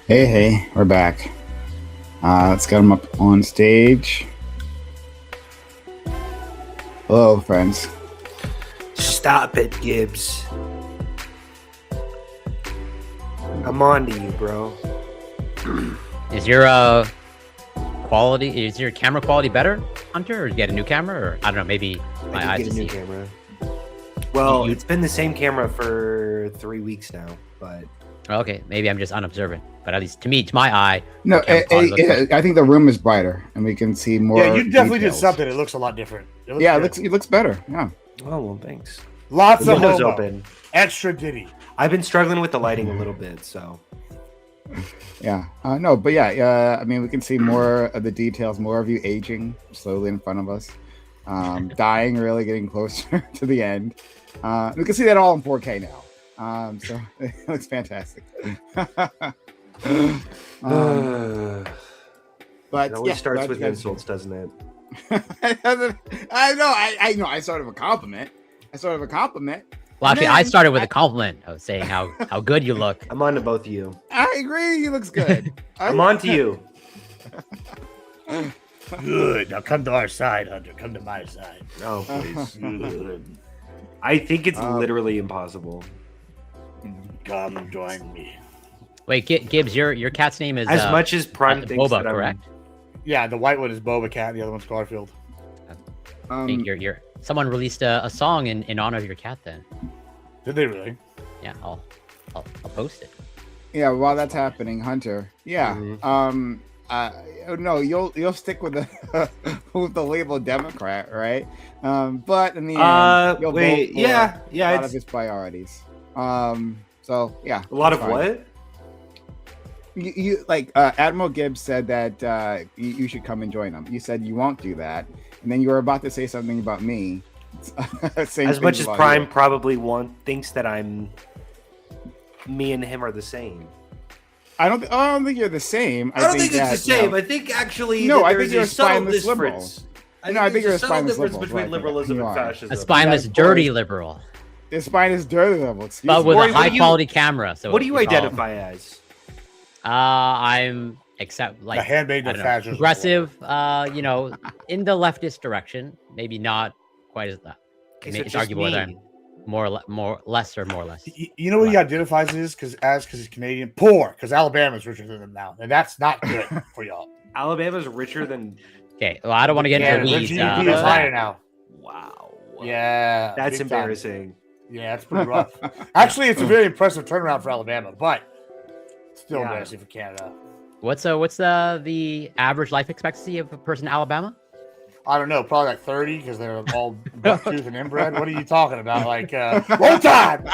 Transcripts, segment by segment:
Hey, we're back. Let's get them up on stage. Hello, friends. Stop it, Gibbs. I'm on to you, bro. Is your camera quality better, Hunter, or you get a new camera, or I don't know, maybe my I eyes did get a new see. camera. Well, it's been the same camera for 3 weeks now, but Okay, maybe I'm just unobservant, but at least to my eye, No, the camera quality looks better. I think the room is brighter, and we can see more. Yeah, you definitely details. did something. It looks a lot different. Yeah, it looks better. Yeah. oh well, thanks. Lots The of window's homo. open. Extra Diddy. I've been struggling with the lighting a little bit, so Yeah. No, but yeah. I mean, we can see more of the details, more of you aging slowly in front of us, dying, really getting closer to the end. We can see that all in 4K now. So it looks fantastic. But it always yeah, starts with that's- insults, doesn't it? I know. I know. I started with a compliment. Well, actually, And I then started with a compliment of saying how good you look. I'm on to both of you. I agree. He looks good. I'm on to you. Good. Now come to our side, Hunter. Come to my side. Oh, please. Good. I think it's literally impossible. Come join me. Wait, Gibbs, your cat's name is As much as Prime thinks Boba, that I'm correct? Yeah, the white one is Boba Cat, and the other one's Garfield. I think you're someone released a song in honor of your cat. Then, Did they really? yeah, I'll post it. Yeah, while that's happening, Hunter. Yeah. No, you'll stick with the with the label Democrat, right? But in the end, you'll wait, vote for yeah, a lot it's of his priorities. So yeah, a lot that's of fine. what? You like Admiral Gibbs said that you should come and join them. You said you won't do that, and then you were about to say something about me. Saying As much things as about Prime you. probably thinks that me and him are the same. I don't think you're the same. I don't think it's that, the same. you know, I think actually No, that I there think is you're a a subtle spineless liberal. difference. No, I think there's you're a a subtle spineless difference liberal, between right, liberalism you and are. A fascism. spineless, Yeah, dirty Corey. liberal, His spine is dirty level. Excuse but me. with Corey, a what do high you- quality camera. So What do you it's all- identify as? I'm like The handmaiden I of don't know, fascism. progressive. In the leftist direction, maybe not quite as that. Okay, so It's just arguable whether me. I'm more less or more or less. You know what he identifies as? Because he's Canadian. Poor, because Alabama's richer than him now. And that's not good for y'all. Alabama's richer than. Okay, well, I don't want to get Yeah, into their weeds. GDP is higher now. Wow. Yeah. That's big time. embarrassing. Yeah, it's pretty rough. Actually, it's a very impressive turnaround for Alabama, but still Yeah. embarrassing for Canada. What's the average life expectancy of a person in Alabama? I don't know, probably like 30 because they're all bucktooth and inbred. What are you talking about? Like, roll time!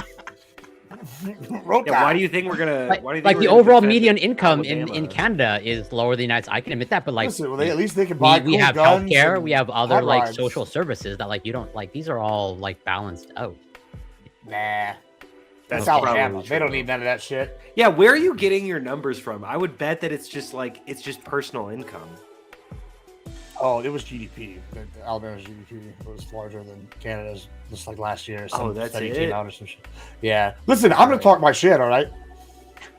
Roll Yeah, time! why do you think we're gonna? Like, why do you think like we're the gonna overall defend median income in Alabama? Canada is lower than the United States. I can admit that, but like Listen, well, at least they can buy we cool have guns healthcare, and we have other hot like rods. social services that like you don't like. These are all like balanced out. Nah. That's probably Alabama. true. They don't need none of that shit. Yeah, where are you getting your numbers from? I would bet that it's just personal income. Oh, it was GDP. Alabama's GDP was larger than Canada's just like last year. Oh, that's study it? came out or some shit. Yeah. Listen, I'm going Alright. to talk my shit, all right?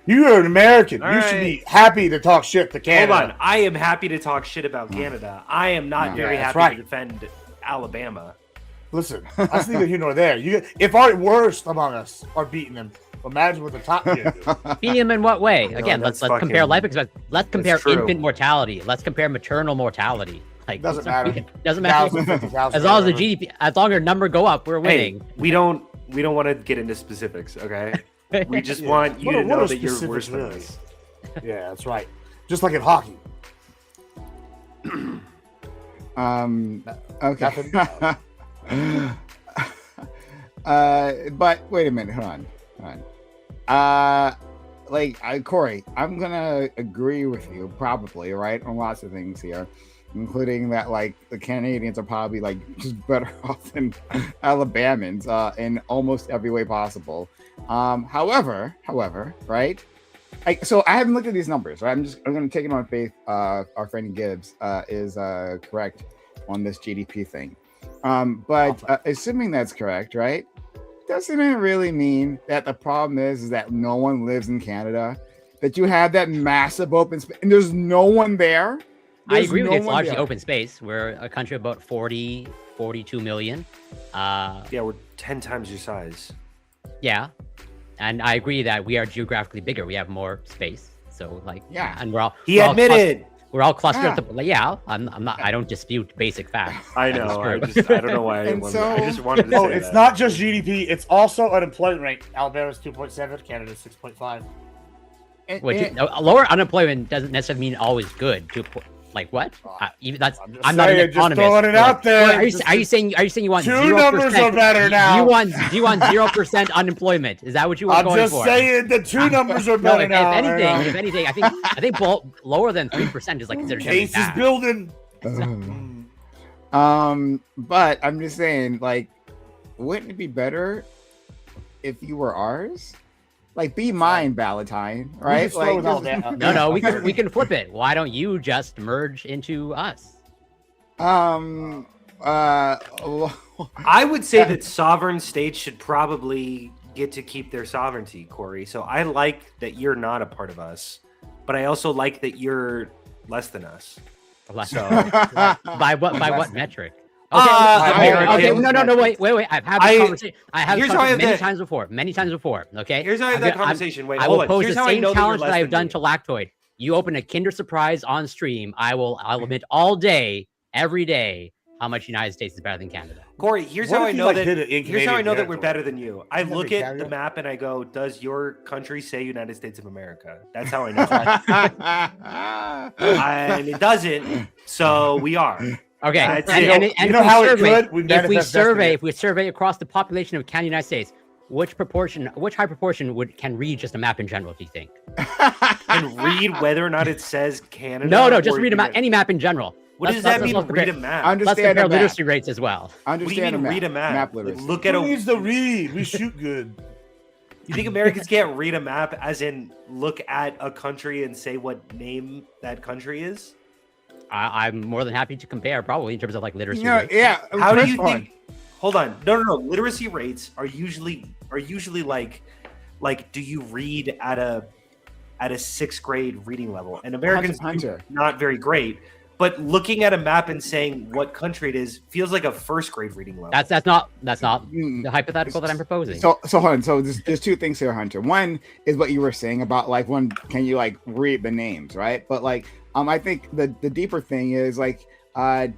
You're an American. All you should right. be happy to talk shit to Canada. Hold on, I am happy to talk shit about Canada. I am not Yeah, very that's happy right. to defend Alabama. Listen, that's neither here nor there. If our worst among us are beating them, imagine what the top tier do. Medium in what way? No, Again, let's that's compare fucking- life expectancy. Let's compare true. infant mortality. Let's compare maternal mortality. Like Doesn't these are- matter. Doesn't matter. 50,000, As long as the whatever. GDP, as long as your number go up, we're Hey, winning. we don't want to get into specifics, okay? We just Yeah. want you What to are know that you're specifics worse than really? us. Yeah, that's right. Just like in hockey. Okay. But wait a minute. Hold on. Corey, I'm gonna agree with you probably, right, on lots of things here, including that like the Canadians are probably like just better off than Alabamans in almost every way possible. However, right? So I haven't looked at these numbers, right? I'm going to take it on faith. Our friend Gibbs is correct on this GDP thing. But assuming that's correct, right? Doesn't it really mean that the problem is that no one lives in Canada that you have that massive open space and there's no one there. I There's agree with no you. It's one largely there. open space. We're a country of about 40, 42 million. Yeah, we're 10 times your size. Yeah. And I agree that we are geographically bigger. We have more space. So like, Yeah. and we're all He admitted. we're all clustered Yeah. at the yeah. I'm not. I don't dispute basic facts. I That is know. true. I don't know why. I And I just so- wanted to No, say it's that. not just GDP. It's also unemployment rate. Alabama's 2.7, Canada's 6.5. Which lower unemployment doesn't necessarily mean always good. Like what? Even that's I'm just I'm not an saying, just economist. throwing it out there. Are you saying you want Two 0%? numbers are better now. Do you want 0% unemployment? Is that what you want I'm going just for? saying the two numbers are No, better now. if anything, I think lower than 3% is like considered something Case is bad. building. But I'm just saying, like, wouldn't it be better if you were ours? Like, be mine, Valentine, right? slow Like, with all just- that. No, we can flip it. Why don't you just merge into us? uh, I would say that sovereign states should probably get to keep their sovereignty, Corey. So I like that you're not a part of us, but I also like that you're less than us. So By what metric? okay, No, wait. I've had this conversation. I have here's this how I have conversation many times before. Okay. here's how I have that conversation. Wait, I hold will on. pose Here's the how I same know that you're challenge that less I've than done me. to Lactoid. You open a Kinder Surprise on stream. I'll admit all day, every day, how much United States is better than Canada. Corey, here's What how if I you, know like, that. did it in Here's how I Canadian know that we're territory? better than you. I Isn't that look big at the caveat? map and I go, "Does your country say United States of America?" That's how I know. And it doesn't. So we are. Okay, That's and it. if You know we how it survey, could? We if manifest destiny. we survey across the population of Canada, United States, which high proportion can read just a map in general? Do you think? And read whether or not it says Canada. No, just or read a map, United- any map in general. What Let's- does that let's- mean? let's Read a compare- map. Let's Understand compare a map. literacy rates as well. What do you Understand mean a map. read a map? Map Like, literacy. look at Who a. needs to read? We shoot good. You think Americans can't read a map, as in look at a country and say what name that country is? I'm more than happy to compare, probably in terms of like literacy No, rates. yeah. How do first you one. think? Hold on. No. Literacy rates are usually like do you read at a 6th grade reading level? And Americans Hunter. not very great. But looking at a map and saying what country it is feels like a 1st grade reading level. That's not Mm. the hypothetical that I'm proposing. So hold on. So there's two things here, Hunter. One is what you were saying about like can you like read the names, right? But like I think the deeper thing is like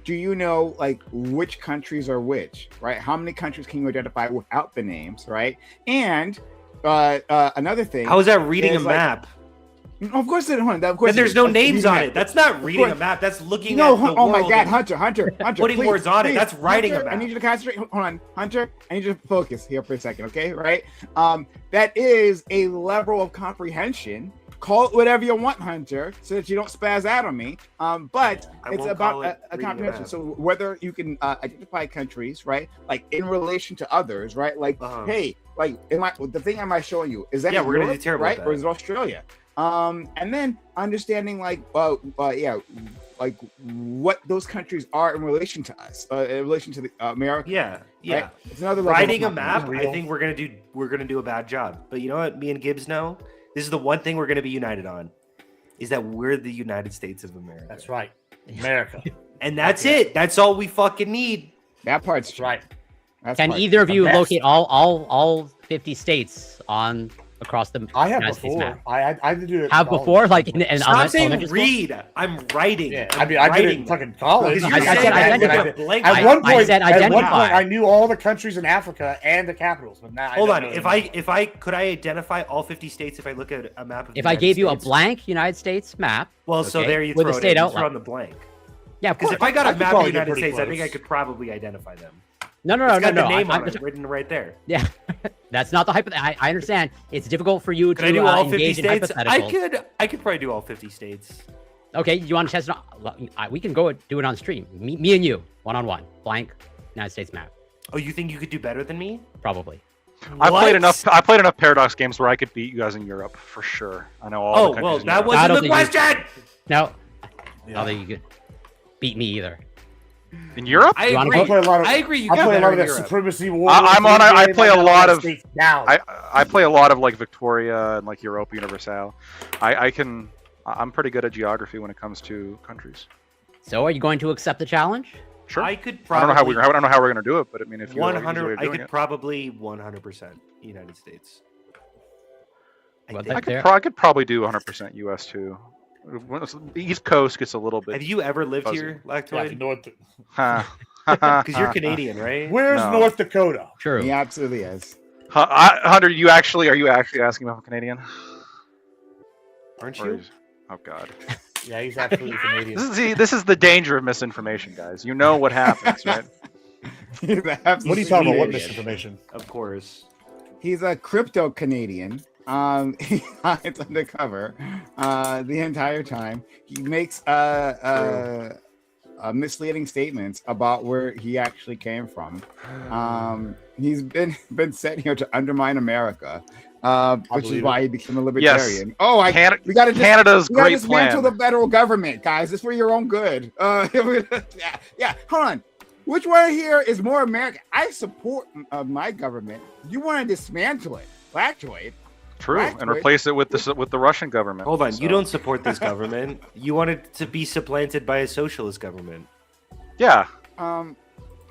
do you know like which countries are which, right? How many countries can you identify without the names, right? And another thing. How is that reading a is, like, map? Of course, of course. Then there's it no is. names Reading on that. it. That's not reading a course. map. That's looking No, at the oh my world God, and Hunter, putting please, words on it. please. That's writing a Hunter, I map. need you to concentrate. Hold on, Hunter. I need you to focus here for a second, okay? Right? That is a level of comprehension. Call it whatever you want, Hunter, so that you don't spaz out on me. But I it's won't about call it a reading a comprehension. map. So whether you can identify countries, right? Like in relation to others, right? Like, hey, like, the thing am I showing you? Is that Yeah, we're gonna do Europe, terrible right? at Or that. is it Australia? And then understanding like like what those countries are in relation to us, in relation to the America. Yeah. Right? It's another level of Writing a map, comprehension. I think we're gonna do a bad job. But you know what? Me and Gibbs know this is the one thing we're gonna be united on, is that we're the United States of America. That's right. America. And that's it. That's all we fucking need. That part's That's right. That's Can part- either of you best. locate all 50 states across the I have United States before. map? I did do it. Have in before, college. like in Stop saying elementary school? read. I'm writing. Yeah, I'm I did it writing. in fucking college. Because I you said said that identify. with a blank At map. one point, said at one identify. point, I knew all the countries in Africa and the capitals, but now Hold I on. don't know If I could I identify all 50 states if I look at a map of the If I United gave you a States? blank United States map, Well, so okay, there you with throw a it state in. You outline. throw on the blank. yeah, of Because course. if I got I a could map of probably the get United pretty States, I think I close. could probably identify them. No, It's got the no. name I'm on it just- written right there. yeah, that's not the I understand. It's difficult for you Could I to do all 50 engage in states? hypotheticals. I could probably do all 50 states. Okay, you want to test it? We can go do it on stream. Me and you, one-on-one, blank United States map, Oh, you think you could do better than me? probably. I played What? enough. I played enough Paradox games where I could beat you guys in Europe for sure. I know all. Oh, the well, countries in that Europe. I wasn't don't the think you- question. No, I Yeah. don't think you could beat me either. In Europe? I You wanna agree. go? I play a lot of. I agree. You I got play a lot better of in that Europe. Supremacy War. I'm on. I play a lot of. Down. I play a lot of like Victoria and like Europa Universal. I'm pretty good at geography when it comes to countries. So, are you going to accept the challenge? Sure. I could I don't probably. I don't know how we're gonna do it, but I mean, if you have an easy way 100. of I doing could it. probably 100% United States. Well, think. there- I could probably do 100% US too. The East Coast gets a little bit. Have you ever lived fuzzy. here, Yeah, Lactoid? North. Because you're Canadian, right? Where's No. North Dakota? True. He absolutely is. Hunter, are you actually asking if I'm Canadian? Aren't Or you? is- Oh God. Yeah, he's absolutely Canadian. This is the danger of misinformation, guys. You know what happens, right? He's What are you talking about? What Canadian. misinformation? Of course. He's a crypto Canadian. He hides undercover the entire time. He makes misleading statements about where he actually came from. He's been sent here to undermine America, which is believe why he became a libertarian. Oh, we got to Canada's we got to great dismantle plan. the federal government, guys. It's for your own good. Yeah. Hold on. Which one here is more American? I support my government. You want to dismantle it, Lactoid. True, Right, and right. replace it with the Russian government. Hold on. So- You don't support this government. You want it to be supplanted by a socialist government. Yeah, Um,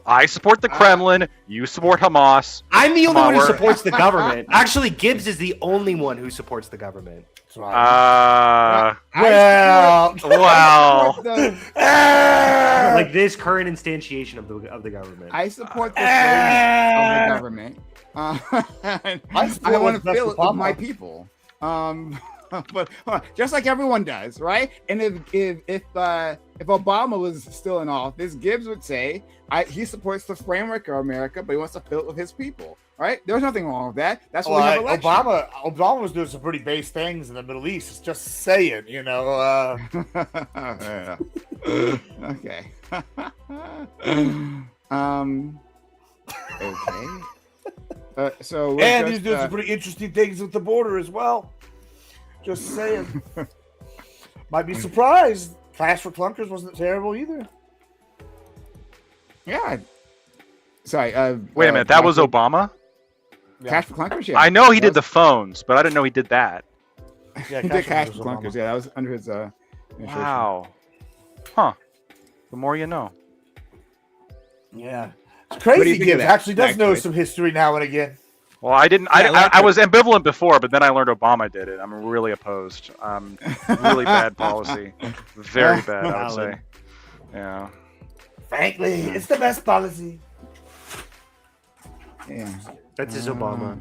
I support the Kremlin. You support Hamas. I'm the only Come on, one who we're- supports the government. Actually, Gibbs is the only one who supports the government. That's right. Well, I support well. the- Like this current instantiation of the government. I support the freedom of the government. I support want what's to best feel for it with my Papa. people. But just like everyone does, right? And if Obama was still in office, Gibbs would say he supports the framework of America, but he wants to fill it with his people, right? There's nothing wrong with that. That's why we have elections. Obama was doing some pretty base things in the Middle East. It's just saying, you know. Okay. Okay. So we're And he's just, doing some pretty interesting things with the border as well. Just saying. Might be surprised. Clash for Clunkers wasn't terrible either. yeah. Sorry. Wait a minute, that was Obama? Cash for Clunkers. Yeah, I know he That did was- the phones, but I didn't know he did that. Yeah, He did Cash was for Obama. Clunkers. Yeah, that was under his administration. Wow. Huh. The more you know. Yeah. It's What do you crazy. think of Gibbs that, actually does know Lactoid? some history now and again. Well, I didn't. I was ambivalent before, but then I learned Obama did it. I'm really opposed. Really bad policy. Very bad, I would say. Valid. Yeah. Frankly, it's the best policy. Yeah. That's his Obama.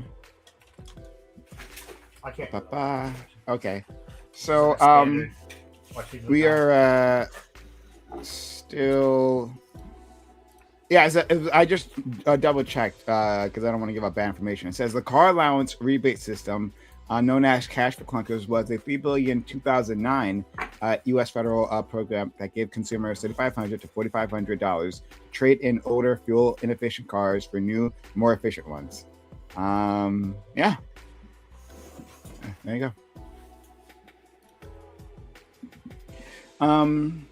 I can't. Ba-ba. Okay. So we are still. Yeah, I just double checked because I don't want to give out bad information. It says the car allowance rebate system, known as Cash for Clunkers, was a $3 billion 2009 U.S. federal program that gave consumers $3,500 to $4,500 trade in older, fuel inefficient cars for new, more efficient ones. Yeah. There you go.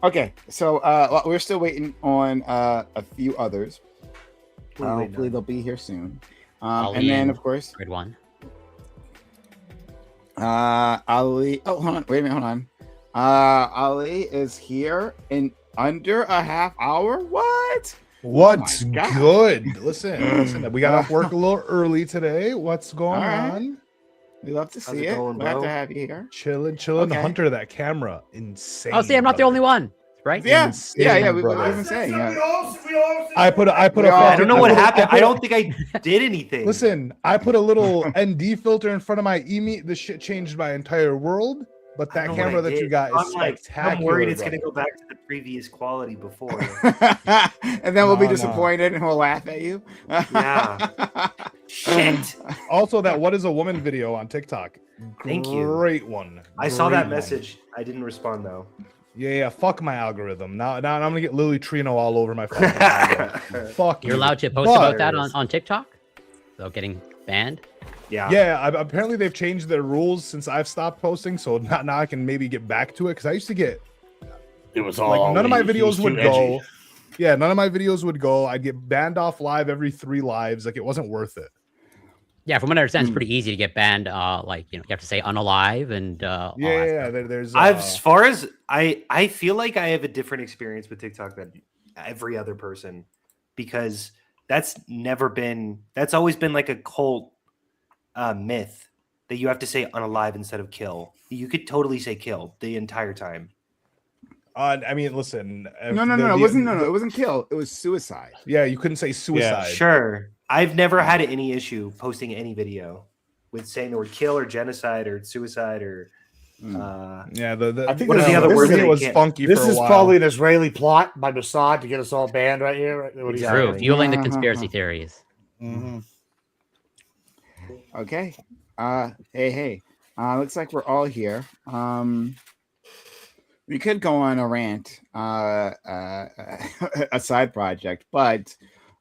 Okay, so we're still waiting on a few others. Hopefully they'll be here soon. And then, of course, Good one. Ali. Oh, hold on. Wait a minute. Hold on. Ali is here in under a half hour. What? What's Oh my God. good? Listen, we got off work a little early today. What's going All right. on? We love to How's see it it. going, Glad bro? to have you here. Chilling. Okay. Hunter, that camera, insane. Oh, see, I'm not the brother. only one, right? Yeah, Insane, yeah. We've brother. been saying. Yeah. I put a We all- I fucking- don't know what put a- happened. put I a- don't think I did anything. Listen, I put a little ND filter in front of my E-meet. This shit changed my entire world. But I that don't know what camera I that you did. got is I'm like, spectacular. I'm worried it's brother. gonna go back to the previous quality before. And then we'll be No, no. disappointed and we'll laugh at you. Yeah. Shit. Also, that "What Is a Woman" video on TikTok. Thank you. Great one. I saw that Great one. message. I didn't respond though. Yeah. Fuck my algorithm. Now I'm gonna get Lily Trino all over my fucking algorithm. Fuck You're you. allowed to post But- about that on TikTok without getting banned. Yeah. Yeah, apparently they've changed their rules since I've stopped posting, so now I can maybe get back to it. Because I used to get It was like none of my videos would go. Yeah, none of my videos would go. I'd get banned off live every 3 lives. Like, it wasn't worth it. Yeah, from what I understand, it's pretty easy to get banned. Like, you have to say unalive and all that Yeah, stuff. there's As far as I feel like I have a different experience with TikTok than every other person, because that's always been like a cult myth that you have to say unalive instead of kill. You could totally say kill the entire time. I mean, listen. No, it wasn't. No, it wasn't kill. It was suicide. Yeah, you couldn't say suicide. Sure. I've never had any issue posting any video with saying the word kill or genocide or suicide or Yeah, I think what are the other this words? video that was you can't- funky This for a is while. probably an Israeli plot by Mossad to get us all banned right here. Right? What do you Exactly. True, fueling the Uh-huh. conspiracy theories. Mm-hmm. Okay. Hey. Looks like we're all here. We could go on a rant, a side project, but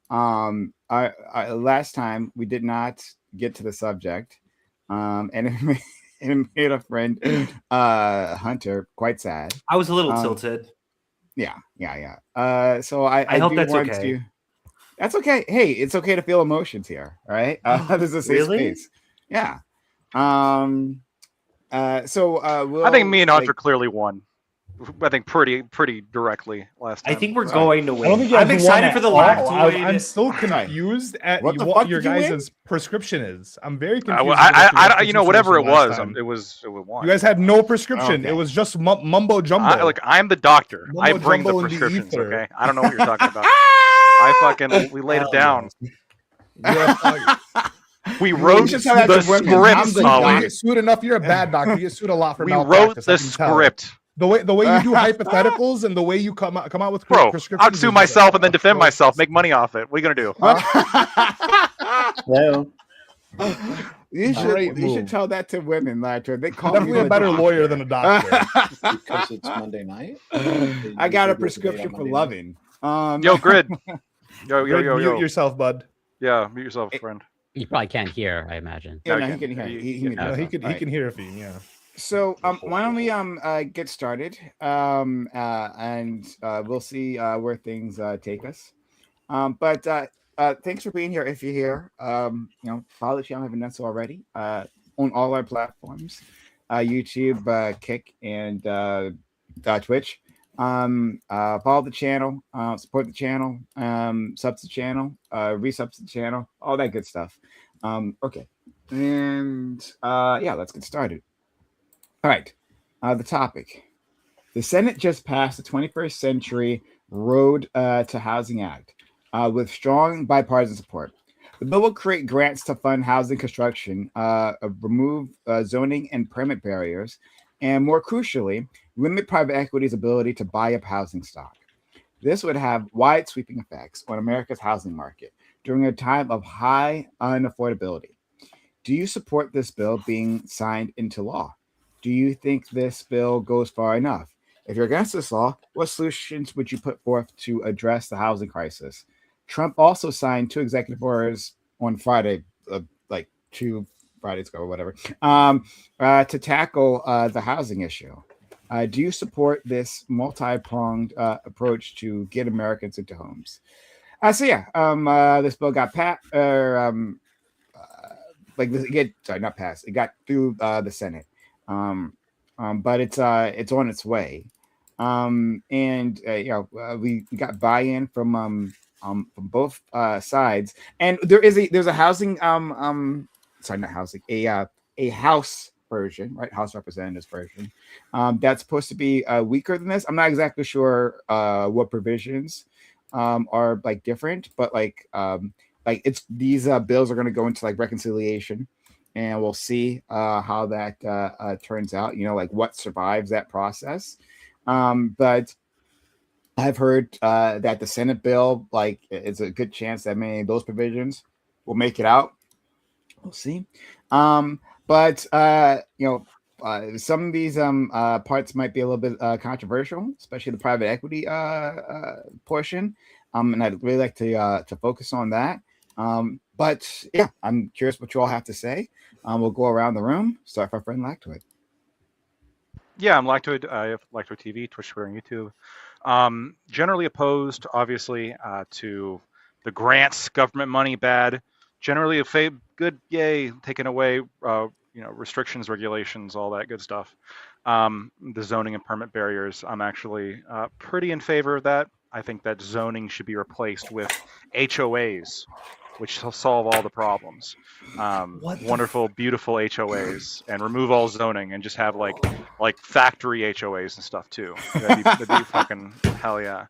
last time we did not get to the subject, and it made a friend, Hunter, quite sad. I was a little tilted. Yeah. So I hope do that's want okay. to. That's okay. Hey, it's okay to feel emotions here, right? This is a safe Really? space. Yeah. So I think me and Hunter clearly won. I think pretty directly last time. I think we're Sorry. going to I don't win. think you I'm guys excited won for the at all. lactoid. I'm still confused at What the what fuck your did you win? guys' prescription is. I'm very confused. I you know, whatever it was, it it was one. You guys had no prescription. Okay. It was just mumbo jumbo. I'm the doctor. Mumbo I bring the jumbo in the prescriptions. ether. Okay, I don't know what you're talking about. We laid it down. We wrote should tell that the to women. I'm script, the You Solly. get sued enough. You're a bad doctor. You get sued a lot for We malpractice. wrote I the can tell. script. The way you do hypotheticals and the way you come out with Bro, prescriptions. I'd is sue just myself and then defend atrocious. myself, make money off it. What are you gonna do? Well, You Great should move. tell that to women, Latra. They call Definitely me a better lawyer than a doctor. because it's Monday night. I got a prescription for loving. Yo, Grid. Yo. Mute yourself, bud. Yeah, mute yourself, friend. You probably can't hear, I imagine. Yeah, No, no, he he can hear. can- He No, can he could Alright. hear if he So why don't we get started? And we'll see where things take us. But thanks for being here. If you're here, follow the channel if you haven't done so already. On all our platforms, YouTube, Kick, and Twitch. Follow the channel, support the channel, subs the channel, resubs the channel, all that good stuff. Okay, and let's get started. All right, the topic: the Senate just passed the 21st Century Road to Housing Act with strong bipartisan support. The bill will create grants to fund housing construction, remove zoning and permit barriers, and more crucially, limit private equity's ability to buy up housing stock. This would have wide sweeping effects on America's housing market during a time of high unaffordability. Do you support this bill being signed into law? Do you think this bill goes far enough? If you're against this law, what solutions would you put forth to address the housing crisis? Trump also signed 2 executive orders on Friday, like 2 Fridays ago or whatever, to tackle the housing issue. Do you support this multi-pronged approach to get Americans into homes? This bill got passed, not passed. It got through the Senate, but it's on its way. We got buy-in from both sides, and there's a housing a House version, right? House Representatives version that's supposed to be weaker than this. I'm not exactly sure what provisions are like different, but it's these bills are going to go into like reconciliation, and we'll see how that turns out. What survives that process. But I've heard that the Senate bill, it's a good chance that many of those provisions will make it out. We'll see. Some of these parts might be a little bit controversial, especially the private equity portion. And I'd really like to focus on that. But yeah, I'm curious what you all have to say. We'll go around the room. Start with our friend Lactoid. Yeah, I'm Lactoid. I have Lactoid TV, Twitch, Twitter, and YouTube. Generally opposed, obviously, to the grants, government money, bad. Generally a good, yay, taking away, restrictions, regulations, all that good stuff. The zoning and permit barriers, I'm actually pretty in favor of that. I think that zoning should be replaced with HOAs, which will solve all the problems. Wonderful, beautiful HOAs, and remove all zoning and just have like factory HOAs and stuff too. That'd be fucking hell yeah.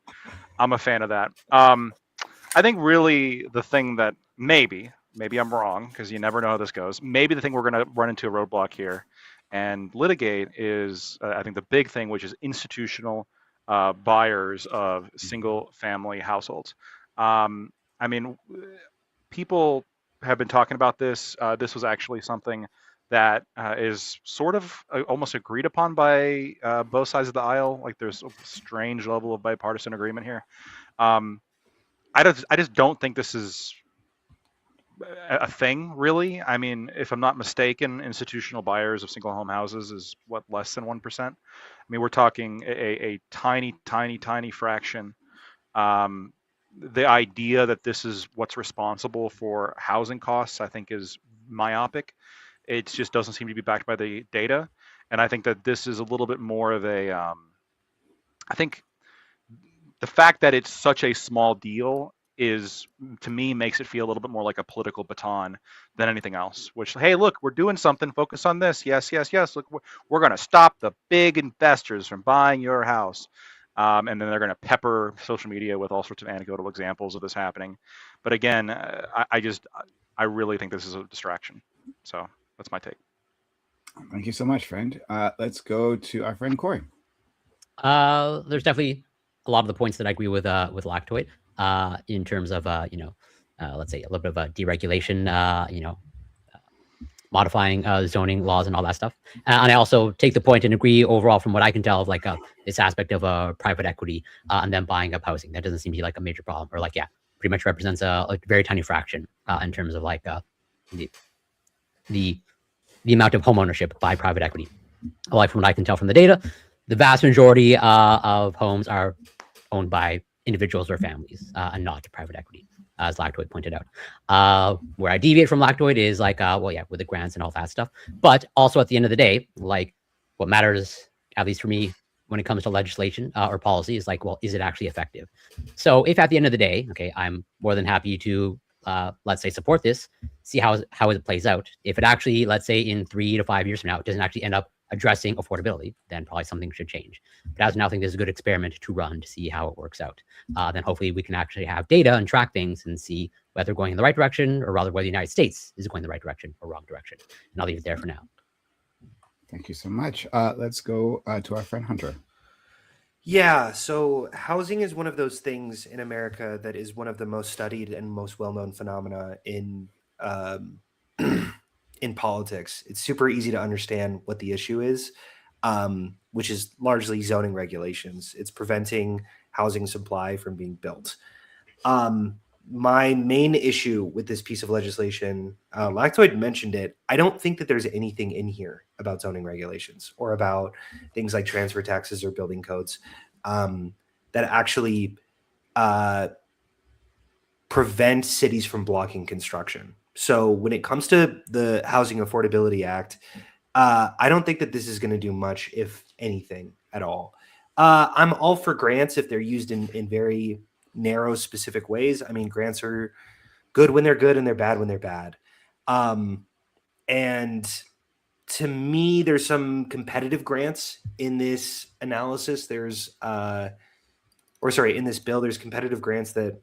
I'm a fan of that. I think really the thing that maybe I'm wrong, because you never know how this goes. Maybe the thing we're going to run into a roadblock here and litigate is, I think the big thing, which is institutional buyers of single family households. I mean, people have been talking about this. This was actually something that is sort of almost agreed upon by both sides of the aisle. Like there's a strange level of bipartisan agreement here. I just don't think this is a thing, really. I mean, if I'm not mistaken, institutional buyers of single home houses is what, less than 1%. I mean, we're talking a tiny, tiny, tiny fraction. The idea that this is what's responsible for housing costs, I think, is myopic. It just doesn't seem to be backed by the data. And I think that this is a little bit more of a, I think the fact that it's such a small deal is, to me, makes it feel a little bit more like a political baton than anything else, which, hey, look, we're doing something, focus on this. Yes, yes, yes. Look, we're going to stop the big investors from buying your house. And then they're going to pepper social media with all sorts of anecdotal examples of this happening. But again, I really think this is a distraction. So that's my take. Thank you so much, friend. Let's go to our friend Corey. There's definitely a lot of the points that I agree with Lactoid in terms of, let's say a little bit of a deregulation, modifying zoning laws and all that stuff. And I also take the point and agree overall from what I can tell of like this aspect of private equity and then buying up housing. That doesn't seem to be like a major problem, or like, yeah, pretty much represents a very tiny fraction in terms of like the amount of home ownership by private equity. Like from what I can tell from the data, the vast majority of homes are owned by individuals or families and not private equity, as Lactoid pointed out. Where I deviate from Lactoid is like, well, yeah, with the grants and all that stuff. But also at the end of the day, like what matters, at least for me, when it comes to legislation or policy is like, well, is it actually effective? So if at the end of the day, okay, I'm more than happy to, let's say, support this, see how it plays out. If it actually, let's say in 3 to 5 years from now, it doesn't actually end up addressing affordability, then probably something should change. But as of now, I think this is a good experiment to run to see how it works out. Then hopefully we can actually have data and track things and see whether they're going in the right direction, or rather whether the United States is going in the right direction or wrong direction. And I'll leave it there for now. Thank you so much. Let's go to our friend Hunter. Yeah, so housing is one of those things in America that is one of the most studied and most well-known phenomena in in politics. It's super easy to understand what the issue is, which is largely zoning regulations. It's preventing housing supply from being built. My main issue with this piece of legislation, Lactoid mentioned it, I don't think that there's anything in here about zoning regulations or about things like transfer taxes or building codes that actually prevent cities from blocking construction. So when it comes to the Housing Affordability Act, I don't think that this is going to do much, if anything, at all. I'm all for grants if they're used in very narrow, specific ways. I mean, grants are good when they're good and they're bad when they're bad. And to me, there's some competitive grants in this analysis. In this bill, there's competitive grants that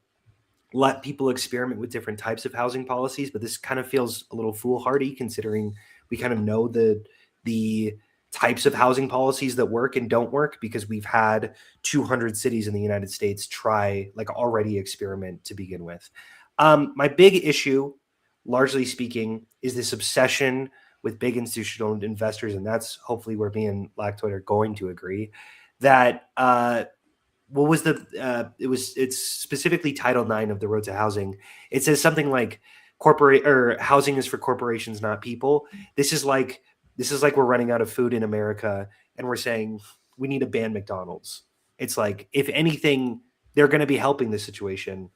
let people experiment with different types of housing policies, but this kind of feels a little foolhardy considering we kind of know the types of housing policies that work and don't work, because we've had 200 cities in the United States try, like, already experiment to begin with. My big issue, largely speaking, is this obsession with big institutional investors, and that's hopefully where me and Lactoid are going to agree, that it's specifically Title IX of the Road to Housing. It says something like housing is for corporations, not people. This is like we're running out of food in America and we're saying we need to ban McDonald's. It's like, if anything, they're going to be helping the situation.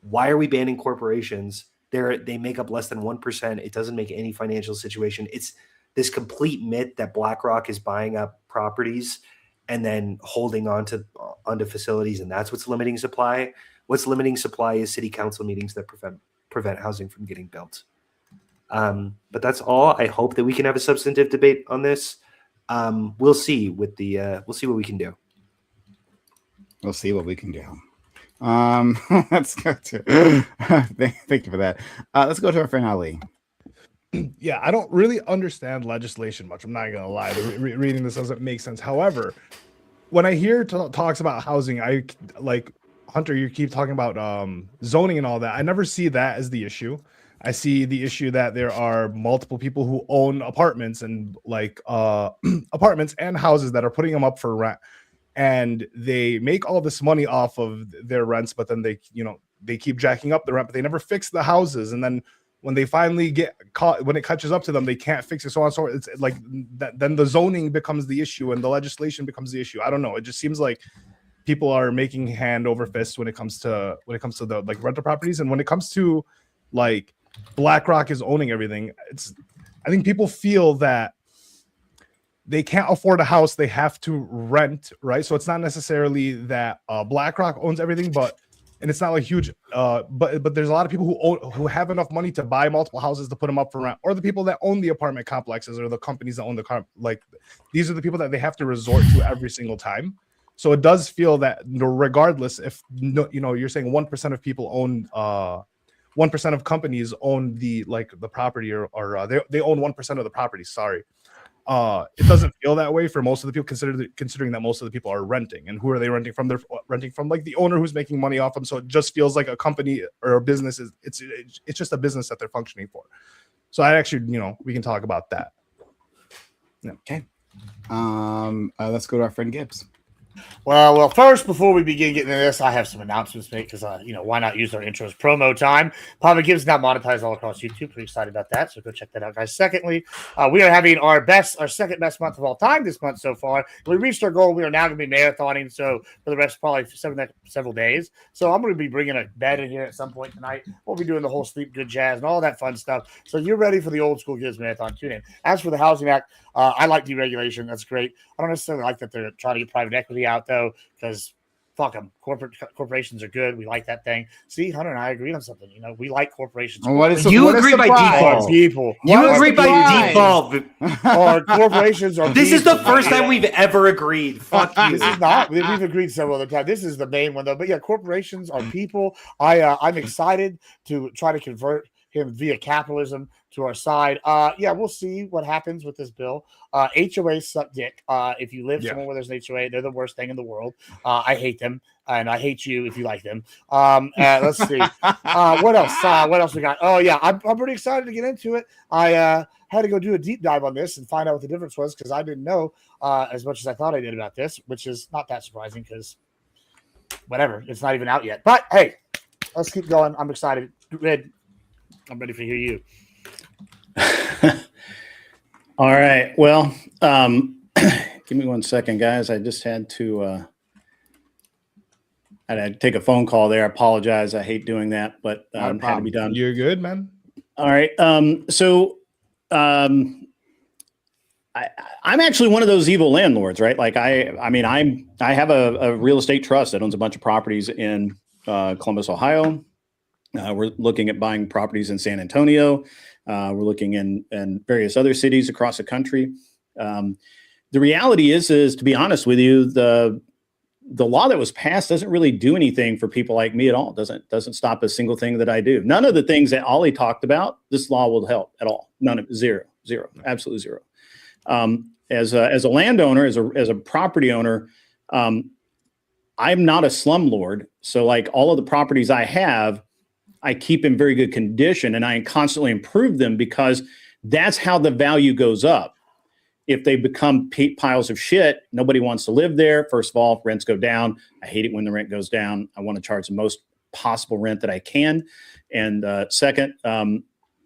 Why are we banning corporations? They make up less than 1%. It doesn't make any financial situation. It's this complete myth that BlackRock is buying up properties and then holding onto facilities, and that's what's limiting supply. What's limiting supply is city council meetings that prevent housing from getting built. But that's all. I hope that we can have a substantive debate on this. We'll see with the we'll see what we can do. We'll see what we can do. Let's go to thank you for that. Let's go to our friend Ali. Yeah, I don't really understand legislation much. I'm not gonna lie. Reading this doesn't make sense. However, when I hear talks about housing, I like Hunter. You keep talking about zoning and all that. I never see that as the issue. I see the issue that there are multiple people who own apartments and apartments and houses that are putting them up for rent, and they make all this money off of their rents, but then they keep jacking up the rent, but they never fix the houses, and then when they finally get caught, when it catches up to them, they can't fix it. So on, so it's like that. Then the zoning becomes the issue, and the legislation becomes the issue. I don't know. It just seems like people are making hand over fist when it comes to the like rental properties, and when it comes to like BlackRock is owning everything. I think people feel that they can't afford a house; they have to rent, right? So it's not necessarily that BlackRock owns everything, and it's not like huge, but there's a lot of people who have enough money to buy multiple houses to put them up for rent, or the people that own the apartment complexes, or the companies that own these are the people that they have to resort to every single time. So it does feel that regardless, if you're saying 1% of people own, 1% of companies own the property, or they own 1% of the property. Sorry. It doesn't feel that way for most of the people, considering that most of the people are renting. And who are they renting from? They're renting from like the owner who's making money off them. So it just feels like a company or a business it's just a business that they're functioning for. So I actually, we can talk about that. Yeah. Okay. Let's go to our friend Gibbs. Well, first, before we begin getting into this, I have some announcements to make because, why not use our intro as promo time? AdmiralGibbs now monetized all across YouTube. Pretty excited about that, so go check that out, guys. Secondly, we are having our second best month of all time this month so far. We reached our goal. We are now going to be marathoning, so for the rest, probably several days. So I'm going to be bringing a bed in here at some point tonight. We'll be doing the whole sleep good jazz and all that fun stuff. So you're ready for the old school Gibbs Marathon. Tune in. As for the Housing Act, I like deregulation. That's great. I don't necessarily like that they're trying to get private equity out, though, because fuck them. Corporations are good. We like that thing. See, Hunter and I agree on something. We like corporations. You agree by default. People. You agree by default. Or corporations are. This is the first time we've ever agreed. Fuck you. This is not. We've agreed several other times. This is the main one, though. But yeah, corporations are people. I'm excited to try to convert him via capitalism to our side. Yeah, we'll see what happens with this bill. HOAs suck dick. If you live somewhere where there's an HOA, they're the worst thing in the world. I hate them, and I hate you if you like them. Let's see. What else? What else we got? Oh, yeah, I'm pretty excited to get into it. I had to go do a deep dive on this and find out what the difference was because I didn't know as much as I thought I did about this, which is not that surprising because whatever, it's not even out yet. But, hey, let's keep going. I'm excited. Red, I'm ready to hear you. All right. Well, give me 1 second, guys. I just had to take a phone call there. I apologize. I hate doing that, but had to be done. You're good, man. All right. I'm actually one of those evil landlords, right? Like I have a real estate trust that owns a bunch of properties in Columbus, Ohio. We're looking at buying properties in San Antonio. We're looking in various other cities across the country. The reality is to be honest with you, the law that was passed doesn't really do anything for people like me at all. Doesn't stop a single thing that I do. None of the things that Ollie talked about, this law will help at all. None of zero, absolutely zero. As a landowner, as a property owner, I'm not a slumlord. So like all of the properties I have, I keep in very good condition and I constantly improve them because that's how the value goes up. If they become piles of shit, nobody wants to live there. First of all, rents go down. I hate it when the rent goes down. I want to charge the most possible rent that I can. And second,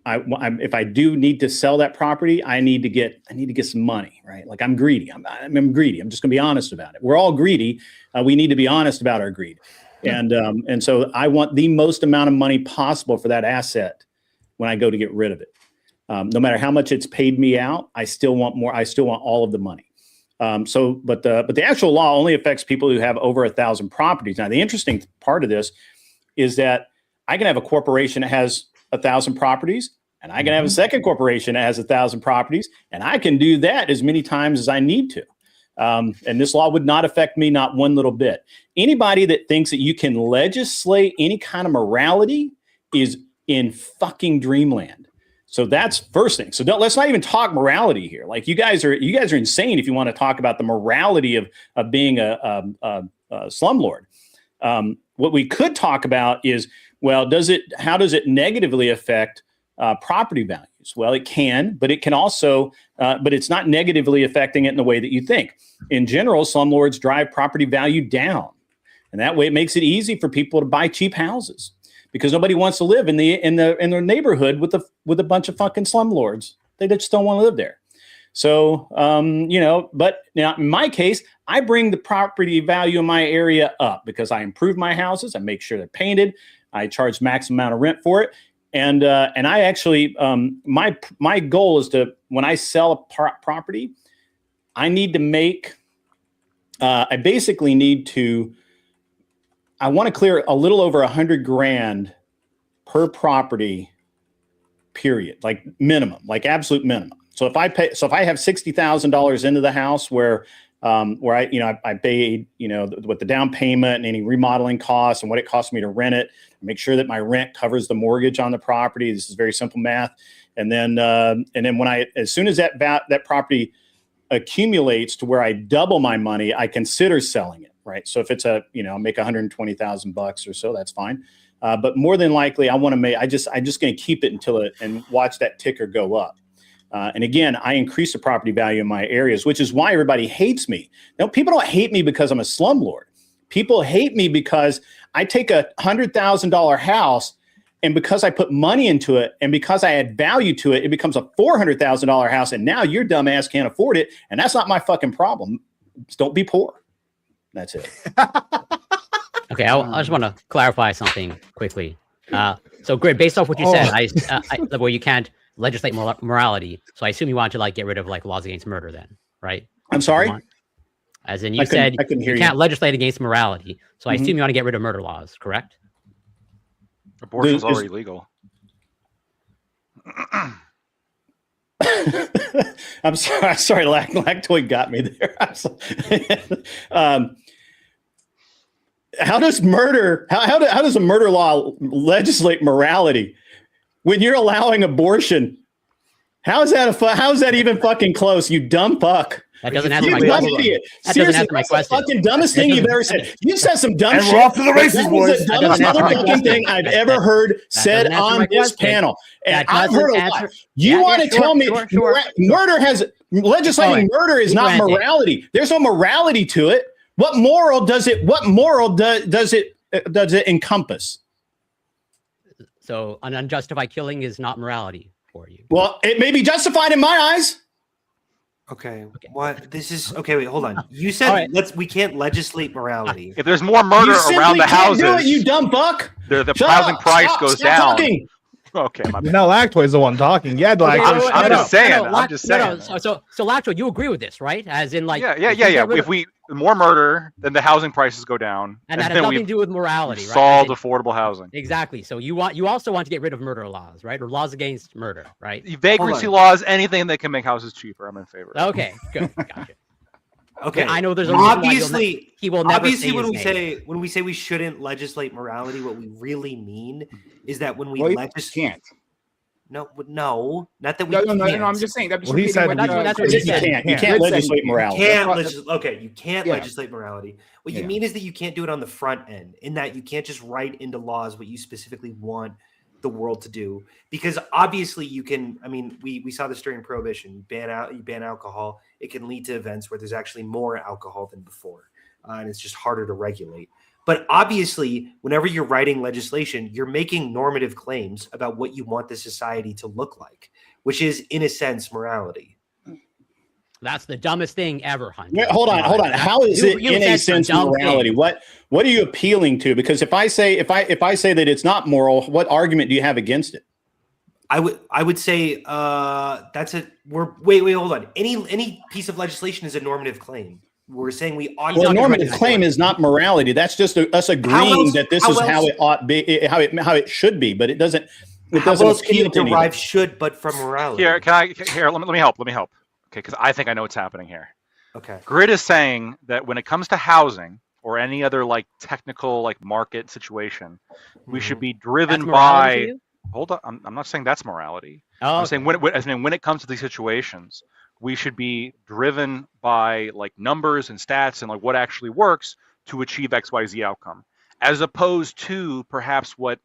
if I do need to sell that property, I need to get some money, right? Like I'm greedy. I'm greedy. I'm just going to be honest about it. We're all greedy. We need to be honest about our greed. And so I want the most amount of money possible for that asset when I go to get rid of it. No matter how much it's paid me out, I still want more. I still want all of the money. But the actual law only affects people who have over 1,000 properties. Now, the interesting part of this is that I can have a corporation that has 1,000 properties, and I can have a second corporation that has 1,000 properties, and I can do that as many times as I need to. And this law would not affect me, not one little bit. Anybody that thinks that you can legislate any kind of morality is in fucking dreamland. So that's first thing. So let's not even talk morality here. Like you guys are insane if you want to talk about the morality of being a slumlord. What we could talk about is, well, how does it negatively affect property values? Well, it can, but it can also, but it's not negatively affecting it in the way that you think. In general, slumlords drive property value down, and that way it makes it easy for people to buy cheap houses because nobody wants to live in their neighborhood with a bunch of fucking slumlords. They just don't want to live there. So, but now in my case, I bring the property value in my area up because I improve my houses. I make sure they're painted. I charge maximum amount of rent for it. And I actually, my goal is to, when I sell a property, I need to make, I basically need to, I want to clear a little over $100,000 per property, period, like minimum, like absolute minimum. So if I have $60,000 into the house where I paid, with the down payment and any remodeling costs and what it costs me to rent it, make sure that my rent covers the mortgage on the property. This is very simple math. And then as soon as that property accumulates to where I double my money, I consider selling it. Right. So if it's make $120,000 or so, that's fine. But more than likely, I'm just going to keep it and watch that ticker go up. And again, I increase the property value in my areas, which is why everybody hates me. Now, people don't hate me because I'm a slumlord. People hate me because I take a $100,000 house, and because I put money into it and because I add value to it, it becomes a $400,000 house. And now your dumb ass can't afford it. And that's not my fucking problem. Just don't be poor. That's it. Okay, I just want to clarify something quickly. So, Grid, based off what you said, where you can't legislate morality, so I assume you want to get rid of laws against murder, then, right? I'm sorry. As in, you said you can't legislate against morality, so I assume you want to get rid of murder laws, correct? Abortion's already legal. I'm sorry, Lactoid got me there. How does a murder law legislate morality when you're allowing abortion? How is that even fucking close? You dumb fuck. That doesn't answer my question. That doesn't answer my question. Fucking dumbest thing you've ever said. You've said some dumb shit. And we're off to the races, boys. The dumbest motherfucking thing I've ever heard said on this panel. And I've heard a lot. You want to tell me murder legislating murder is not morality. There's no morality to it. What moral does it encompass? So an unjustified killing is not morality for you. Well, it may be justified in my eyes. Okay. What? This is okay. Wait, hold on. You said we can't legislate morality. If there's more murder around the houses, do it, you dumb fuck. The housing price goes down. Talking. Okay, my bad. Now Lactoid's the one talking. Yeah, I'm just saying. So Lactoid, you agree with this, right? As in, yeah. If we more murder, then the housing prices go down, and that has nothing to do with morality, right? Solved affordable housing. Exactly. So you also want to get rid of murder laws, right? Or laws against murder, right? Vagrancy laws, anything that can make houses cheaper, I'm in favor of. Okay, good, gotcha. Okay, I know there's a obviously he will never obviously when we say we shouldn't legislate morality, what we really mean is that when we can't. No, not that we No, I'm just saying that. Well, he said that's what he said. You can't legislate morality. You can't legislate morality. What you mean is that you can't do it on the front end, in that you can't just write into laws what you specifically want the world to do, because obviously you can. I mean, we saw this during Prohibition. You ban alcohol. It can lead to events where there's actually more alcohol than before, and it's just harder to regulate. But obviously, whenever you're writing legislation, you're making normative claims about what you want the society to look like, which is, in a sense, morality. That's the dumbest thing ever, Hunter. Wait, hold on. How is it in a sense morality? What are you appealing to? Because if I say that it's not moral, what argument do you have against it? I would say that's a wait, hold on. Any piece of legislation is a normative claim. We're saying we ought. Well, a normative claim is not morality. That's just us agreeing that this is how it ought be, how it should be. But it doesn't. How else can you derive should but from morality? Here, let me help. Okay, because I think I know what's happening here. Okay. Grid is saying that when it comes to housing or any other like technical like market situation, we should be driven by. Hold on, I'm not saying that's morality. Oh, I'm saying when it comes to these situations, we should be driven by like numbers and stats and like what actually works to achieve XYZ outcome, as opposed to perhaps what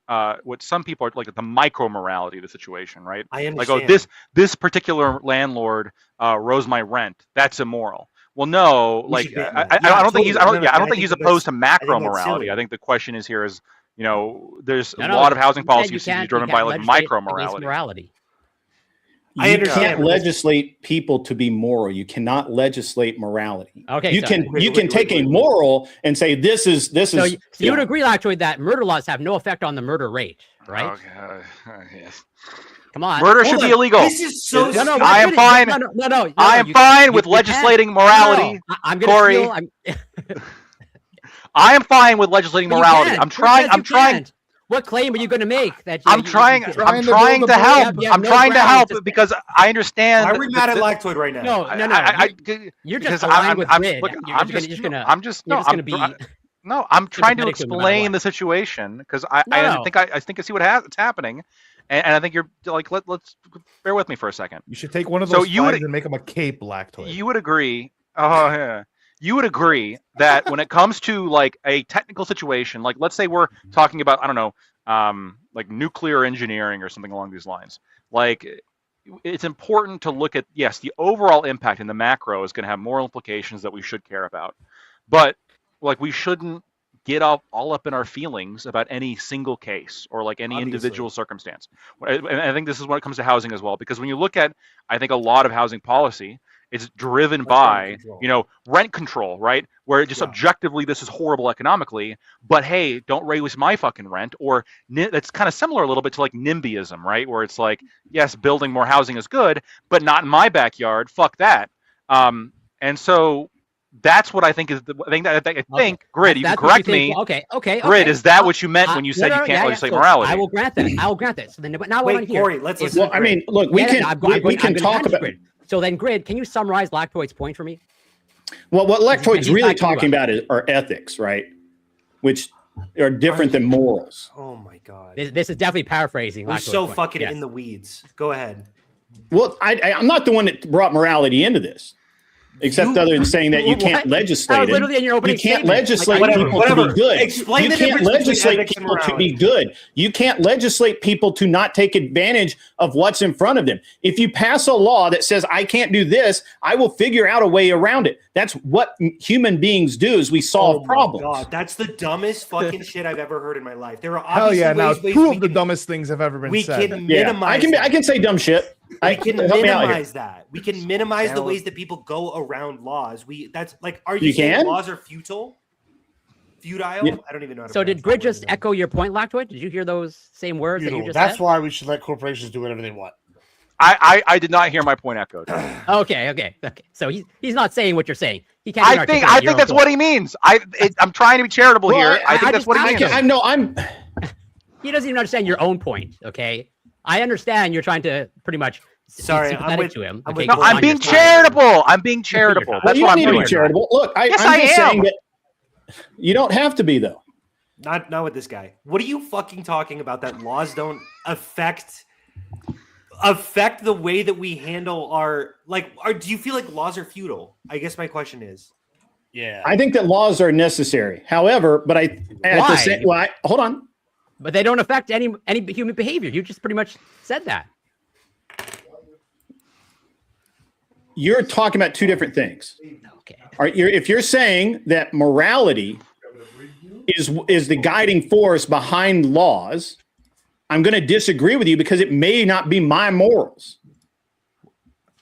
some people are like the micro morality of the situation, right? I understand. Like, oh, this particular landlord rose my rent. That's immoral. Well, no, like I don't think he's opposed to macro morality. I think the question is here is, you know, there's a lot of housing policies to be driven by like micro morality. You can't legislate people to be moral. You cannot legislate morality. Okay, you can take a moral and say this is. So you would agree, actually, that murder laws have no effect on the murder rate, right? Okay. Yes. Come on. Murder should be illegal. This is so. I am fine. No, I am fine with legislating morality. I'm Corey. I am fine with legislating morality. I'm trying. What claim are you going to make? I'm trying to help. I'm trying to help because I understand. Why are we mad at Lactoid right now? No. You're just aligned with Grid. I'm trying to explain the situation because I think I see what's happening, and I think you're like let's bear with me for a second. You should take one of those flags and make them a cape, Lactoid. You would agree. Oh yeah. You would agree that when it comes to like a technical situation, like let's say we're talking about, I don't know, like nuclear engineering or something along these lines, like it's important to look at, yes, the overall impact in the macro is going to have moral implications that we should care about. But like we shouldn't get all up in our feelings about any single case or like any individual circumstance. And I think this is when it comes to housing as well, because when you look at, I think a lot of housing policy, it's driven by, you know, rent control, right? Where just objectively this is horrible economically, but hey, don't raise my fucking rent. Or that's kind of similar a little bit to like NIMBYism, right? Where it's like, yes, building more housing is good, but not in my backyard. Fuck that. And so that's what I think is I think Grid, you can correct me. Okay. Grid, is that what you meant when you said you can't legislate morality? I will grant that. So then, but now wait, Corey, let's listen. Well, I mean, look, we can talk about. So then, Grid, can you summarize Lactoid's point for me? Well, what Lactoid's really talking about are ethics, right? Which are different than morals. Oh my god, this is definitely paraphrasing. We're so fucking in the weeds. Go ahead. Well, I'm not the one that brought morality into this. Except other than saying that you can't legislate it. You can't legislate people to be good. Explain you can't legislate people to be good. You can't legislate people to not take advantage of what's in front of them. If you pass a law that says, I can't do this, I will figure out a way around it. That's what human beings do is we solve problems. God, that's the dumbest fucking shit I've ever heard in my life. There are obviously two of the dumbest things have ever been said. We can minimize I can say dumb shit. We can minimize that. We can minimize the ways that people go around laws. That's like, are you saying laws are futile? Futile? Yeah. I don't even know how to. So did Grid just echo your point, Lactoid? Did you hear those same words that you just That's said? why we should let corporations do whatever they want. I did not hear my point echoed. Okay. So he's not saying what you're saying. He can't. I think that's what he means. I'm trying to be charitable here. I think that's what he means. He doesn't even understand your own point. Okay. I understand you're trying to pretty much sympathetic to him. Okay, I'm being charitable. I'm being charitable. That's what I'm doing. Charitable. Look, I'm just saying that you don't have to be though. Not with this guy. What are you fucking talking about? That laws don't affect the way that we handle our do you feel like laws are futile? I guess my question is. Yeah. I think that laws are necessary. However, but hold on. But they don't affect any human behavior. You just pretty much said that. You're talking about two different things. Okay. If you're saying that morality is the guiding force behind laws, I'm going to disagree with you because it may not be my morals.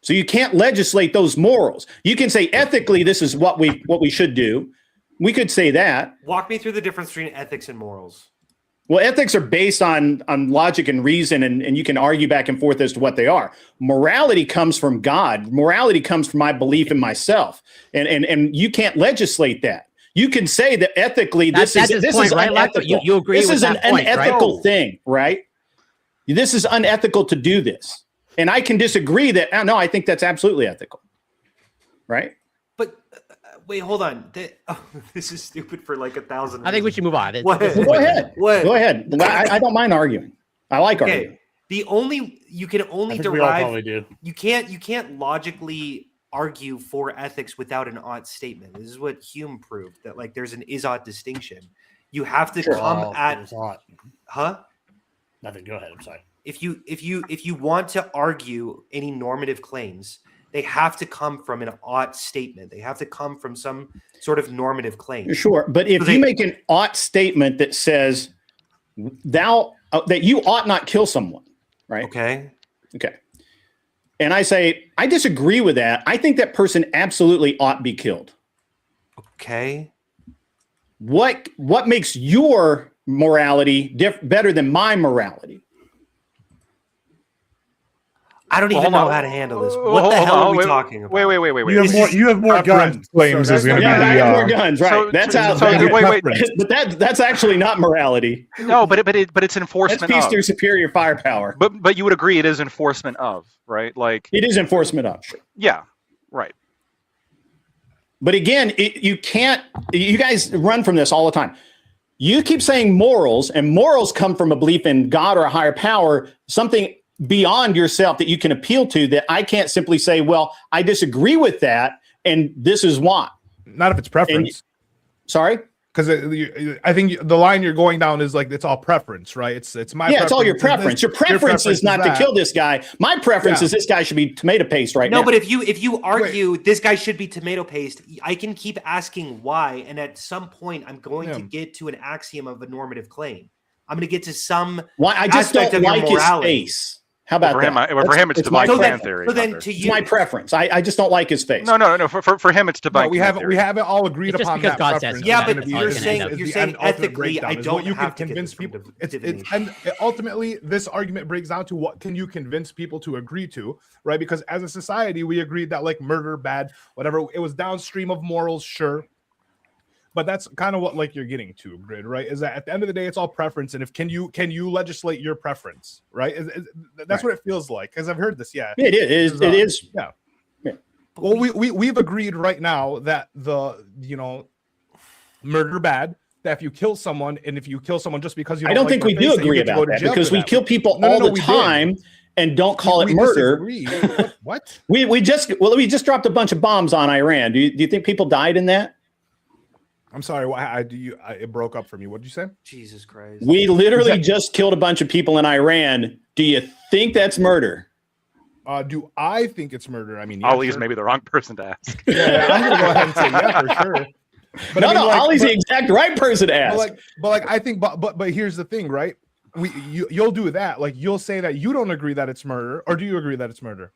So you can't legislate those morals. You can say ethically, this is what we should do. We could say that. Walk me through the difference between ethics and morals. Well, ethics are based on logic and reason, and you can argue back and forth as to what they are. Morality comes from God. Morality comes from my belief in myself, and you can't legislate that. You can say that ethically, this is right, unethical. You agree this with is that an point, unethical right? thing, right? This is unethical to do this, and I can disagree that. No, I think that's absolutely ethical, right? But wait, hold on. This is stupid for like 1,000. I think we should move on. What? Go ahead. What? Go ahead. I don't mind arguing. I like arguing. You can only I think we all derive. probably do. You can't logically argue for ethics without an ought statement. This is what Hume proved, that like there's an is-ought distinction. You have to come at huh? Nothing. Go ahead. I'm sorry. If you want to argue any normative claims, they have to come from an ought statement. They have to come from some sort of normative claim. Sure, but if you make an ought statement that says that you ought not kill someone, right? Okay. And I say I disagree with that. I think that person absolutely ought be killed. Okay. What makes your morality better than my morality? I don't even know how to handle this. What the hell are we talking about? Wait. You have more guns. Claims is going to be I have more guns, right? So- that's so- how. so- wait. But that's actually not morality. No, but it's That's enforcement peace of. through superior firepower. But you would agree it is enforcement of, right? Like, It is enforcement of. yeah, right. But again, you can't. You guys run from this all the time. You keep saying morals, and morals come from a belief in God or a higher power, something beyond yourself that you can appeal to, that I can't simply say, well, I disagree with that, and this is why. Not if it's preference. Sorry? Because I think the line you're going down is like it's all preference, right? It's my Yeah, it's all your preference. Your preference is not to that. kill this guy. My preference is this guy should be tomato paste right now. No, but if you argue this guy should be tomato paste, I can keep asking why, and at some point I'm going to get to an axiom of a normative claim. I'm going to get to some. Why I just aspect don't of your like his morality. face. How about For him, that? for him, it's divine my plan preference. theory. So then, Hunter. to It's you, my preference. I just don't like his face. No. For him, it's divine. No, we plan haven't theory. all agreed It's just upon because that God says preference. so. Yeah, That's but the you're ultimate saying end. you're The saying ultimate ethically, breakdown I is don't what you have can to convince get people. this from It's and ultimately this argument breaks down to what can you convince people to agree to, right? Because as a society, we agreed that like murder, bad, whatever, it was downstream of morals, sure. But that's kind of what like you're getting to, Grid, right? Is that at the end of the day, it's all preference. And if can you legislate your preference, right? That's what it feels like. Because I've heard this, yeah. It is. It is. Yeah. Well, we've agreed right now that murder bad. That if you kill someone, and if you kill someone just because you don't I don't like think we their do face, agree you get to go about to that jail because for we that. kill people No, all the we time and don't call it we murder. disagree. What? We just dropped a bunch of bombs on Iran. Do you think people died in that? I'm sorry. It broke up for me. What did you say? Jesus Christ. We literally just killed a bunch of people in Iran. Do you think that's murder? Do I think it's murder? I mean, yeah, Ollie's sure. maybe the wrong person to ask. Yeah, I'm gonna go ahead and say yeah for sure. But No, I mean, like, Ollie's the exact right person to ask. but I think, but here's the thing, right? You'll do that. Like you'll say that you don't agree that it's murder, or do you agree that it's murder?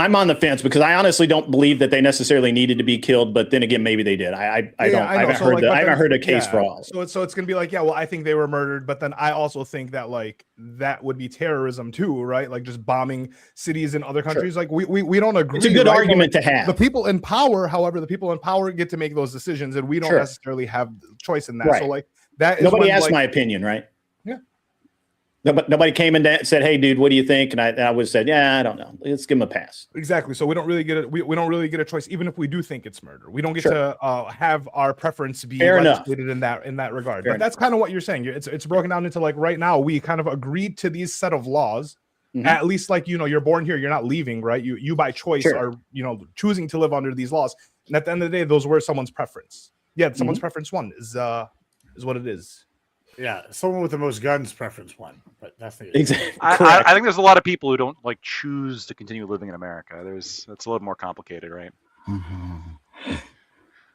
I'm on the fence because I honestly don't believe that they necessarily needed to be killed. But then again, maybe they did. I haven't heard a case for all. So it's gonna be like, yeah, well, I think they were murdered, but then I also think that like that would be terrorism too, right? Like just bombing cities in other countries. Sure. Like we don't agree. It's a good right? argument to have. The people in power, however, the people in power get to make those decisions, and we don't necessarily have choice in that. Right. So like that. Nobody asked my opinion, right? Yeah. Nobody came in and said, "Hey, dude, what do you think?" And I would have said, "Yeah, I don't know. Let's give him a pass." Exactly. So we don't really get it. We don't really get a choice, even if we do think it's murder. We don't get to have our preference be legislated in that regard. But that's kind of what you're saying. It's broken down into like right now we kind of agreed to these set of laws. Mm-hmm. At least like you're born here, you're not leaving, right? You by choice are choosing to live under these laws. And at the end of the day, those were someone's preference. Yeah, someone's preference one is what it is. Yeah, someone with the most guns preference one, but that's the exactly. I think there's a lot of people who don't like choose to continue living in America. That's a little more complicated, right?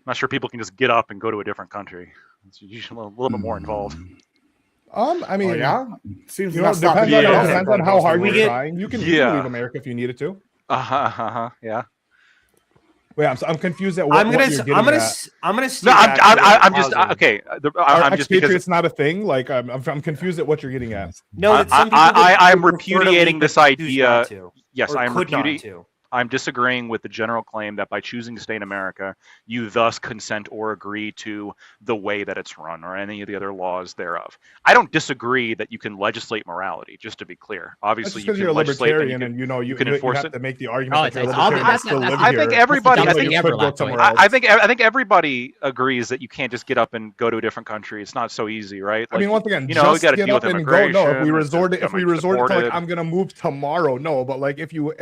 not sure people can just get up and go to a different country. It's usually a little bit more involved. I mean, yeah, seems you know, not stopping depends on, Yeah. depends on how hard We you're get- trying. You can Yeah. leave America if you needed to. Yeah. Wait, I'm confused at what you're getting I'm gonna at. I'm just okay. Are I'm just because expatriates not a thing? Like, I'm confused at what you're getting at. No, that some people I'm would prefer to repudiating leave this but choose idea. not to, Yes, or I am could not repudiating. to. I'm disagreeing with the general claim that by choosing to stay in America, you thus consent or agree to the way that it's run or any of the other laws thereof. I don't disagree that you can legislate morality, just to be clear. Obviously, That's you because can you're a legislate libertarian, and you can enforce have it. to make the argument Oh, that it's you're a obvious. libertarian but still That's- live I here. think everybody. That's I the think, dumbest thing ever, go Lactoid. somewhere else. I think everybody agrees that you can't just get up and go to a different country. It's not so easy, right? I mean, once again, you know, you just got to get deal up with and go. No, if we immigration, resort to like deported. I'm gonna move tomorrow, no. But like if you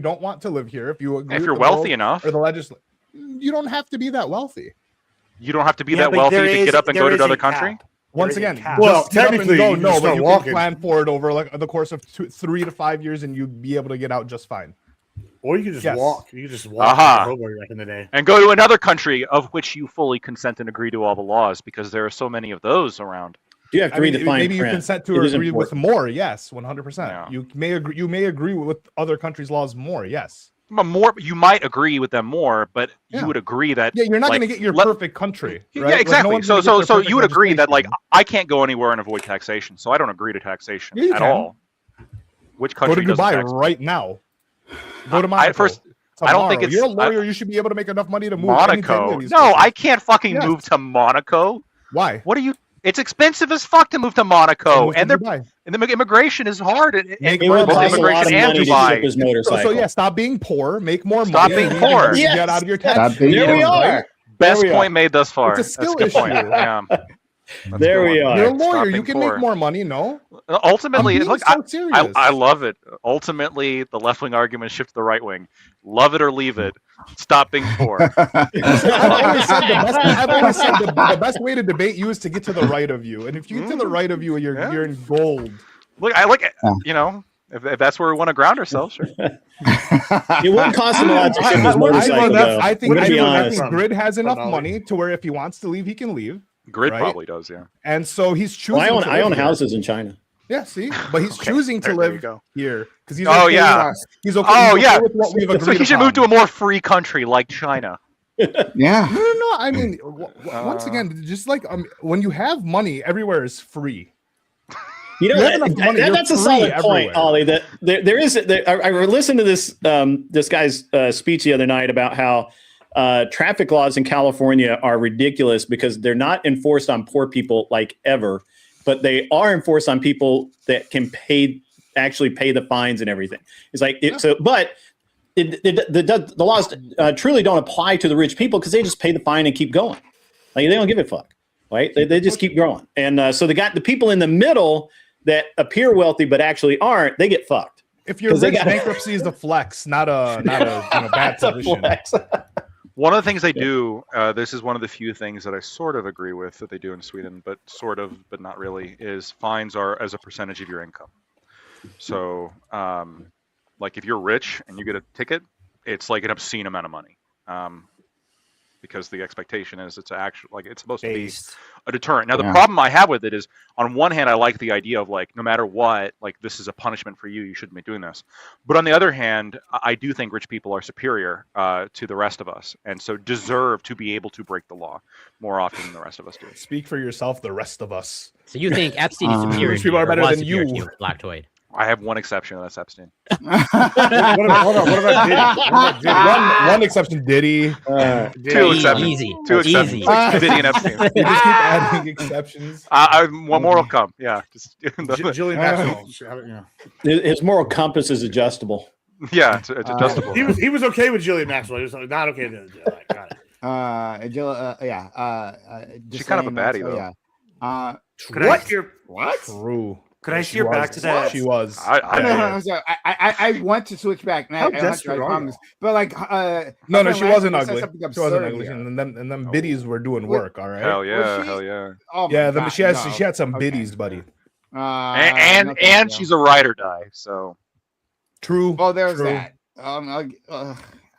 don't want to live here, if you agree If with you're the wealthy world enough, or the legislature, you don't have to be that wealthy. you don't have to be Yeah, that but wealthy there to is- get up and there go to is another a country. cap. Once There is a again, cap. Well, just get up and technically, go. you No, just but start you walking. can plan for it over like the course of 3 to 5 years, and you'd be able to get out just fine. Or you can just Yes. walk. You can just walk Aha. like a hobo back in the day. And go to another country of which you fully consent and agree to all the laws, because there are so many of those around. You have to I read mean, the fine maybe you print. consent to It is agree with important. more. Yes, 100%. Yeah. You may agree with other countries' laws more. Yes. More, you might agree with them more, but Yeah. you would agree that Yeah, you're not like, going to get your let- perfect country. Yeah, Right? Like, no exactly. one's gonna get their So perfect you would agree that like legislation. I can't go anywhere and avoid taxation, so I don't agree to taxation Yeah, you at can. all. Which Go country to doesn't Dubai tax? right now. Go to Monaco. first, I don't think tomorrow. it's- You're a lawyer. You should be able to make enough money to move. any Monaco. of these No, places. I can't fucking Yes. move to Monaco. Why? What are you? It's expensive as fuck to move to Monaco, Move to and the Dubai. immigration is hard. Make It more would both money. cost a lot immigration of and money to Dubai. ship his motorcycle. So yeah, stop being poor. Make more Stop money. being and poor. You Yes. get out of your tax. Stop being There we poor. are. Best There we point made thus far. It's a skill That's a good point. issue. Yeah. There we are. You're a lawyer. Stop You being can poor. make more money. No. Ultimately, I'm being look, so serious. I love it. Ultimately, the left wing argument shift to the right wing. Love it or leave it. Stop being poor. I've always said the best way to debate you is to get to the right of you, and if you get to the right of you, you're Yeah. you're in gold. Look, I like it. Yeah. You know, if that's where we want to ground ourselves, sure. It wouldn't cost him a lot to ship his motorcycle. though. I think I'm gonna be I honest. think Grid has enough From money to where if he wants to leave, he can leave, Grid Right? probably does, yeah. and so he's choosing. Well, to I own live here. houses in China. Yeah, see, but he's Okay, choosing to there you live go. here because he's Oh, okay yeah. with, he's okay. Oh, he's okay yeah. with what we've agreed So he should move to upon. a more free country like China. Yeah. No. I mean, once again, just like when you have money, everywhere is free. You know, You have enough money, you're that's a free solid point, everywhere. Ollie. That there is. I listened to this this guy's speech the other night about how traffic laws in California are ridiculous because they're not enforced on poor people like ever, but they are enforced on people that can actually pay the fines and everything. It's like but the laws truly don't apply to the rich people because they just pay the fine and keep going. Like they don't give a fuck, right? They just keep growing, and so the people in the middle that appear wealthy but actually aren't, they get fucked. If you're 'Cause they rich, got- bankruptcy is a flex, not a bad That's a position. flex. One of the things they do, this is one of the few things that I sort of agree with that they do in Sweden, but sort of, but not really, is fines are as a percentage of your income. So, like if you're rich and you get a ticket, it's like an obscene amount of money. Because the expectation is it's actually like it's supposed to be a deterrent. Now the Yeah. problem I have with it is, on one hand, I like the idea of like no matter what, like this is a punishment for you. You shouldn't be doing this. But on the other hand, I do think rich people are superior to the rest of us, and so deserve to be able to break the law more often than the rest of us do. Speak for yourself, the rest of us. So you think Epstein is superior Rich to people you, are or better was than superior to you. Lactoid? I have one exception, and that's Epstein. Hold on. What about Diddy? What about Diddy? One exception, Diddy. Two exceptions. Easy. Two Easy. exceptions. Diddy and Epstein. You just keep adding exceptions. One more will come. Yeah. Just, Jillian Maxwell. Yeah. His moral compass is adjustable. yeah, it's adjustable. He was okay with Jillian Maxwell. He was not okay with the other. Got it. She's kind of a baddie, though. Yeah. Could I steer? What? True. Could I She steer back was. to that? She was. I'm sorry. I want to switch back. And How I desperate are promise. you? But like, No, she wasn't said ugly. something She wasn't absurd ugly. here. And them biddies were doing work. All right. Hell yeah, Was she? hell yeah. Oh my Yeah, God, she had some okay. biddies, buddy. And no, thank you. she's a ride or die. So True. Well, there's True. that.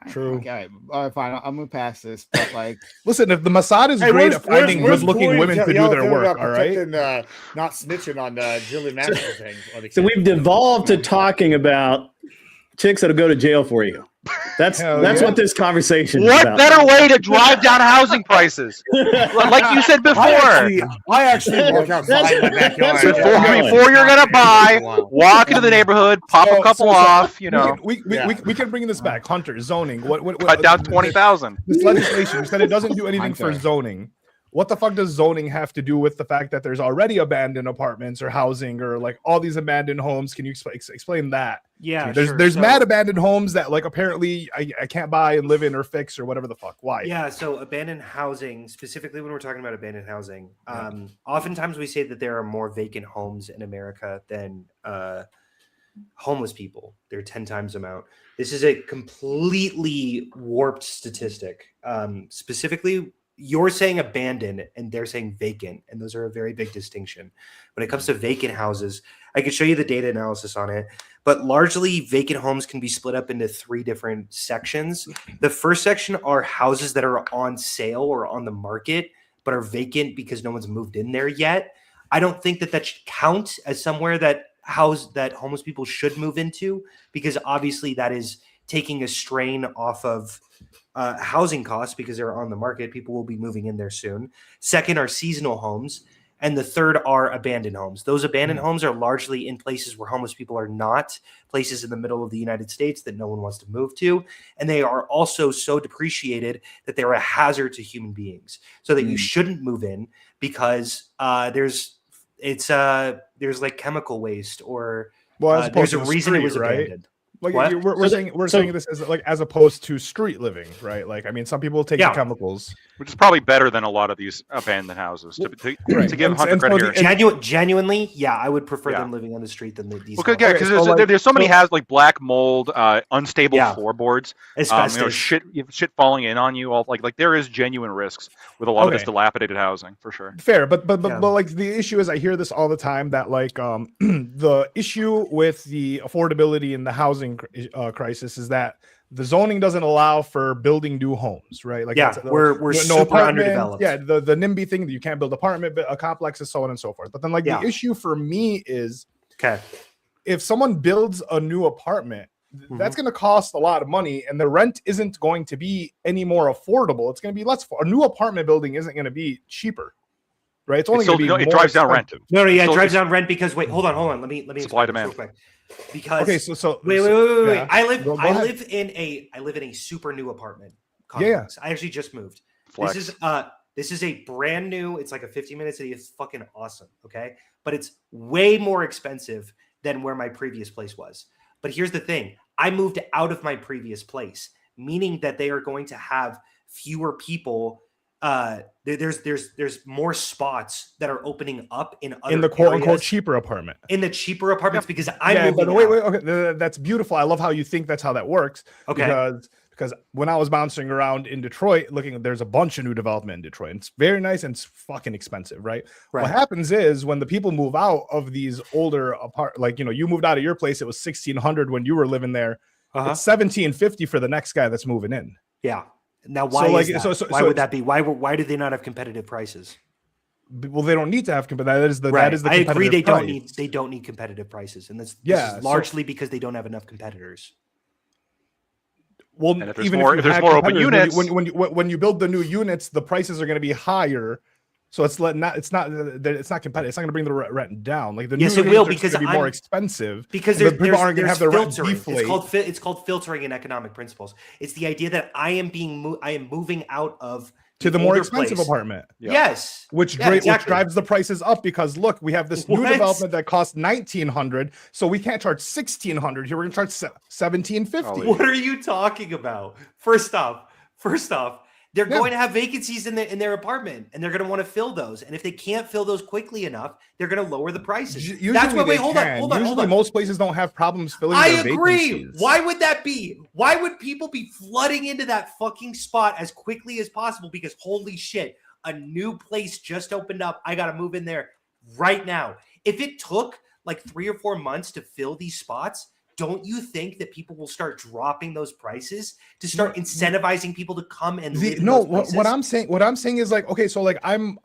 True. Okay, all right, fine. I'll move past this. But like, Listen, if the Mossad is great at finding good-looking women to do their work, all right? Not snitching on Jillian Mansell thing. So we've devolved to talking about chicks that'll go to jail for you. That's what this conversation is What about. better way to drive down housing prices? Like you said before. I actually walk outside in my backyard. Before you're gonna buy, walk into the neighborhood, pop a couple off. You know, we can bring this back. Hunter, zoning. What cut down 20,000. This legislation, you said it doesn't do anything for Hunter. zoning. What the fuck does zoning have to do with the fact that there's already abandoned apartments or housing or like all these abandoned homes? Can you explain that? Yeah, There's mad abandoned homes that like apparently I can't buy and live in or fix or whatever the fuck. Why? Yeah, so abandoned housing, specifically when we're talking about abandoned housing, oftentimes we say that there are more vacant homes in America than homeless people. They're 10 times the amount. This is a completely warped statistic. Specifically, you're saying abandoned and they're saying vacant, and those are a very big distinction. When it comes to vacant houses, I can show you the data analysis on it, but largely vacant homes can be split up into 3 different sections. The first section are houses that are on sale or on the market, but are vacant because no one's moved in there yet. I don't think that should count as somewhere that homeless people should move into, because obviously that is taking a strain off of housing costs because they're on the market. People will be moving in there soon. Second are seasonal homes. And the third are abandoned homes. Those abandoned homes are largely in places where homeless people are not, places in the middle of the United States that no one wants to move to. And they are also so depreciated that they're a hazard to human beings, so that you shouldn't move in because there's like chemical waste or there's a reason it was abandoned. Like we're saying this as like as opposed to street living, right? Like I mean, some people take the chemicals, which is probably better than a lot of these abandoned houses. To give Hunter credit here, genuinely, yeah, I would prefer them living on the street than these. Because there's so many houses like black mold, unstable floorboards, shit falling in on you. All like there is genuine risks with a lot of this dilapidated housing for sure. Fair, but like the issue is, I hear this all the time that like the issue with the affordability in the housing crisis is that the zoning doesn't allow for building new homes, right? Like we're super underdeveloped. Yeah, the NIMBY thing that you can't build apartment complexes, so on and so forth. But then like the issue for me is, if someone builds a new apartment, that's going to cost a lot of money, and the rent isn't going to be any more affordable. It's going to be less. A new apartment building isn't going to be cheaper, right? It's only going to be. It drives down rent. It drives down rent because hold on. Let me supply demand. Because wait. I live in a super new apartment complex. I actually just moved. Flex. This is a brand new. It's like a 15-minute city. It's fucking awesome. Okay, but it's way more expensive than where my previous place was. But here's the thing: I moved out of my previous place, meaning that they are going to have fewer people. There's more spots that are opening up in the quote unquote cheaper apartment. In the cheaper apartments, because I'm but wait, okay, that's beautiful. I love how you think that's how that works. Okay, because when I was bouncing around in Detroit, there's a bunch of new development in Detroit. And it's very nice and it's fucking expensive, right? What happens is when the people move out of these older you moved out of your place, it was $1,600 when you were living there. It's $1,750 for the next guy that's moving in. Yeah. Now, why why would that be? Why do they not have competitive prices? Well, they don't need to have competitive. That is the. I agree. They don't need competitive prices, and this is largely because they don't have enough competitors. Well, and if there's more open units, when you build the new units, the prices are going to be higher. So it's not competitive. It's not going to bring the rent down. Like the new it will, because it's going to be more expensive because people aren't going to have the rent deflate. It's called filtering in economic principles. It's the idea that I am moving out of to the more expensive apartment. Yeah. Yes, which drives the prices up, because look, we have this new development that costs $1,900, so we can't charge $1,600 here. We're going to charge $1,750. What are you talking about? First off, they're going to have vacancies in their apartment, and they're going to want to fill those. And if they can't fill those quickly enough, they're going to lower the prices. That's why. Wait, hold on. Most places don't have problems filling. I agree. Vacancies. Why would that be? Why would people be flooding into that fucking spot as quickly as possible? Because holy shit, a new place just opened up. I got to move in there right now. If it took like 3 or 4 months to fill these spots, don't you think that people will start dropping those prices to start incentivizing people to come and live in no, those places? what I'm saying is like, okay, so like I'm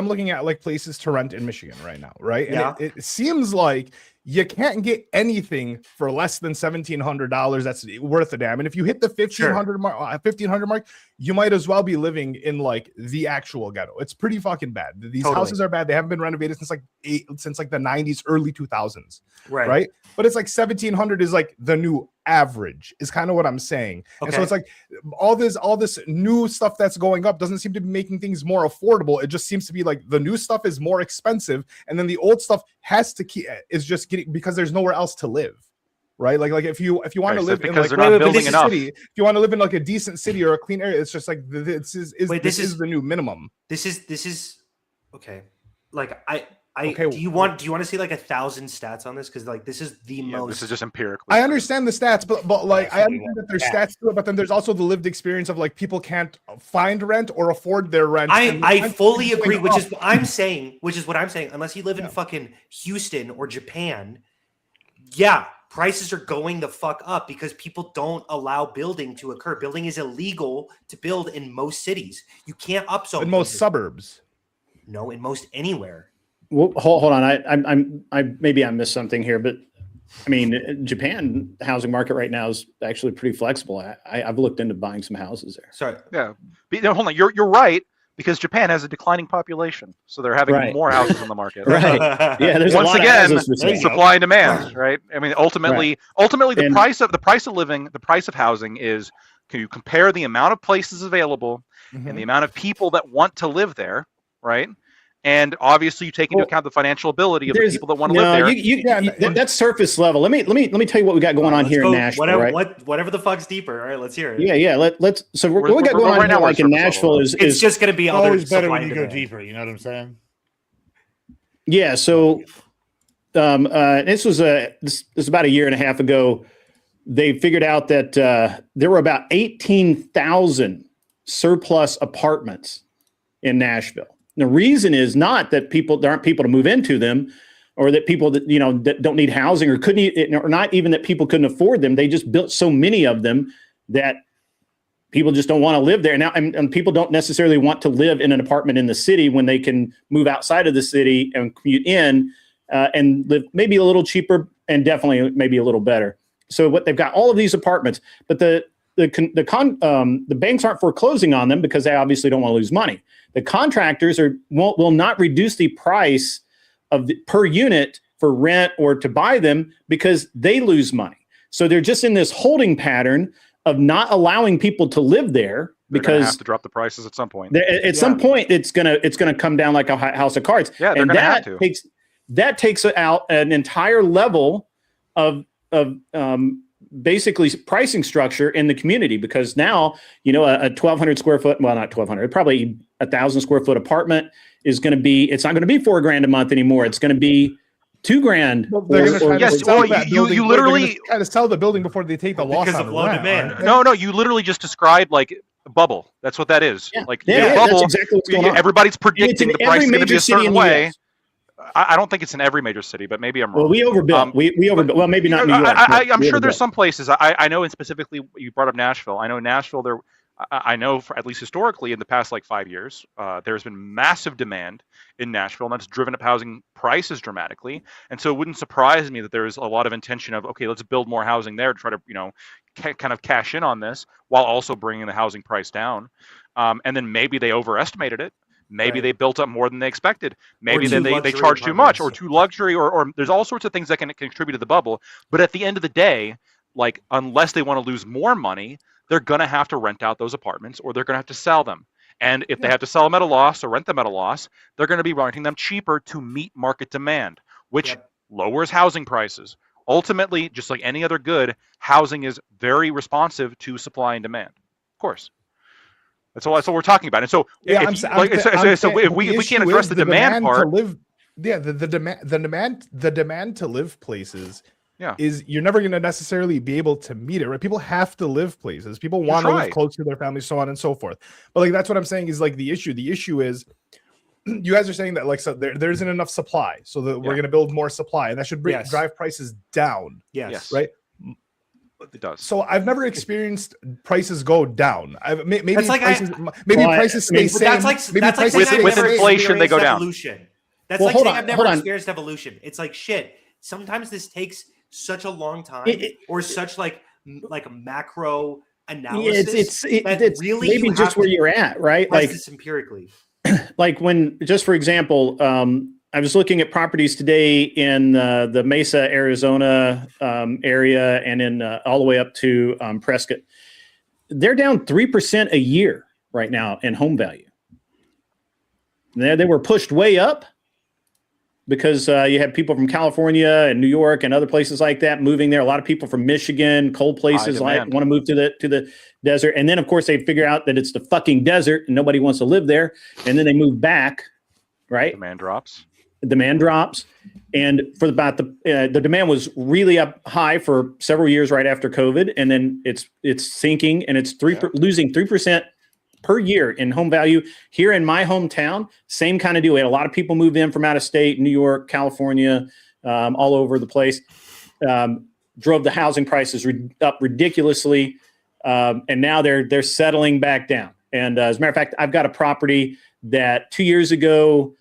looking at like places to rent in Michigan right now, right? And Yeah. it seems like you can't get anything for less than $1,700 that's worth a damn. And if you hit the 1,500 mark, you might as well be living in like the actual ghetto. It's pretty fucking bad. These houses are bad. They haven't been renovated since like the 90s, early 2000s, right? But it's like 1,700 is like the new average, is kind of what I'm saying. And so it's like all this new stuff that's going up doesn't seem to be making things more affordable. It just seems to be like the new stuff is more expensive, and then the old stuff has to is just getting, because there's nowhere else to live, right? Like if you want to live in like they're not building enough. city, if you want to live in like a decent city or a clean area, it's just like this is the new minimum. This is okay. Like do you want to see like 1,000 stats on this? Because like this is the most. This is just empirical. I understand the stats, but like I understand that there's stats to it, but then there's also the lived experience of like people can't find rent or afford their rent. I fully agree, which is what I'm saying. Unless you live in fucking Houston or Japan, prices are going the fuck up because people don't allow building to occur. Building is illegal to build in most cities. You can't upzone in most suburbs. No, in most anywhere. Well, hold on. I maybe I missed something here, but I mean, Japan housing market right now is actually pretty flexible. I've looked into buying some houses there. Sorry. Yeah. But, no, hold on. You're right, because Japan has a declining population, so they're having more houses on the market. Right. Yeah. There's once a lot again of houses for sale. supply and demand. Right. I mean, ultimately, the price of living, the price of housing is. Can you compare the amount of places available and the amount of people that want to live there? Right. And obviously, you take into account the financial ability of the people that want to live there. That's surface level. Let me tell you what we got going on here in Nashville. Whatever the fuck's deeper. All right, let's hear it. Yeah. Let's. So what we got going on right now, like in Nashville, is it's just going to be always better when you go deeper. You know what I'm saying? Yeah. So, this was about a year and a half ago. They figured out that there were about 18,000 surplus apartments in Nashville. The reason is not that there aren't people to move into them, or that people that that don't need housing or or not even that people couldn't afford them. They just built so many of them that people just don't want to live there now, and people don't necessarily want to live in an apartment in the city when they can move outside of the city and commute in and live maybe a little cheaper and definitely maybe a little better. So what they've got all of these apartments, but the banks aren't foreclosing on them because they obviously don't want to lose money. The contractors will not reduce the price of per unit for rent or to buy them because they lose money. So they're just in this holding pattern of not allowing people to live there because they have to drop the prices at some point. At some point, it's gonna come down like a house of cards. Yeah, and that takes out an entire level of basically pricing structure in the community, because now a 1,200 square foot, well, not 1,200, probably 1,000 square foot apartment is going to be, it's not going to be $4,000 a month anymore. It's going to be $2,000. You literally try to sell the building before they take the loss because of low demand. No, you literally just described like a bubble. That's what that is. Yeah. Like bubble. That's exactly what's going on. Everybody's predicting the price is going to be a certain way. US. I don't think it's in every major city, but maybe I'm wrong. Well, we overbuilt. We overbuilt. Well, maybe not New York. I'm sure there's some places. I know, and specifically, you brought up Nashville. I know Nashville. I know, for at least historically, in the past like 5 years, there's been massive demand in Nashville, and that's driven up housing prices dramatically. And so, it wouldn't surprise me that there's a lot of intention of, okay, let's build more housing there to try to, kind of cash in on this while also bringing the housing price down. And then maybe they overestimated it. Maybe they built up more than they expected. Maybe then they charged too much, or too luxury, or there's all sorts of things that can contribute to the bubble. But at the end of the day, like, unless they want to lose more money, they're going to have to rent out those apartments, or they're going to have to sell them. And if they have to sell them at a loss or rent them at a loss, they're going to be renting them cheaper to meet market demand, which lowers housing prices. Ultimately, just like any other good, housing is very responsive to supply and demand. Of course. That's what we're talking about. And so, if we can't address the demand part, the demand to live places, is you're never going to necessarily be able to meet it, right? People have to live places. People want to live close to their families, so on and so forth. But like, that's what I'm saying is like the issue. The issue is, you guys are saying that like, so there isn't enough supply, so that we're going to build more supply, and that should drive prices down. Yes. Right. It does. So I've never experienced prices go down. Maybe That's like prices, prices stay same. That's like maybe that's like prices saying stay I've with never inflation, they go experienced down. evolution. That's Well, like hold saying on, I've never hold on. experienced evolution. It's like shit. Sometimes this takes such a long time, or such like a macro analysis. It's really maybe you just have where to you're at, right? test Like this empirically. like when, just for example, I was looking at properties today in the Mesa, Arizona area, and in all the way up to Prescott. They're down 3% a year right now in home value. They were pushed way up because you had people from California and New York and other places like that moving there. A lot of people from Michigan, cold places like want to move to the desert. And then of course they figure out that it's the fucking desert and nobody wants to live there. And then they move back, right? Demand drops. And for about the demand was really up high for several years right after COVID. And then it's sinking and it's losing 3% per year in home value. Here in my hometown, same kind of deal. We had a lot of people move in from out of state, New York, California, all over the place. Drove the housing prices up ridiculously. And now they're settling back down. And as a matter of fact, I've got a property that 2 years ago,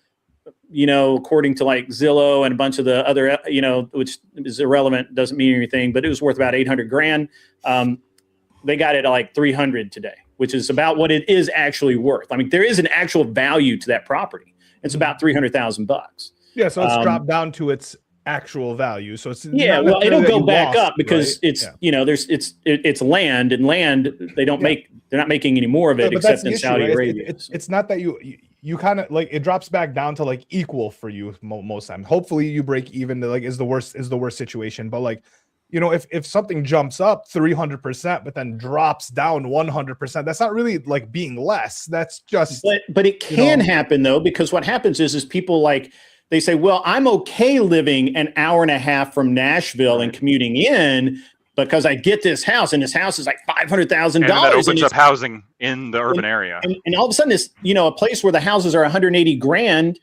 according to like Zillow and a bunch of the other, which is irrelevant, doesn't mean anything, but it was worth about $800,000. They got it at like 300 today, which is about what it is actually worth. I mean, there is an actual value to that property. It's about $300,000. Yeah, so it's dropped down to its actual value. So it's it'll go back up because it's it's land, and land they're not making any more of it except in Saudi Arabia. It's not that you kind of like it drops back down to like equal for you most time. Hopefully you break even to like is the worst situation, but like if something jumps up 300% but then drops down 100%, that's not really like being less. That's just but it can happen though, because what happens is people like they say, well, I'm okay living an hour and a half from Nashville and commuting in because I get this house, and this house is like $500,000. And that opens up housing in the urban area. And all of a sudden, this a place where the houses are $180,000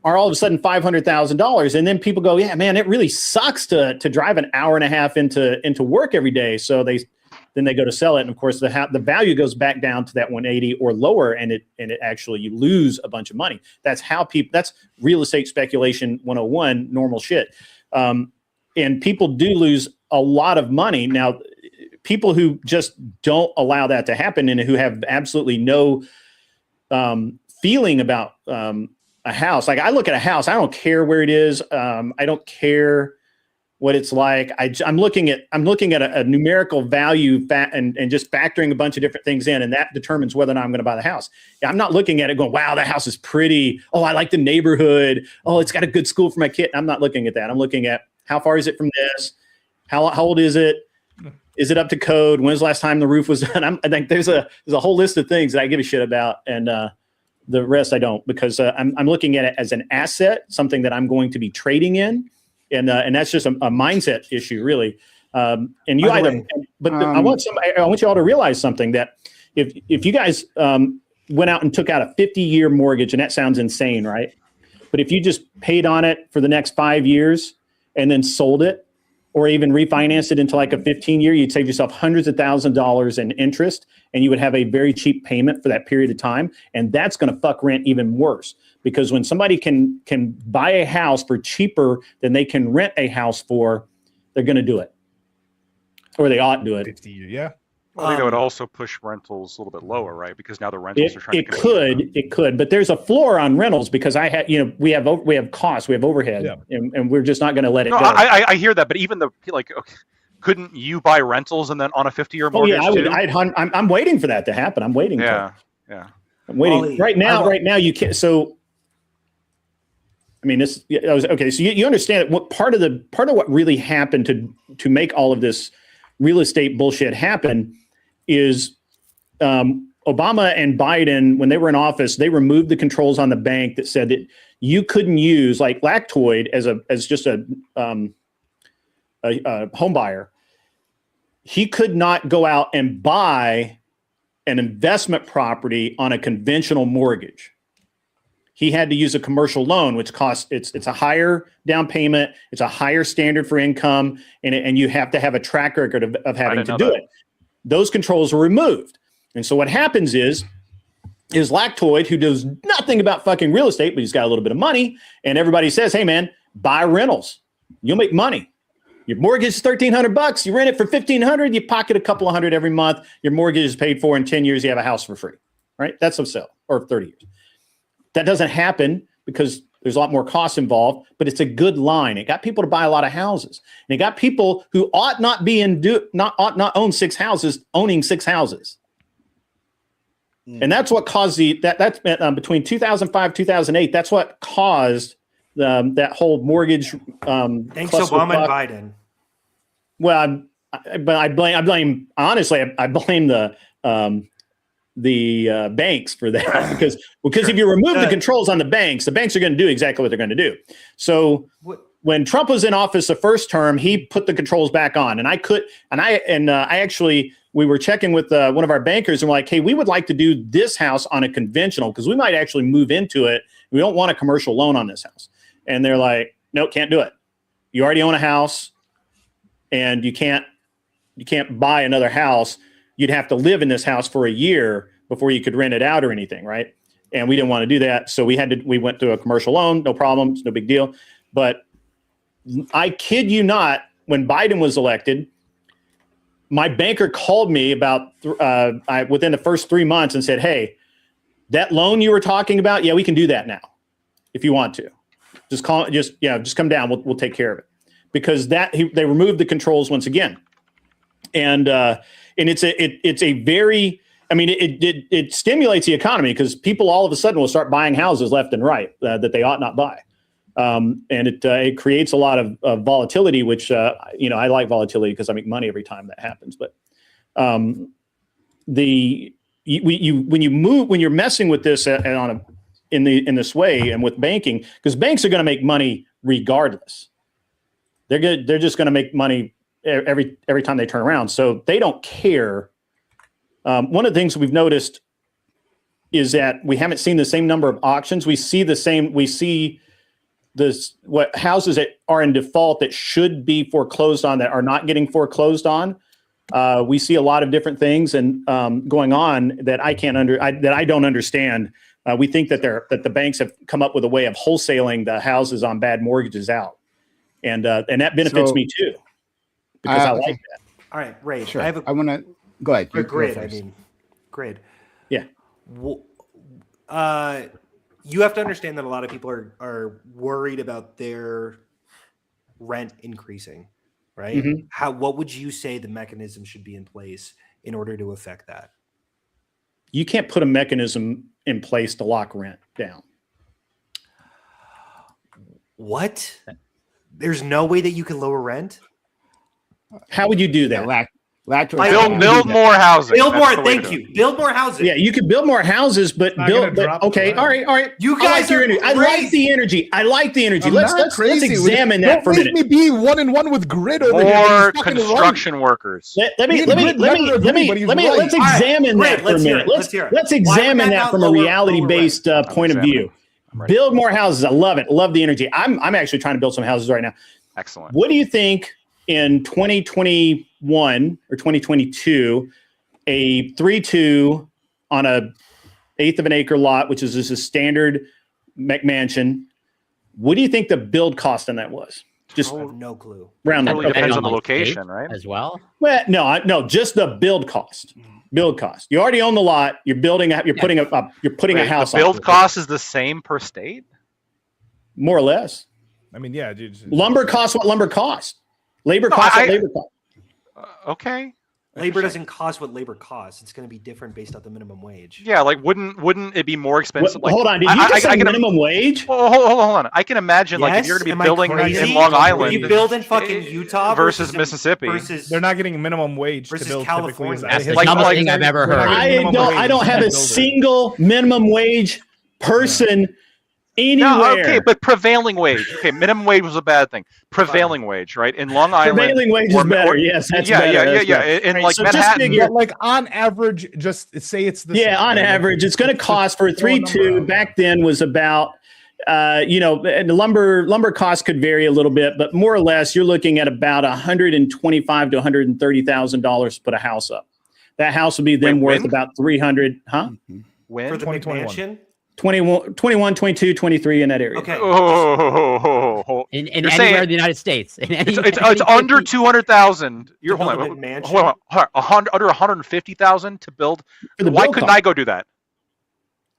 are all of a sudden $500,000, and then people go, yeah, man, it really sucks to drive an hour and a half into work every day. So then they go to sell it, and of course the value goes back down to that 180 or lower, and it actually you lose a bunch of money. That's real estate speculation 101, normal shit. And people do lose a lot of money. Now, people who just don't allow that to happen and who have absolutely no feeling about a house. Like I look at a house, I don't care where it is. I don't care what it's like. I'm looking at a numerical value and just factoring a bunch of different things in, and that determines whether or not I'm going to buy the house. I'm not looking at it going, wow, that house is pretty. Oh, I like the neighborhood. Oh, it's got a good school for my kid. I'm not looking at that. I'm looking at how far is it from this? How old is it? Is it up to code? When's the last time the roof was done? I think there's a whole list of things that I give a shit about, and the rest I don't, because I'm looking at it as an asset, something that I'm going to be trading in. And that's just a mindset issue, really. I want you all to realize something, that if you guys went out and took out a 50-year mortgage, and that sounds insane, right? But if you just paid on it for the next 5 years and then sold it, or even refinanced it into like a 15-year, you'd save yourself hundreds of thousands of dollars in interest, and you would have a very cheap payment for that period of time. And that's going to fuck rent even worse, because when somebody can buy a house for cheaper than they can rent a house for, they're going to do it, or they ought to do it. 50 years, yeah. Well, I think that would also push rentals a little bit lower, right? Because now the rentals are trying to. It could, but there's a floor on rentals, because we have costs, we have overhead, and we're just not going to let it go. I hear that, but even couldn't you buy rentals and then on a 50-year mortgage? Oh yeah, I'm waiting for that to happen. I'm waiting. Yeah. I'm waiting. Right now you can't. So, I mean, this. I was okay. So you understand what part of what really happened to make all of this real estate bullshit happen is Obama and Biden, when they were in office, they removed the controls on the bank that said that you couldn't use like Lactoid as just a home buyer. He could not go out and buy an investment property on a conventional mortgage. he had to use a commercial loan, which costs it's a higher down payment, it's a higher standard for income, and you have to have a track record of having to do it. Those controls were removed. And so what happens is Lactoid, who does nothing about fucking real estate, but he's got a little bit of money, and everybody says, hey man, buy rentals. You'll make money. Your mortgage is $1,300. You rent it for $1,500. You pocket a couple of hundred every month. Your mortgage is paid for in 10 years. You have a house for free, right? That's a sell, or 30 years. That doesn't happen because there's a lot more costs involved, but it's a good line. It got people to buy a lot of houses, and it got people who ought not own 6 houses owning 6 houses. And that's what caused that's between 2005 2008. That's what caused that whole mortgage. Thanks, Obama and Biden. Well, I blame honestly. I blame the banks for that because if you remove the controls on the banks are going to do exactly what they're going to do. So when Trump was in office the first term, he put the controls back on, and we were checking with one of our bankers, and we're like, hey, we would like to do this house on a conventional because we might actually move into it. We don't want a commercial loan on this house. And they're like, no, can't do it. You already own a house, and you can't buy another house. You'd have to live in this house for a year before you could rent it out or anything, right? And we didn't want to do that, so we went to a commercial loan, no problems, no big deal. But I kid you not, when Biden was elected, my banker called me about within the first 3 months and said, hey, that loan you were talking about, yeah, we can do that now if you want to. Just come down. We'll take care of it, because they removed the controls once again, and it's a very, I mean, it stimulates the economy because people all of a sudden will start buying houses left and right that they ought not buy, and it creates a lot of volatility, which I like volatility because I make money every time that happens. But when you're messing with this in this way and with banking, because banks are going to make money regardless. They're just going to make money every time they turn around. So they don't care. One of the things we've noticed is that we haven't seen the same number of auctions. We see what houses that are in default that should be foreclosed on that are not getting foreclosed on. We see a lot of different things and going on that I don't understand. We think that the banks have come up with a way of wholesaling the houses on bad mortgages out, and that benefits me too because I like that. All right, Ray. Sure. I want to go ahead. Grid. Yeah. You have to understand that a lot of people are worried about their rent increasing, right? Mm-hmm. What would you say the mechanism should be in place in order to affect that? You can't put a mechanism in place to lock rent down. What? There's no way that you can lower rent? How would you do that? Build more housing. Build more. Thank you. Build more housing. Yeah, you could build more houses, but okay, all right. You guys I like the energy. Let's examine that for a minute. Make me be 1-1 with Grid over here. More construction workers. Let's examine that for a minute. Let's examine that from a reality-based point of view. Build more houses. I love it. Love the energy. I'm actually trying to build some houses right now. Excellent. What do you think in 2021 or 2022, a 3-2 on a 1/8 of an acre lot, which is just a standard McMansion? What do you think the build cost on that was? Just no clue. Round totally depends on the location, right? As well. Well, no, just the build cost. Build cost. You already own the lot. You're building. You're putting a house. The build cost is the same per state, more or less. I mean, yeah, dude. Lumber costs what lumber costs. Labor costs what labor costs. Okay. Labor doesn't cost what labor costs. It's going to be different based on the minimum wage. Yeah, like wouldn't it be more expensive? Hold on, did you just say minimum wage? Well, hold on. I can imagine like if you're going to be building in Long Island, you build in fucking Utah versus Mississippi, they're not getting minimum wage to build California. That's the dumbest thing I've ever heard. I don't have a single minimum wage person Anywhere. No, okay, but prevailing wage. Okay, minimum wage was a bad thing. Prevailing wage, right? In Long Island, Prevailing wage is better. Yes, that's better. Yeah. In Right, like so just Manhattan, figure- But like on average, just say it's the same, on right? average, it's going to cost for a throw a number 3.2 out. back then was about, and the lumber cost could vary a little bit, but more or less, you're looking at about $125,000 to $130,000 to put a house up. That house would be then Wait, worth when? about 300, when? For the 2021. McMansion? 21, 22, 23 in that area. Okay. In You're anywhere saying- in the United States. In any, It's any under 50 200,000. You're To hold build on, a McMansion? hold on, under 150,000 to build. For the Why build couldn't cost. I go do that?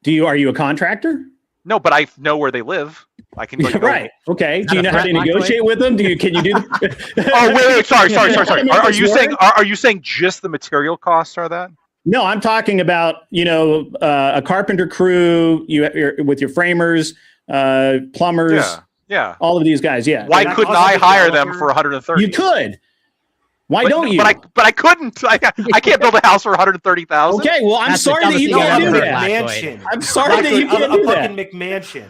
Are you a contractor? No, but I know where they live. I can go. Right. Okay. Is Do you that know a how to threat, negotiate with them? Can you do Oh wait, sorry. Are you saying are you saying just the material costs are that? No, I'm talking about, a carpenter crew, you're with your framers, plumbers, Yeah. all of these guys. Yeah. Why that couldn't cost I a hire them developer? for 130? You could. Why don't you? But I couldn't. I can't build a house for 130,000. Okay, well, I'm That's the sorry that you dumbest can't thing do I've ever that. heard. McMansion. I'm sorry that you can't a do that. fucking McMansion.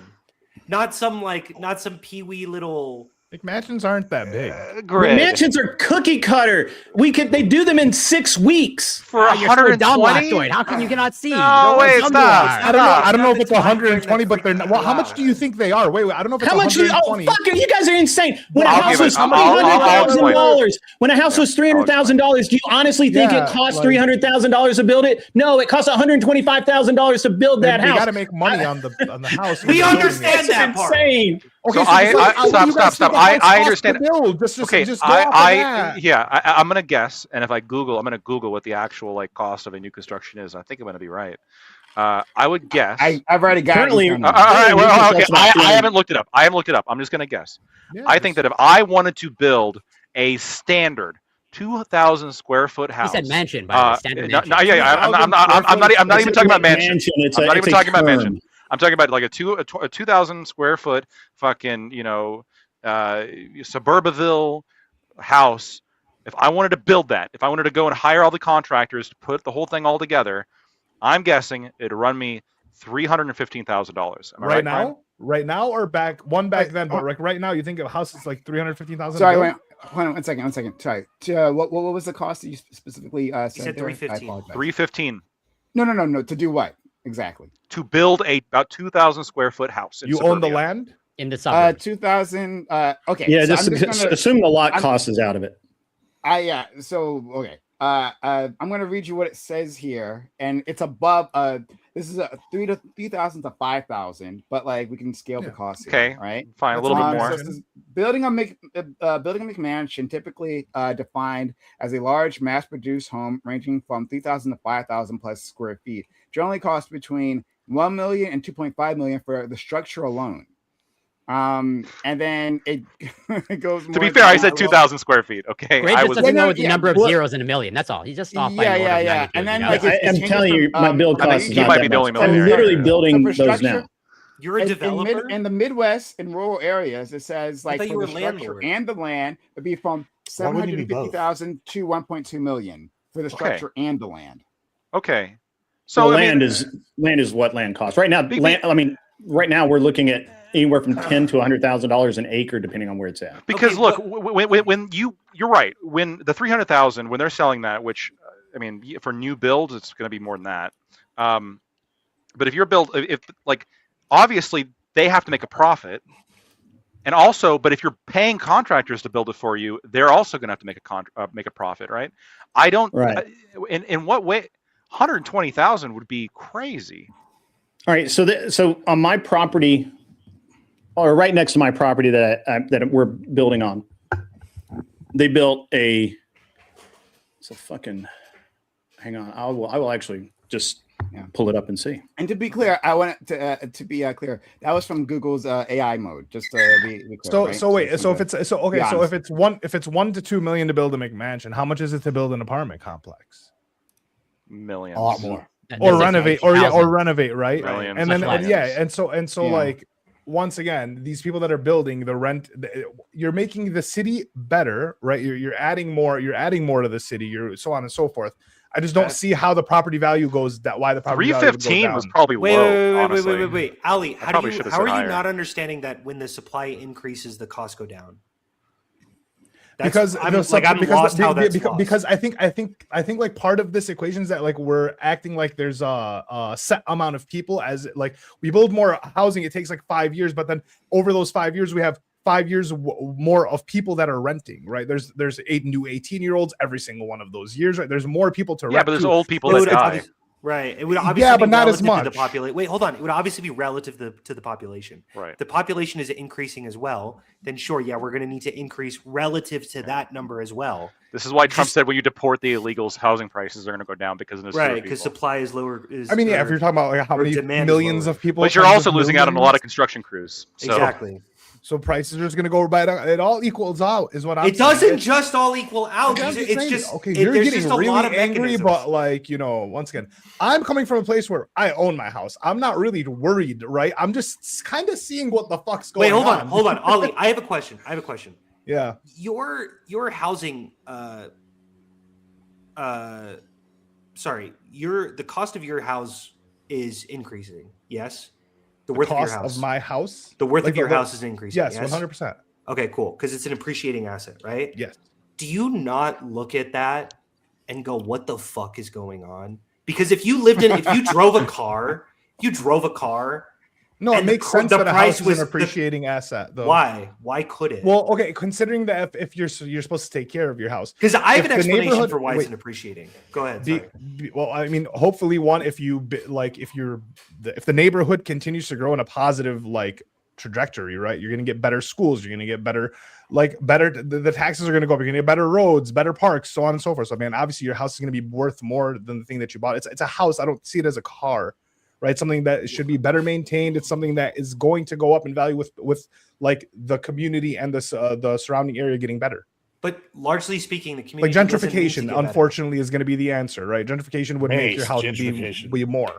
Not some peewee little. McMansions aren't that big. Great. Mansions are cookie cutter. They do them in 6 weeks. For Oh, you're so dumb, 120. Lactoid. How can you cannot see? No, You're wait, dumb stop. you are. I don't know if Not it's the time frame 120, but they're that's not. Well, how much allowed. do you think they are? Wait, I don't know if it's How much? 120. Fuck it, you guys are insane. When a I'll house give it- was I'll explain. $300,000, when a house Yeah, was $300,000, do you honestly think Yeah, it cost like- $300,000 to build it? No, it cost $125,000 to build that They house. got to make money on the house. We when they're building understand it. that part. Insane. Okay, So so I- just like, I- what stop, do you guys stop. think a house I costs understand. to build? Just Okay, go off of that. I'm gonna guess, and if I Google, I'm gonna Google what the actual cost of a new construction is. I think I'm gonna be right. I would guess. I've already got Currently- it. All right, well, New okay. construction I about haven't looked it up. I'm just gonna guess. Yeah, I think that if I wanted to build a standard 2,000 square foot He house, said mansion, by the way. Standard no, mansion. I'm not even talking about mansion. It's I'm not even talking about term. mansion. I'm talking about like a 2,000 square foot fucking suburbaville house. If I wanted to build that, if I wanted to go and hire all the contractors to put the whole thing all together, I'm guessing it'd run me $315,000. Am I right Brian? now, right now, or back then, but right now, you think a house is like 315,000. Sorry, wait, hold on, one second. Sorry. What was the cost that you specifically said? said there? I 315. apologize. 315 No. To do what exactly? to build a about 2,000 square foot house. In You own the suburbia. land. in the suburbs. 2,000. Okay. Yeah, so just I'm just gonna, assume the lot I'm- cost is out of it. So okay. I'm gonna read you what it says here, and it's above. This is a 3,000 to 5,000, but like we can scale the Yeah. cost. Okay. Here, right. Fine, a little bit So more. it says, building a McMansion, typically defined as a large mass-produced home ranging from 3,000 to 5,000 plus square feet, generally costs between 1 million and 2.5 million for the structure alone. And then it, it goes. To be fair, I said 2,000 square feet. Okay, Grade I just was. doesn't know the Yeah, number of well- zeros in a million. That's all. He's just off by an order of magnitude, And then you know? like I am changes telling you, my build I think cost is he not might that be the only much. I'm millionaire. literally building So for those structure- now. You're a developer. in the Midwest, in rural areas, it says like thought you for were the a structure landlord. and the land would be from Why wouldn't you be both? 750,000 to 1.2 million for the structure and the land. Okay. So So I mean, land is what land costs right now. Right now we're looking at anywhere from $10,000 to $100,000 an acre, depending on where it's at. because Okay, look, when you're right, when the 300,000, when they're selling that, which I mean, for new builds, it's going to be more than that. But if you're obviously they have to make a profit, and also, but if you're paying contractors to build it for you, they're also going to have to make a profit, right? I don't. Right. In what way? 120,000 would be crazy. All right. So on my property, or right next to my property that we're building on, they built it's a fucking. Hang on, I will actually just pull it up and see. And to be clear, I want to be clear. That was from Google's AI mode. Just to be clear. So right? so wait. it's So from if the- it's so okay. be So honest. if it's 1 to 2 million to build a McMansion, how much is it to build an apartment complex? Millions. A lot more. Or That's renovate, renovate, right? Millions. And then Much less. yeah, and so Yeah. like once again, these people that are building the rent, you're making the city better, right? You're adding more to the city, you're so on and so forth. I just don't see how the property value goes that why the property value would go 315 down. was probably low. Honestly. Wait. Ali, how probably are should have said you higher. not understanding that when the supply increases, the costs go down? Because I'm lost how that's lost. because I think like part of this equation is that like we're acting like there's a set amount of people as like we build more housing, it takes like 5 years, but then over those 5 years we have 5 years more of people that are renting, right? There's 8 new 18-year-olds every single one of those years, right? There's more people to rent. Yeah, but there's old people that die. Right. It would obviously but be not as relative much. to the population. Wait, hold on. It would obviously be relative to the population. Right. If the population is increasing as well, then sure, yeah, we're going to need to increase relative to that number as well. This is why Trump said when you deport the illegals, housing prices are going to go down because of this. Right, because supply is lower. I mean, if you're talking about like how many millions of people, but you're also losing out on a lot of construction crews. So. Exactly. So prices are just going to go by down. It all equals out, is what I'm saying. It doesn't just all equal out. It's just okay. You're there's getting just a really lot of angry, mechanisms. but like once again, I'm coming from a place where I own my house. I'm not really worried, right? I'm just kind of seeing what the fuck's going on. Wait, hold on, Ollie. I have a question. Yeah. Your housing. Sorry, the cost of your house is increasing. Yes. The worth of your house. Of my house? The worth of your house is increasing. Yes, 100%. Okay, cool. Because it's an appreciating asset, right? Yes. Do you not look at that and go, what the fuck is going on? Because if you drove a car, no, it makes sense that a house is an appreciating asset, though. Why? Why could it? Well, okay, considering that if you're supposed to take care of your house. Because I have an explanation for why it's an appreciating. Go ahead. Well, I mean, hopefully, if the neighborhood continues to grow in a positive like trajectory, right? You're going to get better schools. You're going to get better. The taxes are going to go up. You're going to get better roads, better parks, so on and so forth. So, I mean, obviously, your house is going to be worth more than the thing that you bought. It's a house. I don't see it as a car. Right, something that should be better maintained. It's something that is going to go up in value with like the community and the surrounding area getting better. But largely speaking, the community like gentrification, unfortunately, is going to be the answer. Right, gentrification would make your house be more.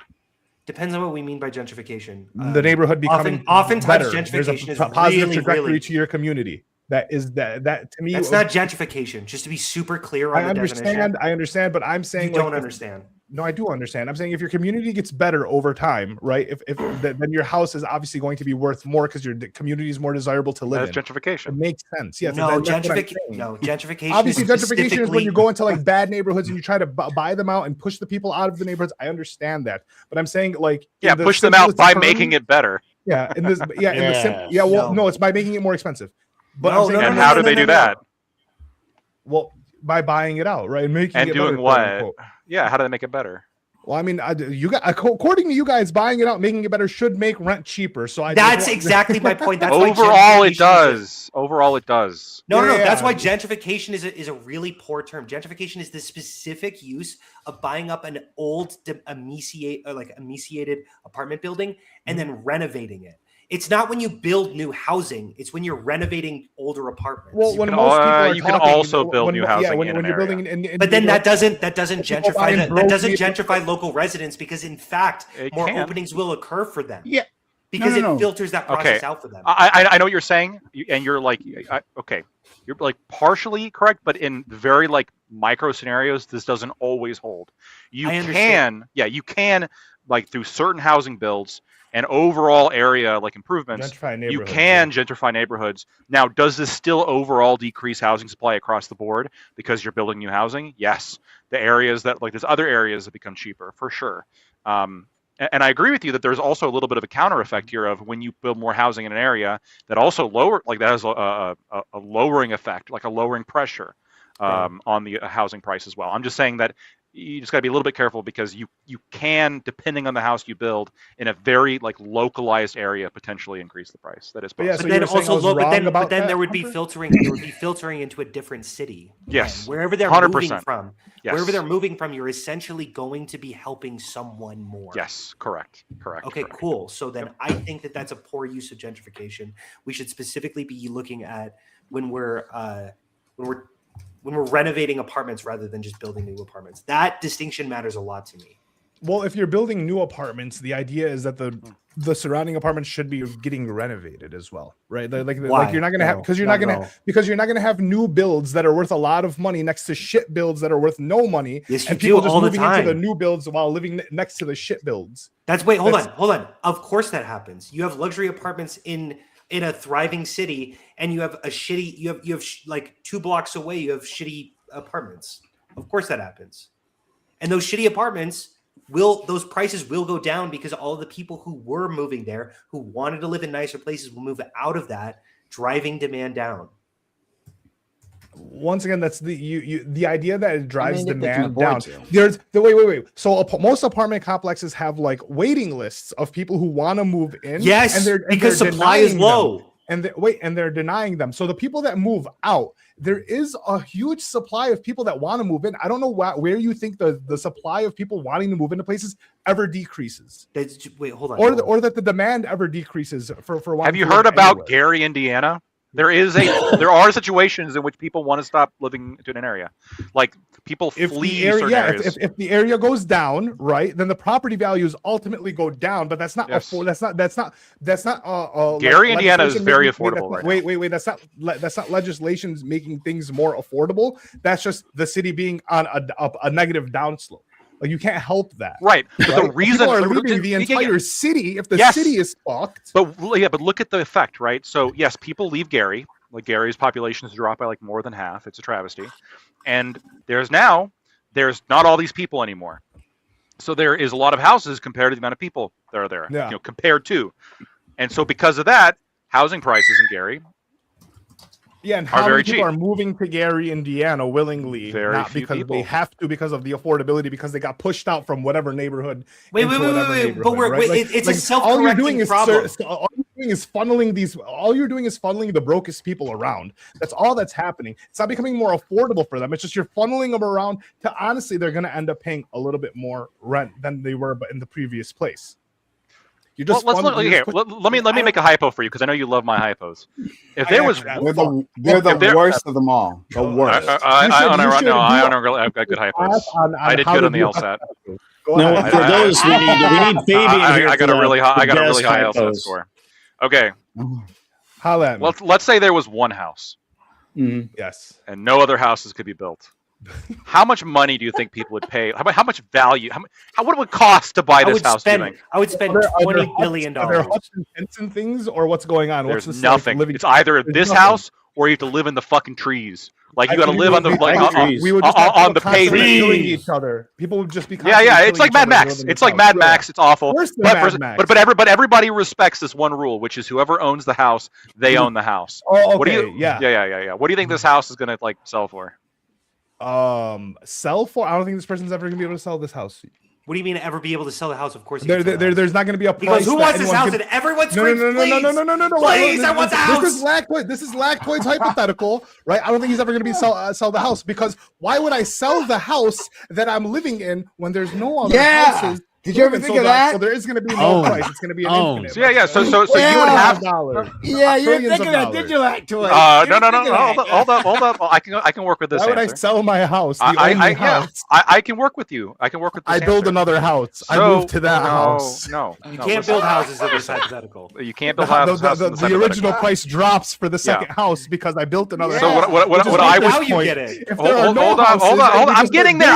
Depends on what we mean by gentrification. The neighborhood becoming oftentimes better. Gentrification There's a positive trajectory to your community. That to me. That's not gentrification. Just to be super clear on the definition. I understand, but I'm saying you don't understand. No, I do understand. I'm saying if your community gets better over time, right? Then your house is obviously going to be worth more because your community is more desirable to live in. That's gentrification. It makes sense. Yes. No, gentrification. Obviously, gentrification is when you go into like bad neighborhoods and you try to buy them out and push the people out of the neighborhoods. I understand that, but I'm saying like push them out by making it better. Yeah. No, it's by making it more expensive. But how do they do that? Well, by buying it out, right? Making and it doing better, what? Yeah, how do they make it better? Well, I mean, according to you guys, buying it out, making it better should make rent cheaper. So that's exactly my point. That's overall it does. Overall, it does. No. That's why gentrification is a really poor term. Gentrification is the specific use of buying up an old, emaciated apartment building and then renovating it. It's not when you build new housing; it's when you're renovating older apartments. Well, when most people are you can also build new housing when you're building. But then that doesn't gentrify that doesn't gentrify local residents because in fact more openings will occur for them. Yeah, because it filters that process out for them. I know what you're saying, and you're like, you're like partially correct, but in very like micro scenarios, this doesn't always hold. You can like through certain housing builds. And overall area like improvements, you can gentrify neighborhoods. Now, does this still overall decrease housing supply across the board because you're building new housing? Yes. The areas that there's other areas that become cheaper for sure. And I agree with you that there's also a little bit of a counter effect here of when you build more housing in an area that also that has a lowering effect, like a lowering pressure on the housing price as well. I'm just saying that you just got to be a little bit careful because you can, depending on the house you build in a very like localized area, potentially increase the price. That is possible. But then there would be filtering. There would be filtering into a different city. Yes, and wherever they're 100%. moving from, wherever they're moving from, you're essentially going to be helping someone more. Yes, correct. Okay, cool. So then I think that's a poor use of gentrification. We should specifically be looking at when we're renovating apartments rather than just building new apartments. That distinction matters a lot to me. Well, if you're building new apartments, the idea is that the surrounding apartments should be getting renovated as well, right? Like you're not gonna have because you're not gonna have new builds that are worth a lot of money next to shit builds that are worth no money, Yes, and you people do just all the moving into the time. new builds while living next to the shit builds. Hold on. Of course that happens. You have luxury apartments in a thriving city, and you have like 2 blocks away, you have shitty apartments. Of course that happens. And those shitty apartments those prices will go down because all of the people who were moving there, who wanted to live in nicer places, will move out of that, driving demand down. Once again, that's the idea that it drives demand down. To. There's the wait. So most apartment complexes have like waiting lists of people who want to move in. Yes, because supply is low. And they're denying them. So the people that move out, there is a huge supply of people that want to move in. I don't know where you think the supply of people wanting to move into places ever decreases. Hold on. Or that the demand ever decreases for Have you heard about Gary, Indiana? There are situations in which people want to stop living in an area, like people flee certain areas. If the area goes down, right, then the property values ultimately go down. But that's not that's not Gary, Indiana is very affordable right now. Wait, that's not legislation making things more affordable. That's just the city being on a negative downslope. Like you can't help that, right? But the reason people are leaving the entire city, if the city is fucked. But look at the effect, right? So yes, people leave Gary. Like Gary's population has dropped by like more than half. It's a travesty, and there's not all these people anymore. So there is a lot of houses compared to the amount of people that are there. Yeah. Compared to, and so because of that, housing prices in Gary. Yeah, and how many people are moving to Gary, Indiana willingly, not because they have to, because of the affordability, because they got pushed out from whatever neighborhood. Wait. But it's a self-correcting problem. All you're doing is funneling the brokest people around. That's all that's happening. It's not becoming more affordable for them. It's just you're funneling them around to, honestly, they're going to end up paying a little bit more rent than they were in the previous place. You just let's look here. Let me make a hypo for you because I know you love my hypos. If there was, they're the worst of them all. The worst. I've got good hypos. I did good on the LSAT. No, for those we need Fabian here. I got a really high LSAT score. Okay. Let's say there was one house. Mm-hmm. Yes. And no other houses could be built. How much money do you think people would pay? How much value? What it would cost to buy this house? I would spend $20 billion. Are there huts and tents and things, or what's going on? There's nothing. It's either this house or you have to live in the fucking trees. Like you got to live on the on the pavement, killing each other. People would just be It's like Mad Max. It's like Mad Max. It's awful. But everybody respects this one rule, which is whoever owns the house, they own the house. Oh, okay. Yeah. What do you think this house is gonna sell for? Sell for? I don't think this person's ever gonna be able to sell this house. What do you mean ever be able to sell the house? Of course, there's not going to be a price. Because who wants this house? And everyone screams, no. Please, I want the house. This is Lactoid's hypothetical, right? I don't think he's ever going to be sell the house, because why would I sell the house that I'm living in when there's no other houses? Did you ever think of that? So there is going to be no price. It's going to be an infinite. So you would have dollars. Yeah, you didn't think of that, did you, Lactoid? No. Hold up. I can work with this. Why would I sell my house? I can work with you. I can work with this. I build another house. I move to that house. No, you can't build houses in this hypothetical. You can't build houses. The original price drops for the second house because I built another house. So what I was now you get it. Hold on. I'm getting there.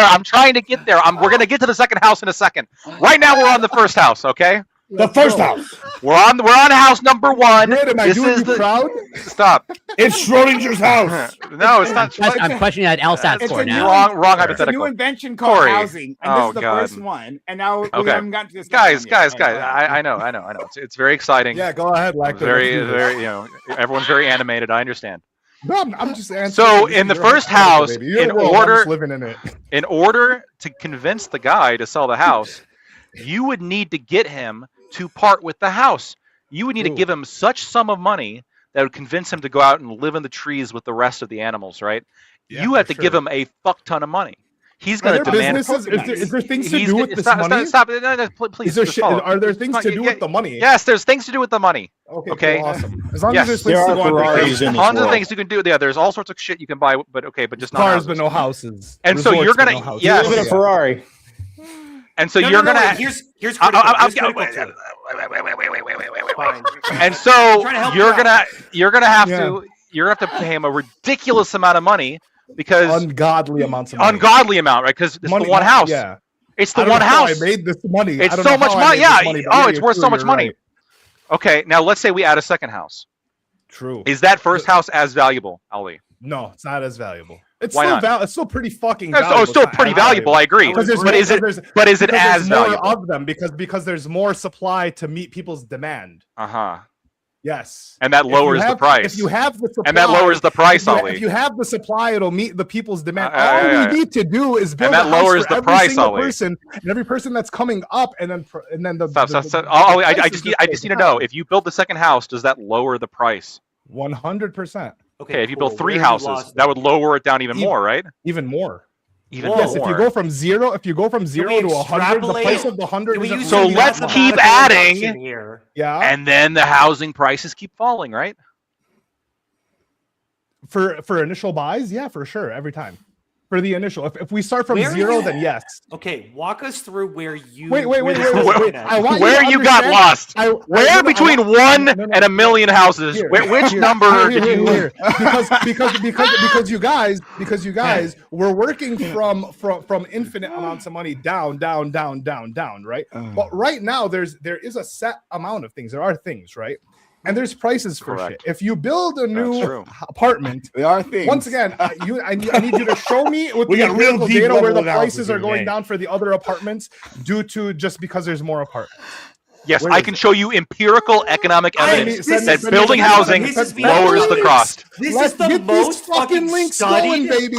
I'm trying to get there. We're gonna get to the second house in a second. Right now we're on the first house, okay? The first house. We're on house number 1. Am I doing you proud? Stop. It's Schrodinger's house. No, it's not. I'm questioning that LSAT score now. Wrong It's a hypothetical. new invention called housing, and this is the first one. And now we haven't gotten to this. Guys. I know. It's very exciting. Yeah, go ahead, Lactoid. Very. Everyone's very animated. I understand. No, I'm just answering. So in the first house, in order to convince the guy to sell the house, you would need to get him to part with the house. You would need to give him such sum of money that would convince him to go out and live in the trees with the rest of the animals, right? Yeah, you have to give him a fuck ton of money. He's going to demand. Is there things to do with this money? Stop! No, please. Are there things to do with the money? Yes, there's things to do with the money. Okay. Cool, awesome. As long as there's there are Ferraris in this tons of world. things you can do. Yeah, there's all sorts of shit you can buy, but just not cars, houses. but no houses. And so you're gonna live in a Ferrari. And so No, you're no, gonna. here's critical. Here's critical too. Wait. Fine. And so I'm trying to help you out. you're gonna have to pay him a ridiculous amount of money because Ungodly amounts of money. ungodly amount, right? Because it's the one house. Yeah. It's I the don't one know how house. I made this money. It's I don't so know much how I money. made Yeah. this money, but It's worth so much money. right. Okay. Now let's say we add a second house. True. Is that first house as valuable, Ali? No, it's not as valuable. It's Why still not? it's still pretty fucking It's valuable. still It's not pretty as valuable. I agree. Because But is it because as there's more valuable? of them because there's more supply to meet people's demand. Uh-huh. Yes. And that lowers the price. If you have the supply, And that lowers the price, Ali. If you have the supply, it'll meet the people's demand. Yeah. All we need to do is build that a house lowers for the every price, single Ali. person, and every person that's coming up, and then Ali, I just need to know, if you build the second house, does that lower the price? 100%, Okay, if you cool. build 3 Where you houses, lost that me. would lower it down even more, right? even more. Even Yes, more. if you go from zero to 100, the price of the 100 Can we isn't use So some let's keep mathematical adding. induction here. yeah. And then the housing prices keep falling, right? For initial buys, yeah, for sure, every time. For the initial, if we start from Where zero, you- then yes. Okay, walk us through where you. Wait. where this is wait. going at. I want Where to you got understand- lost? I- Where no, between no, 1 no, and a million houses? Here, Which here, number here, did you? here. Because you guys were working from infinite amounts of money down, right? But right now there is a set amount of things. There are things, right? And there's prices for Correct. shit. If you build a That's new true. apartment, There are things. once again, I need you to show me with We the got real empirical deep data where the level analysis prices are here, going man. down for the other apartments due to just because there's more apartments. Yes, Where I is can it? show you empirical economic evidence Send me- that send me- building send me- housing send me- lowers the cost. This Let's is the get these most fucking links studied. going, baby.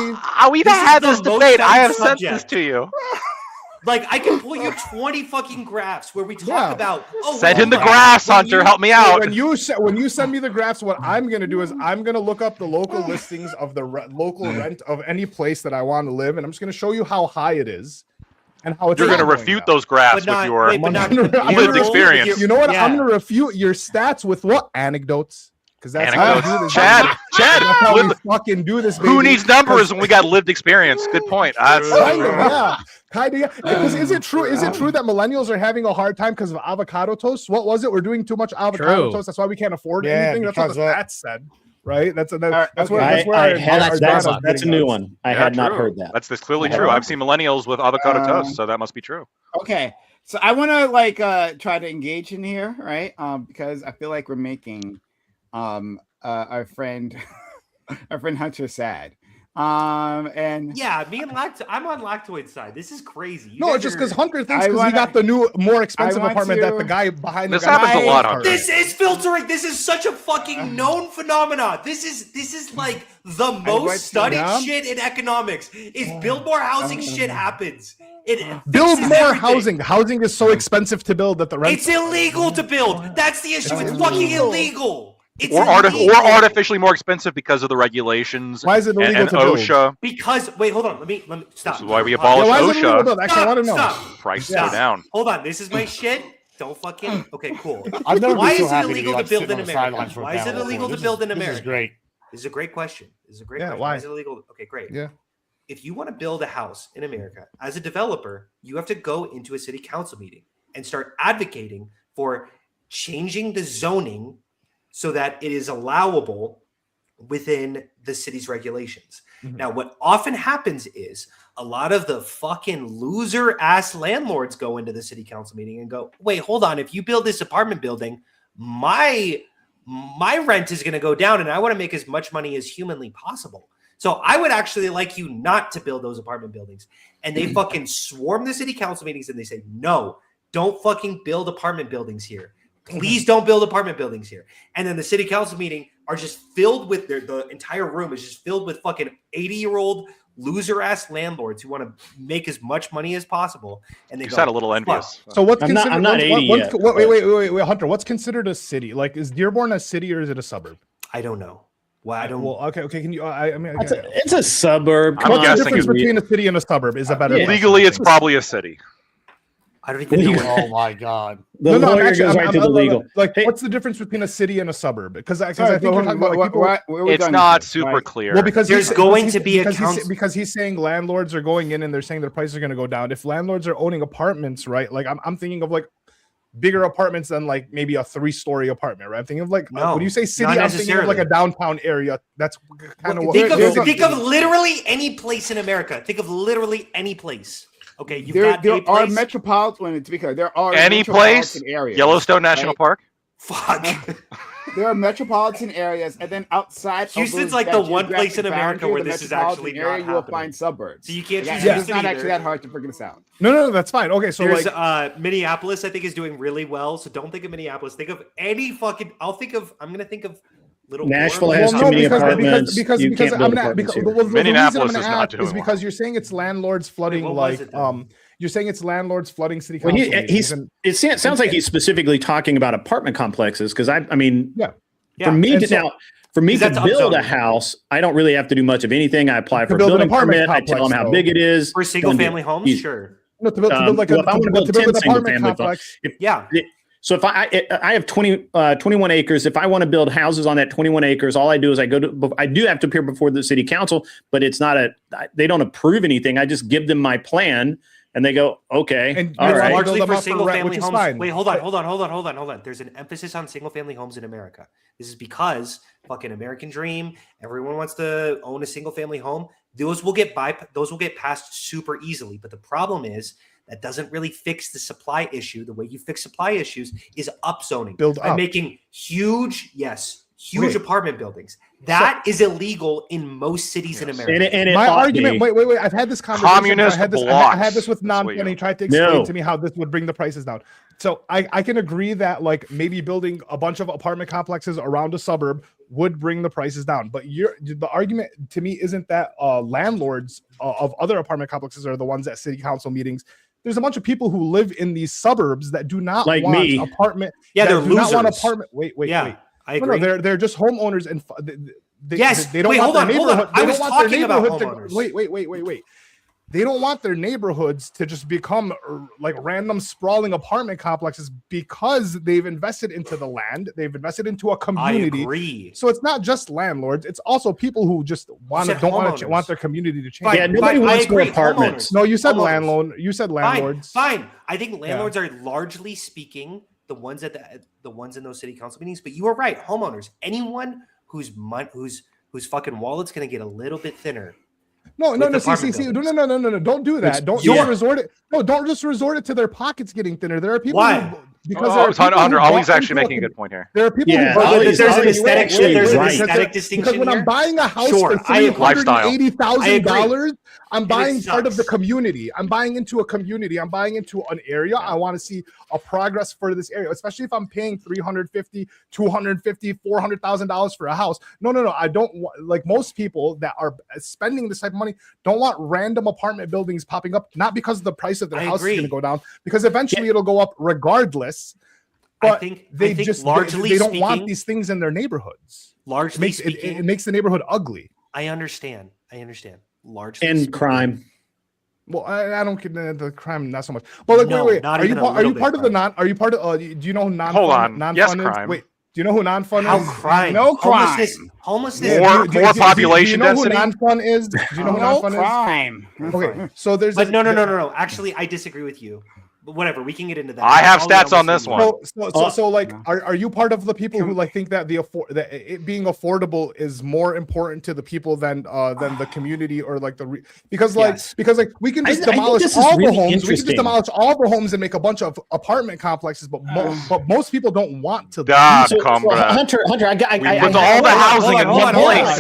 We've This is had the this most debate. I have studied sent this subject. to you. Like I can pull you 20 fucking graphs where we talk Yeah. about. Oh, Send well, in the when graphs, you- Hunter. Help me out. When you send me the graphs, what I'm gonna do is I'm gonna look up the local listings of the local rent of any place that I want to live, and I'm just gonna show you how high it is and how it's. You're going to going refute down. those graphs But not, with your wait, but not lived your- experience. your- You know what? yeah. I'm gonna refute your stats with what anecdotes? Because that's how we do anecdotes. this. Chad, That's how we live- fucking do this. who baby. needs numbers when we got lived experience? Good point. Kind of, yeah. Kind of, yeah. Because is it true? Is it true that millennials are having a hard time because of avocado toast? What was it? We're doing too much avocado True. toast. That's why we can't afford Yeah, anything. That's what the because, stats said, right? That's right, that's where okay. that's where I our- had, our that's- data's that's a getting new us. one. I Yeah, had not true. heard that. That's clearly Yeah. true. I've seen millennials with avocado Um, toast, so that must be true. Okay, so I want to try to engage in here, right? Because I feel like we're making our friend our friend Hunter sad. And Yeah, me and I'm on Lactoid's side. This is crazy. You No, guys it's just are- because Hunter thinks I because he wanna- got the new, more expensive I want apartment that to- the guy behind This the guy happens a lot, paid Hunter. for. This is filtering. This is such a fucking known phenomenon. This is like the went most to- studied Yeah. shit in economics. Is build more housing shit happens. It Build fixes more everything. housing. Housing is so expensive to build that the rent. It's illegal to build. That's the issue. It's fucking illegal. It's Or illegal. artificially more expensive because of the regulations. Why is it illegal and to build? OSHA. Because wait, hold on. Let me stop. This is why we Yeah, abolished why is it illegal to OSHA. build? Actually, I want to know. Stop. Prices Stop. go down. Hold on. This is my shit. Don't fucking. Okay, cool. I've never Why been so is it happy to be illegal like to build sitting in on the America? sidelines for a Why is it panel illegal before. to build in This America? is great. This is a great question. This is a great Yeah, question. why? Is it illegal? Okay, great. Yeah. If you want to build a house in America as a developer, you have to go into a city council meeting and start advocating for changing the zoning so that it is allowable within the city's regulations. Mhm. Now, what often happens is a lot of the fucking loser ass landlords go into the city council meeting and go, wait, hold on. If you build this apartment building, my rent is going to go down and I want to make as much money as humanly possible. So I would actually like you not to build those apartment buildings. And they fucking swarm the city council meetings and they say, no, don't fucking build apartment buildings here. Please don't build apartment buildings here. And then the city council meeting are just filled with the entire room is just filled with fucking 80-year-old loser ass landlords who want to make as much money as possible. And they You go, sound a little "Fuck." envious. So what's I'm not- considered? I'm not 80 yet, but- Wait, Hunter. What's considered a city? Like, is Dearborn a city or is it a suburb? I don't know. Well, I don't. Well, okay. Can you? I mean, It's a suburb. I'm Come on. what's the guessing difference it's- between a city and a suburb? Is a better. Yeah. question. Legally, it's probably a city. I don't even know. Oh my God. The lawyer goes right to the legal. Like, Hey, what's the difference between a city and a suburb? Because I Sorry, think you're talking about like people. It's not super clear. Well, because There's going to be a because he's saying landlords are going in and they're saying their prices are going to go down. If landlords are owning apartments, right? Like I'm thinking of like bigger apartments than like maybe a 3-story apartment, right? I'm thinking of like when you say city, I'm thinking of like a downtown area. That's kind of what. Think of literally any place in America. Think of literally any place. Okay, there are metropolitan. To be clear, there are any place. Areas, Yellowstone National Park. Fuck. There are metropolitan areas, and then outside Houston's like the one place in America where this is actually not happening. You will find suburbs. So you can't choose It's Houston not either. actually that hard to figure this out. No, that's fine. Okay, so there's like Minneapolis, I think, is doing really well. So don't think of Minneapolis. Think of any fucking. I'm gonna think of little Nashville has too many apartments. Because you can't build apartments here. Minneapolis is not doing is because you're saying it's landlords flooding you're saying it's landlords flooding city Well, council. it sounds like he's specifically talking about apartment complexes because I mean, for me to build a house, I don't really have to do much of anything. I apply for a building permit. I tell them how big it is. For single family homes, sure. No, to build like if I want to build 10 single family complex. So if I have 21 acres, if I want to build houses on that 21 acres, all I do is I do have to appear before the city council, but it's not they don't approve anything. I just give them my plan. And they go, okay, and all right. Largely for single-family homes. Fine. Wait, hold on. There's an emphasis on single-family homes in America. This is because fucking American dream. Everyone wants to own a single-family home. Those will get passed super easily. But the problem is that doesn't really fix the supply issue. The way you fix supply issues is upzoning. Build up. By making huge apartment buildings. That is illegal in most cities in America. And my argument, wait. I've had this conversation. I had this with Non-Fun. He tried to explain to me how this would bring the prices down. So I can agree that like maybe building a bunch of apartment complexes around a suburb would bring the prices down. But the argument to me isn't that landlords of other apartment complexes are the ones at city council meetings. There's a bunch of people who live in these suburbs that do not want apartment. Yeah, they're losers. Not want apartment. Wait. I agree. No, they're just homeowners, and they don't want their neighborhood. I was talking about homeowners. Wait. They don't want their neighborhoods to just become like random sprawling apartment complexes because they've invested into the land. They've invested into a community. I agree. So it's not just landlords. It's also people who just want their community to change. Yeah, nobody wants more apartments. No, you said landlord. You said landlords. Fine. I think landlords are largely speaking the ones in those city council meetings. But you are right. Homeowners, anyone whose fucking wallet's going to get a little bit thinner. No. Don't do that. Don't just resort it to their pockets getting thinner. There are people Ollie's actually making a good point here. There are people there's an aesthetic distinction. Because when I'm buying a house for $380,000, I'm buying part of the community. I'm buying into a community. I'm buying into an area. I want to see a progress for this area, especially if I'm paying $350,000, $250,000, $400,000 for a house. No. I don't want, like most people that are spending this type of money don't want random apartment buildings popping up, not because the price of their house is going to go down, because eventually it'll go up regardless. But they don't want these things in their neighborhoods. Largely it makes the neighborhood ugly. I understand. Largely and crime. Well, I don't get the crime, not so much. But like, wait. Are you part of the non? Are you part of? Do you know who non? Hold on. Non-fun Crime. Is? Wait. Do you know who non-fun How is? crime? No crime. Homelessness. More population density. Do you know who non-fun is? Do you know who non-fun crime. Is? Okay. So there's. But no. Actually, I disagree with you. But whatever, we can get into that. I have stats on this one. So like, are you part of the people who like think that that it being affordable is more important to the people than the community or like because we can just demolish all the homes. We can just demolish all the homes and make a bunch of apartment complexes, but most people don't want to. Hunter, I put all the housing in one place.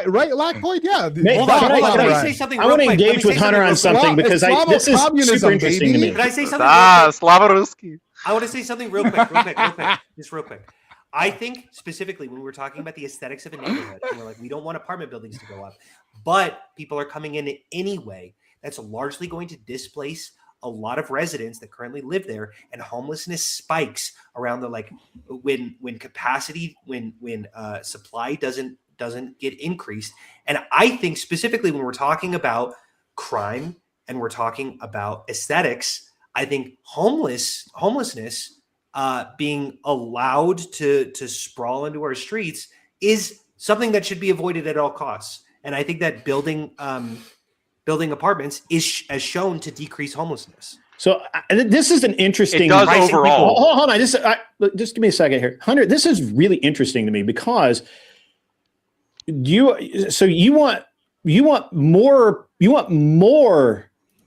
Right, Lockpoint, yeah. Hold on. Let me say something. I want to engage with Hunter on something because this is super interesting to me. Can I say something? Slava Ruski. I want to say something real quick. Just real quick. I think specifically when we're talking about the aesthetics of a neighborhood, and we're like, we don't want apartment buildings to go up, but people are coming in anyway. That's largely going to displace a lot of residents that currently live there, and homelessness spikes around the when supply doesn't get increased. And I think specifically when we're talking about crime and we're talking about aesthetics, I think homelessness being allowed to sprawl into our streets is something that should be avoided at all costs. And I think that building apartments has shown to decrease homelessness. So this is an interesting. It does overall. Hold on, just give me a second here, Hunter. This is really interesting to me because you want more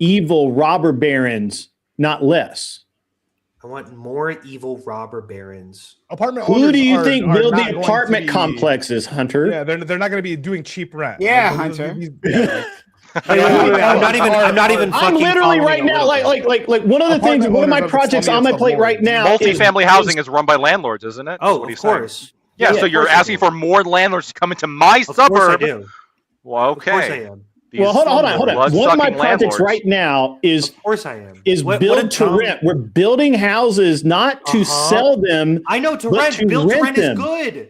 evil robber barons, not less. I want more evil robber barons. Apartment Who owners do you think are build not the going complexes, to be- complexes, Hunter? Yeah, they're not going to be doing cheap rent. Yeah, Like, Hunter. I'm not even. I'm fucking literally following right a now, little bit. like one of the things, Apartment one of my owners are projects on my slummy plate right now. Multifamily housing is run by landlords, isn't it? That's Oh, what of he's saying. course. Yeah, Yeah, so of you're course I asking do. for more landlords to come into my Of course I suburb. do. Well, Of course I okay. am. Well, hold on. One of my Blood-sucking projects landlords. right now is Of course I am. build a to dumb- rent. We're building houses not to sell them, I know to but rent. to Build to rent rent them. is good.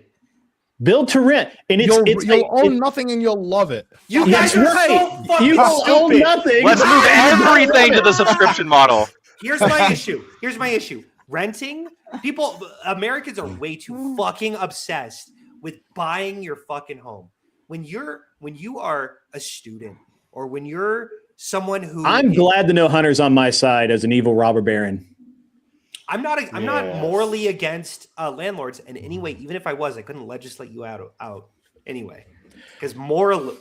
build to rent, and You'll own nothing and you'll love it. You That's guys are right. so fucking You will own stupid. nothing. Let's move everything to the subscription model. Here's my issue. Renting. Americans are way too fucking obsessed with buying your fucking home. When you are a student or when you're someone who I'm glad to know Hunter's on my side as an evil robber baron. I'm not morally against landlords in any way. Even if I was, I couldn't legislate you out anyway. Because morally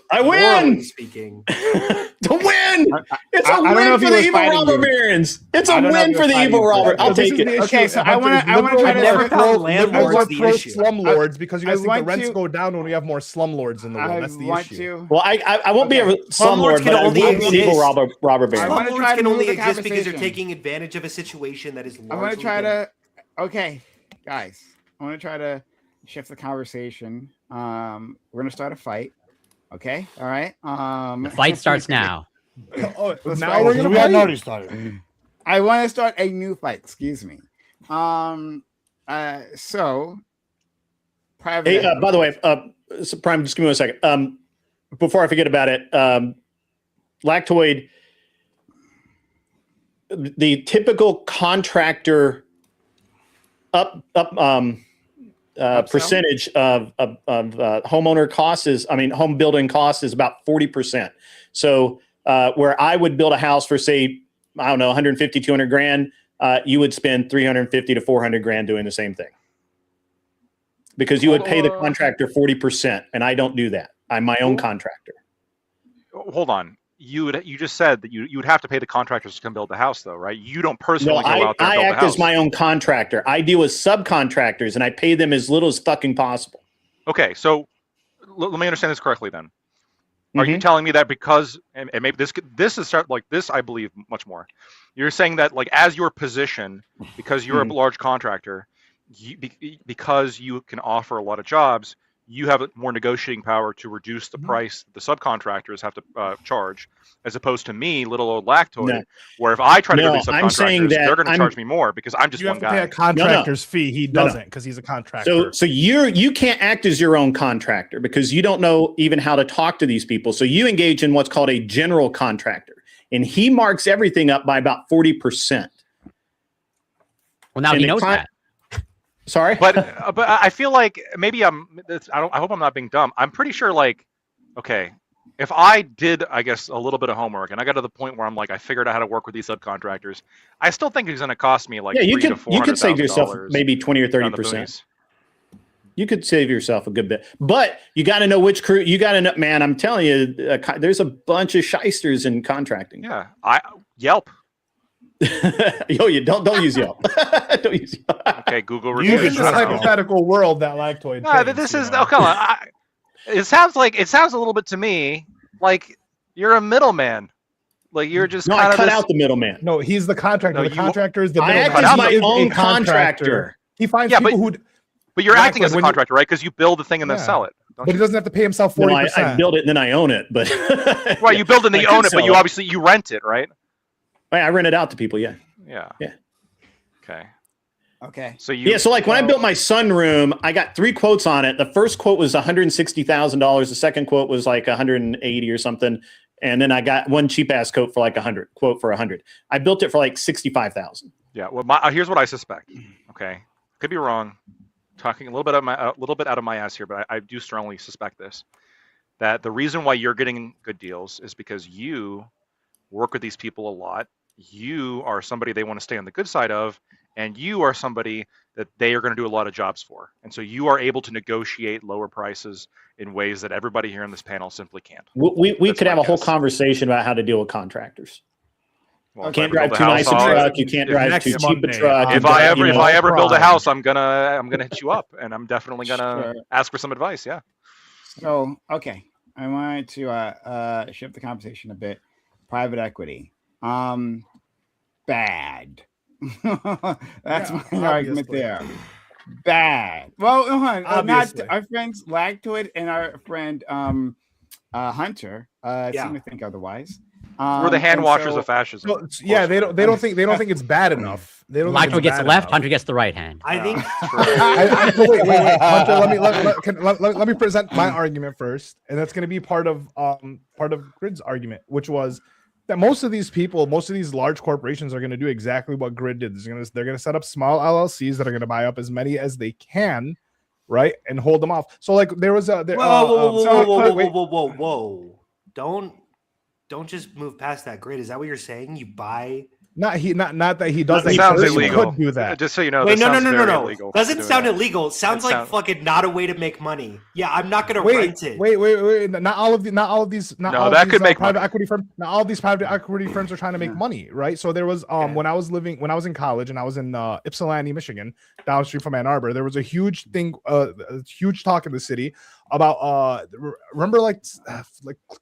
speaking, To win! It's a I don't know win if for he the was evil fighting robber you. barons. It's a I don't know if win he for was the fighting evil you. robber. I'll This is take the it. issue. Okay, so I Hunter, wanna liberals try to are never pro- found liberals landlords are the pro issue. slumlords because you guys think the want rents to- go down when we have more slumlords in the world. That's the issue. Well, I won't be a slumlord, can but I will only be an evil exist. robber baron. wanna slumlords try to can move only the exist because they're conversation. taking advantage of a situation that is I'm largely gonna try been- to. Okay, guys, I'm gonna try to shift the conversation. We're gonna start a fight. Okay, all right. The fight starts now. Oh, Let's now fight. we're gonna We hadn't fight? already started. I want to start a new fight. Excuse me. So private. Hey, by the way, so Prime, just give me 1 second. Before I forget about it, Lactoid, the typical contractor percentage of homeowner costs home building costs is about 40%. So where I would build a house for, say, I don't know, 150, 200 grand, you would spend 350 to 400 grand doing the same thing. Because you would pay the contractor 40%, and I don't do that. I'm my own contractor. Hold on. You just said that you would have to pay the contractors to come build the house, though, right? You don't personally No, go out there and I build the act house. as my own contractor. I deal with subcontractors, and I pay them as little as fucking possible. Okay, so let me understand this correctly then. Are you telling me that because, and maybe this is like this, I believe much more. You're saying that like as your position, because you're a large contractor, because you can offer a lot of jobs, you have more negotiating power to reduce the price that the subcontractors have to charge, as opposed to me, little old Lactoid, No. where if I try to go to I'm saying subcontractors, that they're going to charge me more because I'm just You one have to pay guy. a contractor's fee. He No, no. doesn't because he's a contractor. So you can't act as your own contractor because you don't know even how to talk to these people. So you engage in what's called a general contractor, and he marks everything up by about 40%. Well, now And he the knows that. Sorry, But I feel like maybe I hope I'm not being dumb. I'm pretty sure like, okay, if I did, I guess, a little bit of homework and I got to the point where I'm like, I figured out how to work with these subcontractors, I still think it's going to cost me like yeah, you $300,000 could save yourself $400,000 maybe 20 or down the 30%. boonies. You could save yourself a good bit, but you got to know which crew. You got to know, man. I'm telling you, there's a bunch of shysters in contracting. Yeah, Yelp. Yo, you don't use Yelp. Don't use Yelp. Okay, Google in reviews. this I don't know. hypothetical world that Lactoid. No, paints, but this you is know. come on. It sounds a little bit to me like you're a middleman. Like you're just No, kind I of cut this, out the middleman. No, he's the contractor. No, The contractor is the I act middleman. as out my He is a own contractor. He finds Yeah, people who, but you're acting Lactoid, as a when you- contractor, right? Because you build the thing and then Yeah. sell it. Don't but he you? doesn't have to pay himself No, 40%. I build it and then I own it, but Right, you build it and I you could own it, but sell you it. obviously you rent it, right? I rent it out to people. Yeah. Yeah. Yeah. Okay. Okay. So you. Yeah. So like when I built my sunroom, I got 3 quotes on it. The first quote was $160,000. The second quote was like 180 or something. And then I got one cheap ass quote for like 100. I built it for like 65,000. Yeah. Well, here's what I suspect. Okay, could be wrong. Talking a little bit out of my ass here, but I do strongly suspect this. That the reason why you're getting good deals is because you work with these people a lot. You are somebody they want to stay on the good side of, and you are somebody that they are going to do a lot of jobs for. And so you are able to negotiate lower prices in ways that everybody here on this panel simply can't. We could have a whole conversation about how to deal with contractors. Well, You can't drive too nice a truck. You can't drive too cheap a truck. If I ever build a house, I'm gonna hit you up, and I'm definitely gonna ask for some advice. Yeah. So okay, I wanted to shift the conversation a bit. Private equity, bad. That's my argument there. Bad. Well, not our friends Lactoid and our friend Hunter seem to think otherwise. We're the hand washers of fascism. So, yeah, they don't think it's bad enough. They don't. Lacto gets the left, Hunter gets the right hand. I think. Wait, Hunter. Let me present my argument first, and that's going to be part of Grid's argument, which was that most of these large corporations are going to do exactly what Grid did. They're going to set up small LLCs that are going to buy up as many as they can, right, and hold them off. So like there was a whoa. Don't just move past that. Grid. Is that what you're saying? You buy? Not that he does. That sounds illegal. Could do that. Just so you know. Wait, no. Illegal. Doesn't sound illegal. It sounds like fucking not a way to make money. Yeah, I'm not gonna rent it. Wait. Not all of these private equity firms. Not all of these private equity firms are trying to make money, right? So there was when I was in college and I was in Ypsilanti, Michigan, downstream from Ann Arbor, there was a huge thing, a huge talk in the city about remember like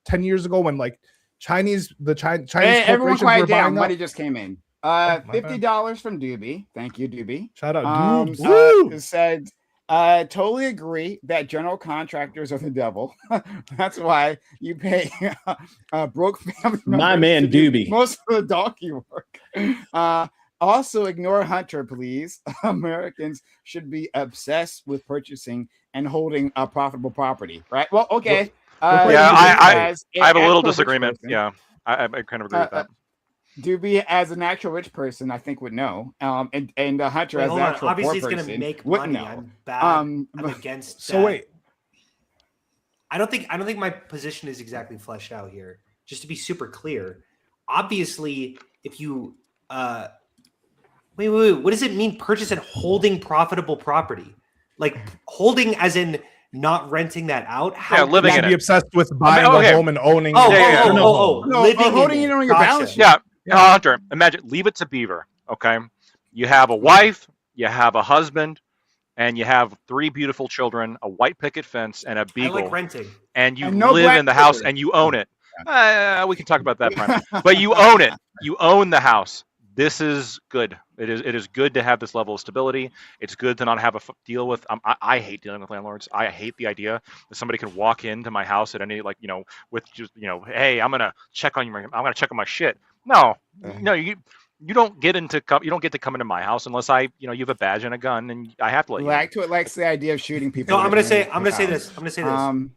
10 years ago when like Chinese everyone corporations quiet were down. buying Money up. just came in. $50 from Doobie. Thank you, Doobie. Shout out, Doobie. It said, totally agree that general contractors are the devil. That's why you pay broke family members. My man, Doobie. Most of the donkey work. Also, ignore Hunter, please. Americans should be obsessed with purchasing and holding a profitable property, right? Well, okay. I have a little disagreement. Yeah, I kind of agree with that. Doobie, as an actual rich person, I think would know. And Hunter, as an actual obviously, poor it's going to person, make wouldn't money. know. I'm bad. I'm against. So that. wait, I don't think my position is exactly fleshed out here. Just to be super clear, obviously, if you wait, what does it mean? Purchase and holding profitable property, like holding as in not renting that out. How living in be it. obsessed with buying a home and owning. Living holding it on your balance sheet. Yeah. Hunter, imagine, leave it to Beaver. Okay, you have a wife, you have a husband, and you have 3 beautiful children, a white picket fence, and a beagle. I like renting. And you live in the house and you own it. We can talk about that, Prime. But you own it. You own the house. This is good. It is good to have this level of stability. It's good to not have a deal with. I hate dealing with landlords. I hate the idea that somebody can walk into my house at any with just hey, I'm gonna check on you. I'm gonna check on my shit. No, you don't get to come into my house unless you have a badge and a gun, and I have to let you. Lactoid likes the idea of shooting people. No, I'm gonna say this.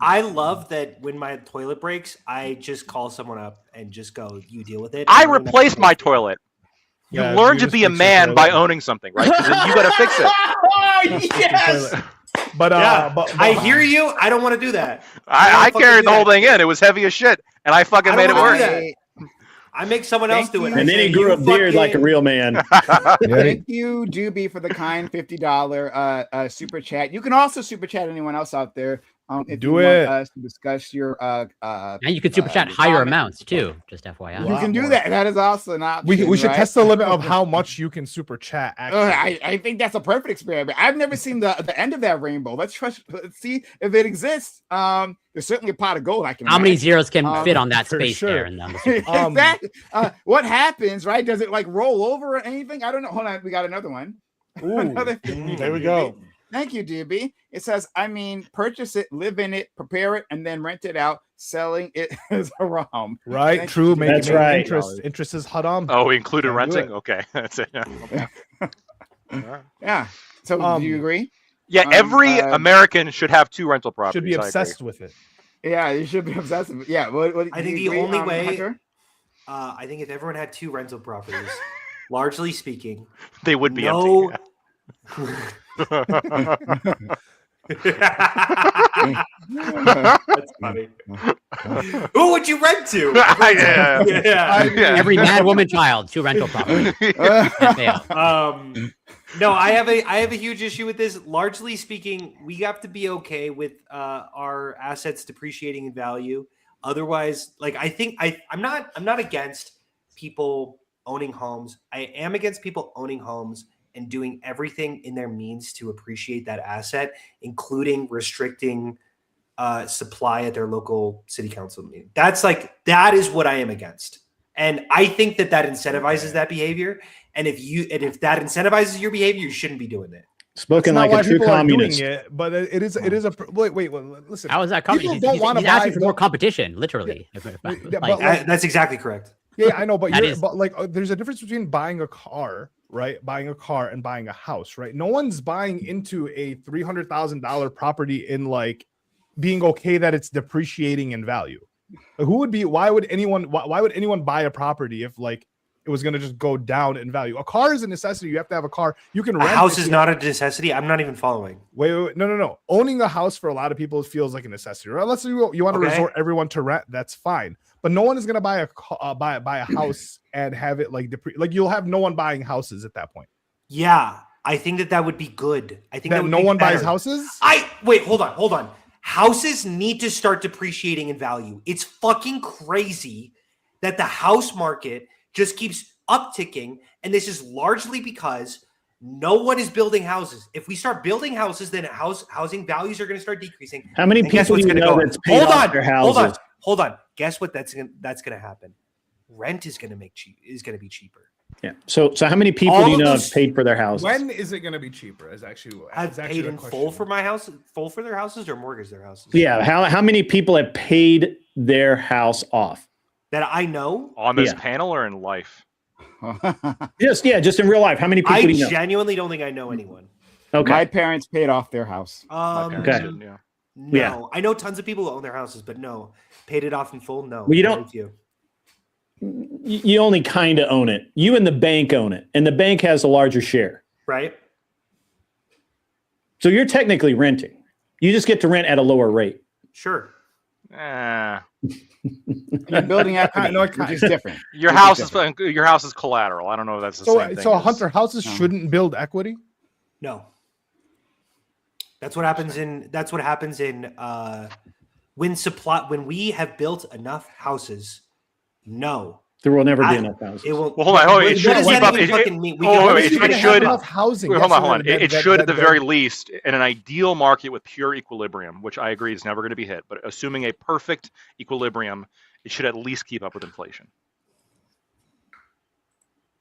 I love that when my toilet breaks, I just call someone up and just go, "You deal with it." I replace my toilet. You learn to be a man by owning something, right? Because then you got to fix it. Oh, yes. But I hear you. I don't want to do that. I carried the whole thing in. It was heavy as shit, and I fucking made it work. I make someone else do it. And then he grew a beard like a real man. Thank you, Doobie, for the kind $50 super chat. You can also super chat anyone else out there. If you want us to discuss your and you can super chat higher amounts too, just FYI. You can do that. That is also an option. We should test the limit of how much you can super chat. I think that's a perfect experiment. I've never seen the end of that rainbow. Let's see if it exists. There's certainly a pot of gold. I can. How many zeros can fit on that space there? And what happens, right? Does it like roll over or anything? I don't know. Hold on, we got another one. There we go. Thank you, DB. It says, purchase it, live in it, prepare it, and then rent it out. Selling it is haram. Right, Thank true. That's right. Interest is haram. Oh, we included renting? Okay, that's it. Yeah. So do you agree? Yeah, every American should have 2 rental properties. Should be obsessed with it. Yeah, you should be obsessive. Yeah, what I think you the agree, only way. Hunter? I think if everyone had 2 rental properties, largely speaking, They would be no. That's funny. Who would you rent to? Yeah. Every man, woman, child, 2 rental properties. And fail. No, I have a huge issue with this. Largely speaking, we have to be okay with our assets depreciating in value. Otherwise, like I'm not against people owning homes. I am against people owning homes and doing everything in their means to appreciate that asset, including restricting supply at their local city council meeting. That is what I am against. And I think that incentivizes that behavior. And if that incentivizes your behavior, you shouldn't be doing it. Spoken like a true communist. But it is a wait. Listen. How is that comedy? People don't want to he's asking for more competition, literally. That's exactly correct. Yeah, I know, but That there's a difference between buying a car, right? Buying a car and buying a house, right? No one's buying into a $300,000 property in like being okay that it's depreciating in value. Why would anyone buy a property if like it was going to just go down in value? A car is a necessity. You have to have a car. You can rent. A house is not a necessity. I'm not even following. Wait. No. Owning a house for a lot of people feels like a necessity. Right? Unless you want to resort everyone to rent, that's fine. But no one is going to buy a house and have it like you'll have no one buying houses at that point. Yeah, I think that would be good. I think that no one buys houses. Hold on. Houses need to start depreciating in value. It's fucking crazy that the house market just keeps upticking. And this is largely because no one is building houses. If we start building houses, then housing values are going to start decreasing. How many people do you know that's paid off their houses? Hold on. Guess what? That's going to happen. Rent is going to be cheaper. Yeah. So how many people do you know have paid for their houses? When is it going to be cheaper? I've paid in full for my house, full for their houses, or mortgage their houses. Yeah. How many people have paid their house off? That I know on this panel or in life? just in real life. How many people do you know? I genuinely don't think I know anyone. Okay. My parents paid off their house. Didn't, yeah. No, I know tons of people who own their houses, but no, paid it off in full. No, well, you don't. You only kind of own it. You and the bank own it, and the bank has a larger share. Right. So you're technically renting. You just get to rent at a lower rate. Sure. You're building equity, which is different. Your house is collateral. I don't know if that's the same thing. So Hunter, houses shouldn't build equity? No. That's what happens in when we have built enough houses. No. There will never be enough houses. It will. Well, hold on. It should keep up. It should. Enough housing. Hold on. It should, at the very least, in an ideal market with pure equilibrium, which I agree is never going to be hit, but assuming a perfect equilibrium, it should at least keep up with inflation.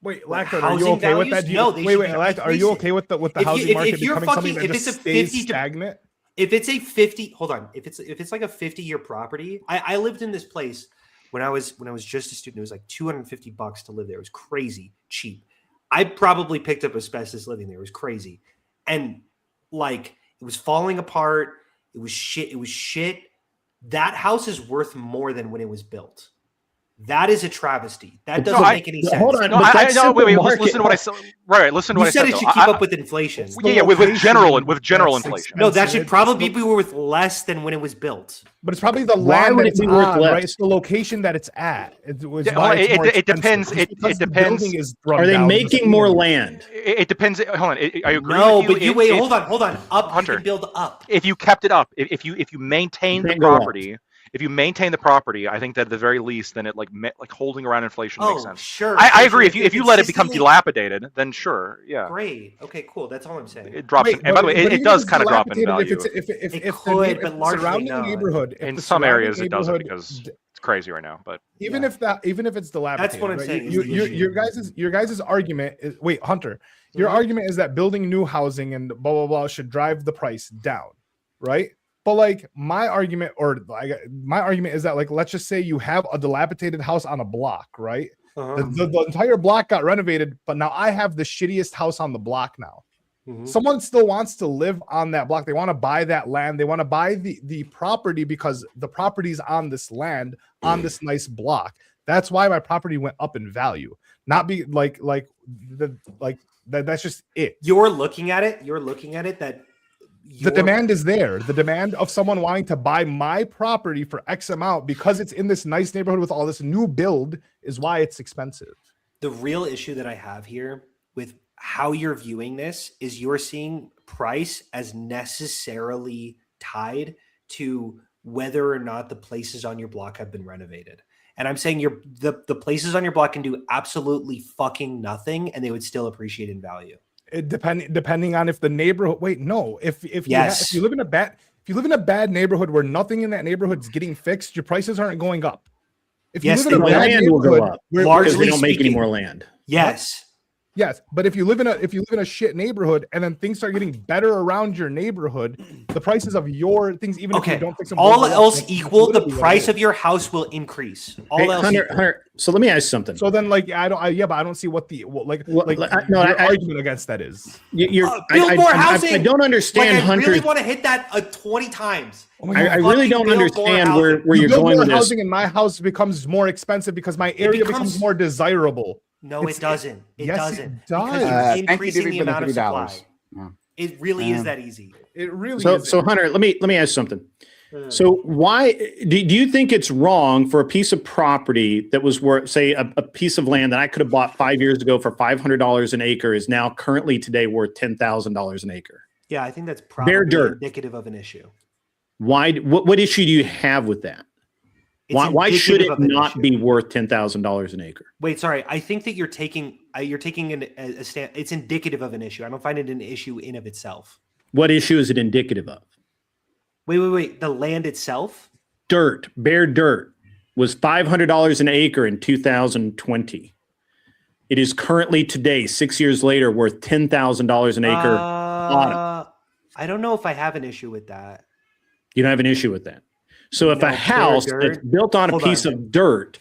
Wait, Lacto, are you okay with that? Lacto, are you okay with the housing market becoming something that just stays stagnant? If it's a 50, hold on. If it's like a 50-year property, I lived in this place. When I was just a student, it was like $250 to live there. It was crazy cheap. I probably picked up asbestos living there. It was crazy. And like it was falling apart. It was shit. That house is worth more than when it was built. That is a travesty. That doesn't make any sense. Hold on. Wait. Listen to what I said. Right. Listen to what I said. You said it should keep up with inflation. Yeah, with general inflation. No, that should probably be worth less than when it was built. But it's probably the land that it's on, right? It's the location that it's at. It depends. It depends. Are they making more land? It depends. Hold on. I agree. No, but hold on. Up, Hunter, you can build up. If you kept it up, if you maintain the property. If you maintain the property, I think that at the very least, then it like holding around inflation makes sense. Sure. I agree. If you let it become dilapidated, then sure, yeah. Great. Okay, cool. That's all I'm saying. It drops. And by the way, it does kind of drop in value. If the surrounding neighborhood, in some areas it doesn't because it's crazy right now. But even if it's dilapidated, that's what I'm saying. Your guys' argument is Hunter. Your argument is that building new housing and blah blah blah should drive the price down, right? But like my argument is that like let's just say you have a dilapidated house on a block, right? The entire block got renovated, but now I have the shittiest house on the block now. Someone still wants to live on that block. They want to buy that land. They want to buy the property because the property's on this land, on this nice block. That's why my property went up in value. Not be like that's just it. You're looking at it that the demand is there. The demand of someone wanting to buy my property for X amount because it's in this nice neighborhood with all this new build is why it's expensive. The real issue that I have here with how you're viewing this is you're seeing price as necessarily tied to whether or not the places on your block have been renovated. And I'm saying the places on your block can do absolutely fucking nothing and they would still appreciate in value. It depending on if the neighborhood. Wait, no. If you live in a bad neighborhood where nothing in that neighborhood is getting fixed, your prices aren't going up. If you live in a bad land will go up because they don't make any speaking. more land. Yes, but if you live in a shit neighborhood and then things start getting better around your neighborhood, the prices of your things, even if you don't fix them, all else equal, the price of your house will increase. All else Hunter, so let me ask you something. So then, but I don't see what the argument against that is. Build more housing. I don't understand, Hunter. I really want to hit that 20 times. I really don't understand where you're going with this. Housing and my house becomes more expensive because my area becomes more desirable. No, it doesn't. It doesn't. It does. Because you're increasing the amount of supply. Yeah. It really is that easy. It really is. So Hunter, let me ask you something. So why do you think it's wrong for a piece of property that was worth, say, a piece of land that I could have bought 5 years ago for $500 an acre is now currently today worth $10,000 an acre? Yeah, I think that's probably indicative of an issue. Why? What issue do you have with that? Why should it not be worth $10,000 an acre? Wait, sorry. I think that you're taking a stand. It's indicative of an issue. I don't find it an issue in of itself. What issue is it indicative of? Wait. The land itself? Bare dirt was $500 an acre in 2020. It is currently today, 6 years later, worth $10,000 an acre. I don't know if I have an issue with that. You don't have an issue with that. So if a house that's built on a piece of dirt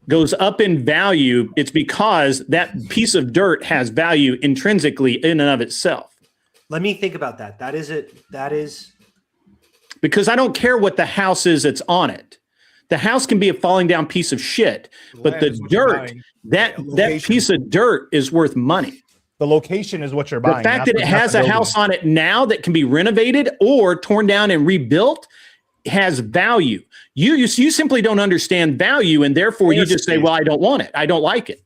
goes up in value, it's because that piece of dirt has value intrinsically in and of itself. Let me think about that. That is because I don't care what the house is that's on it. The house can be a falling down piece of shit, but the dirt, that piece of dirt is worth money. The location is what you're buying. The fact that it has a house on it now that can be renovated or torn down and rebuilt has value. You simply don't understand value, and therefore you just say, "Well, I don't want it. I don't like it."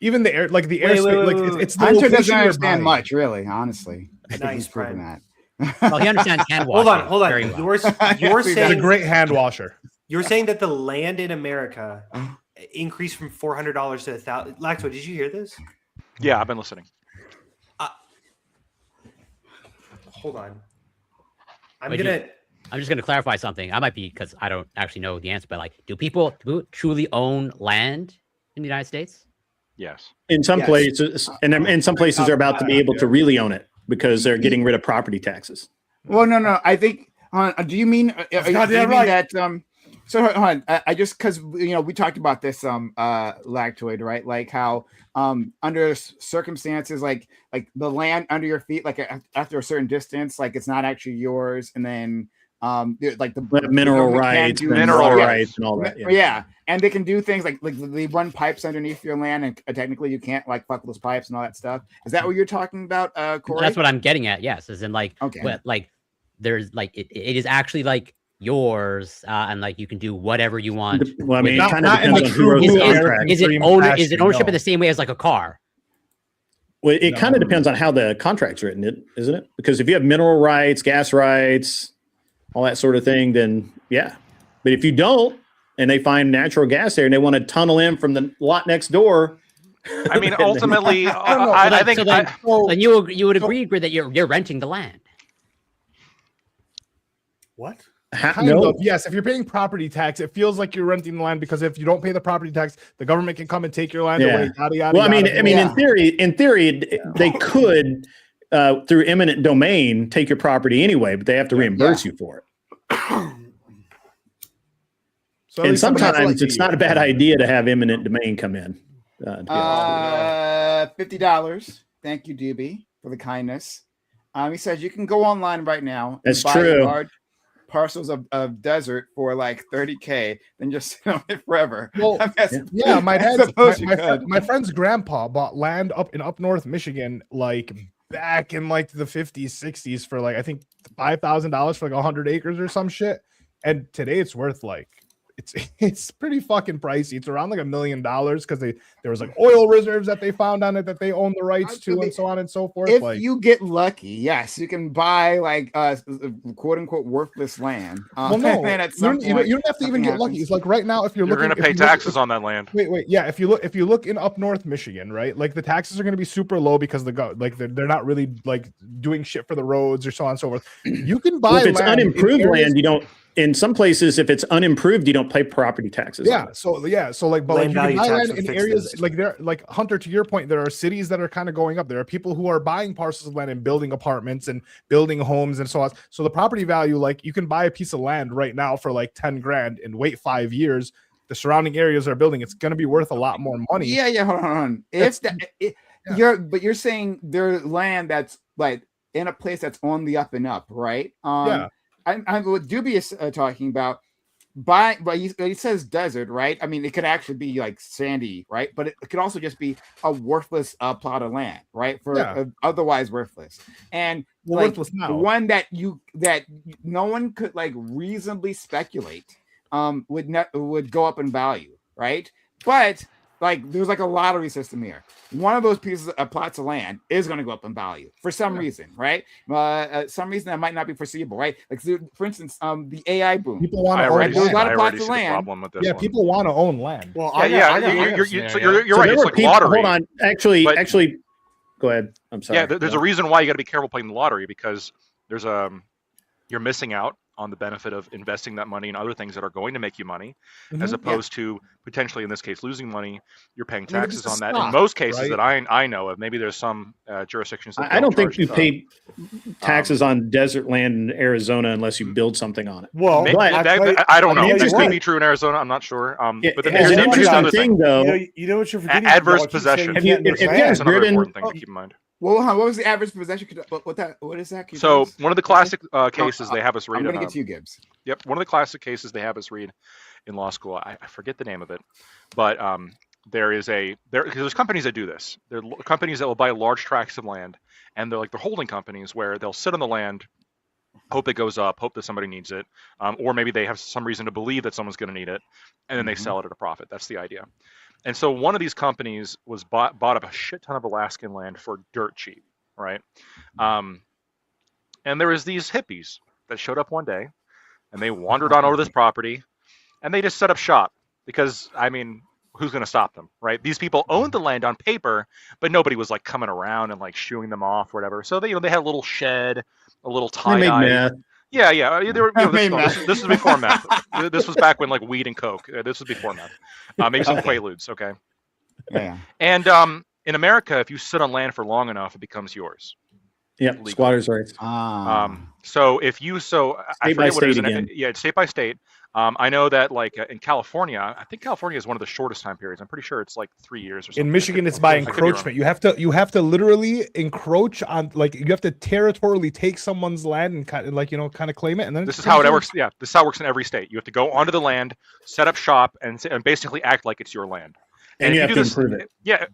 Even the air, like the airspace, it's the Hunter location doesn't you're understand buying. much, really. Honestly, I think Nice, he's proven Brian. that. Well, he understands hand washing. Hold on. very well. You're It's a saying great hand washer. You're saying that the land in America increased from $400 to $1,000. Laxo, did you hear this? Yeah, I've been listening. Hold on. I'm just going to clarify something. I might be, because I don't actually know the answer, but like, do people truly own land in the United States? Yes. In some places, and in some places they're about to be able to really own it because they're getting rid of property taxes. Well, no. I think. Do you mean? That? So hold on. I just because we talked about this lactoid, right? Like how under circumstances like the land under your feet, like after a certain distance, like it's not actually yours, and then like the mineral rights and all that. Yeah, and they can do things like they run pipes underneath your land, and technically you can't like fuck with those pipes and all that stuff. Is that what you're talking about, Corey? That's what I'm getting at. Yes, as in like, like there's like it is actually like yours, and like you can do whatever you want. Well, I mean, Not- it kind not of in the depends on true who wrote the rule contract. Is it ownership in the same way as like a car? Well, it kind of depends on how the contract's written, isn't it? Because if you have mineral rights, gas rights, all that sort of thing, then yeah. But if you don't, and they find natural gas there, and they want to tunnel in from the lot next door, I mean, ultimately, I think. Then you would agree that you're renting the land. What? Kind of, yes. If you're paying property tax, it feels like you're renting the land because if you don't pay the property tax, the government can come and take your land away. Yada, yada, well, I mean, yada. in theory, they could through eminent domain take your property anyway, but they have to reimburse you for it. So and sometimes it's not a bad idea to have eminent domain come in. $50. Thank you, DB. for the kindness. He says you can go online right now and That's buy true. large parcels of desert for like $30K, then just sit on it forever. Well, I mean, yeah, my I dad's suppose you could. my friend's grandpa bought land up in North Michigan, like back in like the 50s, 60s for like I think $5,000 for like 100 acres or some shit. And today it's worth like it's pretty fucking pricey. It's around like $1 million because there was like oil reserves that they found on it that they own the rights to, and so on and so forth. If like you get lucky, yes, you can buy like quote unquote worthless land. well, no, and at you some don't, point, you don't have to even get lucky. happens. It's like right now, if you're You're looking, going to pay if you look- taxes on that land. Wait, yeah. If you look in up north Michigan, right, like the taxes are going to be super low because they're not really like doing shit for the roads or so on and so forth. You can buy Well, if it's land in unimproved areas- land, you don't. In some places, if it's unimproved, you don't pay property taxes. on Yeah, it. so like, but like Land you can value buy tax land would in fix areas this. like there, like Hunter. To your point, there are cities that are kind of going up. There are people who are buying parcels of land and building apartments and building homes and so on. So the property value, like you can buy a piece of land right now for like 10 grand and wait 5 years. The surrounding areas are building. It's going to be worth a lot more money. Yeah, hold on. If that, yeah. you're saying there's land that's like in a place that's on the up and up, right? Yeah. I'm what Dubious talking about. But he says desert, right? I mean, it could actually be like sandy, right? But it could also just be a worthless plot of land, right? For otherwise worthless, and like worthless now. the one that no one could like reasonably speculate would go up in value, right? But like there's like a lottery system here. One of those pieces of plots of land is going to go up in value for some reason, right? Some reason that might not be foreseeable, right? Like for instance, the AI boom. People want I to own already, There's a lot land. of I plots already of see the land. problem with this Yeah, one. people want to own land. Well, Yeah, you're you're right. It's like people, lottery. hold on. Actually, But- go ahead. I'm sorry. Yeah, there's a reason why you got to be careful playing the lottery, because there's you're missing out on the benefit of investing that money in other things that are going to make you money, as opposed to potentially in this case losing money. You're paying I mean, taxes it's a on that. stock, In most cases right? that I know of, maybe there's some jurisdictions that I don't think charge, you pay taxes on desert land in Arizona unless you build something on it. Well, But- I don't know. I'll tell That you could what. be true in Arizona. I'm not sure. But then As an here's interesting another thing, though, you know what you're forgetting? Adverse Y'all keep possession. saying you Have you- can't if you understand. guys that's another driven- important thing to keep in mind. Well, what was the average possession? What is that? Can you So tell us? one of the classic cases they have us read. I'm gonna in, get to you, Gibbs. Yep, one of the classic cases they have us read in law school. I forget the name of it, but there's companies that do this. There are companies that will buy large tracts of land, and they're holding companies where they'll sit on the land, hope it goes up, hope that somebody needs it, or maybe they have some reason to believe that someone's going to need it, and then they sell it at a profit. That's the idea. And so one of these companies was bought up a shit ton of Alaskan land for dirt cheap, right? And there was these hippies that showed up one day, and they wandered on over this property, and they just set up shop because, I mean, who's going to stop them, right? These people owned the land on paper, but nobody was coming around and shooing them off or whatever. So they had a little shed, a little tie they made dye. meth. Yeah. They were, Made meth. this was before meth. This was back when weed and coke. This was before meth. Maybe some Quaaludes. Okay. Yeah. And in America, if you sit on land for long enough, it becomes yours. Yeah, Legal. squatters' rights. So if you I State by forget what it is. state again. Yeah, it's state by state. I know that in California, I think California is one of the shortest time periods. I'm pretty sure it's 3 years or something. In Michigan, it's by I could be wrong. encroachment. You have to literally encroach on, you have to territorially take someone's land and kind of claim it, and then This is how it works. Yeah, this is how it works in every state. You have to go onto the land, set up shop, and basically act like it's your land. And you if have to do this, improve it. Yeah,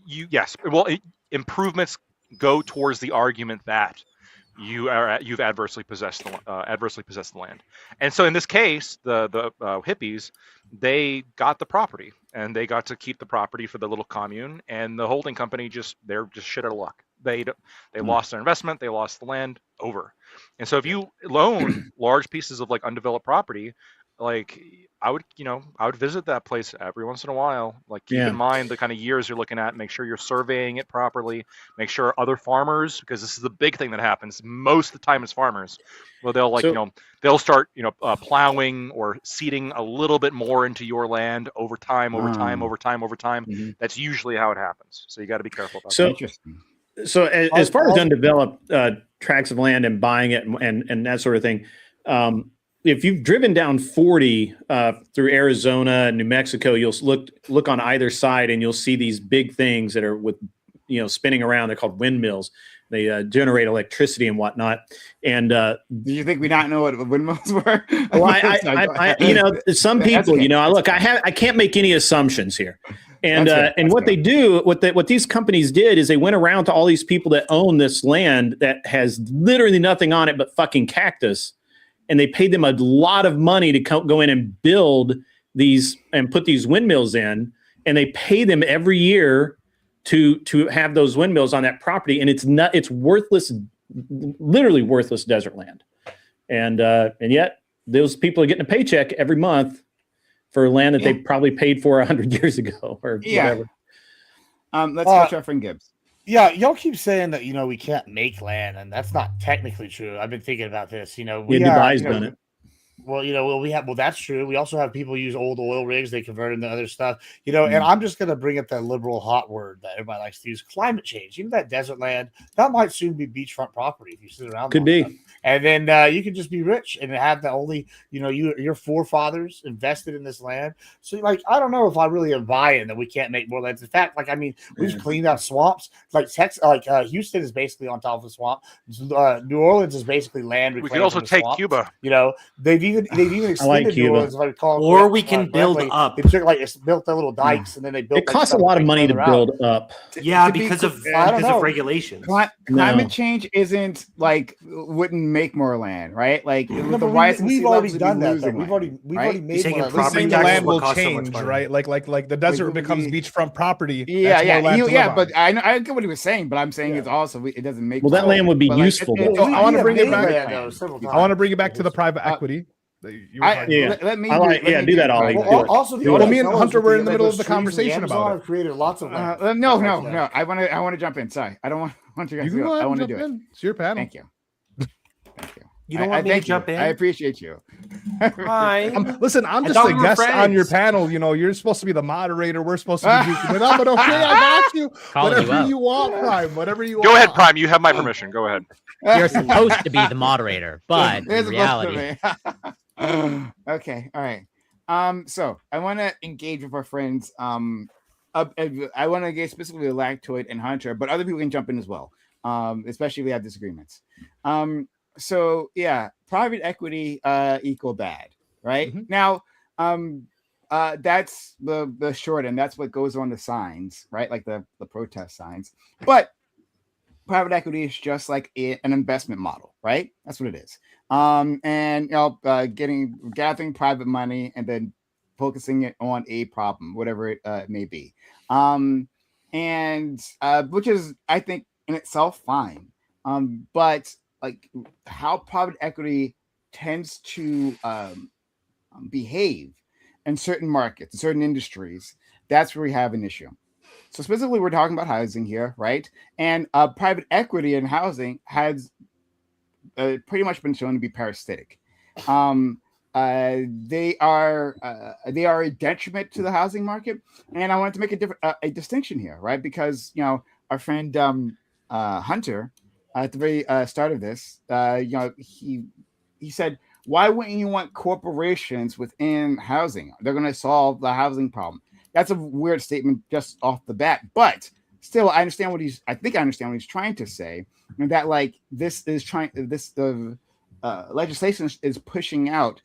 yes. Well, improvements go towards the argument that you've adversely possessed the land. And so in this case, the hippies, they got the property, and they got to keep the property for the little commune, and the holding company they're just shit out of luck. They lost their investment, they lost the land, over. And so if you loan large pieces of undeveloped property, I would visit that place every once in a while. Keep in mind the kind of years you're looking at. Make sure you're surveying it properly. Make sure other farmers, because this is the big thing that happens most of the time, is farmers. Well, they'll start plowing or seeding a little bit more into your land over time. Mhm. That's usually how it happens. So you got to be careful about So- that. Interesting. So as far as undeveloped tracts of land and buying it and that sort of thing, if you've driven down 40 through Arizona and New Mexico, you'll look on either side and you'll see these big things that are spinning around. They're called windmills. They generate electricity and whatnot. And Do you think we not know what windmills were? well, I you know, some people, okay. you know, look, I can't make any assumptions here. And That's what fair. they do, what these companies did is they went around to all these people that own this land that has literally nothing on it but fucking cactus, and they paid them a lot of money to go in and build these and put these windmills in, and they pay them every year to have those windmills on that property, and it's worthless, literally worthless desert land, and yet those people are getting a paycheck every month for land that they probably paid for 100 years ago or whatever. Let's go to our friend Gibbs. Yeah, y'all keep saying that, you know, we can't make land, and that's not technically true. I've been thinking about this. You know, Dubai's you know, done it. Well, you know, that's true. We also have people use old oil rigs, they convert into other stuff, you know, and I'm just going to bring up that liberal hot word that everybody likes to use, climate change. You know, that desert land, that might soon be beachfront property if you sit around. Could be. Enough. And then you can just be rich and have the only, you know, your forefathers invested in this land. So, like, I don't know if I really am buying that we can't make more lands. In fact, like, I mean, we've cleaned out swamps. Like Texas, Houston is basically on top of a swamp. New Orleans is basically land. We could also take swamps. Cuba. You know, they've even extended New Orleans, if I recall. Or we can build up. They took built the little dikes, and then they built. It costs a lot of money to build up. Yeah, To be because of clear, regulations. Climate change isn't wouldn't make more land, right? Like No, the but rise in sea we've levels already would be done that. Though. losing We've land, already right? made taking more property Saying land. the taxes land will will cost so much change, money. right? Like the desert would becomes be- beachfront property. Yeah, That's more land to live on. but I get what he was saying, but I'm saying it's also it doesn't make. Well, that land would be but, like, useful, it- though. it- I wanna have bring it made back- land, though, several I want to times. bring it back to the private equity. That you were talking about. Let me. I like- let yeah, me do that, Ollie. private. Do it. Also, the Well, other me and fellows Hunter with were in the middle those of the trees in conversation about Amazon it. have created lots of land. No. I want to jump in. Sorry, I don't want you guys. You to can go. go I ahead want and to jump do it. in. It's your panel. Thank you. Thank you. You don't want me to thank you. jump in? I appreciate you. Hi. Listen, I'm I just thought a we were guest on your friends. panel. You know, you're supposed to be the moderator. We're supposed to be goofing it up, but okay, I got you. Calling you Whatever out. you want, Prime. Whatever you want. Go ahead, Prime. You have my permission. Go ahead. You're supposed to be the moderator, but It's in supposed to reality, be. Okay, all right. So I want to engage with our friends. I want to engage specifically with Lactoid and Hunter, but other people can jump in as well. Especially if we have disagreements. So yeah, private equity equal bad, right? Mhm. Now, that's the short end. That's what goes on the signs, right? Like the protest signs. But private equity is just like an investment model, right? That's what it is. And gathering private money and then focusing it on a problem, whatever it may be. Which is, I think, in itself fine. But like how private equity tends to behave in certain markets, certain industries, that's where we have an issue. So specifically, we're talking about housing here, right? And private equity in housing has pretty much been shown to be parasitic. They are a detriment to the housing market, and I wanted to make a distinction here, right? Because our friend Hunter at the very start of this, he said, "Why wouldn't you want corporations within housing? They're going to solve the housing problem." That's a weird statement just off the bat, but still, I understand what I understand what he's trying to say, and that like the legislation is pushing out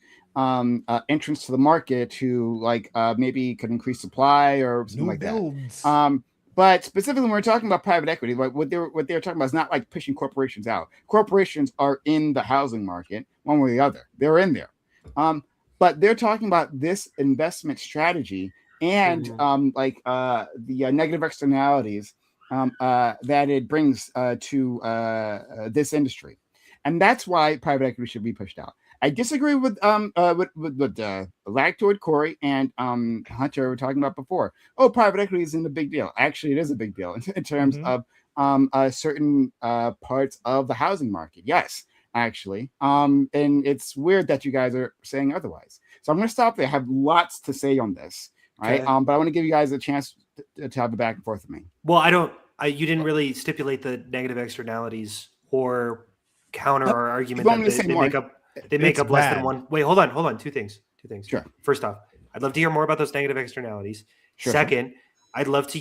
entrance to the market to like maybe could increase supply or something like that. But specifically, when we're talking about private equity, like what they're talking about is not like pushing corporations out. Corporations are in the housing market one way or the other. They're in there, but they're talking about this investment strategy and the negative externalities that it brings to this industry, and that's why private equity should be pushed out. I disagree with Lactoid, Corey, and Hunter were talking about before. Oh, private equity isn't a big deal. Actually, it is a big deal in terms of certain parts of the housing market. Yes, actually. And it's weird that you guys are saying otherwise. So I'm going to stop there. I have lots to say on this, right? Okay. But I want to give you guys a chance to have a back and forth with me. Well, you didn't really stipulate the negative externalities or counter our argument want me to that say they more? make up less than bad. one. Wait, hold on. Two things. Sure. First off, I'd love to hear more about those negative externalities. Sure. Second, I'd love for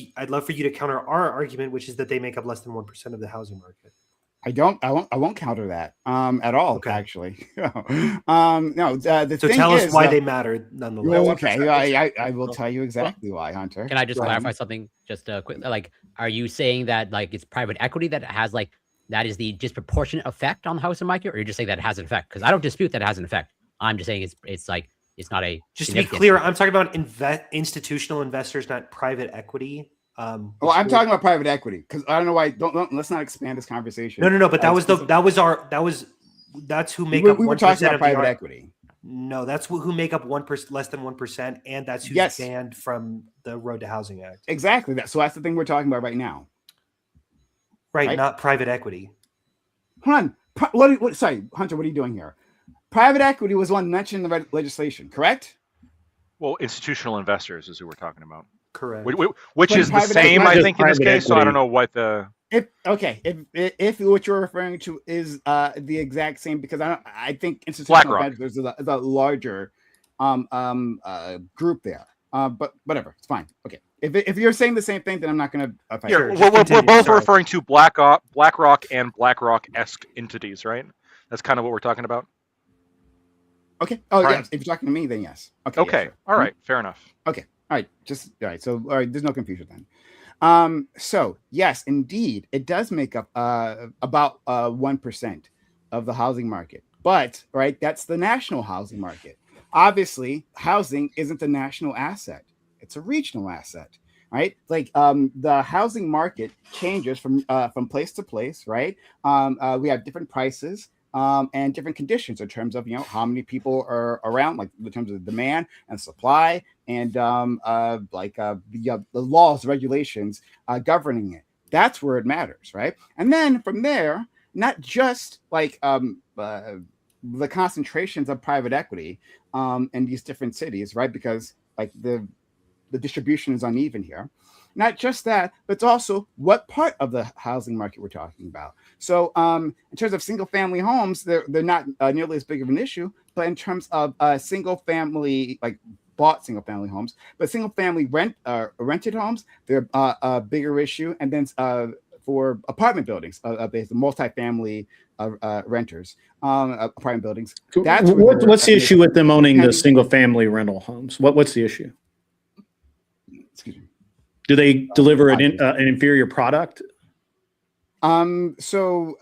you to counter our argument, which is that they make up less than 1% of the housing market. I won't counter that at all. Okay. Actually, no. The So thing tell us is, why they matter nonetheless. okay, I will tell you exactly why, Hunter. Can I just Go ahead. clarify something? Just quick, like, are you saying that like it's private equity that has like that is the disproportionate effect on the housing market, or you're just saying that it has an effect? Because I don't dispute that it has an effect. I'm just saying it's like it's not a Just to be significant clear, effect. I'm talking about institutional investors, not private equity. Well, I'm talking about private equity because I don't know why. Don't let's not expand this conversation. No. But that's who make up. We were 1% talking about of private the equity. No, that's who make up 1%, less than 1%, and that's who's Yes. banned from the Road to Housing Act. Exactly. So that's the thing we're talking about right now. Right, not private equity. Hold on. Sorry, Hunter. What are you doing here? Private equity was one mentioned in the legislation, correct? Well, institutional investors is who we're talking about. Correct. Which But is the private same, equity- I think, in this case. So I don't know what the. If what you're referring to is the exact same, because I think institutional BlackRock. investors is a larger group there. But whatever, it's fine. Okay, if you're saying the same thing, then I'm not going to. Here, Sure, we're both sorry. referring to BlackRock and BlackRock-esque entities, right? That's kind of what we're talking about. Okay. Oh, Brian? yes. If you're talking to me, then yes. Okay. Okay. Yeah, sure. All right. Fair enough. Okay. All right. All right. So, all right. There's no confusion then. So yes, indeed, it does make up about 1% of the housing market. But right, that's the national housing market. Obviously, housing isn't a national asset; it's a regional asset, right? Like the housing market changes from place to place, right? We have different prices. And different conditions in terms of how many people are around, like in terms of demand and supply, and the laws, regulations governing it. That's where it matters, right? And then from there, not just like the concentrations of private equity in these different cities, right? Because like the distribution is uneven here. Not just that, but it's also what part of the housing market we're talking about. So in terms of single family homes, they're not nearly as big of an issue, but in terms of single family, like bought single family homes, but single family rented homes, they're a bigger issue. And then for apartment buildings, based on multifamily renters, apartment buildings. That's what's the issue with them owning the single family rental homes? What's the issue? Excuse me. Do they deliver an inferior product? So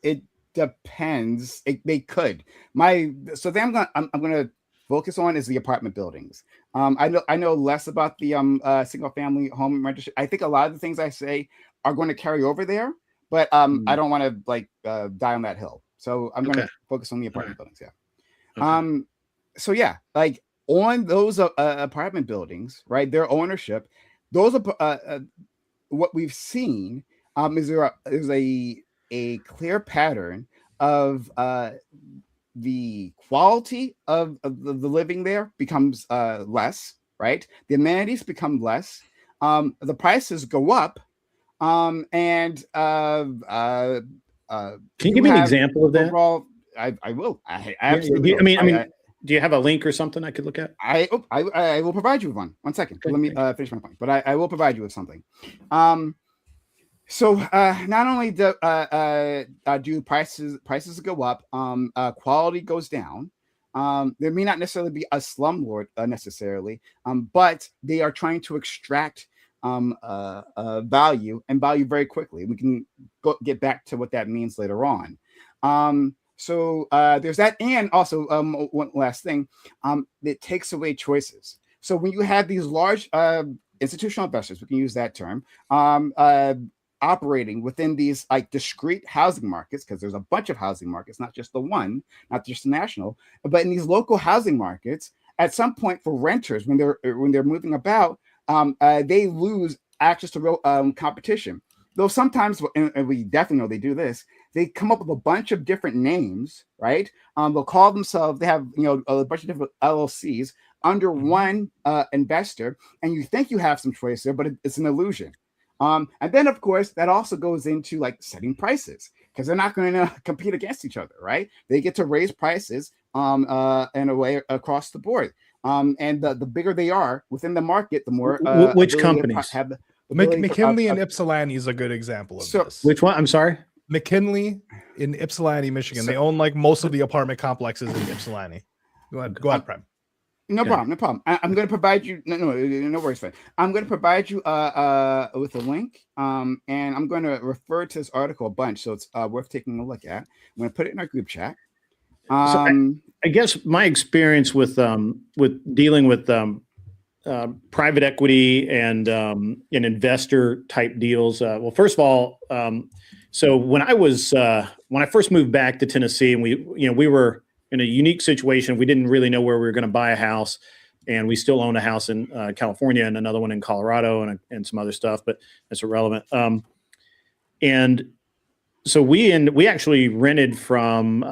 it depends. They could. So then I'm gonna focus on is the apartment buildings. I know less about the single family home rental. I think a lot of the things I say are going to carry over there, but I don't want to die on that hill. So I'm going to focus on the apartment buildings. Yeah. Okay. So yeah, like on those apartment buildings, right? Their ownership. Those are what we've seen is a clear pattern of the quality of the living there becomes less, right? The amenities become less. The prices go up, and can you give me an example of that? Overall, I will. I absolutely. I mean, do you have a link or something I could look at? I will provide you with one. 1 second. Okay, let me finish my point. But I will provide you with something. So not only do prices go up, quality goes down. There may not necessarily be a slumlord necessarily, but they are trying to extract value very quickly. We can get back to what that means later on. So there's that, and also one last thing, it takes away choices. So when you have these large institutional investors, we can use that term, operating within these like discrete housing markets, because there's a bunch of housing markets, not just the one, not just the national, but in these local housing markets, at some point for renters, when they're moving about, they lose access to real competition. Though sometimes, and we definitely know they do this, they come up with a bunch of different names, right? They'll call themselves, they have a bunch of different LLCs under one investor, and you think you have some choice there, but it's an illusion. And then, of course, that also goes into like setting prices, because they're not going to compete against each other, right? They get to raise prices in a way across the board. And the bigger they are within the market, the more which companies have McKinley and Ypsilanti is a good example of this. Which one? I'm sorry. McKinley in Ypsilanti, Michigan. They own like most of the apartment complexes in Ypsilanti. Go ahead, Prime. No problem. I'm going to provide you. No worries, Fred. I'm going to provide you with a link. And I'm going to refer to this article a bunch, so it's worth taking a look at. I'm going to put it in our group chat. So I guess my experience with dealing with private equity and investor type deals. Well, first of all, so when I first moved back to Tennessee, and we were in a unique situation. We didn't really know where we were going to buy a house, and we still own a house in California and another one in Colorado and some other stuff, but that's irrelevant. And so we actually rented from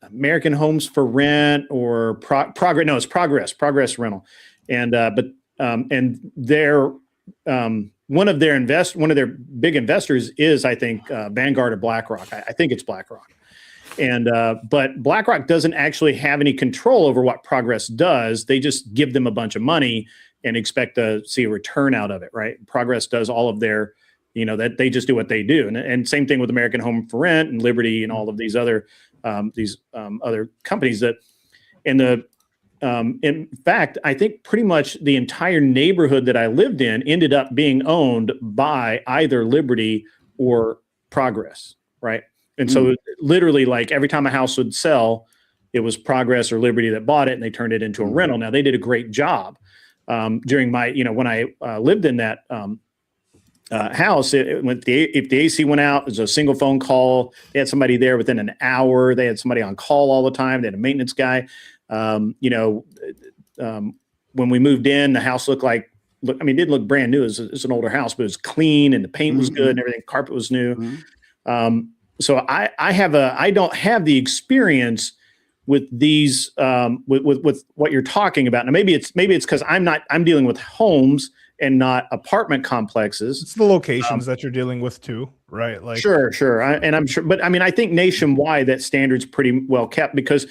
American Homes for Rent or Progress. No, it's Progress Rental, and their one of their big investors is, I think, Vanguard or BlackRock. I think it's BlackRock. And but BlackRock doesn't actually have any control over what Progress does. They just give them a bunch of money and expect to see a return out of it, right? Progress does all of their, that they just do what they do. And same thing with American Home for Rent and Liberty and all of these other companies that, in fact, I think pretty much the entire neighborhood that I lived in ended up being owned by either Liberty or Progress, right? And so literally, like, every time a house would sell, it was Progress or Liberty that bought it, and they turned it into a rental. Now, they did a great job during my, when I lived in that house. If the AC went out, it was a single phone call. They had somebody there within an hour. They had somebody on call all the time. They had a maintenance guy. When we moved in, the house looked like, it didn't look brand new. It's an older house, but it was clean and the paint was good and everything. Carpet was new. So I don't have the experience with these with what you're talking about. Now maybe it's because I'm dealing with homes and not apartment complexes. It's the locations that you're dealing with too, right? Like sure. I'm sure, but I think nationwide that standard's pretty well kept because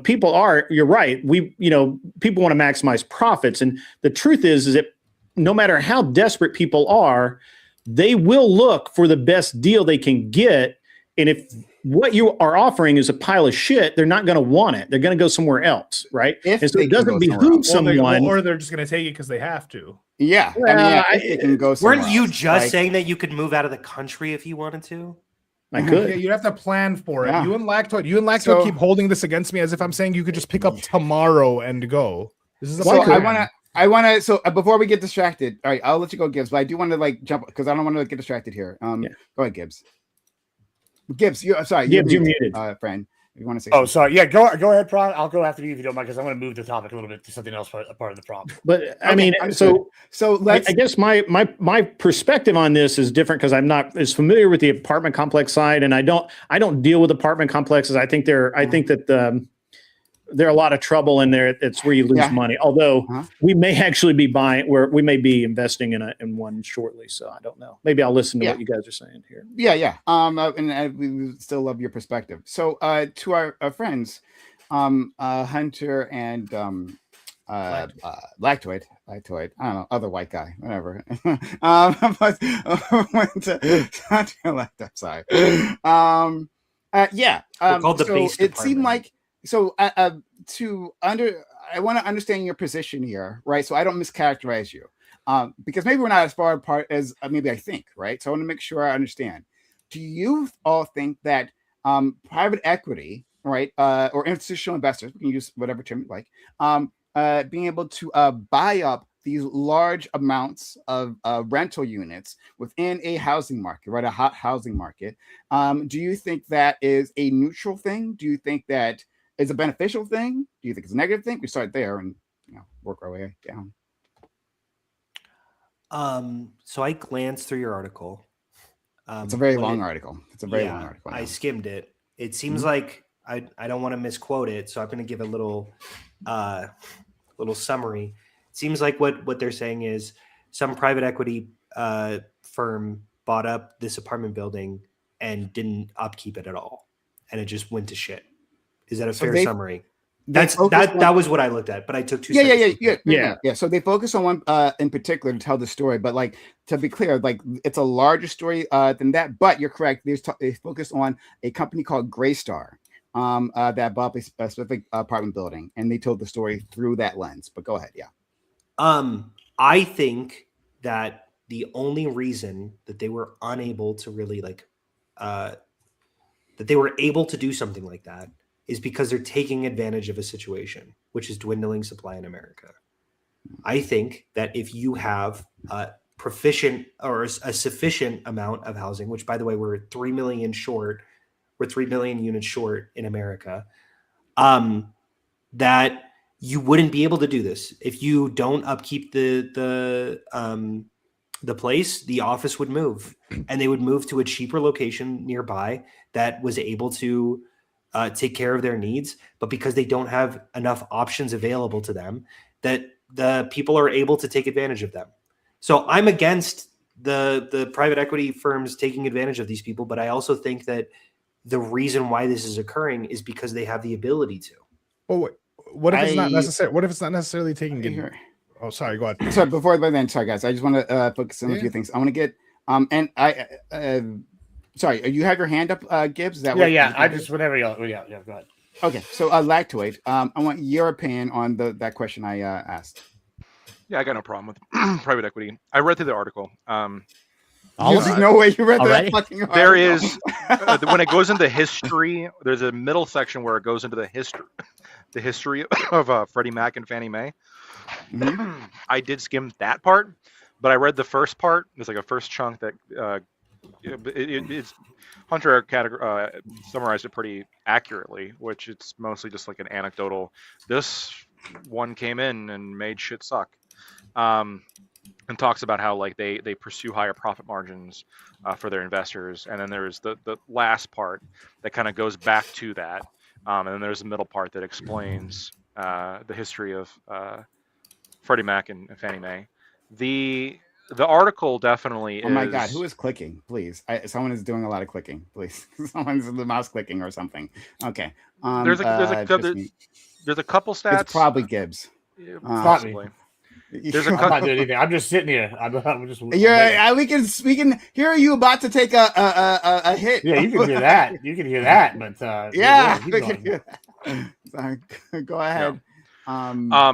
people are. You're right. People want to maximize profits, and the truth is that no matter how desperate people are, they will look for the best deal they can get. And if what you are offering is a pile of shit, they're not going to want it. They're going to go somewhere else, right? And so it doesn't behoove someone, or they're just going to take it because they have to. Yeah, it can go somewhere. Weren't you just saying that you could move out of the country if you wanted to? I could. Yeah, you'd have to plan for it. You and Lactoid keep holding this against me as if I'm saying you could just pick up tomorrow and go. This is I want to. So before we get distracted, all right, I'll let you go, Gibbs. But I do want to jump because I don't want to get distracted here. Go ahead, Gibbs. Gibbs, you're muted, friend. You want to say? Oh, sorry. Yeah, go ahead, Prime. I'll go after you if you don't mind, because I'm going to move the topic a little bit to something else, part of the problem. But I guess my perspective on this is different because I'm not as familiar with the apartment complex side, and I don't deal with apartment complexes. I think that there are a lot of trouble in there. It's where you lose money. Although we may actually be we may be investing in one shortly. So I don't know. Maybe I'll listen to what you guys are saying here. Yeah. And we still love your perspective. So to our friends, Hunter and Lactoid. I don't know, other white guy, whatever. But went to Lactoid. Sorry. We're called the base it seemed like. So I want to understand your position here, right? So I don't mischaracterize you, because maybe we're not as far apart as maybe I think, right? So I want to make sure I understand. Do you all think that private equity, right, or institutional investors, we can use whatever term you like, being able to buy up these large amounts of rental units within a housing market, right, a hot housing market, do you think that is a neutral thing? Do you think that is a beneficial thing? Do you think it's a negative thing? We start there and work our way down. So I glanced through your article. It's a very long article. I skimmed it. It seems like I don't want to misquote it, so I'm going to give a little summary. It seems like what they're saying is some private equity firm bought up this apartment building and didn't upkeep it at all, and it just went to shit. Is that a fair summary? That was what I looked at, but I took two. Yeah. So they focus on one in particular to tell the story, but like to be clear, like it's a larger story than that. But you're correct. They focus on a company called Graystar that bought a specific apartment building, and they told the story through that lens. But go ahead, yeah. I think that the only reason that they were unable to really that they were able to do something like that is because they're taking advantage of a situation, which is dwindling supply in America. I think that if you have a proficient or a sufficient amount of housing, which by the way, we're 3 million short, we're 3 million units short in America, that you wouldn't be able to do this. If you don't upkeep the place, the office would move, and they would move to a cheaper location nearby that was able to take care of their needs. But because they don't have enough options available to them, that the people are able to take advantage of them. So I'm against the private equity firms taking advantage of these people, but I also think that the reason why this is occurring is because they have the ability to. Oh, wait. What if it's not necessary? What if it's not necessarily taking it? Oh, sorry. Go ahead. So before then, sorry guys, I just want to focus on a few things. I want to get and I sorry, you have your hand up, Gibbs? Is that I just whenever you go ahead. Okay, so Lactoid, I want your opinion on that question I asked. Yeah, I got no problem with private equity. I read through the article. There's no way you read that fucking article. There is when it goes into history. There's a middle section where it goes into the history of Freddie Mac and Fannie Mae. Mm-hmm. I did skim that part, but I read the first part. There's like a first chunk that it's Hunter summarized it pretty accurately, which it's mostly just like an anecdotal. This one came in and made shit suck. And talks about how like they pursue higher profit margins for their investors, and then there's the last part that kind of goes back to that, and then there's the middle part that explains the history of Freddie Mac and Fannie Mae. The article definitely is. Oh my God, who is clicking? Please, someone is doing a lot of clicking. Please, someone's the mouse clicking or something. Okay. There's a couple stats. It's probably Gibbs. Yeah, possibly. There's I'm not doing anything. I'm just sitting here. I'm just. Yeah, we can hear you about to take a hit. Yeah, you can hear that. You can hear that, but yeah, we can hear that. Sorry, go ahead. Yeah.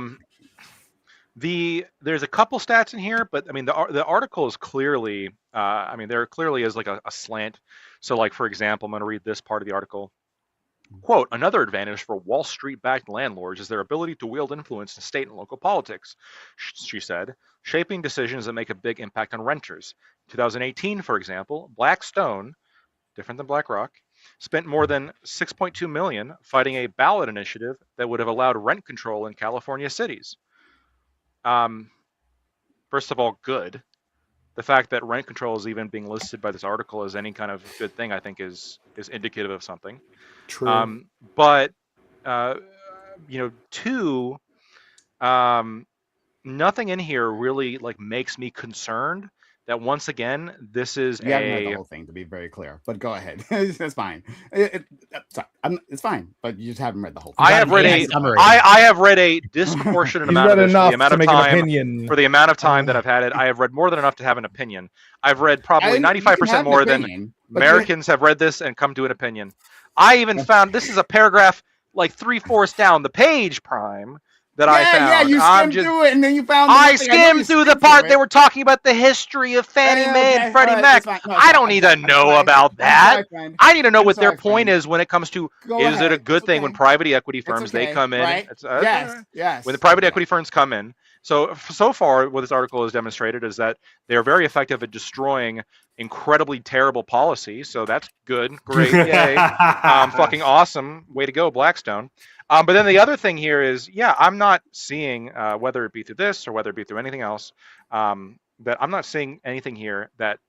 There's a couple stats in here, but I mean the article is clearly there clearly is like a slant. So like for example, I'm going to read this part of the article. Quote, another advantage for Wall Street-backed landlords is their ability to wield influence in state and local politics, she said, shaping decisions that make a big impact on renters. 2018, for example, Blackstone, different than BlackRock, spent more than $6.2 million fighting a ballot initiative that would have allowed rent control in California cities. First of all, good. The fact that rent control is even being listed by this article as any kind of good thing, I think, is indicative of something. True. But two, nothing in here really like makes me concerned that once again this is you haven't read the whole thing, to be very clear. But go ahead, that's fine. It's fine, but you just haven't read the whole thing. I have read a disproportionate amount of this for the amount of time that I've had it. I have read more than enough to have an opinion. I've read probably 95% more than Americans have read this and come to an opinion. I even found this is a paragraph like 3/4 down the page, Prime, that I found. Yeah, you skimmed through it and then you found. I skimmed through the part they were talking about the history of Fannie Mae and Freddie Mac. I don't need to know about that. I need to know what their point is when it comes to is it a good thing when private equity firms they come in? Right? Yes. When the private equity firms come in. So far, what this article has demonstrated is that they are very effective at destroying incredibly terrible policy. So that's good. Great. Yay. Fucking awesome. Way to go, Blackstone. But then the other thing here is, I'm not seeing, whether it be through this or whether it be through anything else, that I'm not seeing anything here that,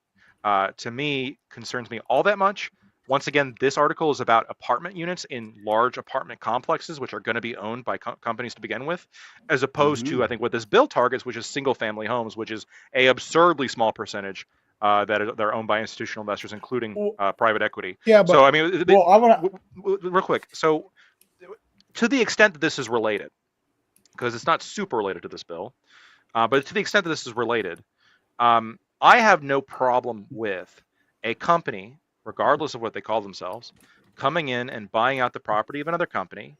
to me, concerns me all that much. Once again, this article is about apartment units in large apartment complexes, which are going to be owned by companies to begin with, as opposed to, I think, what this bill targets, which is single-family homes, which is a absurdly small percentage that are owned by institutional investors, including private equity. Yeah, but so I mean, real quick. So to the extent that this is related, because it's not super related to this bill, but to the extent that this is related, I have no problem with a company, regardless of what they call themselves, coming in and buying out the property of another company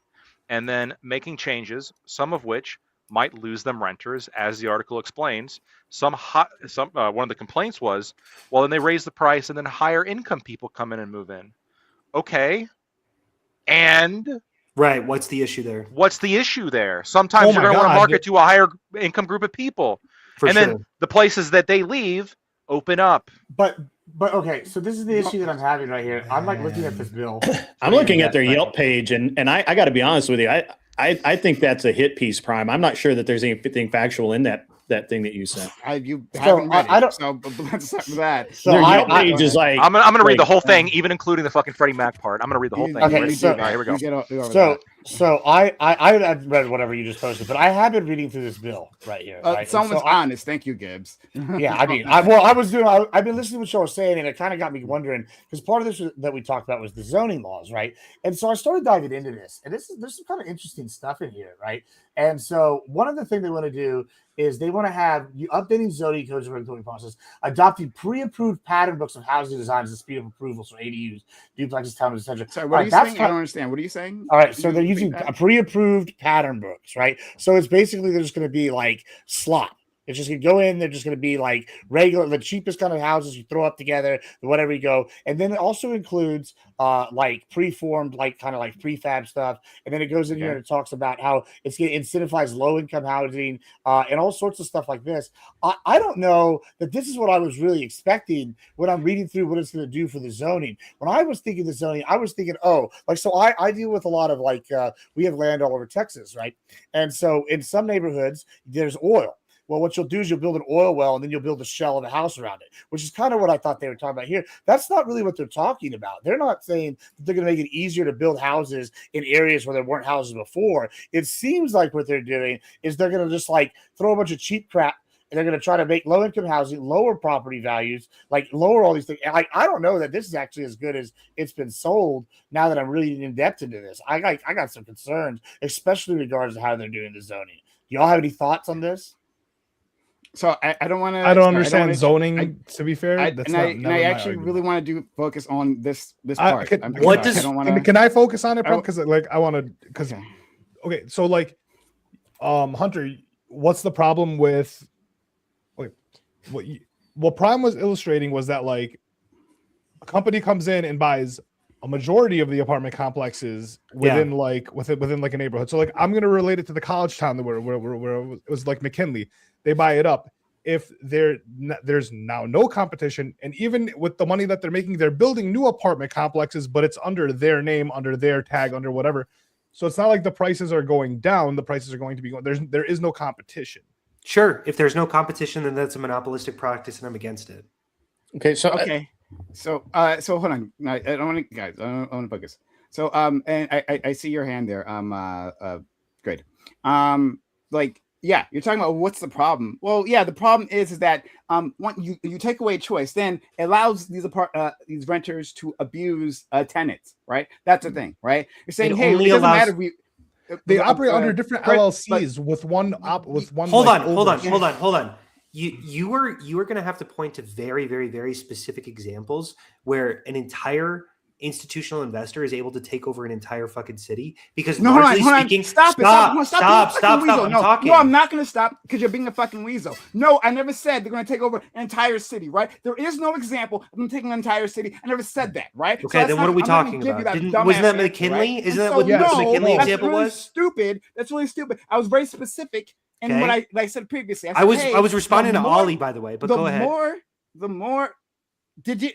and then making changes, some of which might lose them renters, as the article explains. One of the complaints was, well, then they raise the price and then higher income people come in and move in. Okay. And Right. What's the issue there? what's the issue there? Sometimes you're going to want to market to a higher income group of people. Then the places that they leave open up. But okay, so this is the issue that I'm having right here. I'm like looking at this bill. I'm looking at their Yelp page, and I got to be honest with you. I think that's a hit piece, Prime. I'm not sure that there's anything factual in that thing that you sent. You haven't read it, so let's start with that. So their Yelp page is like I'm gonna read the whole thing, even including the fucking Freddie Mac part. I'm gonna read the whole thing. Okay, so here we go. So I've read whatever you just posted, but I have been reading through this bill right here. Right? Someone's honest. Thank you, Gibbs. Yeah, I mean, I've been listening to what you were saying, and it kind of got me wondering, because part of this that we talked about was the zoning laws, right? And so I started diving into this, and there's some kind of interesting stuff in here, right? And so one of the things they want to do is they want to have you updating zoning codes and regulatory process, adopting pre-approved pattern books of housing designs and speed of approvals for ADUs, duplexes, townhomes, etc. Sorry, what are you saying? I don't understand. What are you saying? All right, so they're using pre-approved pattern books, right? So it's basically they're just going to be like slop. It's just going to go in. They're just going to be like regular, the cheapest kind of houses you throw up together, whatever you go. And then it also includes like preformed, like kind of like prefab stuff. And then it goes in here and it talks about how it's going to incentivize low income housing and all sorts of stuff like this. I don't know that this is what I was really expecting when I'm reading through what it's going to do for the zoning. When I was thinking the zoning, I was thinking, so I deal with a lot of like, we have land all over Texas, right? And so in some neighborhoods, there's oil. Well, what you'll do is you'll build an oil well, and then you'll build a shell of the house around it, which is kind of what I thought they were talking about here. That's not really what they're talking about. They're not saying that they're going to make it easier to build houses in areas where there weren't houses before. It seems like what they're doing is they're going to just like throw a bunch of cheap crap, and they're going to try to make low-income housing, lower property values, like lower all these things. Like, I don't know that this is actually as good as it's been sold now that I'm really in depth into this. I got some concerns, especially in regards to how they're doing the zoning. Do y'all have any thoughts on this? So I don't want to. I don't understand zoning. To be fair, I actually really want to focus on this part. Can I focus on it, bro? Because like I want to. Because okay, so like, Hunter, what's the problem with? Wait, what Prime was illustrating was that like a company comes in and buys a majority of the apartment complexes within like a neighborhood. So like I'm gonna relate it to the college town where it was like McKinley. They buy it up. If there's now no competition, and even with the money that they're making, they're building new apartment complexes, but it's under their name, under their tag, under whatever. So it's not like the prices are going down. The prices are going to be going. There is no competition. Sure. If there's no competition, then that's a monopolistic practice, and I'm against it. Okay. So so hold on. I don't want to, guys. I don't want to focus. So and I see your hand there. Good. Like. Yeah, you're talking about what's the problem. Well, yeah, the problem is that when you take away choice, then it allows these renters to abuse tenants, right? That's the thing, right? You're saying, hey, it doesn't matter if they operate under different LLCs with one. Hold on. You are going to have to point to very, very, very specific examples where an entire institutional investor is able to take over an entire fucking city because largely speaking, stop. I'm talking. No, I'm not going to stop because you're being a fucking weasel. No, I never said they're going to take over an entire city, right? There is no example of them taking an entire city. I never said that, right? Okay, so then what are we talking about? Wasn't that McKinley? Right? Isn't that what the McKinley example was? Stupid. That's really stupid. I was very specific in what I said previously. I was responding to Ollie, by the way, but go ahead. The more. Did you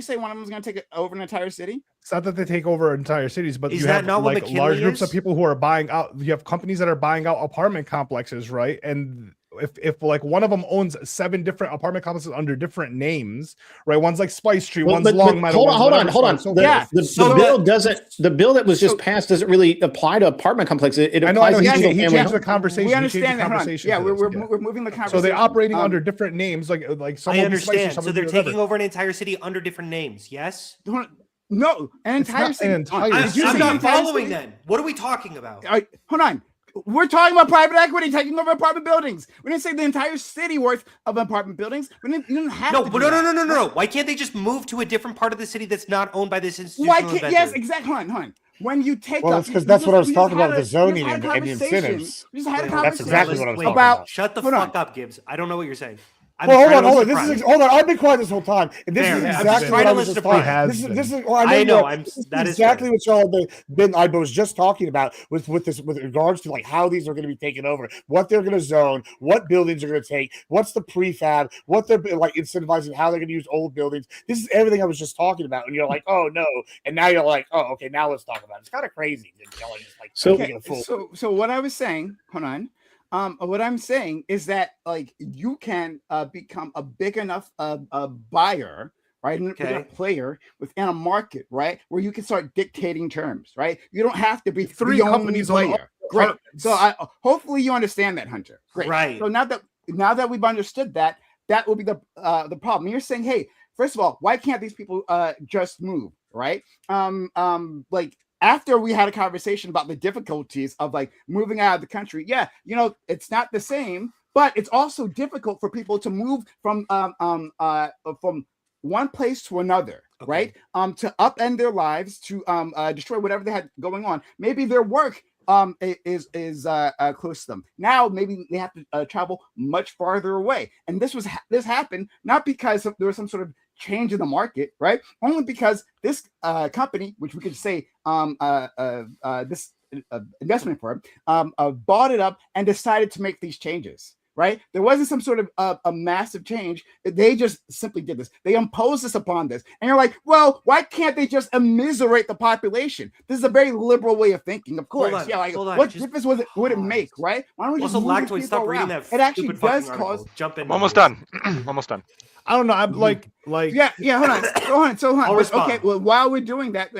say one of them was going to take over an entire city? It's not that they take over entire cities, but you have not like large groups of people who are buying out. You have companies that are buying out apartment complexes, right? And if like one of them owns 7 different apartment complexes under different names, right? One's like Spice Tree, one's Long Meadow. Hold on. The bill that was just passed doesn't really apply to apartment complexes. It applies to he changed the conversation. We understand that. Yeah, we're moving the conversation. So they're operating under different names, like. I understand. So they're taking over an entire city under different names. Yes. No, an It's entire not city. an entire I'm, Did you I'm say not entire following city? then. What are we talking about? All right, hold on. We're talking about private equity taking over apartment buildings. We didn't say the entire city worth of apartment buildings. You didn't have No, to but do no. that. Why can't they just move to a different part of the city that's not owned by this institutional Why can't? investor? Yes, exactly. Hold on. When you take Well, up, that's because that's what I was we just talking about had with the zoning we just had and a the conversation. incentives. We just had a Wait, hold on. That's conversation exactly what I was talking about. about. Shut the Hold fuck on. up, Gibbs. I don't know what you're saying. I'm Well, hold trying on, to hold on. listen This is to hold on. I've been quiet this whole time, and this Fair. is I'm just exactly trying what to I was listen just to talking. Prime. This is. Well, I know. This is That is exactly fair. what y'all been. I was just talking about with regards to like how these are going to be taken over, what they're going to zone, what buildings are going to take, what's the prefab, what they're like incentivizing, how they're going to use old buildings. This is everything I was just talking about, and you're like, oh no, and now you're like, oh okay, now let's talk about it. It's kind of crazy. Y'all are just like So- making a fool. So what I was saying, hold on. What I'm saying is that like you can become a big enough buyer, right, and Okay. a player within a market, right, where you can start dictating terms, right. You don't have to be Three the only companies own all player. the Great. apartments. So I hopefully you understand that, Hunter. Great. Right. So now that we've understood that, that will be the problem. You're saying, hey, first of all, why can't these people just move, right? Like after we had a conversation about the difficulties of like moving out of the country, yeah, it's not the same, but it's also difficult for people to move from one place to another, Okay. right? To upend their lives, to destroy whatever they had going on. Maybe their work is close to them. Now maybe they have to travel much farther away, and this happened not because there was some sort of change in the market, right? Only because this company, which we could say this investment firm, bought it up and decided to make these changes. Right? There wasn't some sort of a massive change. They just simply did this. They imposed this upon this. And you're like, well, why can't they just immiserate the population? This is a very liberal way of thinking. Of course. Hold on, Yeah, like hold on. what Just difference would it make, right? Why don't we just Also, move these Lactoid, people stop reading around? that It actually stupid does fucking article. cause. Jump in. I'm almost Gibbs. done. Almost done. I don't know. I'm like Yeah, hold on. So I'll respond. okay, well, while we're doing that,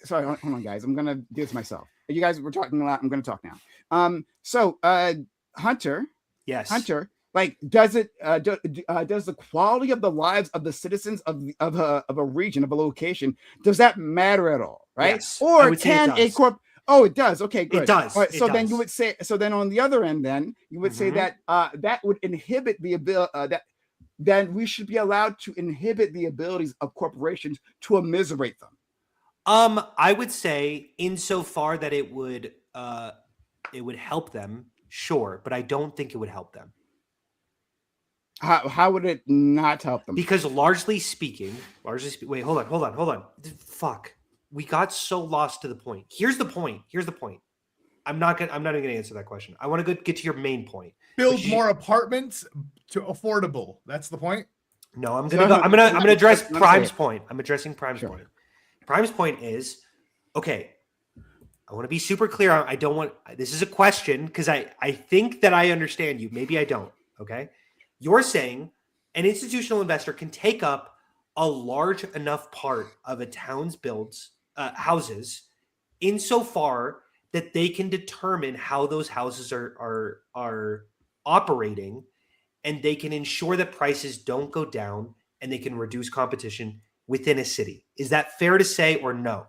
sorry, hold on, guys. I'm gonna do this myself. You guys were talking a lot. I'm gonna talk now. So Hunter, Yes. like, does it does the quality of the lives of the citizens of a region, of a location, does that matter at all, right? Yes, I Or would say it can a does. corp? Oh, it does. Okay, good. It does. All right, It so then does. you would say. So then on the other end, then you would say Mhm. that that would inhibit the ability that. Then we should be allowed to inhibit the abilities of corporations to immiserate them. I would say insofar that it would help them, sure, but I don't think it would help them. How would it not help them? Because largely speaking, wait, hold on. Fuck. We got so lost to the point. Here's the point. I'm not even gonna answer that question. I want to get to your main point. build more apartments to affordable. That's the point. No, I'm gonna address Let me say Prime's it. point. I'm addressing Prime's Sure. point. Prime's point is, okay, I want to be super clear. I don't want this is a question because I think that I understand you. Maybe I don't. Okay. You're saying an institutional investor can take up a large enough part of a town's houses insofar that they can determine how those houses are operating, and they can ensure that prices don't go down, and they can reduce competition within a city. Is that fair to say or no?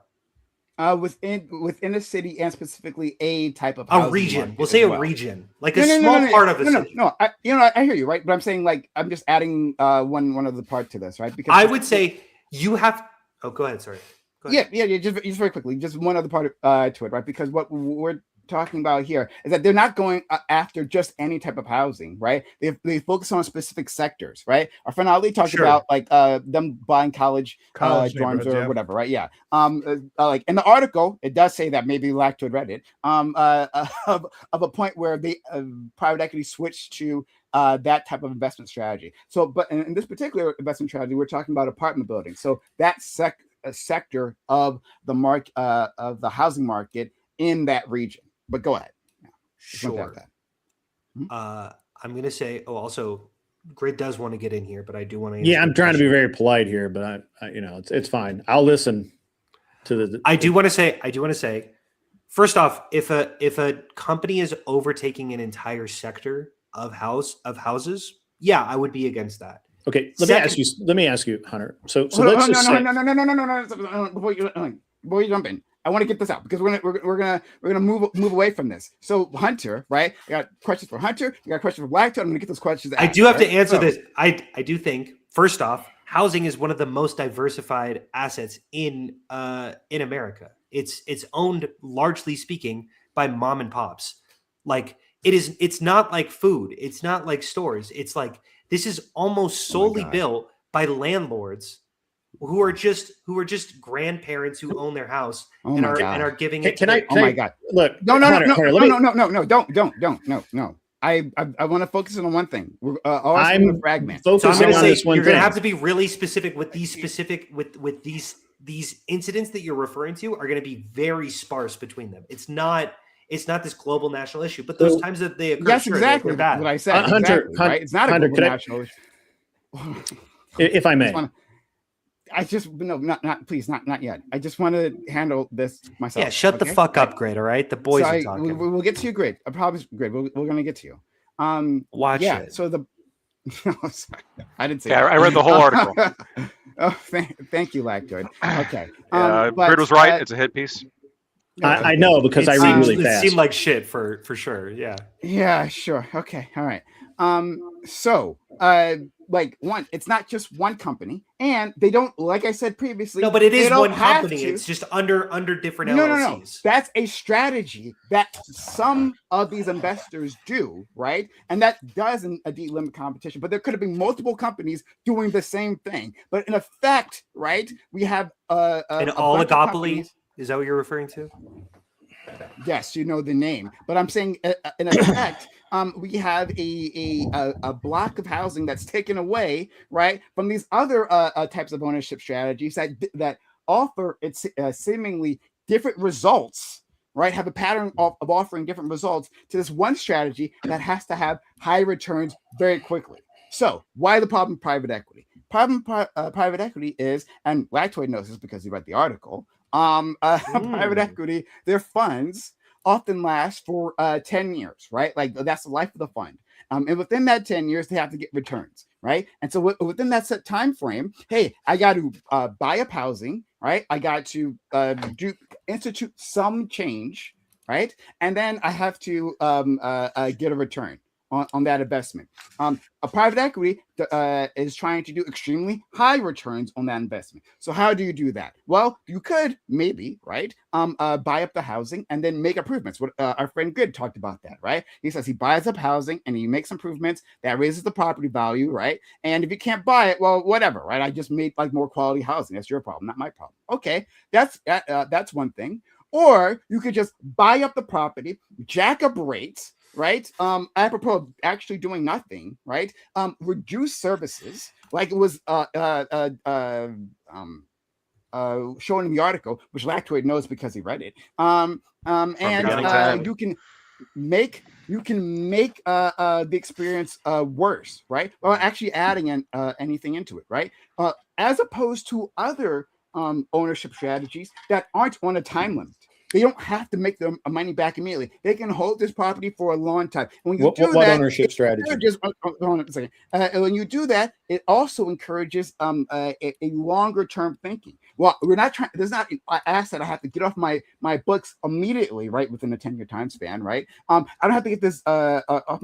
Within a city, and specifically a type of A housing region. market We'll say as a well. region, like a small part of a city. No, I hear you, right? But I'm saying, like, I'm just adding one other part to this, right? Because I would say you have. Oh, go ahead. Sorry. Go ahead. Yeah. Just very quickly, just one other part to it, right? Because what we're talking about here is that they're not going after just any type of housing, right? They focus on specific sectors, right? Our friend Ali talked Sure. about like them buying college dorms neighborhoods, or yeah. whatever, right? Yeah. Like in the article, it does say that maybe Lactoid read it. Of a point where the private equity switched to that type of investment strategy. So, but in this particular investment strategy, we're talking about apartment buildings. So that sector of the housing market in that region. But go ahead. Yeah, just want to add Sure. that. I'm going to say, also, Grid does want to get in here, but I do want to. Yeah, I'm trying to be very polite here, but it's fine. I'll listen to the. I do want to say, first off, if a company is overtaking an entire sector of houses, yeah, I would be against that. Okay, let me ask you, Hunter. So Hold let's on, just say, no. Before you jump in, I want to get this out because we're gonna move away from this. So Hunter, right? I got questions for Hunter. I got questions for Blacktoad. I'm gonna get those questions. I asked, do have right? to answer this. I do think, first off, housing is one of the most diversified assets in America. It's owned, largely speaking, by mom and pops. Like it's not like food. It's not like stores. It's like this is almost solely built by landlords who are just grandparents who own their house and are giving it. Oh my God! Look, No, Hunter, no. I want to focus on one thing. I'm fragment. So I'm focusing going to on say this one you're going to thing. have to be really specific with these incidents that you're referring to are going to be very sparse between them. It's not this global national issue, but those times that they occur, Yes, sure, exactly they're bad. what I said. Hunter, exactly, right? It's not a Hunter, global national issue. If I may. Please, not yet. I just want to handle this myself. Yeah, shut the fuck up, Grid. All right, the boys are talking. We'll get to you, Grid. I promise, Grid. We're going to get to you. Watch it. So the no, sorry. I didn't say. Yeah, that. I read the whole article. Thank you, Lactoid. Okay. Grid was right. It's a hit piece. I know because I read really fast. It seemed like shit for sure. Yeah. Yeah, sure. Okay. All right. It's not just one company, and they don't, like I said previously. No, but it is one company. To. It's just under different LLCs. No. That's a strategy that some of these investors do, right? And that does indeed limit competition. But there could have been multiple companies doing the same thing. But in effect, right, we have an oligopoly. Is that what you're referring to? Yes, you know the name, but I'm saying in effect, we have a block of housing that's taken away, right, from these other types of ownership strategies that offer seemingly different results, right? Have a pattern of offering different results to this one strategy that has to have high returns very quickly. So why the problem with private equity? Private equity is, and Lactoid knows this because he read the article. Private equity, their funds often last for 10 years, right? Like that's the life of the fund. And within that 10 years, they have to get returns, right? And so within that set time frame, hey, I got to buy up housing, right? I got to institute some change, right? And then I have to get a return on that investment. A private equity is trying to do extremely high returns on that investment. So how do you do that? Well, you could maybe, right, buy up the housing and then make improvements. What our friend Good talked about that, right? He says he buys up housing and he makes improvements that raises the property value, right? And if you can't buy it, well, whatever, right? I just made like more quality housing. That's your problem, not my problem. Okay, that's one thing. Or you could just buy up the property, jack up rates, right? Apropos of actually doing nothing, right? Reduce services, like it was shown in the article, which Lactoid knows because he read it. And you can make the experience worse, right? Well, actually adding anything into it, right? As opposed to other ownership strategies that aren't on a time limit. They don't have to make their money back immediately. They can hold this property for a long time. And when you do what that, ownership strategy? When you do that, it also encourages a longer term thinking. Well, we're not trying. There's not an asset I have to get off my books immediately, right, within a 10-year time span, right? I don't have to get this off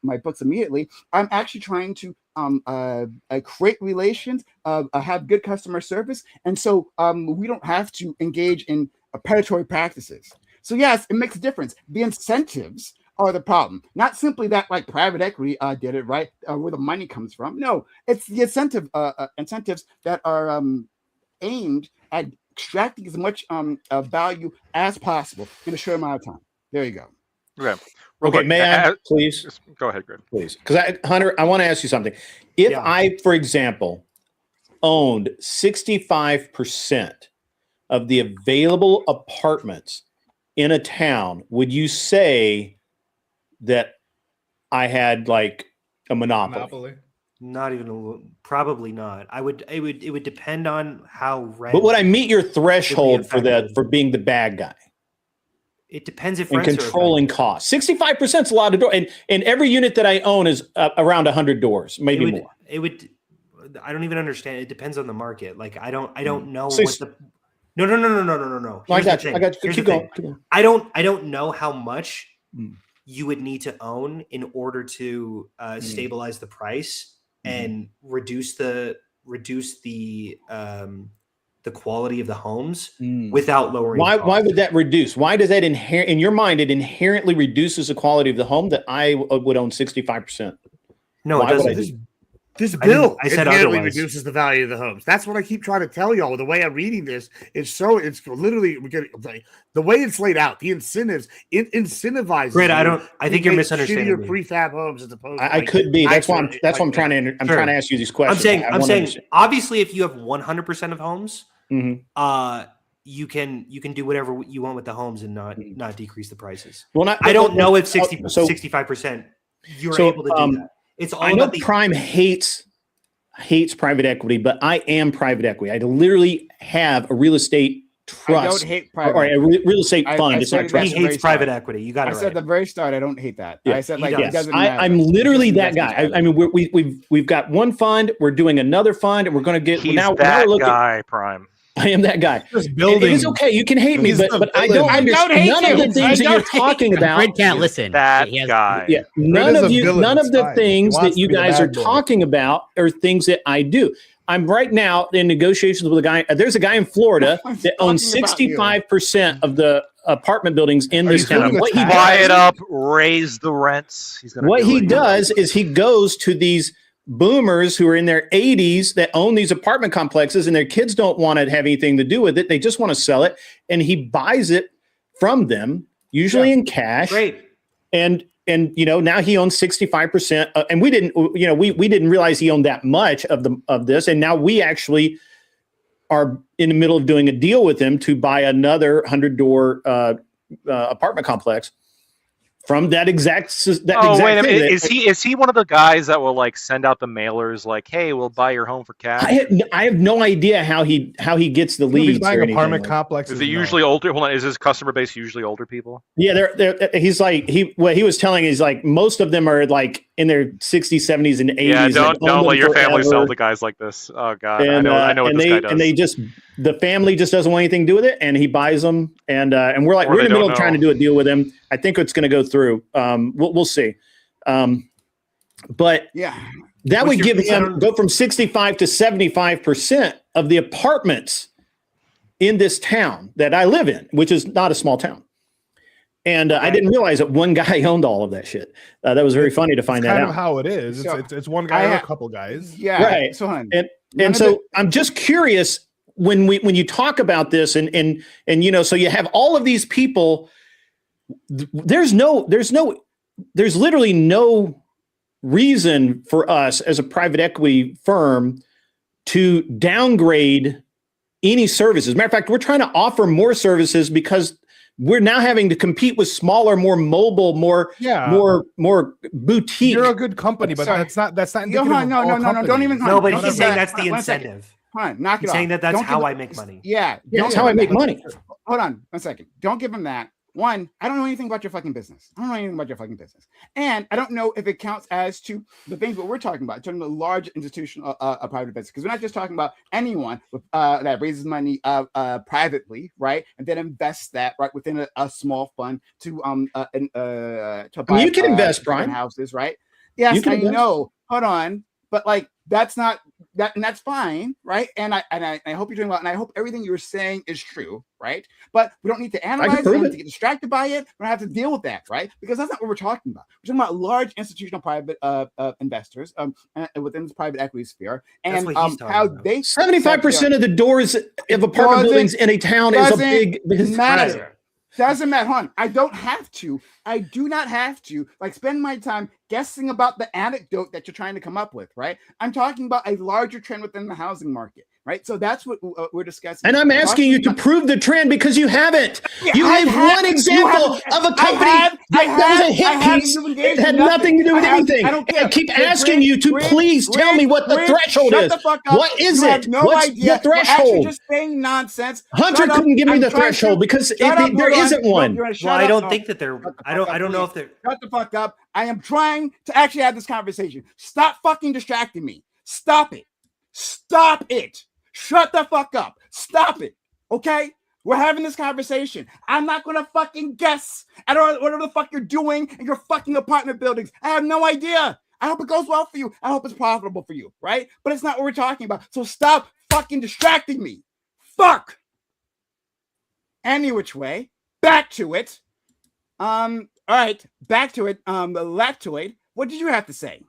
my books immediately. I'm actually trying to create relations, have good customer service, and so we don't have to engage in predatory practices. So yes, it makes a difference. The incentives are the problem, not simply that like private equity did it, right, where the money comes from. No, it's the incentives that are aimed at extracting as much value as possible in a short amount of time. There you go. Okay. Okay, may I please go ahead, Grid? Please, because Hunter, I want to ask you something. If I, for example, owned 65% of the available apartments in a town, would you say that I had like a monopoly? Not even, probably not. It would depend on how rent. But would I meet your threshold for being the bad guy? It depends if and controlling costs. 65% is a lot of doors, and every unit that I own is around 100 doors, maybe more. I don't even understand. It depends on the market. Like I don't know So what the. No. I Here's the got you. thing. I got you. Here's Keep the going. thing. I don't know how much you would need to own in order to stabilize the price and reduce the quality of the homes without lowering. Why would that reduce? Why does that in your mind it inherently reduces the quality of the home that I would own 65%? No, Why it would I doesn't. This bill I said inherently otherwise. reduces the value of the homes. That's what I keep trying to tell y'all. The way I'm reading this is it's literally the way it's laid out. The incentives it incentivizes. Great, I think you're misunderstanding shittier me. prefab homes as opposed. I could be. That's why I'm trying to trying to ask you these questions. I'm saying obviously if you have 100% of homes, Mhm. you can do whatever you want with the homes and not decrease the prices. Well, I don't know if 65% you're able to do that. It's all I know Prime hates private equity, but I am private equity. I literally have a real estate trust. I don't hate private or a real estate fund. It's not He trust. hates private equity. You got it I right. said at the very start, I don't hate that. Yeah. I said He like does. it doesn't matter. I'm literally that guy. I mean, we've got one fund. We're doing another fund, and we're going to get He's now. that we're looking, guy, Prime. I am that guy. Just And building. it's okay. You can hate me, He's but the I villain. don't I understand don't hate none of you. the things I that you're don't hate talking you. about. Fred can't listen. That He has- guy. Yeah, Fred is a villain. none of It's the fine. things He wants that you to be the guys are bad boy. talking about are things that I do. I'm right now in negotiations with a guy. There's a guy in Florida I'm that owns talking about you. 65% of the apartment buildings in Are this you town. putting What he a does, Quiet up, raise the rents. He's gonna what do he it. does is he goes to these boomers who are in their 80s that own these apartment complexes, and their kids don't want to have anything to do with it. They just want to sell it, and he buys it from them, usually in cash. Great. And now he owns 65%, and we didn't realize he owned that much of this, and now we actually are in the middle of doing a deal with him to buy another 100-door apartment complex from that exact Wait a thing. minute. Is he one of the guys that will like send out the mailers like, "Hey, we'll buy your home for cash"? I have no idea how he gets the He's leads. buying or anything apartment like. complexes. Is it usually older? Hold on. Is his customer base usually older people? Yeah, he's like what he was telling is like most of them are like in their 60s, 70s, and 80s. Yeah, don't let your family sell forever. to guys like this. Oh God, And, I know what this guy does. And they just the family just doesn't want anything to do with it, and he buys them. And we're like Or we're in they the middle don't of trying to know. do a deal with him. I think it's going to go through. We'll see. But Yeah. that What's would your give him concern? go from 65 to 75% of the apartments in this town that I live in, which is not a small town. And I didn't realize that one guy owned all of that shit. That was very funny to find It's that kind of out. how it is. So, It's one guy or I a couple guys. Yeah. Right. So, hon, And so I'm just curious when you talk about this and so you have all of these people. There's literally no reason for us as a private equity firm to downgrade any services. Matter of fact, we're trying to offer more services because we're now having to compete with smaller, more mobile, more boutique. You're a good company, but Sorry. that's not indicative Johan, of all no, companies. don't even. No, but Hold he's on, saying hold that's on, the 1 second. incentive. Hold on, knock it He's off. saying that that's Don't how give I him- make money. Yeah. That's don't how give I him make that. money. Hold on 1 second. Don't give him that. One, I don't know anything about your fucking business. I don't know anything about your fucking business. And I don't know if it counts as to the things that we're talking about, talking about large institutional private business. Because we're not just talking about anyone with, that raises money privately, right? And then invests that right within a small fund to buy you can invest, different Brian. houses, right? Yes, You can I invest. know. Hold on. But like that's not that, and that's fine, right? And I hope you're doing well, and I hope everything you're saying is true, right? But we don't need to analyze it, we prove don't it. have to get distracted by it. We don't have to deal with that, right? Because that's not what we're talking about. We're talking about large institutional private investors within this private equity sphere, That's and what he's talking how about. they 75% of the doors of apartment doesn't- buildings in a town is a doesn't big matter. Doesn't matter, hon. I don't have to. I do not have to like spend my time guessing about the anecdote that you're trying to come up with, right? I'm talking about a larger trend within the housing market, right? So that's what we're discussing. And I'm asking you to prove the trend because you haven't. You gave one example of a company that was a hit piece. It had nothing to do with anything. I keep asking you to please tell me what the threshold is. What is it? What's the threshold? Just saying nonsense. Hunter couldn't give me the threshold because there isn't one. Well, I don't think that they're. I don't know if they're. Shut the fuck up. I am trying to actually have this conversation. Stop fucking distracting me. Stop it. Stop it. Shut the fuck up. Stop it. Okay? We're having this conversation. I'm not going to fucking guess at whatever the fuck you're doing in your fucking apartment buildings. I have no idea. I hope it goes well for you. I hope it's profitable for you, right? But it's not what we're talking about. So stop fucking distracting me. Fuck. Any which way. Back to it. All right. Back to it. Lactoid. What did you have to say?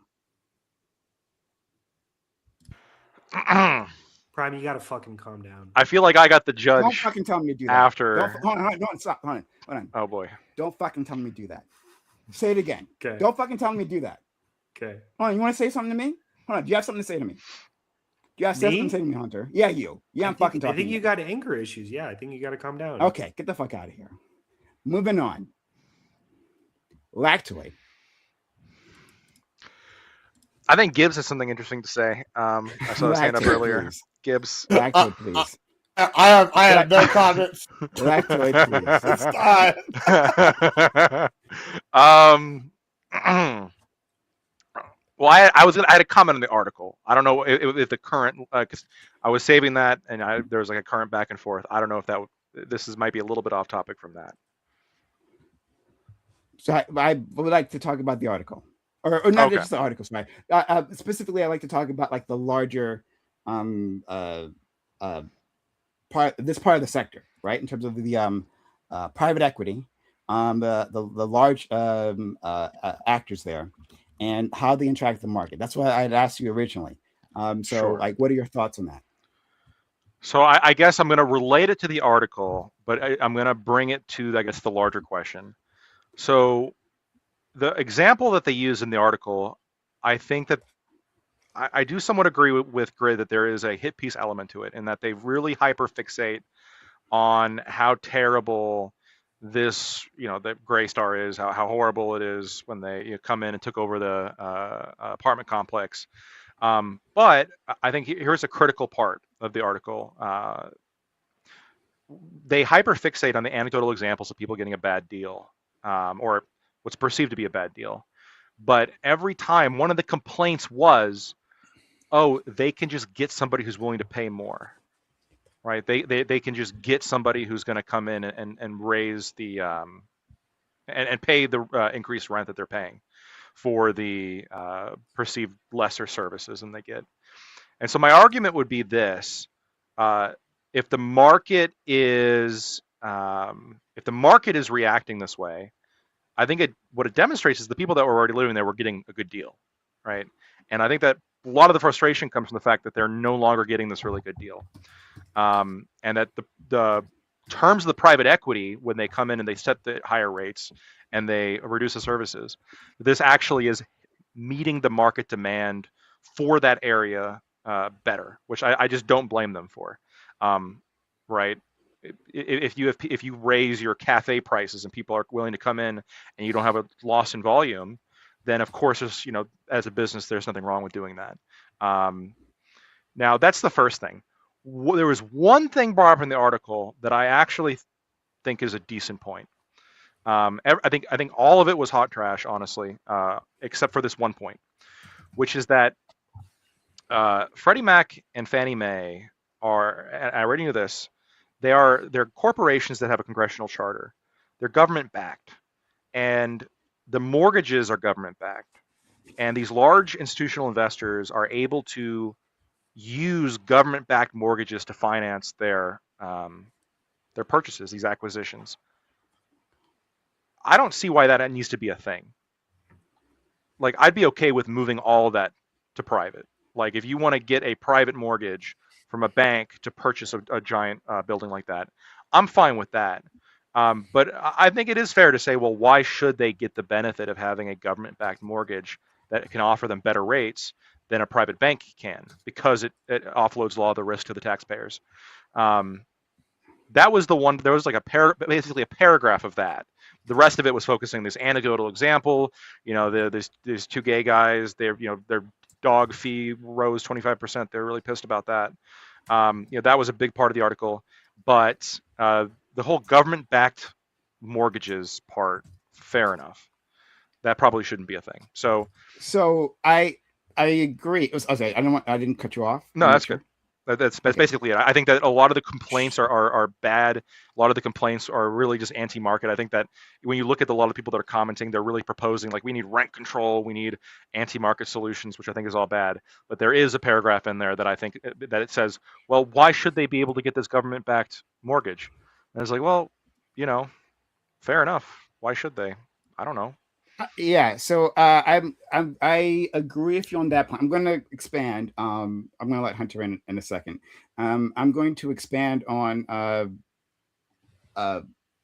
Prime, you gotta fucking calm down. I feel like I got the judge. Don't fucking tell me to do that. After. Hold on, stop. Hold on. Oh boy. Don't fucking tell me to do that. Say it again. Okay. Don't fucking tell me to do that. Okay. Hold on, you want to say something to me? Hold on. Do you have something to say to me? Do you have something to say to me, Hunter? Yeah, you. Yeah, I'm fucking talking. I think you got anger issues. Yeah, I think you got to calm down. Okay, get the fuck out of here. Moving on. Lactoid. I think Gibbs has something interesting to say. I saw his hand up earlier. Please. Gibbs. Lactoid, please. I have no comments. Lactoid, please. It's time. Well, I had a comment on the article. I don't know if the current, because I was saving that, and there was like a current back and forth. I don't know if this might be a little bit off topic from that. So I would like to talk about the article, or not just the article. Sorry. Specifically, I like to talk about like the larger part of the sector, right? In terms of the private equity, the large actors there, and how they interact with the market. That's what I had asked you originally. Sure. Like, what are your thoughts on that? So I guess I'm going to relate it to the article, but I'm going to bring it to, I guess, the larger question. So the example that they use in the article, I think that I do somewhat agree with Grid that there is a hit piece element to it, and that they really hyperfixate on how terrible this, the Gray Star is, how horrible it is when they come in and took over the apartment complex. But I think here's a critical part of the article. They hyperfixate on the anecdotal examples of people getting a bad deal, or what's perceived to be a bad deal. But every time, one of the complaints was, oh, they can just get somebody who's willing to pay more, right? They can just get somebody who's going to come in and raise the and pay the increased rent that they're paying for the perceived lesser services than they get. And so my argument would be this: if the market is reacting this way, I think what it demonstrates is the people that were already living there were getting a good deal, right? And I think that a lot of the frustration comes from the fact that they're no longer getting this really good deal, and that the terms of the private equity, when they come in and they set the higher rates and they reduce the services, this actually is meeting the market demand for that area better, which I just don't blame them for, right? If you raise your cafe prices and people are willing to come in and you don't have a loss in volume, then of course there's, as a business, there's nothing wrong with doing that. Now that's the first thing. There was one thing brought up in the article that I actually think is a decent point. I think all of it was hot trash, honestly, except for this one point, which is that Freddie Mac and Fannie Mae are, and I already knew this, they're corporations that have a congressional charter. They're government backed, and the mortgages are government backed, and these large institutional investors are able to use government backed mortgages to finance their purchases, these acquisitions. I don't see why that needs to be a thing. Like, I'd be okay with moving all of that to private. Like, if you want to get a private mortgage from a bank to purchase a giant building like that, I'm fine with that. But I think it is fair to say, well, why should they get the benefit of having a government-backed mortgage that can offer them better rates than a private bank can? Because it offloads a lot of the risk to the taxpayers. That was the one. There was like basically a paragraph of that. The rest of it was focusing this anecdotal example. There's two gay guys. Their dog fee rose 25%. They're really pissed about that. That was a big part of the article. But the whole government-backed mortgages part, fair enough. That probably shouldn't be a thing. So I I agree. Okay, I didn't cut you off. No, that's good. That's Okay. basically it. I think that a lot of the complaints are bad. A lot of the complaints are really just anti-market. I think that when you look at a lot of people that are commenting, they're really proposing like we need rent control, we need anti-market solutions, which I think is all bad. But there is a paragraph in there that I think that it says, well, why should they be able to get this government-backed mortgage? And it's like, well, fair enough. Why should they? I don't know. Yeah, so I agree with you on that point. I'm going to expand. I'm going to let Hunter in a second. I'm going to expand on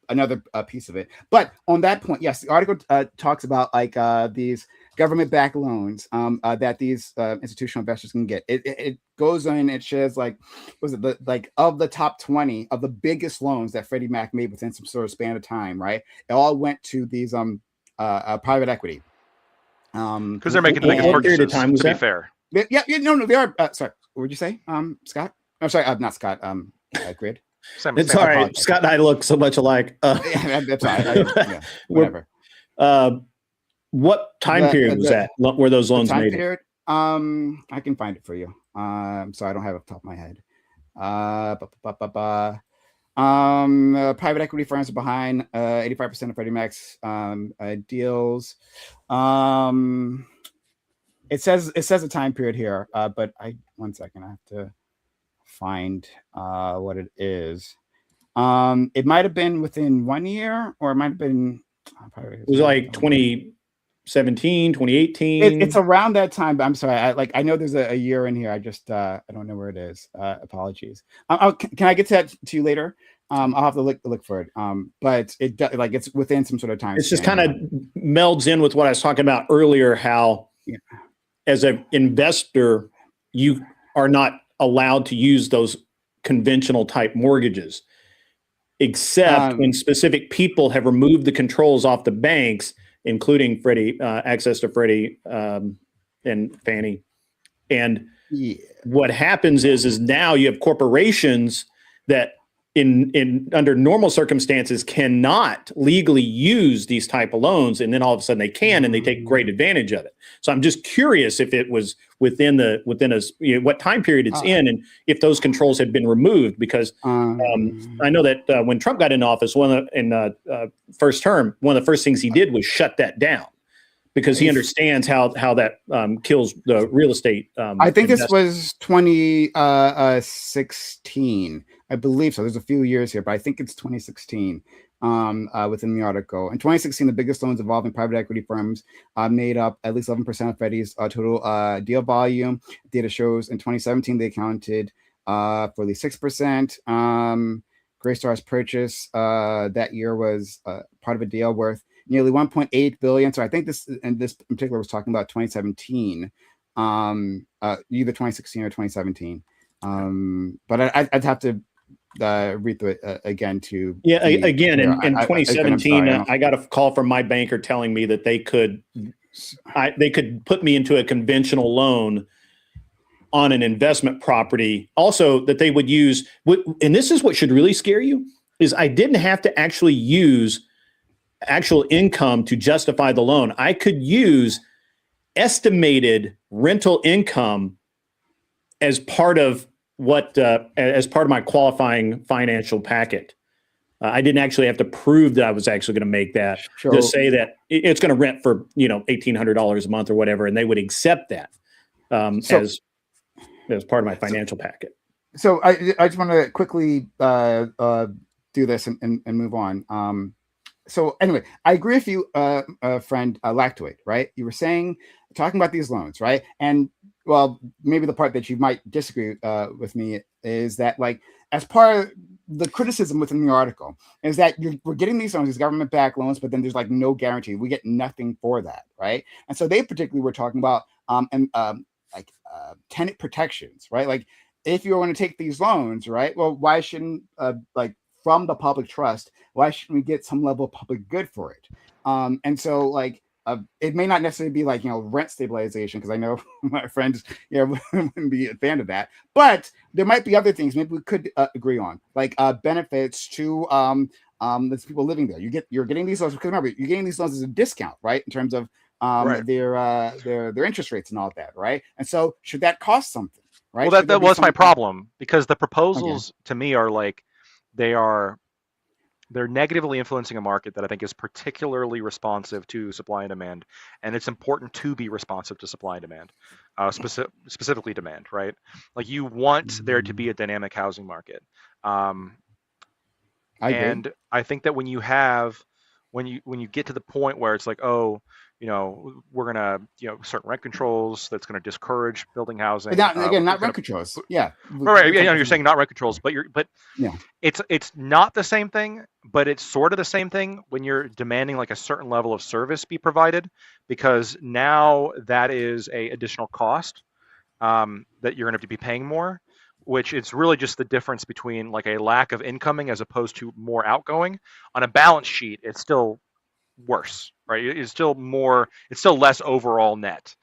another piece of it. But on that point, yes, the article talks about like these government-backed loans that these institutional investors can get. It goes on and it shares like, was it like of the top 20 of the biggest loans that Freddie Mac made within some sort of span of time, right? It all went to these private equity. Because they're making the biggest what period purchases, of time was to be that? fair. No, they are. Sorry, what would you say, Scott? I'm sorry, not Scott. Grid. It's all right. Scott and I look so much alike. Yeah, that's right. Yeah, whatever. What time period was that? Were those loans time made? Period, I can find it for you. So I don't have it off the top of my head. Private equity firms are behind 85% of Freddie Mac's deals. It says a time period here, but one second, I have to find what it is. It might have been within 1 year, or it might have been. It was like 2017, 2018. It's around that time, but I'm sorry. I know there's a year in here. I just I don't know where it is. Apologies. Can I get to that to you later? I'll have to look for it. But it's within some sort of time. It's just kind of melds in with what I was talking about earlier. How, as an investor, you are not allowed to use those conventional type mortgages, except when specific people have removed the controls off the banks, including Freddie, access to Freddie and Fannie. And what happens is now you have corporations that in under normal circumstances cannot legally use these type of loans, and then all of a sudden they can, and they take great advantage of it. So I'm just curious if it was within what time period it's in, and if those controls had been removed, because I know that when Trump got in office, first term, one of the first things he did was shut that down, because he understands how that kills the real estate. I think this was 2016. I believe so. There's a few years here, but I think it's 2016 within the article. In 2016, the biggest loans involving private equity firms made up at least 11% of Freddie's total deal volume. Data shows in 2017, they accounted for at least 6%. Graystar's purchase that year was part of a deal worth nearly 1.8 billion. So I think this in particular was talking about 2017, either 2016 or 2017. But I'd have to read through it again to again in 2017 I got a call from my banker telling me that they could put me into a conventional loan on an investment property, also that they would use, and this is what should really scare you, is I didn't have to actually use actual income to justify the loan. I could use estimated rental income as part of my qualifying financial packet. I didn't actually have to prove that I was actually going to make that. Sure. Just say that it's going to rent for $1,800 a month or whatever, and they would accept that as part of my financial packet. So I just want to quickly do this and move on. So anyway, I agree with you, friend Lactoid, right? You were talking about these loans, right? And well, maybe the part that you might disagree with me is that, like, as part of the criticism within the article is that we're getting these loans, these government-backed loans, but then there's like no guarantee. We get nothing for that, right? And so they particularly were talking about tenant protections, right? Like, if you're going to take these loans, right? Well, why shouldn't from the public trust, why shouldn't we get some level of public good for it? And so it may not necessarily be rent stabilization, because I know my friends wouldn't be a fan of that, but there might be other things maybe we could agree on, like benefits to the people living there. You're getting these loans, because remember, you're getting these loans as a discount, right? In terms of Right. their interest rates and all that, right? And so should that cost something, right? Well, Should there that be was my some- problem, because the proposals to me are like they're negatively influencing a market that I think is particularly responsive to supply and demand, and it's important to be responsive to supply and demand, specifically demand, right? Like you want there to be a dynamic housing market, I agree. and I think that when you get to the point where it's like, oh, we're gonna, certain rent controls that's gonna discourage building housing. But not, again, not gonna- rent controls. Yeah. Right, you're saying not rent controls, but Yeah. it's not the same thing, but it's sort of the same thing when you're demanding like a certain level of service be provided, because now that is a additional cost that you're going to have to be paying more, which is really just the difference between like a lack of incoming as opposed to more outgoing. On a balance sheet, it's still worse, right? It's still less overall net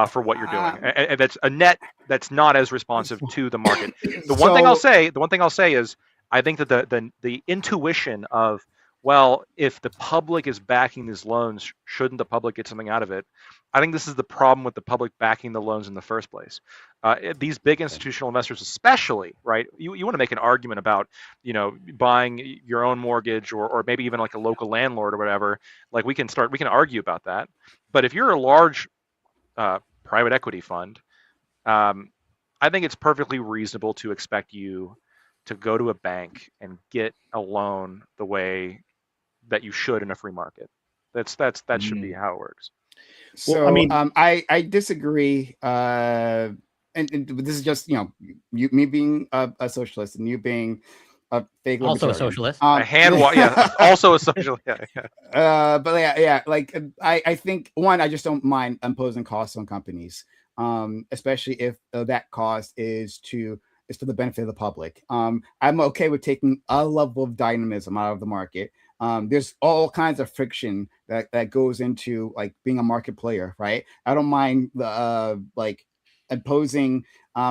for what you're doing, and that's a net that's not as responsive to the market. The one thing I'll say is I think that the intuition of, well, if the public is backing these loans, shouldn't the public get something out of it? I think this is the problem with the public backing the loans in the first place. These big institutional investors, especially, right? You want to make an argument about, buying your own mortgage or maybe even like a local landlord or whatever. Like we can argue about that. But if you're a large private equity fund, I think it's perfectly reasonable to expect you to go to a bank and get a loan the way that you should in a free market. That should be how it works. So Well, I mean- I disagree. And this is just me being a socialist and you being a fake Also a libertarian. socialist. Also a social. Yeah. But like I think one, I just don't mind imposing costs on companies, especially if that cost is for the benefit of the public. I'm okay with taking a level of dynamism out of the market. There's all kinds of friction that goes into like being a market player, right? I don't mind the like imposing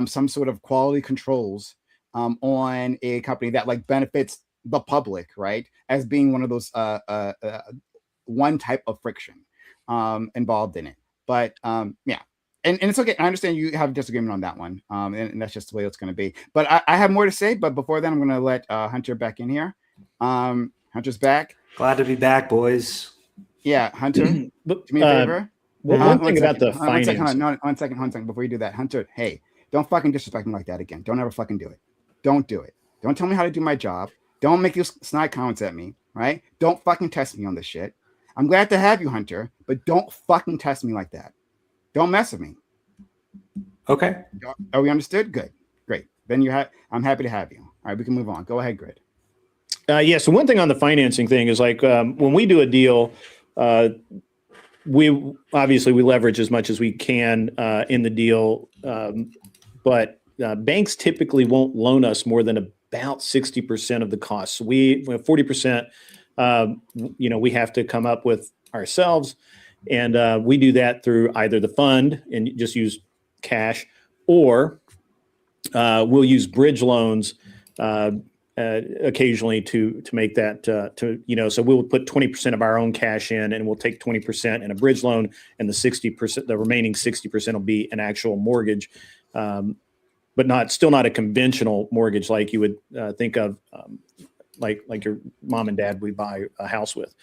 some sort of quality controls on a company that like benefits the public, right? As being one of those one type of friction involved in it. But yeah. And it's okay. I understand you have a disagreement on that one. And that's just the way it's going to be. But I have more to say. But before then, I'm going to let Hunter back in here. Hunter's back. Glad to be back, boys. Yeah, Hunter, do But, me a favor. one thing about the finance. One second. Before you do that, Hunter, hey, don't fucking disrespect me like that again. Don't ever fucking do it. Don't do it. Don't tell me how to do my job. Don't make these snide comments at me, right? Don't fucking test me on this shit. I'm glad to have you, Hunter, but don't fucking test me like that. Don't mess with me. Okay. Are we understood? Good. Great. Then I'm happy to have you. All right, we can move on. Go ahead, Grid. Yeah. So one thing on the financing thing is like when we do a deal, we leverage as much as we can in the deal, but banks typically won't loan us more than about 60% of the cost. So we 40%. We have to come up with ourselves, and we do that through either the fund and just use cash, or we'll use bridge loans occasionally to make that so we'll put 20% of our own cash in, and we'll take 20% in a bridge loan, and the remaining 60% will be an actual mortgage, but still not a conventional mortgage like you would think of, like your mom and dad would buy a house with.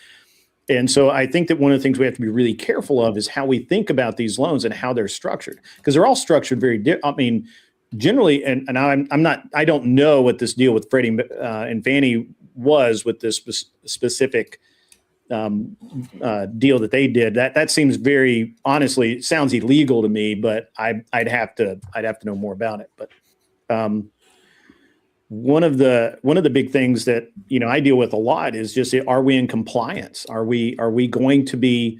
And so I think that one of the things we have to be really careful of is how we think about these loans and how they're structured, because they're all structured very generally, and I don't know what this deal with Freddie and Fannie was with this specific deal that they did. That seems very, honestly, it sounds illegal to me, but I'd have to know more about it. But one of the big things that I deal with a lot is just, are we in compliance? Are we going to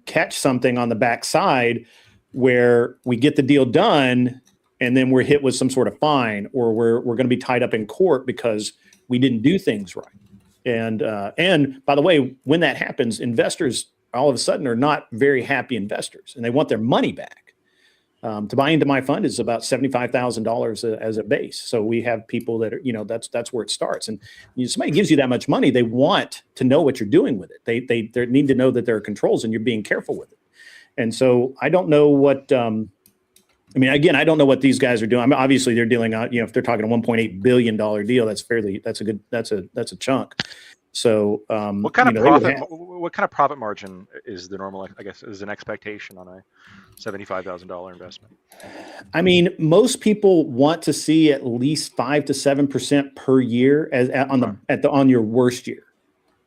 catch something on the backside where we get the deal done and then we're hit with some sort of fine, or we're going to be tied up in court because we didn't do things right? And by the way, when that happens, investors all of a sudden are not very happy investors, and they want their money back. To buy into my fund is about $75,000 as a base. So we have people that are, that's where it starts. And somebody gives you that much money, they want to know what you're doing with it. They need to know that there are controls and you're being careful with it. And so I don't know what, again, I don't know what these guys are doing. I mean, obviously they're dealing out, if they're talking a $1.8 billion deal, that's a chunk. So, what kind of profit margin is the normal, I guess, is an expectation on a $75,000 investment? I mean, most people want to see at least 5 to 7% per year on your worst year,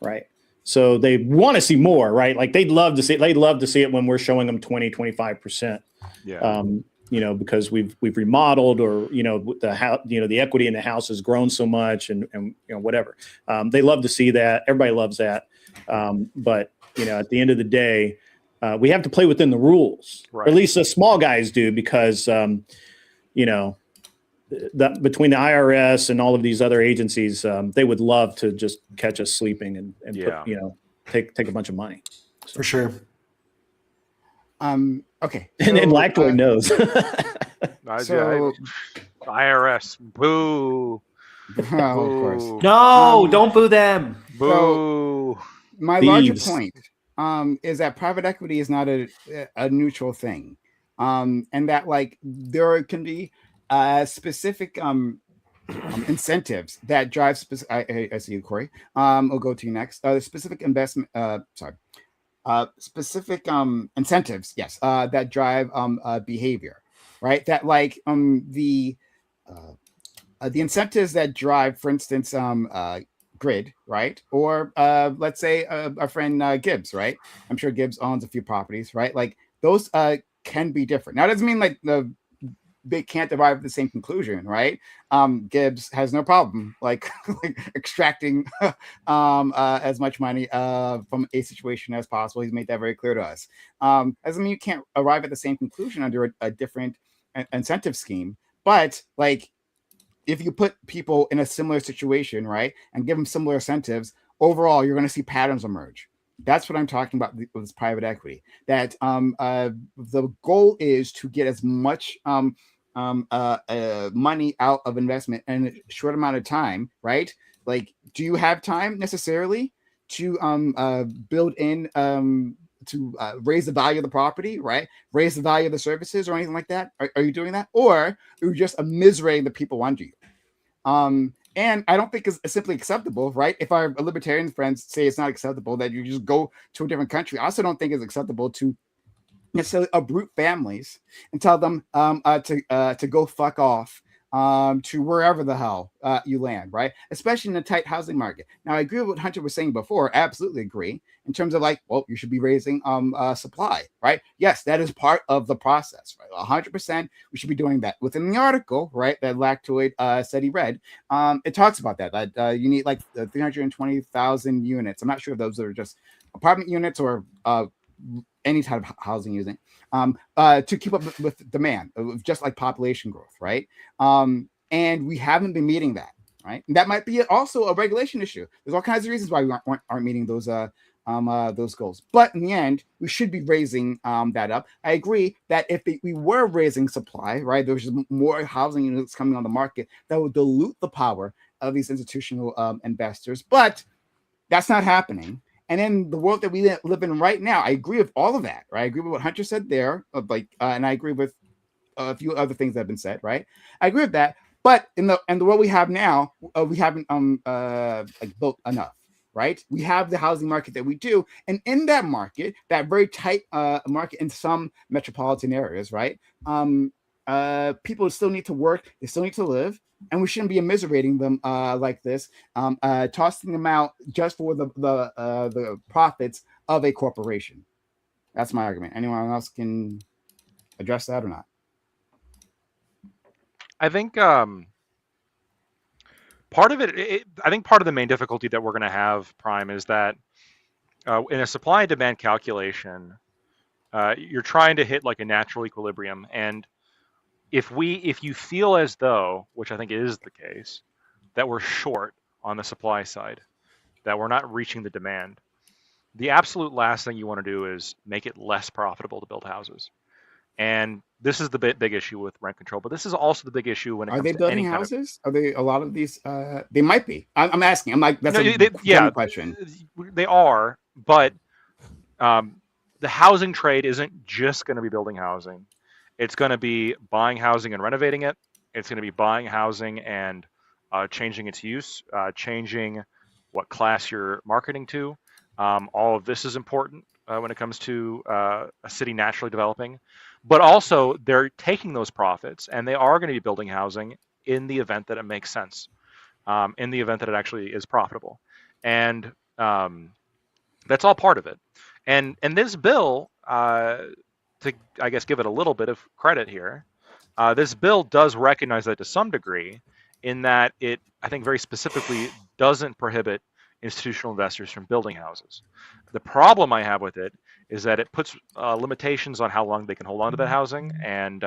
right? So they want to see more, right? Like they'd love to see it when we're showing them 20, 25%. Yeah. Because we've remodeled, or the equity in the house has grown so much, and whatever. They love to see that. Everybody loves that. But at the end of the day, we have to play within the rules. Right. Or at least the small guys do, because between the IRS and all of these other agencies, they would love to just catch us sleeping and take a bunch of money. For sure. Okay. And Lactoid knows. IRS, boo. Of course. No, don't boo them. Boo. So my larger point is that private equity is not a neutral thing, and that there can be specific incentives that drive specific. I see you, Corey. I'll go to you next. Specific investment. Specific incentives, yes, that drive behavior, right? That the incentives that drive, for instance, grid, right? Or let's say our friend Gibbs, right? I'm sure Gibbs owns a few properties, right? Like those can be different. Now, it doesn't mean they can't arrive at the same conclusion, right? Gibbs has no problem extracting as much money from a situation as possible. He's made that very clear to us. Doesn't mean you can't arrive at the same conclusion under a different incentive scheme, but if you put people in a similar situation, right, and give them similar incentives, overall, you're going to see patterns emerge. That's what I'm talking about with this private equity. That the goal is to get as much money out of investment in a short amount of time, right? Do you have time necessarily to build in to raise the value of the property, right? Raise the value of the services or anything like that? Are you doing that? Or are you just immiserating the people under you? And I don't think it's simply acceptable, right? If our libertarian friends say it's not acceptable that you just go to a different country, I also don't think it's acceptable to necessarily uproot families and tell them to go fuck off to wherever the hell you land, right? Especially in a tight housing market. Now, I agree with what Hunter was saying before. Absolutely agree in terms of you should be raising supply, right? Yes, that is part of the process, right? 100%. We should be doing that. Within the article, right, that Lactoid said he read, it talks about that you need 320,000 units. I'm not sure if those are just apartment units or any type of housing using to keep up with demand, just like population growth, right? And we haven't been meeting that, right? And that might be also a regulation issue. There's all kinds of reasons why we aren't meeting those goals. But in the end, we should be raising that up. I agree that if we were raising supply, right, there's more housing units coming on the market that would dilute the power of these institutional investors. But that's not happening. And in the world that we live in right now, I agree with all of that, right? I agree with what Hunter said there, and I agree with a few other things that have been said, right? I agree with that. But in the world we have now, we haven't built enough, right? We have the housing market that we do, and in that market, that very tight market in some metropolitan areas, right? People still need to work, they still need to live. And we shouldn't be immiserating them like this, tossing them out just for the profits of a corporation. That's my argument. Anyone else can address that or not? I think part of I think part of the main difficulty that we're going to have, Prime, is that in a supply and demand calculation, you're trying to hit a natural equilibrium, and if you feel as though, which I think is the case, that we're short on the supply side, that we're not reaching the demand, the absolute last thing you want to do is make it less profitable to build houses. And this is the big issue with rent control, but this is also the big issue when it Are comes they to building any kind of. houses? Are they a lot of these? They might be. I'm asking. I'm like, that's No, a yeah, general question. they are, but the housing trade isn't just going to be building housing. It's going to be buying housing and renovating it. It's going to be buying housing and changing its use, changing what class you're marketing to. All of this is important when it comes to a city naturally developing. But also, they're taking those profits and they are going to be building housing in the event that it makes sense, in the event that it actually is profitable. And that's all part of it. And this bill, to I guess give it a little bit of credit here, this bill does recognize that to some degree, in that it, I think, very specifically doesn't prohibit institutional investors from building houses. The problem I have with it is that it puts limitations on how long they can hold on to that housing. And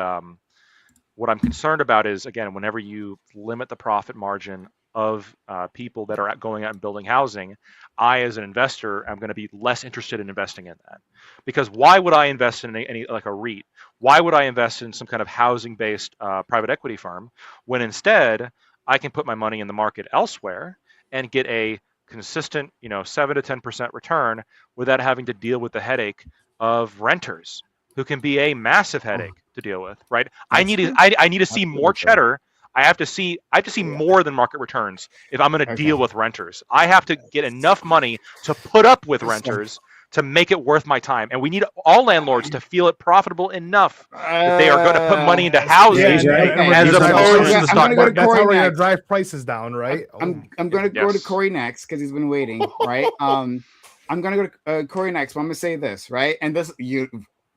what I'm concerned about is, again, whenever you limit the profit margin of people that are going out and building housing, I, as an investor, am going to be less interested in investing in that. Because why would I invest in any like a REIT? Why would I invest in some kind of housing-based private equity firm when instead I can put my money in the market elsewhere and get a consistent, 7 to 10% return without having to deal with the headache of renters, who can be a massive headache to deal with, right? I need to see more cheddar. I have to see more than market returns if I'm going to deal with renters. I have to get enough money to put up with renters to make it worth my time. And we need all landlords to feel it profitable enough that they are going to put money into housing as opposed to the stock market. That's how we're going to drive prices down, right? I'm going to go to Corey next because he's been waiting, right? I'm going to go to Corey next. But I'm going to say this, right? And this,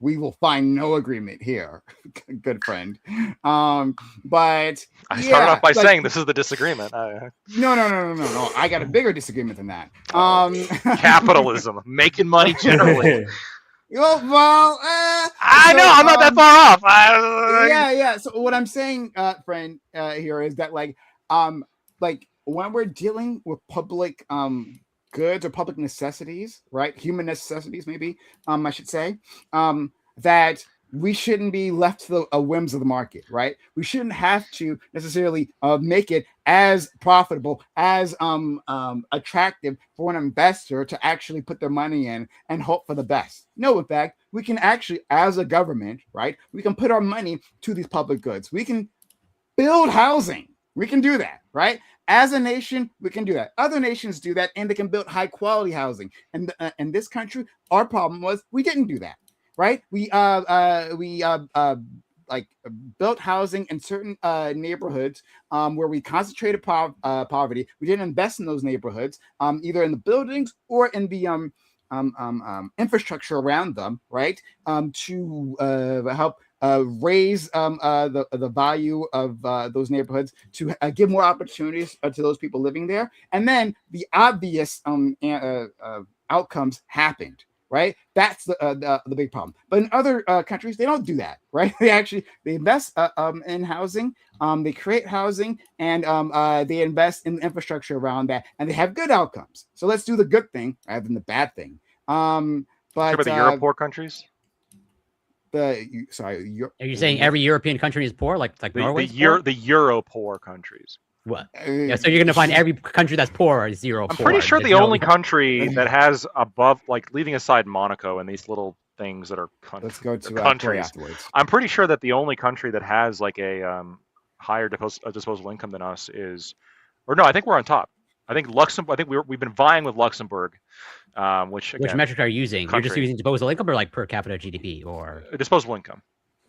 we will find no agreement here, good friend. But I started off by saying this is the disagreement. No. I got a bigger disagreement than that. Capitalism, making money generally. I know I'm not that far off. Yeah. So what I'm saying, friend, here is that like when we're dealing with public goods or public necessities, right? Human necessities, maybe, I should say, that we shouldn't be left to the whims of the market, right? We shouldn't have to necessarily make it as profitable, as attractive for an investor to actually put their money in and hope for the best. No, in fact, we can actually, as a government, right? We can put our money to these public goods. We can build housing. We can do that, right? As a nation, we can do that. Other nations do that, and they can build high quality housing. And in this country, our problem was we didn't do that, right? We built housing in certain neighborhoods where we concentrated poverty. We didn't invest in those neighborhoods, either in the buildings or in the infrastructure around them, right? To help raise the value of those neighborhoods, to give more opportunities to those people living there. And then the obvious outcomes happened, right? That's the big problem. But in other countries, they don't do that, right? They invest in housing, they create housing, and they invest in the infrastructure around that, and they have good outcomes. So let's do the good thing rather than the bad thing. But about the Euro-poor countries? Are you saying every European country is poor, like Norway? The Euro-poor countries. What? Yeah, so you're going to find every country that's poor is zero. I'm pretty sure the only country that has above, like leaving aside Monaco and these little things that are let's go to countries. Afterwards. I'm pretty sure that the only country that has like a higher disposable income than us is, or no, I think we're on top. I think Luxembourg. I think we've been vying with Luxembourg, which metric are you using? Country. You're just using disposable income or like per capita GDP or disposable income,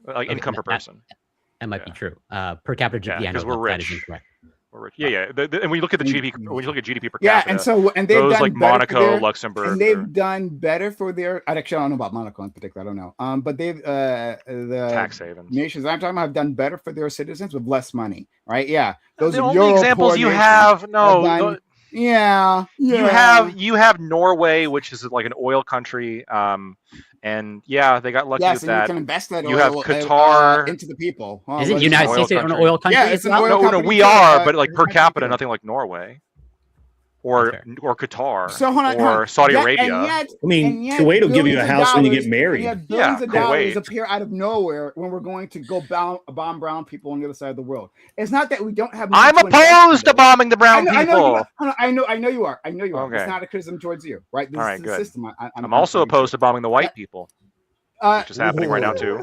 like income per person. That might be true. Per capita GDP, because we're rich. We're rich. Yeah. And we look at the GDP. When you look at GDP per capita, and they've those done like Monaco, Luxembourg, and they've done better for their. Actually, I don't know about Monaco in particular. I don't know. But they've the tax havens nations I'm talking about have done better for their citizens with less money, right? Yeah, those are the only examples you have. No. Yeah. You have Norway, which is like an oil country, and they got lucky with that. You can invest that you oil have Qatar into the people. Isn't the United States an oil country? Yeah, it's an oil country. No, we are, but like per capita, nothing like Norway. or fair. Qatar So hold on, or Saudi Yet- Arabia. and yet, I mean, and yet Kuwait will give you a billions of house when you dollars- get married. And yet billions Yeah, of dollars Kuwait. appear out of nowhere when we're going to go bomb brown people on the other side of the world. It's not that we don't have. money I'm to invest in opposed to those. bombing the brown I know people. you are. I know you are. I know you are. It's Okay. not a criticism towards you, right? This All right, is the good. system. I'm also opposed to bombing the white people, which is happening right now too.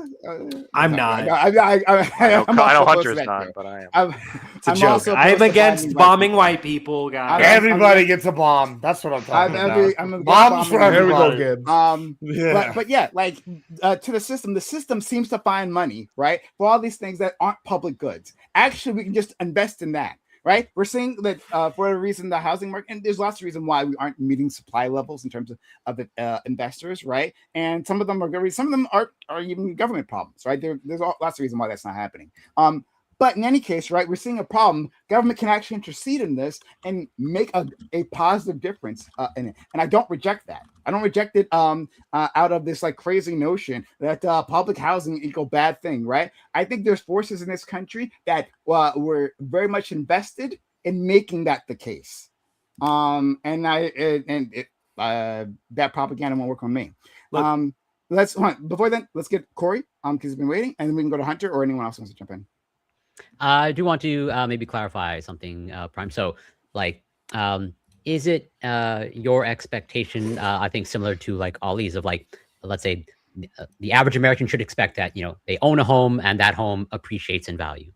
I'm not. I know I'm also opposed to Hunter's that, not, too. but I am. It's a I'm joke. also I'm opposed to against bombing white people, guys. Everybody gets a bomb. That's what I'm talking about. I'm against Bombs for bombing There we go, everybody. Gibbs. Yeah. But yeah, like to the system seems to find money, right, for all these things that aren't public goods. Actually, we can just invest in that, right? We're seeing that for a reason the housing market, and there's lots of reasons why we aren't meeting supply levels in terms of investors, right? And some of them are good, some of them are even government problems, right? There's lots of reasons why that's not happening. But in any case, right, we're seeing a problem. Government can actually intercede in this and make a positive difference in it. And I don't reject that. I don't reject it out of this like crazy notion that public housing equal bad thing, right? I think there's forces in this country that were very much invested in making that the case. That propaganda won't work on me. Look, Before then, let's get Corey because he's been waiting, and then we can go to Hunter or anyone else who wants to jump in. I do want to maybe clarify something, Prime. So, like, is it your expectation? I think similar to like Ali's of like, let's say, the average American should expect that they own a home and that home appreciates in value.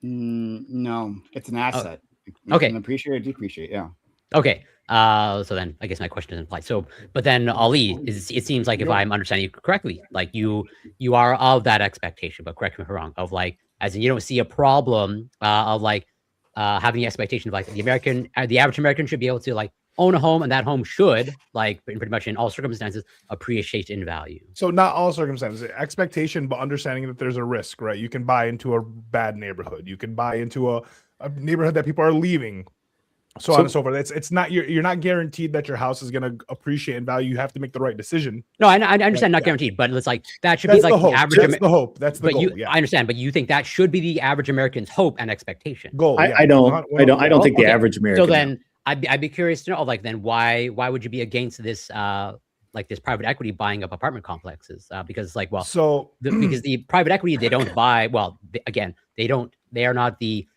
No, it's an asset. Okay. It can appreciate or depreciate. Yeah. Okay. So then I guess my question doesn't apply. So, but then Ali, it seems like if I'm understanding you correctly, like you are of that expectation, but correct me if I'm wrong, of like, as in you don't see a problem of like having the expectation of like the average American should be able to like own a home and that home should like pretty much in all circumstances appreciate in value. So not all circumstances, expectation, but understanding that there's a risk, right? You can buy into a bad neighborhood. You can buy into a neighborhood that people are leaving. So on and so forth. It's not you're not guaranteed that your house is going to appreciate in value. You have to make the right decision. No, I understand, not guaranteed, but it's like that should That's be like the hope. the average. That's the hope. That's the but goal. you, Yeah. I understand, but you think that should be the average American's hope and expectation. Goal. Yeah. I don't think the average American. So then I'd be curious to know, like, then why would you be against this, like this private equity buying up apartment complexes? Because like, well, so because the private equity, they don't buy, well, they are not the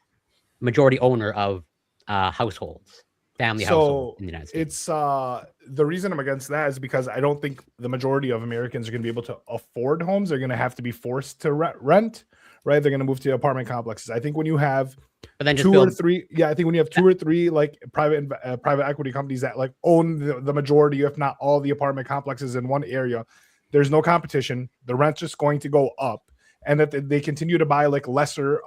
majority owner of households. Family household in the United States. It's the reason I'm against that is because I don't think the majority of Americans are going to be able to afford homes. They're going to have to be forced to rent, right? They're going to move to apartment complexes. I think when you have but then two or three like private equity companies that like own the majority, if not all, the apartment complexes in one area, there's no competition. The rent's just going to go up, and that they continue to buy like lesser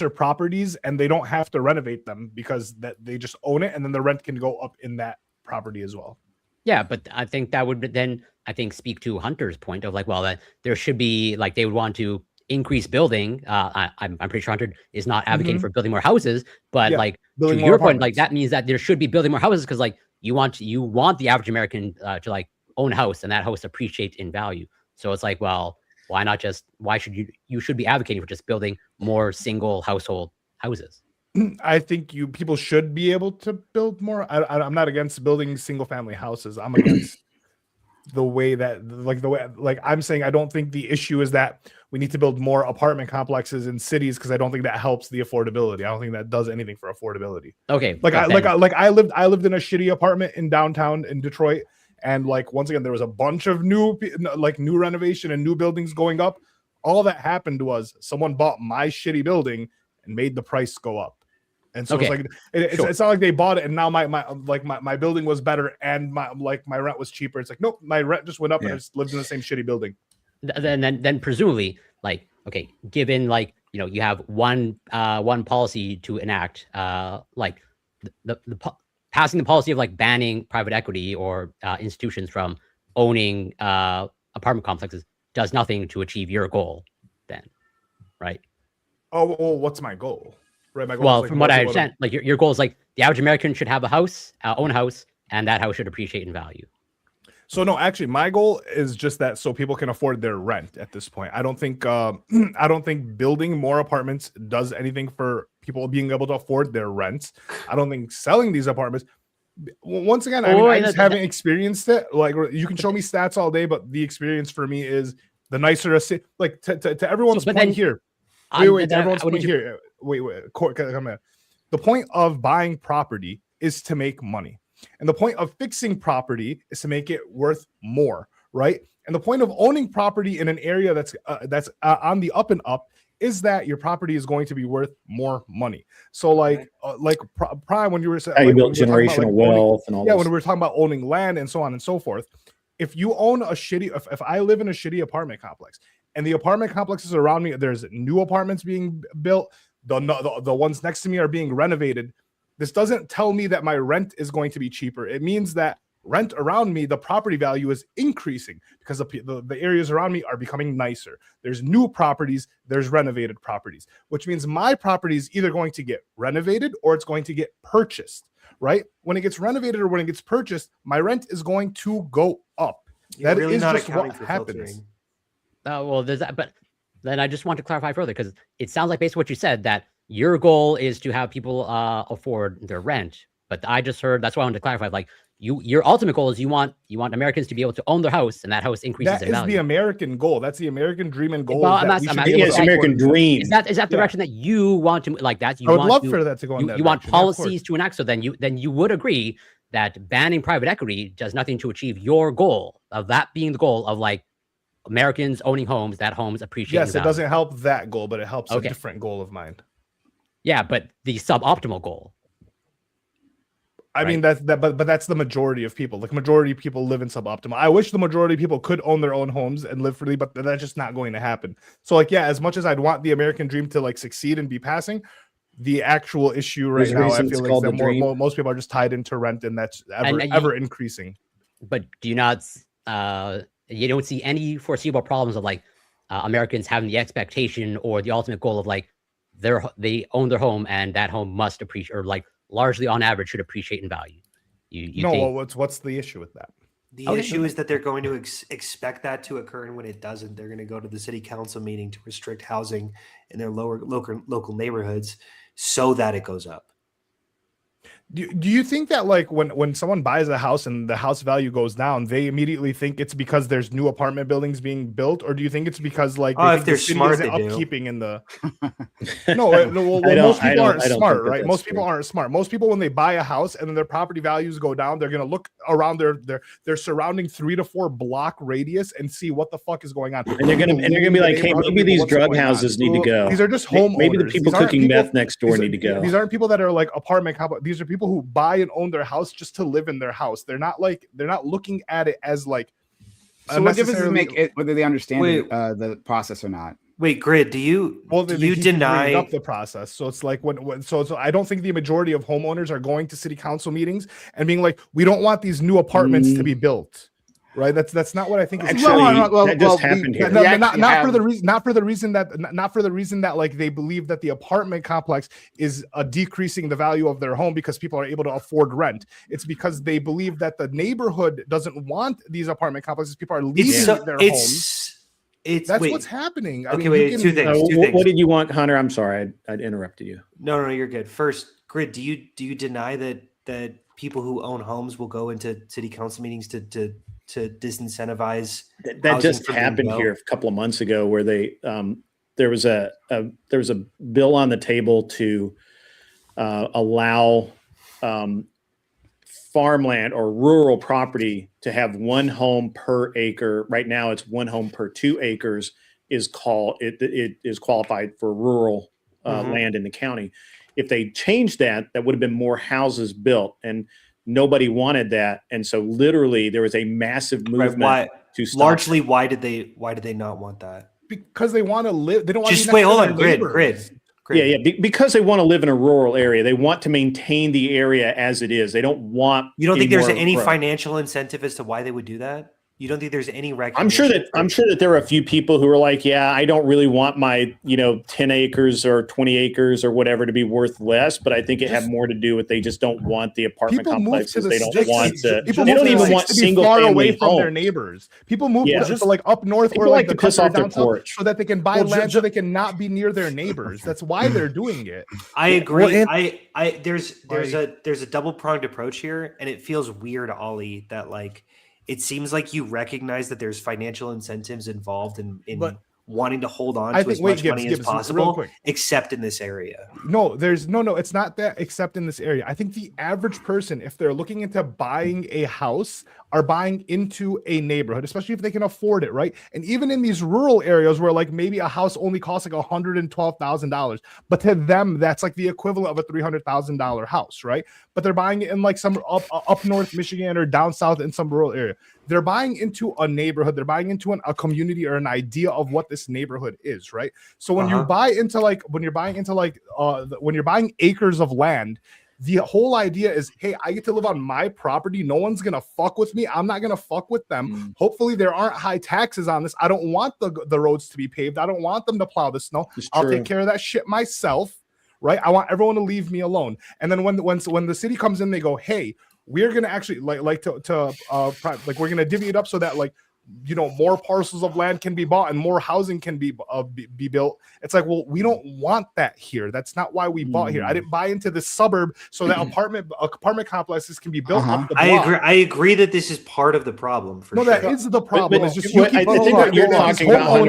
properties, and they don't have to renovate them because that they just own it, and then the rent can go up in that property as well. Yeah, but I think that would then speak to Hunter's point of like, well, that there should be like they would want to increase building. I'm pretty sure Hunter is not advocating for building more houses, but like to your point, like that means that there should be building more houses because like you want the average American to like own a house and that house appreciate in value. So it's like, well, why should you should be advocating for just building more single household houses? I think people should be able to build more. I'm not against building single family houses. I'm against the way I'm saying I don't think the issue is that we need to build more apartment complexes in cities because I don't think that helps the affordability. I don't think that does anything for affordability. Okay. I lived in a shitty apartment in downtown in Detroit. And like, once again, there was a bunch of new renovation and new buildings going up. All that happened was someone bought my shitty building and made the price go up. And so it's not like they bought it and now my building was better and my rent was cheaper. It's like, nope, my rent just went up and I just lived in the same shitty building. Then presumably, like, okay, given like, you have one policy to enact, like passing the policy of like banning private equity or institutions from owning apartment complexes does nothing to achieve your goal then, right? Oh, well, what's my goal? Right. My goal well, is like from what I understand, like your goal is like the average American should have a house, own a house, and that house should appreciate in value. So no, actually, my goal is just that so people can afford their rent at this point. I don't think building more apartments does anything for people being able to afford their rents. I don't think selling these apartments. Once again, I just haven't experienced it. Like, you can show me stats all day, but the experience for me is the nicer a city. Like, to everyone's point here. Wait, everyone's point here. Wait, come here. The point of buying property is to make money, and the point of fixing property is to make it worth more, right? And the point of owning property in an area that's on the up and up is that your property is going to be worth more money. So like Prime, when you were saying, you built generational wealth and all. Yeah, when we were talking about owning land and so on and so forth. If you own a shitty, if I live in a shitty apartment complex, and the apartment complexes around me, there's new apartments being built, the ones next to me are being renovated. This doesn't tell me that my rent is going to be cheaper. It means that rent around me, the property value is increasing because the areas around me are becoming nicer. There's new properties, there's renovated properties, which means my property is either going to get renovated or it's going to get purchased, right? When it gets renovated or when it gets purchased, my rent is going to go up. That is just what happens. Well, there's that, but then I just want to clarify further, because it sounds like based on what you said, that your goal is to have people afford their rent. But I just heard, that's why I wanted to clarify, like, your ultimate goal is you want Americans to be able to own their house, and that house increases in value. That is the American goal. That's the American dream and goal. Well, yes, American dream. Is that the direction that you want to, like, that you I would want love to, for that to go in that you want direction, policies to enact, so then you would agree that banning private equity does nothing to achieve your goal of that being the goal of, like, Americans owning homes, that homes appreciate. Yes, it doesn't help that goal, but it helps a different goal of mine. Yeah, but the suboptimal goal. I mean, but that's the majority of people. Like, majority of people live in suboptimal. I wish the majority of people could own their own homes and live freely, but that's just not going to happen. So, like, yeah, as much as I'd want the American dream to, like, succeed and be passing, the actual issue right now, I feel like that most people are just tied into rent, and that's ever increasing. But do you not? You don't see any foreseeable problems of, like, Americans having the expectation or the ultimate goal of, like, they own their home and that home must appreciate, or, like, largely on average should appreciate in value. What's the issue with that? The issue is that they're going to expect that to occur, and when it doesn't, they're going to go to the city council meeting to restrict housing in their local neighborhoods so that it goes up. Do you think that, like, when someone buys a house and the house value goes down, they immediately think it's because there's new apartment buildings being built, or do you think it's because, like, if they're smart, they upkeeping in the most people aren't smart, right? Most people aren't smart. Most people, when they buy a house and then their property values go down, they're gonna look around their surrounding 3 to 4 block radius and see what the fuck is going on. And they're gonna be like, hey, maybe these drug houses need to go. These are just homeowners. Maybe the people cooking meth next door need to go. These aren't people that are, like, apartment complexes. These are people who buy and own their house just to live in their house. They're not looking at it as, like, so what difference does it make it whether they understand the process or not? Wait, Grid, do you deny up the process? So it's like so I don't think the majority of homeowners are going to city council meetings and being like, we don't want these new apartments to be built. Right, that's not what I think. Actually, that just happened here. Not for the reason that like they believe that the apartment complex is decreasing the value of their home because people are able to afford rent. It's because they believe that the neighborhood doesn't want these apartment complexes. People are leaving their homes. That's what's happening. Two things. What did you want, Hunter? I'm sorry, I interrupted you. No, you're good. First, Grid, do you deny that people who own homes will go into city council meetings to disincentivize that just happened here a couple of months ago, where they there was a bill on the table to allow farmland or rural property to have 1 home per acre. Right now, it's 1 home per 2 acres is qualified for rural land in the county. If they changed that, that would have been more houses built, and nobody wanted that, and so literally there was a massive movement to stop. Largely, why did they not want that? Because they want to live. They don't want to wait. Hold on, Grid. Yeah. Because they want to live in a rural area. They want to maintain the area as it is. They don't want. You don't think there's any financial incentive as to why they would do that? You don't think there's any recognition? I'm sure that there are a few people who are like, yeah, I don't really want my 10 acres or 20 acres or whatever to be worth less, but I think it had more to do with they just don't want the apartment complexes. They don't want to. They don't even want single far family away from homes. their neighbors. People move Yeah. to like up north People or like like to piss off their down south porch. so that they can buy land so they can not be near their neighbors. That's why they're doing it. I agree. Well, There's a double pronged approach here, and it feels weird, Ollie, that like it seems like you recognize that there's financial incentives involved in But- wanting to hold on I to think- as wait, much Gibbs, money Gibbs, as real possible, quick. except in this area. No, it's not that except in this area. I think the average person, if they're looking into buying a house, are buying into a neighborhood, especially if they can afford it, right? And even in these rural areas where like maybe a house only costs like $112,000, but to them, that's like the equivalent of a $300,000 house, right? But they're buying it in like some up north Michigan or down south in some rural area. They're buying into a neighborhood, they're buying into a community or an idea of what this neighborhood is, right? So when you buy into like when you're buying acres of land, the whole idea is, hey, I get to live on my property. No one's gonna fuck with me. I'm not gonna fuck with them. Hopefully, there aren't high taxes on this. I don't want the roads to be paved. I don't want them to plow the snow. I'll take care of that shit myself, right? I want everyone to leave me alone. And then when the city comes in, they go, hey, we're gonna actually we're gonna divvy it up so that like more parcels of land can be bought and more housing can be built. It's like, well, we don't want that here. That's not why we bought here. I didn't buy into this suburb so that apartment complexes can be built up the block. I agree that this is part of the problem. For sure. That is the problem. But it's just you keep I think what you're talking about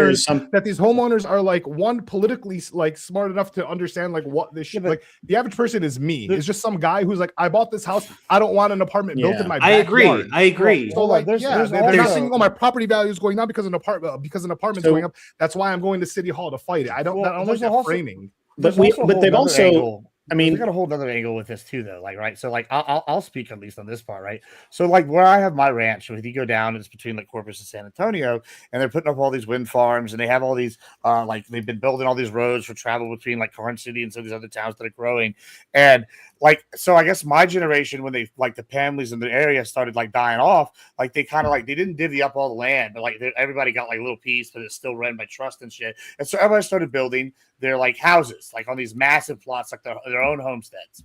that these homeowners are like one politically like smart enough to understand like what this shit. Like the average person is me. It's just some guy who's like, I bought this house. I don't want an apartment built in my backyard. I agree. So like, they're not saying, oh, my property value is going down because an apartment's going up. That's why I'm going to City Hall to fight it. I don't like that framing. But they've also angle. I mean, we got a whole other angle with this too, though. Like, right. So, like, I'll speak at least on this part, right? So, like, where I have my ranch, if you go down, it's between like Corpus and San Antonio, and they're putting up all these wind farms, and they have all these, like, they've been building all these roads for travel between like Karn City and some of these other towns that are growing, and like, so I guess my generation, when they like the families in the area started like dying off, like they kind of like they didn't divvy up all the land, but like everybody got like a little piece, but it's still run by trust and shit, and so everybody started building their like houses, like on these massive plots, like their own homesteads.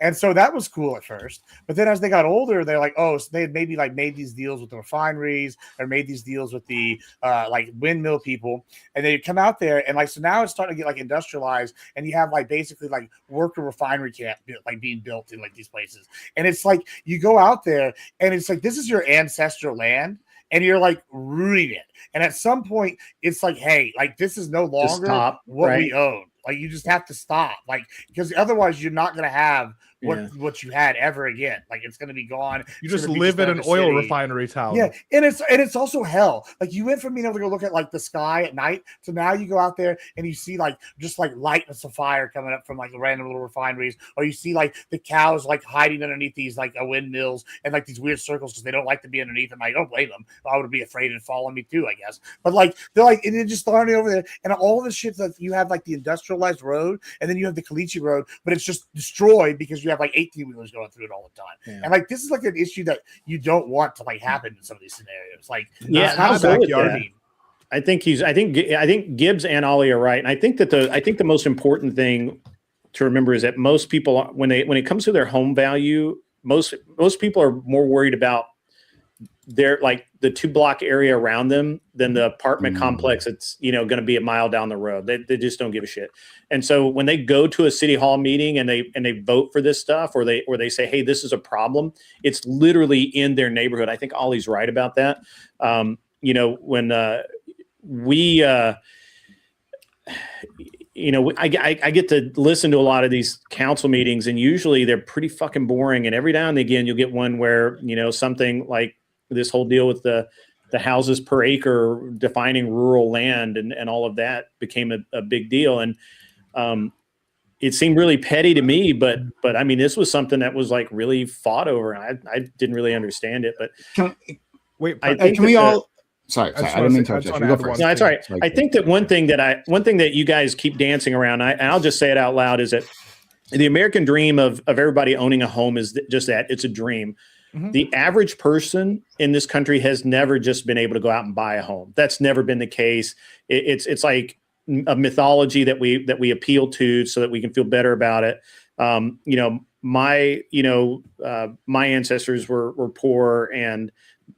And so that was cool at first. But then as they got older, they're like, oh, so they had maybe like made these deals with the refineries or made these deals with the like windmill people. And they come out there and like, so now it's starting to get like industrialized, and you have like basically like worker refinery camp like being built in like these places. And it's like you go out there and it's like, this is your ancestral land. And you're like rooting it. And at some point, it's like, hey, like this is no longer what we own. Like you just have to stop. Like, because otherwise you're not going to have what you had ever again. Like it's going to be gone. You just live in an oil refinery town. Yeah, and it's also hell. Like you went from being able to go look at like the sky at night to now you go out there and you see like just like lightness of fire coming up from like the random little refineries, or you see like the cows like hiding underneath these like windmills and like these weird circles because they don't like to be underneath them. I don't blame them. I would be afraid it'd fall on me too, I guess. But like they're like, and they're just starting over there, and all the shit that you have like the industrialized road, and then you have the Caliche road, but it's just destroyed because you have like 18-wheelers going through it all the time. Yeah. And like this is like an issue that you don't want to like happen in some of these scenarios. Like I think Gibbs and Ollie are right. And I think that the most important thing to remember is that most people, when it comes to their home value, most people are more worried about their like the 2-block area around them than the apartment complex that's going to be a mile down the road. They just don't give a shit. And so when they go to a city hall meeting and they vote for this stuff, or they say, hey, this is a problem, it's literally in their neighborhood. I think Ollie's right about that. When I get to listen to a lot of these council meetings, and usually they're pretty fucking boring. And every now and again, you'll get one where, something like this whole deal with the houses per acre defining rural land and all of that became a big deal. And it seemed really petty to me, but I mean, this was something that was like really fought over. And I didn't really understand it, but I think can we all... Sorry, I didn't mean to interrupt you. Go first. No, it's all right. I think that one thing that you guys keep dancing around, and I'll just say it out loud, is that the American dream of everybody owning a home is just that it's a dream. The average person in this country has never just been able to go out and buy a home. That's never been the case. It's like a mythology that we appeal to so that we can feel better about it. My ancestors were poor, and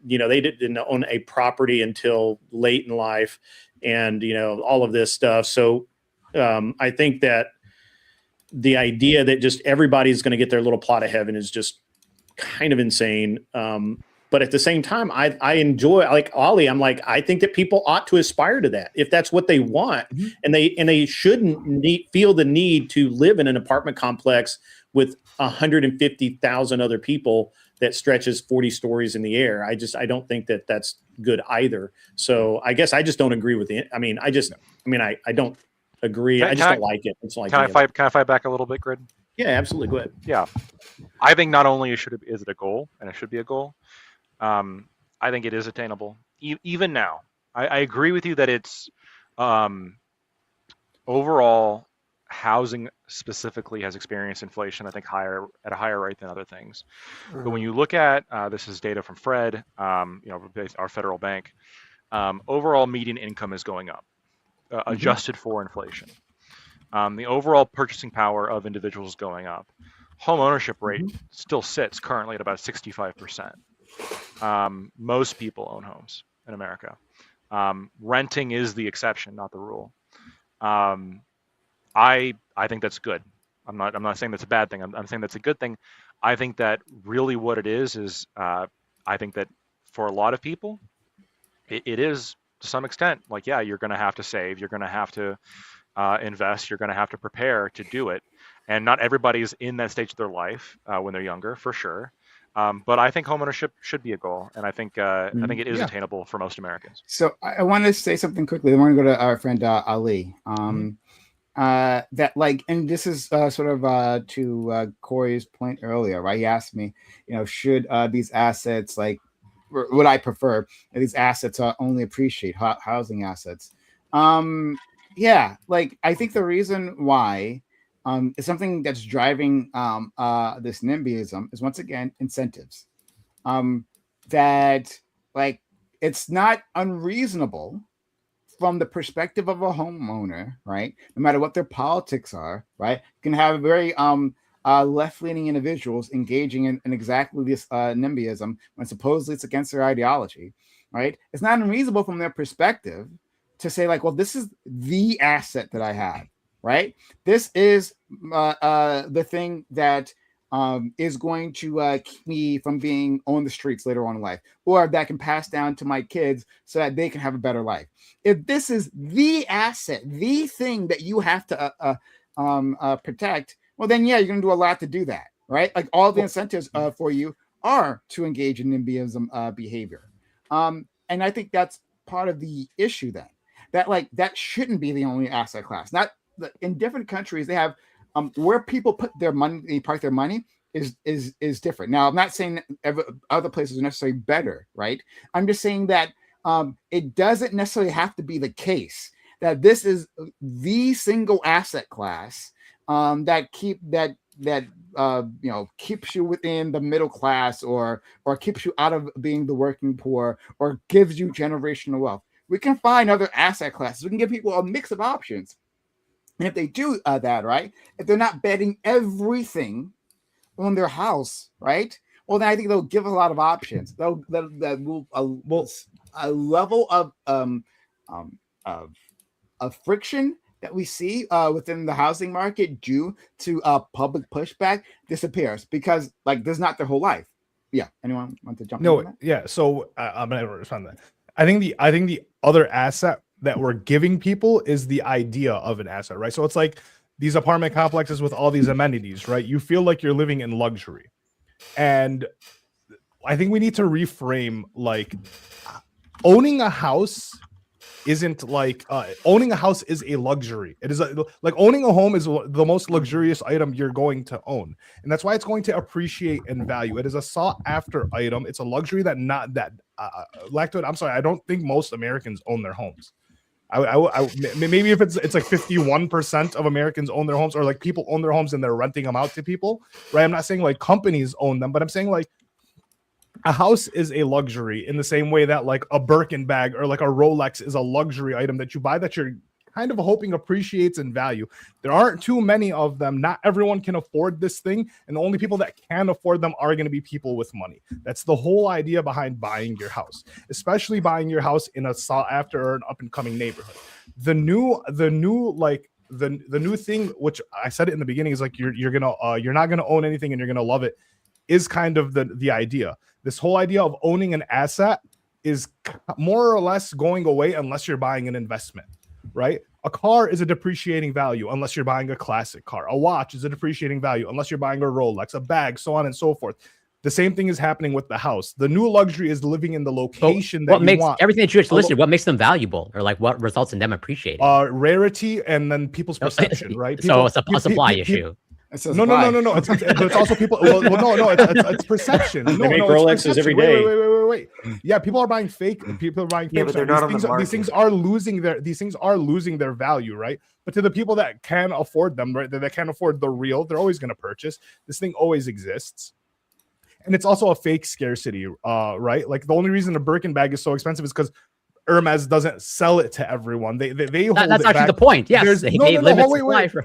they didn't own a property until late in life, and all of this stuff. So I think that the idea that just everybody's going to get their little plot of heaven is just kind of insane. But at the same time, I enjoy, like Ollie, I'm like, I think that people ought to aspire to that if that's what they want. And they shouldn't feel the need to live in an apartment complex with 150,000 other people that stretches 40 stories in the air. I don't think that that's good either. So I guess I just don't agree with it. I don't agree. I just don't like it. It's like, can I fight back a little bit, Grid? Yeah, absolutely. Go ahead. Yeah, I think not only is it a goal, and it should be a goal. I think it is attainable. Even now, I agree with you that it's overall housing specifically has experienced inflation, I think at a higher rate than other things. But when you look at this is data from Fred, our federal bank, overall median income is going up, adjusted for inflation. The overall purchasing power of individuals is going up. Home ownership rate still sits currently at about 65%. Most people own homes in America. Renting is the exception, not the rule. I think that's good. I'm not saying that's a bad thing. I'm saying that's a good thing. I think that really what it is I think that for a lot of people, it is to some extent like, yeah, you're going to have to save, you're going to have to invest, you're going to have to prepare to do it. And not everybody's in that stage of their life when they're younger, for sure. But I think homeownership should be a goal, and I think it is attainable for most Americans. So I want to say something quickly. I want to go to our friend Ali. That and this is sort of to Corey's point earlier, right? He asked me, should these assets would I prefer that these assets only appreciate housing assets? I think the reason why. Is something that's driving this NIMBYism is once again incentives. That it's not unreasonable from the perspective of a homeowner, right? No matter what their politics are, right? You can have very left-leaning individuals engaging in exactly this NIMBYism when supposedly it's against their ideology, right? It's not unreasonable from their perspective to say this is the asset that I have. Right. This is the thing that is going to keep me from being on the streets later on in life, or that can pass down to my kids so that they can have a better life. If this is the asset, the thing that you have to protect, well, then, yeah, you're going to do a lot to do that. Right. All the incentives for you are to engage in NIMBYism behavior. And I think that's part of the issue then, that shouldn't be the only asset class. Not in different countries, they have where people put their money, they park their money is different. Now, I'm not saying other places are necessarily better, right? I'm just saying that it doesn't necessarily have to be the case that this is the single asset class that keeps you within the middle class or keeps you out of being the working poor or gives you generational wealth. We can find other asset classes. We can give people a mix of options. And if they do that, right, if they're not betting everything on their house, right, well, then I think they'll give a lot of options. That will a level of friction that we see within the housing market due to public pushback disappears because there's not their whole life. Yeah. Anyone want to jump in on that? Yeah. So I'm gonna respond to that. I think the other asset that we're giving people is the idea of an asset, right? So it's like these apartment complexes with all these amenities, right? You feel like you're living in luxury. And I think we need to reframe owning a house isn't owning a house is a luxury. It is owning a home is the most luxurious item you're going to own. And that's why it's going to appreciate in value. It is a sought after item. It's a luxury that Lactoid, I'm sorry, I don't think most Americans own their homes. Maybe if it's 51% of Americans own their homes, or people own their homes and they're renting them out to people, right? I'm not saying companies own them, but I'm saying a house is a luxury in the same way that like a Birkin bag or like a Rolex is a luxury item that you buy that you're kind of hoping appreciates in value. There aren't too many of them. Not everyone can afford this thing, and the only people that can afford them are going to be people with money. That's the whole idea behind buying your house, especially buying your house in a sought after or an up and coming neighborhood. The new thing, which I said it in the beginning, is like you're not gonna own anything and you're gonna love it, is kind of the idea. This whole idea of owning an asset is more or less going away unless you're buying an investment. Right? A car is a depreciating value unless you're buying a classic car. A watch is a depreciating value unless you're buying a Rolex, a bag, so on and so forth. The same thing is happening with the house. The new luxury is living in the location that you want. Everything that you just listed, what makes them valuable, or like what results in them appreciating? Rarity and then people's perception, right? So it's a supply issue. No. It's also people. No. It's perception. They make Rolexes every day. Wait. Yeah, people are buying fake. People are buying fake. Yeah, but they're not on the market. These things are losing their value, right? But to the people that can afford them, right, that can afford the real, they're always going to purchase. This thing always exists. And it's also a fake scarcity, right? Like the only reason a Birkin bag is so expensive is because Hermes doesn't sell it to everyone. They hold that's it actually back. the point. Yes, Wait.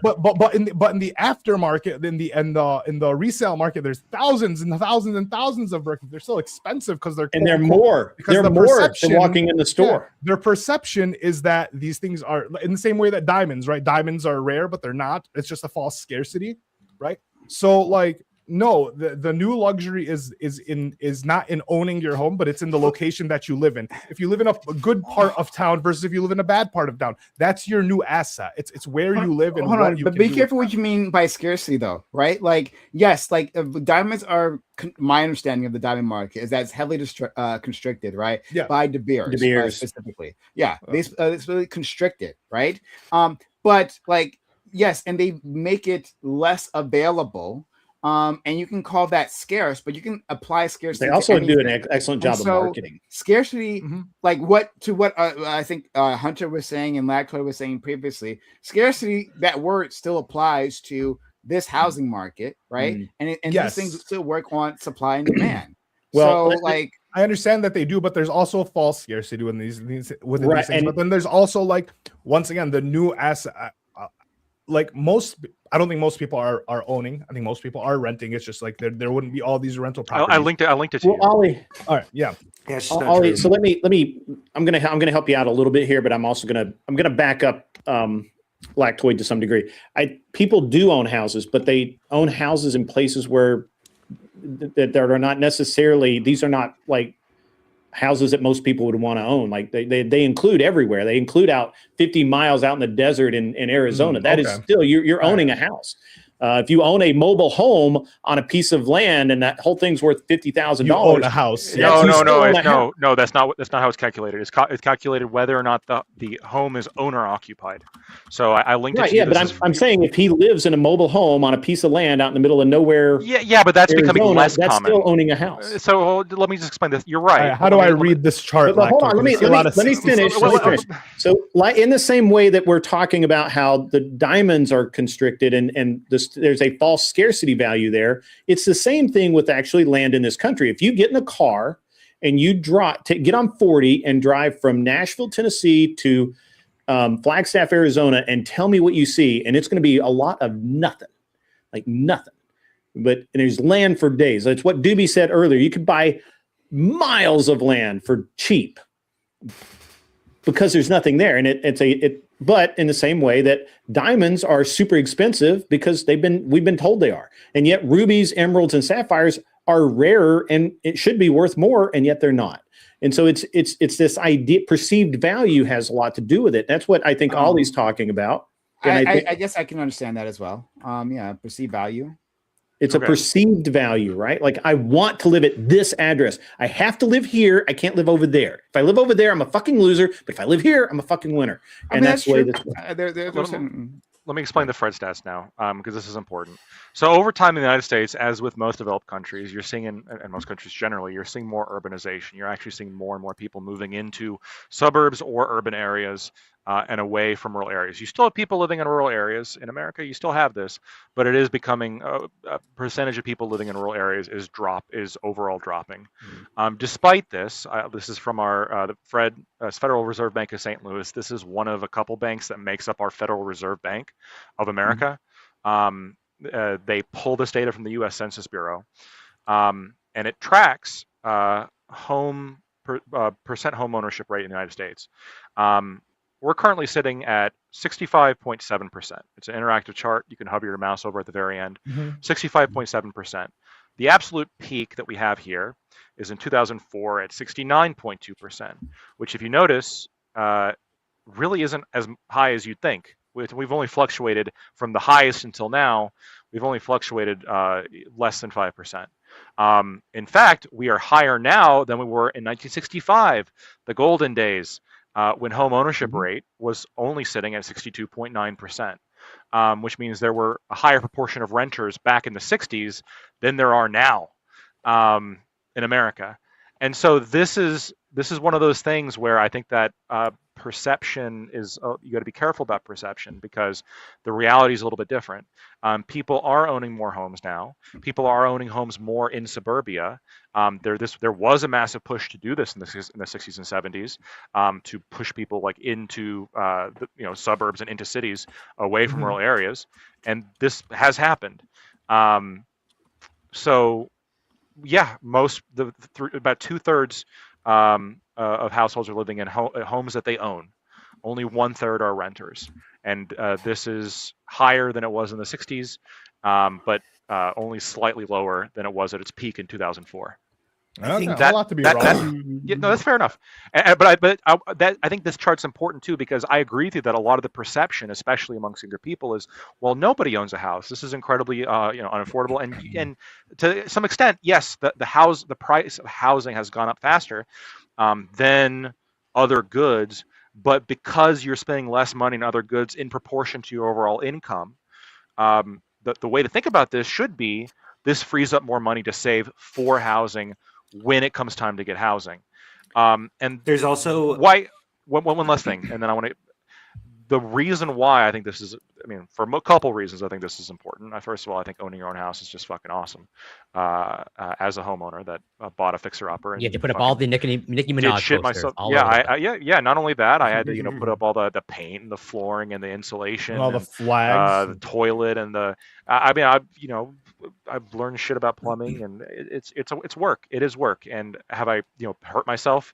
But in the aftermarket, in the resale market, there's thousands and thousands and thousands of Birkins. They're still expensive because they're more. They're more than walking in the store. Yeah, their perception is that these things are in the same way that diamonds, right? Diamonds are rare, but they're not. It's just a false scarcity, right? So like. No, the new luxury is not in owning your home, but it's in the location that you live in. If you live in a good part of town versus if you live in a bad part of town, that's your new asset. It's where you live and what you but can be do careful what you mean by scarcity, though, right? Like, yes, like diamonds are. My understanding of the diamond market is that it's heavily constricted, right? Yeah. By De Beers specifically. Yeah, it's really constricted, right? But like, yes, and they make it less available. And you can call that scarce, but you can apply scarcity. They also do an excellent job of marketing. Scarcity, like what I think Hunter was saying and Lactoy was saying previously, scarcity, that word still applies to this housing market, right? And these things still work on supply and demand. Well, so like I understand that they do, but there's also false scarcity within these things. And, but then there's also like once again the new asset. Like I don't think most people are owning. I think most people are renting. It's just like there wouldn't be all these rental properties. I linked it to you. Ollie. All right, yeah. Ollie, so let me. I'm gonna help you out a little bit here, but I'm also gonna back up Lactoid to some degree. People do own houses, but they own houses in places where that are not necessarily. These are not like houses that most people would want to own. Like they include everywhere. They include out 50 miles out in the desert in Arizona. That is still you're owning a house. If you own a mobile home on a piece of land and that whole thing's worth $50,000, you own a house. No, that's not how it's calculated. It's calculated whether or not the home is owner occupied. So I linked it to you. Yeah, but I'm saying if he lives in a mobile home on a piece of land out in the middle of nowhere. Yeah, but that's Arizona, becoming less that's common. Still owning a house. So let me just explain this. You're right. How do I read this chart? Hold on. Let me finish. So in the same way that we're talking about how the diamonds are constricted and there's a false scarcity value there, it's the same thing with actually land in this country. If you get in a car and you get on 40 and drive from Nashville, Tennessee to Flagstaff, Arizona, and tell me what you see, and it's going to be a lot of nothing, like nothing. But there's land for days. That's what Doobie said earlier. You could buy miles of land for cheap because there's nothing there, and But in the same way that diamonds are super expensive because we've been told they are, and yet rubies, emeralds, and sapphires are rarer and it should be worth more, and yet they're not. And so it's this idea, perceived value has a lot to do with it. That's what I think Ollie's talking about. And I guess I can understand that as well. Perceived value. It's a perceived value, right? Like I want to live at this address. I have to live here. I can't live over there. If I live over there, I'm a fucking loser. But if I live here, I'm a fucking winner. And that's the way this Let me explain the Fred stats now, because this is important. So over time in the United States, as with most developed countries, you're seeing in most countries generally, you're seeing more urbanization. You're actually seeing more and more people moving into suburbs or urban areas. and away from rural areas. You still have people living in rural areas in America. You still have this, but it is becoming a percentage of people living in rural areas is overall dropping. Despite this, this is from our the Federal Reserve Bank of St. Louis. This is one of a couple banks that makes up our Federal Reserve Bank of America. They pull this data from the U.S. Census Bureau, and it tracks percent home ownership rate in the United States. We're currently sitting at 65.7%. It's an interactive chart. You can hover your mouse over at the very end. 65.7%. The absolute peak that we have here is in 2004 at 69.2%, which, if you notice, really isn't as high as you'd think. We've only fluctuated from the highest until now. We've only fluctuated less than 5%. In fact, we are higher now than we were in 1965, the golden days, when home ownership rate was only sitting at 62.9%, which means there were a higher proportion of renters back in the 60s than there are now in America. And so this is one of those things where I think that perception is, you got to be careful about perception, because the reality is a little bit different. People are owning more homes now. People are owning homes more in suburbia. There was a massive push to do this in the 60s and 70s, to push people like into the suburbs and into cities away from rural areas, and this has happened. So yeah, about 2/3 of households are living in homes that they own. Only 1/3 are renters, and this is higher than it was in the 60s, but only slightly lower than it was at its peak in 2004. I think a lot to be wrong. Yeah, no, that's fair enough. But I think this chart's important too, because I agree with you that a lot of the perception, especially amongst younger people, is, well, nobody owns a house. This is incredibly unaffordable, and to some extent, yes, the price of housing has gone up faster than other goods, but because you're spending less money on other goods in proportion to your overall income, the way to think about this should be, this frees up more money to save for housing when it comes time to get housing. And there's also one last thing, and then I want to. The reason why I think this is, for a couple reasons, I think this is important. First of all, I think owning your own house is just fucking awesome. As a homeowner that bought a fixer-upper, and you have to put up all the Nicki Minaj shit posters. myself. Yeah, Not only that, I had to put up all the paint and the flooring and the insulation, and all the flags, the toilet, and the. I've learned shit about plumbing, and it's work. It is work. And have I hurt myself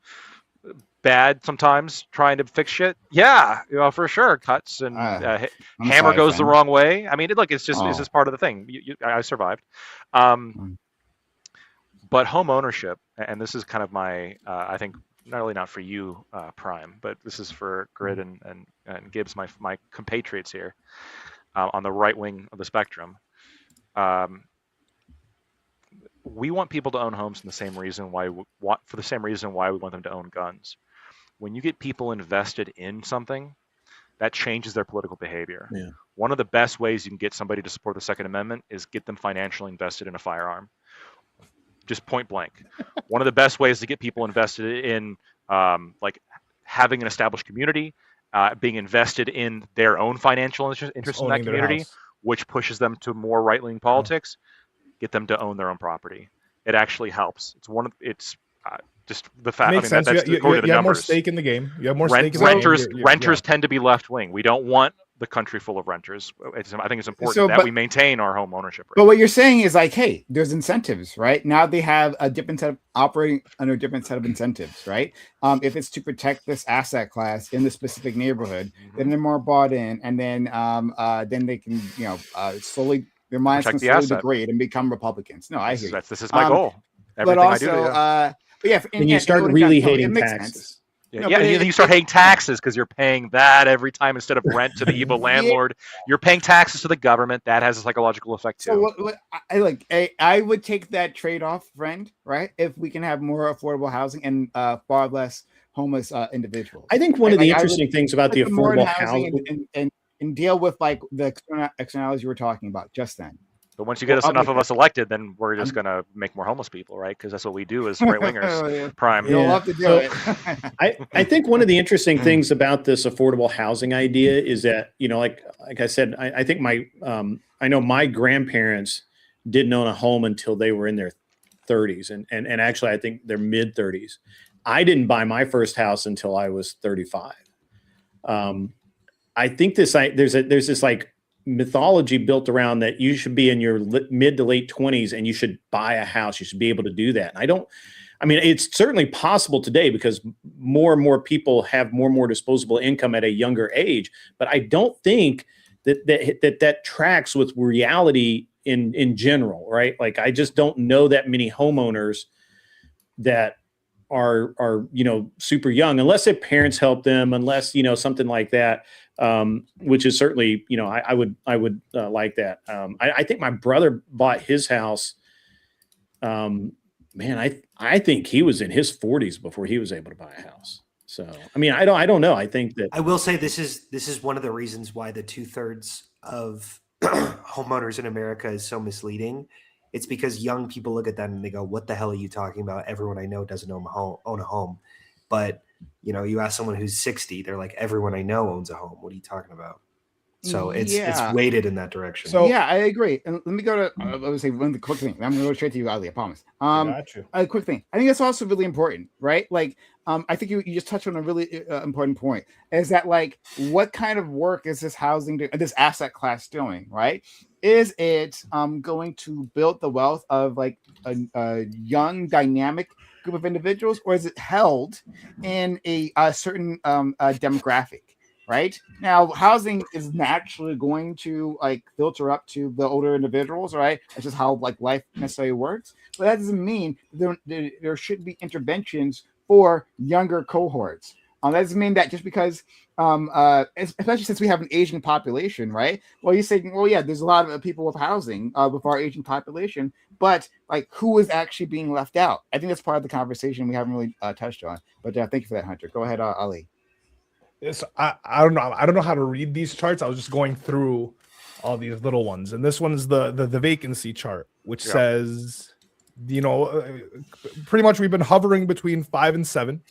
bad sometimes trying to fix shit? Yeah, for sure. Cuts and hammer goes the wrong way. It's just part of the thing. I survived. But home ownership, and this is kind of my, I think, not for you, Prime, but this is for Grid and Gibbs, my compatriots here on the right wing of the spectrum. We want people to own homes for the same reason why we want them to own guns. When you get people invested in something, that changes their political behavior. Yeah. One of the best ways you can get somebody to support the Second Amendment is get them financially invested in a firearm. Just point blank. One of the best ways to get people invested in having an established community, being invested in their own financial interest in that community, which pushes them to more right-wing politics, get them to own their own property. It actually helps. It's just the fact. Makes sense. That's you have more stake in the game. You have more stake in the game. Renters tend to be left-wing. We don't want the country full of renters. I think it's important that we maintain our home ownership rate. But what you're saying is hey, there's incentives, right? Now they have a different set of operating under a different set of incentives, right? If it's to protect this asset class in the specific neighborhood, then they're more bought in, and then they can slowly. Their minds can slowly degrade and become Republicans. No, I hear you. This is my goal. Everything but also, I do. And you start really hating taxes. And then you start hating taxes because you're paying that every time instead of rent to the evil landlord. You're paying taxes to the government. That has a psychological effect too. So I would take that trade-off, friend. Right? If we can have more affordable housing and far less homeless individuals. I think one of the interesting things about the affordable housing and deal with the externalities you were talking about just then. But once you get us enough of us elected, then we're just going to make more homeless people, right? Because that's what we do as right wingers. Prime. You'll love to do it. I think one of the interesting things about this affordable housing idea is that, like I said, I think I know my grandparents didn't own a home until they were in their 30s. And actually, I think they're mid 30s. I didn't buy my first house until I was 35. I think there's this like mythology built around that you should be in your mid to late 20s and you should buy a house. You should be able to do that. It's certainly possible today because more and more people have more and more disposable income at a younger age. But I don't think that tracks with reality in general, right? Like, I just don't know that many homeowners that are super young, unless their parents help them, unless something like that, which is certainly I would like that. I think my brother bought his house. I think he was in his 40s before he was able to buy a house. So I don't know. I think that I will say this is one of the reasons why the 2/3 of homeowners in America is so misleading. It's because young people look at that and they go, "What the hell are you talking about? Everyone I know doesn't own a home." But you ask someone who's 60, they're like, "Everyone I know owns a home. What are you talking about?" So it's weighted in that direction. So yeah, I agree. And let me go to I would say one of the quick things. I'm gonna go straight to you, Ali, I promise. Got you. A quick thing. I think that's also really important, right? Like, I think you just touched on a really important point. Is that like what kind of work is this this asset class doing, right? Is it going to build the wealth of like a young, dynamic group of individuals, or is it held in a certain demographic? Right now, housing is naturally going to like filter up to the older individuals, right? That's just how like life necessarily works. But that doesn't mean there should be interventions for younger cohorts. That doesn't mean that just because, especially since we have an aging population, right? Well, you're saying, well, yeah, there's a lot of people with housing with our aging population, but like, who is actually being left out? I think that's part of the conversation we haven't really touched on. But thank you for that, Hunter. Go ahead, Ali. I don't know. I don't know how to read these charts. I was just going through all these little ones, and this one's the vacancy chart, which says, pretty much we've been hovering between 5 and 7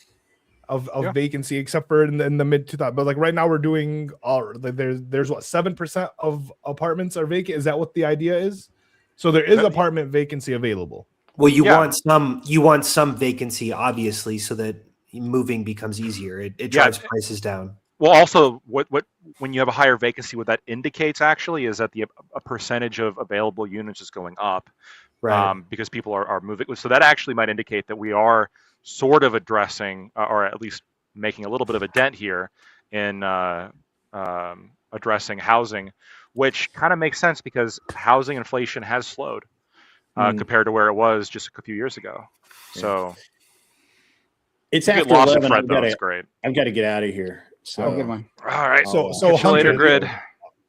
of vacancy, except for in the mid 2000s. But like right now, we're doing there's what 7% of apartments are vacant. Is that what the idea is? So there is apartment vacancy available. Well, you want some vacancy, obviously, so that moving becomes easier. It drives prices down. Well, also, what when you have a higher vacancy, what that indicates actually is that a percentage of available units is going up, right? Because people are moving. So that actually might indicate that we are sort of addressing, or at least making a little bit of a dent here in addressing housing, which kind of makes sense because housing inflation has slowed compared to where it was just a few years ago. So. It's after 11. Great. I've got to get out of here. So I'll get one. All right. So Hunter, later, Grid.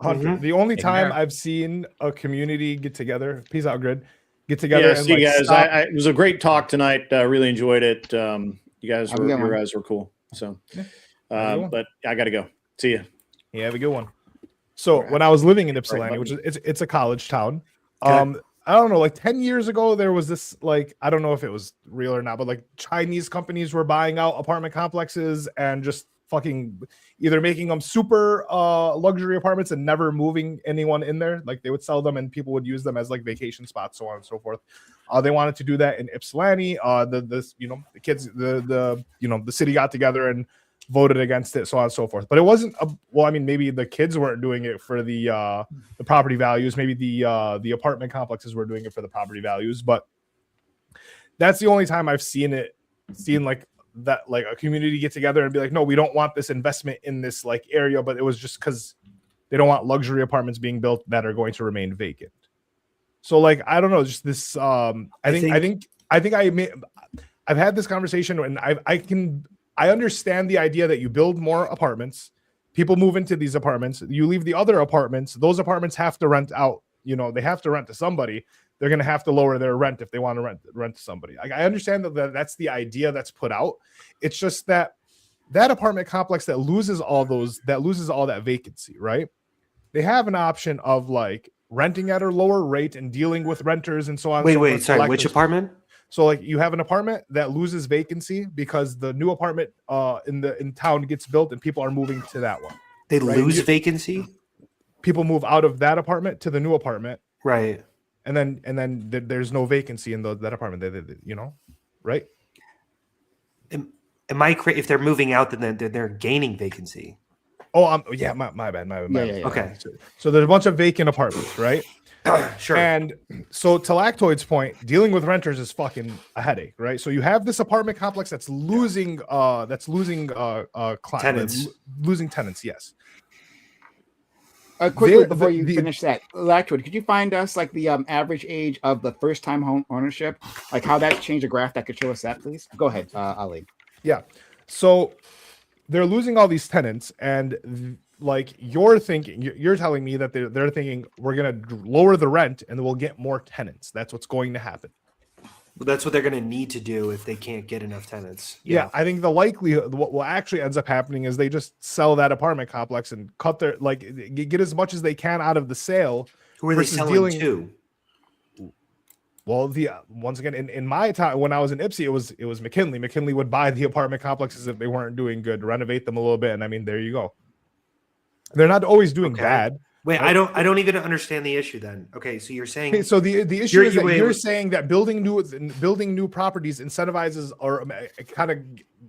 Hunter, the only time I've seen a community get together, peace out, Grid, get together. Yeah, see you guys. It was a great talk tonight. Really enjoyed it. You guys were cool. So, but I got to go. See you. Yeah, have a good one. So when I was living in Ypsilanti, which is it's a college town, I don't know, like 10 years ago, there was this, like, I don't know if it was real or not, but like Chinese companies were buying out apartment complexes and just fucking either making them super luxury apartments and never moving anyone in there. Like they would sell them and people would use them as like vacation spots, so on and so forth. They wanted to do that in Ypsilanti. The kids, the city got together and voted against it, so on and so forth. But it wasn't maybe the kids weren't doing it for the property values. Maybe the apartment complexes were doing it for the property values. But that's the only time I've seen like that, like a community get together and be like, no, we don't want this investment in this like area. But it was just because they don't want luxury apartments being built that are going to remain vacant. So like, I don't know, just this. I've had this conversation and I understand the idea that you build more apartments, people move into these apartments, you leave the other apartments, those apartments have to rent out, they have to rent to somebody. They're going to have to lower their rent if they want to rent to somebody. I understand that that's the idea that's put out. It's just that apartment complex that loses all that vacancy, right? They have an option of like renting at a lower rate and dealing with renters and so on. Wait, sorry, which apartment? So like you have an apartment that loses vacancy because the new apartment in town gets built and people are moving to that one. They right? lose vacancy? People move out of that apartment to the new apartment. Right. And then there's no vacancy in that apartment. They you know, right? Am I if they're moving out, then they're gaining vacancy? Oh, yeah, my bad. Yeah. Okay. So there's a bunch of vacant apartments, right? Sure. And so to Lactoid's point, dealing with renters is fucking a headache, right? So you have this apartment complex that's losing tenants, losing tenants. Yes. Quickly before you finish that, Lactoid, could you find us like the average age of the first time home ownership, like how that's changed a graph that could show us that, please? Go ahead, Ali. Yeah. So they're losing all these tenants, and like you're telling me that they're thinking we're gonna lower the rent and we'll get more tenants. That's what's going to happen. Well, that's what they're going to need to do if they can't get enough tenants. Yeah, I think the likelihood, what actually ends up happening is they just sell that apartment complex and cut their get as much as they can out of the sale. Who are they selling to? Well, once again, in my time when I was in Ipsy, it was McKinley. McKinley would buy the apartment complexes if they weren't doing good, renovate them a little bit, and I mean, there you go. They're not always doing bad. Wait, I don't even understand the issue then. Okay, so you're saying so the issue is that you're saying that building new properties incentivizes or kind of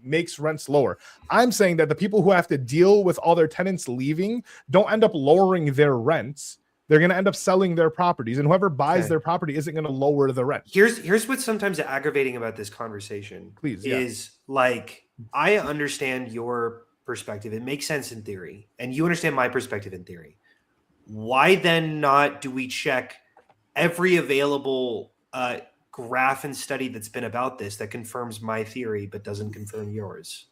makes rents lower. I'm saying that the people who have to deal with all their tenants leaving don't end up lowering their rents. They're going to end up selling their properties, and whoever buys their property isn't going to lower the rent. Here's what's sometimes aggravating about this conversation. Please, is like I understand your perspective. It makes sense in theory, and you understand my perspective in theory. Why then not do we check every available graph and study that's been about this that confirms my theory but doesn't confirm yours?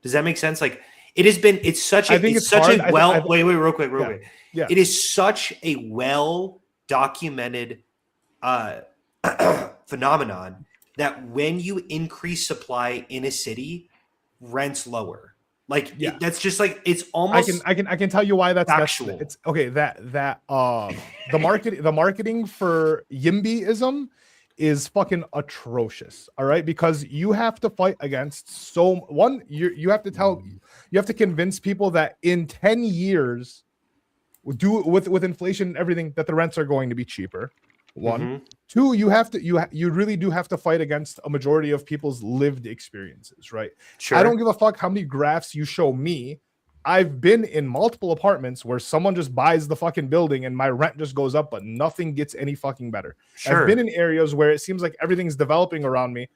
Does that make sense? Like it's such a wait, real quick. Yeah. It is such a well documented phenomenon that when you increase supply in a city, rents lower. That's just like it's almost. I can tell you why that's factual. It's okay. The marketing for YIMBYism is fucking atrocious. All right, because you have to fight against you have to convince people that in 10 years, with inflation and everything, that the rents are going to be cheaper. One, two, you really do have to fight against a majority of people's lived experiences, right? Sure. I don't give a fuck how many graphs you show me. I've been in multiple apartments where someone just buys the fucking building and my rent just goes up, but nothing gets any fucking better. Sure. I've been in areas where it seems like everything's developing around me,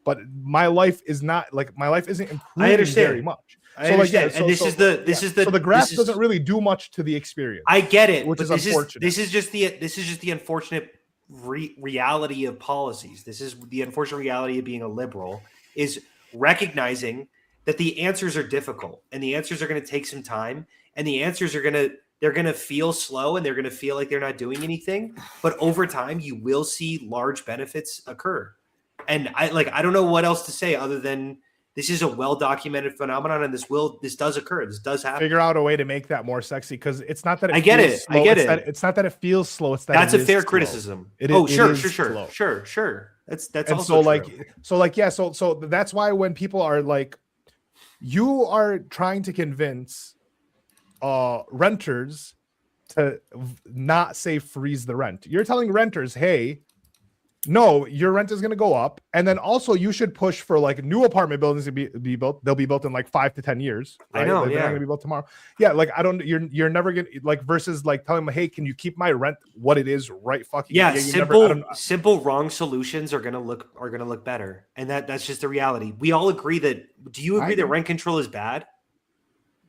but my life isn't improving very much. I understand. So the graph doesn't really do much to the experience. I get it, which is unfortunate. This is just the unfortunate reality of policies. This is the unfortunate reality of being a liberal, is recognizing that the answers are difficult and the answers are going to take some time, and the answers they're going to feel slow and they're going to feel like they're not doing anything. But over time, you will see large benefits occur. And I don't know what else to say other than this is a well-documented phenomenon, and this does occur. This does happen. Figure out a way to make that more sexy, because it's not that I get it. It's not that it feels slow. It's that that's a fair slow. criticism. Sure. That's and also true. So that's why when people are like, you are trying to convince renters to not say freeze the rent. You're telling renters, hey, no, your rent is going to go up. And then also you should push for like new apartment buildings to be built. They'll be built in like 5 to 10 years. Right? I know. Like, they're not going to be built tomorrow. Yeah. Like you're never going to like, versus like telling them, hey, can you keep my rent what it is right fucking? Yeah. Simple wrong solutions are going to look better. And that's just the reality. We all agree that, do you agree that rent control is bad?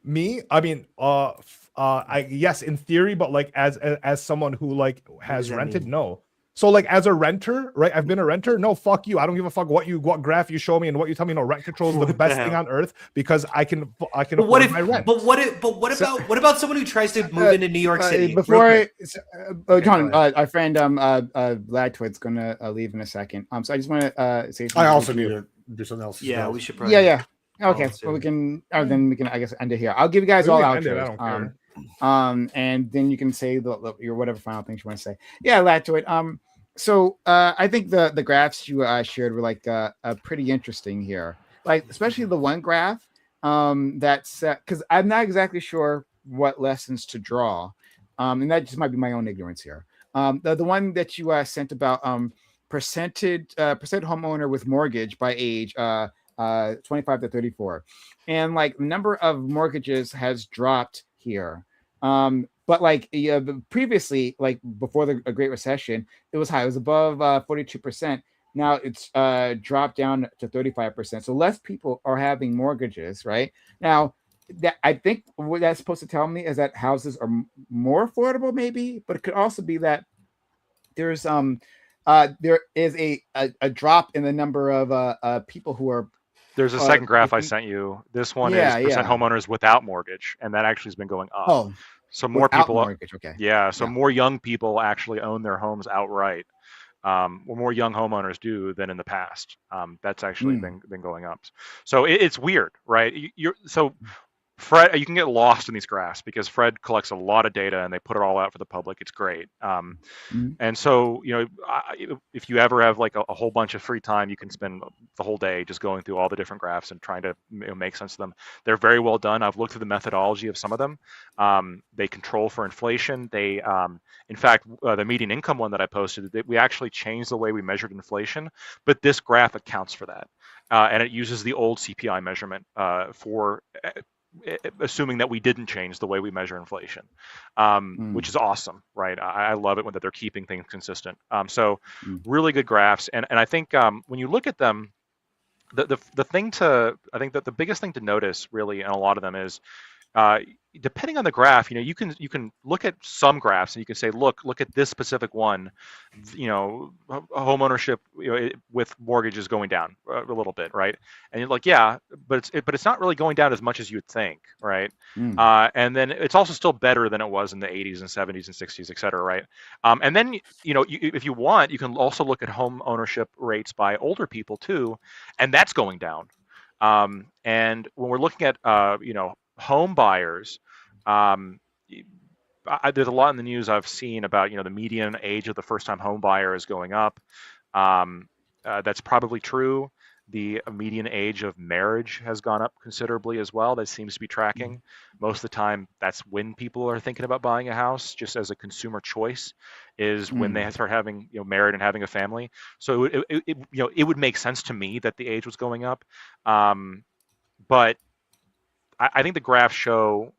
Me? I mean, yes, in theory, but like as someone who like has rented, no. So like as a renter, right? I've been a renter. No, fuck you. I don't give a fuck what graph you show me and what you tell me. No, rent control is the best thing on earth because I can afford my rent. But what about someone who tries to move into New York City? John, our friend Ladtwit's gonna leave in a second. So I just want to say something. I also need to do something else. Yeah, we should probably. Yeah. Okay, well we can. Then we can, I guess, end it here. I'll give you guys all outros. And then you can say your whatever final things you want to say. Yeah, I'll add to it. So I think the graphs you shared were like pretty interesting here. Like especially the one graph that's because I'm not exactly sure what lessons to draw, and that just might be my own ignorance here. The one that you sent about percent homeowner with mortgage by age 25 to 34, and like the number of mortgages has dropped here. But like previously, like before the Great Recession, it was high. It was above 42%. Now it's dropped down to 35%. So less people are having mortgages, right? Now, that I think what that's supposed to tell me is that houses are more affordable, maybe, but it could also be that there's there is a drop in the number of people who are There's a second graph I sent you. This one is percent homeowners without mortgage, and that actually has been going up. Oh, so more people, mortgage, okay. Yeah, so more young people actually own their homes outright. Or more young homeowners do than in the past. That's actually been going up. So it's weird, right? So Fred, you can get lost in these graphs because Fred collects a lot of data and they put it all out for the public. It's great. And so, if you ever have like a whole bunch of free time, you can spend the whole day just going through all the different graphs and trying to make sense of them. They're very well done. I've looked at the methodology of some of them. They control for inflation. They, in fact, the median income one that I posted, we actually changed the way we measured inflation, but this graph accounts for that. And it uses the old CPI measurement for assuming that we didn't change the way we measure inflation, which is awesome, right? I love it when that they're keeping things consistent. So really good graphs. And I think when you look at them, I think that the biggest thing to notice really in a lot of them is depending on the graph, you can look at some graphs and you can say, look at this specific one, home ownership with mortgages going down a little bit, right? And you're like, yeah, but it's not really going down as much as you'd think, right? And then it's also still better than it was in the 80s and 70s and 60s, et cetera, right? And then if you want, you can also look at home ownership rates by older people too, and that's going down. And when we're looking at home buyers, there's a lot in the news I've seen about the median age of the first-time home buyer is going up. That's probably true. The median age of marriage has gone up considerably as well. That seems to be tracking. Most of the time, that's when people are thinking about buying a house, just as a consumer choice, is when they start having married and having a family. So it would make sense to me that the age was going up, but I think the graphs show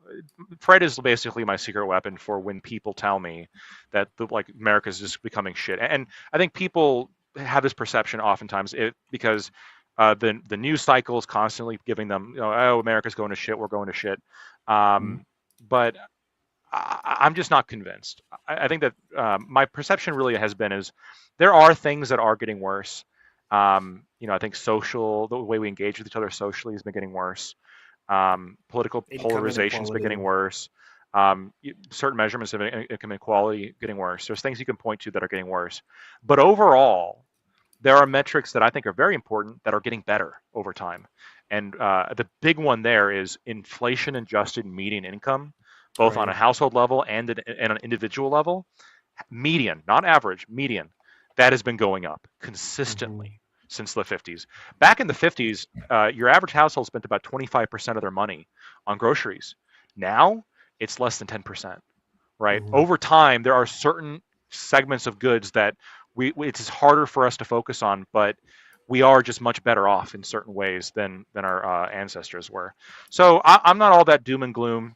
Fred is basically my secret weapon for when people tell me that America's just becoming shit. And I think people have this perception oftentimes because the news cycle is constantly giving them, oh, America's going to shit, we're going to shit. But I'm just not convinced. I think that my perception really has been is there are things that are getting worse. I think the way we engage with each other socially has been getting worse. Political polarization has been getting worse. Certain measurements of income inequality getting worse. There's things you can point to that are getting worse. But overall, there are metrics that I think are very important that are getting better over time. And the big one there is inflation-adjusted median income, both on a household level and an individual level. Median, not average, median. That has been going up consistently since the 50s. Back in the 50s, your average household spent about 25% of their money on groceries. Now, it's less than 10%, right? Over time, there are certain segments of goods that it's harder for us to focus on, but we are just much better off in certain ways than our ancestors were. So I'm not all that doom and gloom.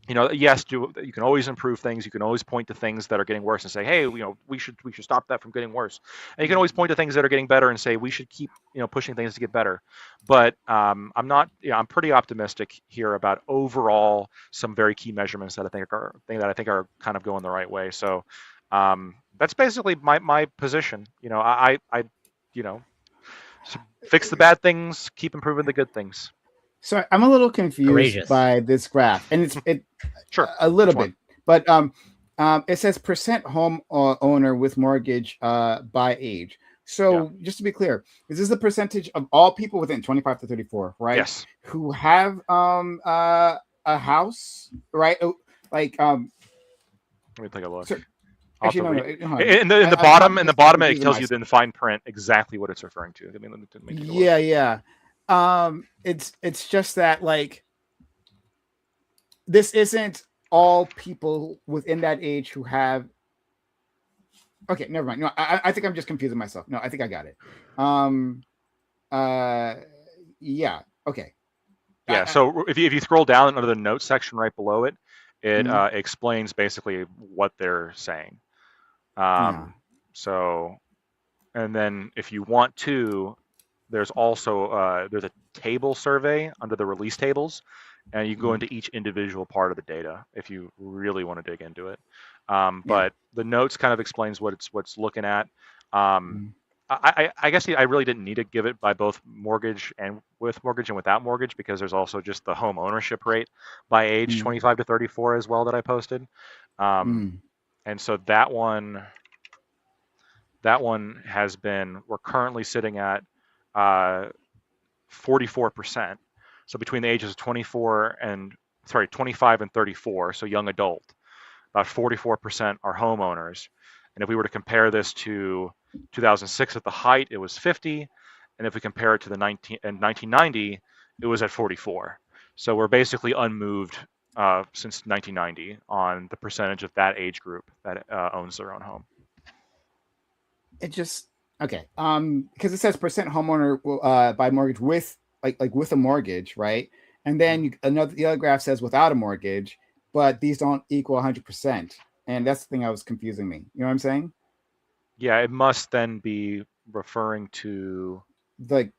Yes, you can always improve things. You can always point to things that are getting worse and say, hey, we should stop that from getting worse. And you can always point to things that are getting better and say we should keep pushing things to get better. But I'm pretty optimistic here about overall some very key measurements that I think are kind of going the right way. So that's basically my position. I fix the bad things, keep improving the good things. So I'm a little confused Courageous. by this graph, and it's Sure, a little bit, but it says percent home owner with mortgage by age. So just to be clear, is this the percentage of all people within 25 to 34, right? Yes. Who have a house, right? like Let me take a look. so, I'll actually, have no, to read- no, hold on. in the I'm bottom, just it confusing tells you myself. in the fine print exactly what it's referring to. Let me make it look. Yeah. It's just that like this isn't all people within that age who have. Okay, never mind. No, I think I'm just confusing myself. No, I think I got it. Yeah. Okay. Yeah. So if you scroll down under the notes section right below it, it Mhm. explains basically what they're saying. Yeah. So, and then if you want to, there's also there's a table survey under the release tables, and you go into each individual part of the data if you really want to dig into it. But the notes kind of explains what it's looking at. I guess I really didn't need to give it by both mortgage and with mortgage and without mortgage, because there's also just the home ownership rate by age 25 to 34 as well that I posted. And so that one has been, we're currently sitting at 44%. So between the ages of 25 and 34, so young adult, about 44% are homeowners. And if we were to compare this to 2006 at the height, it was 50. And if we compare it to the 1990, it was at 44. So we're basically unmoved since 1990 on the percentage of that age group that owns their own home. It just okay. Because it says percent homeowner by mortgage with like with a mortgage, right? And then the other graph says without a mortgage, but these don't equal 100%. And that's the thing that was confusing me. You know what I'm saying? Yeah, it must then be referring to the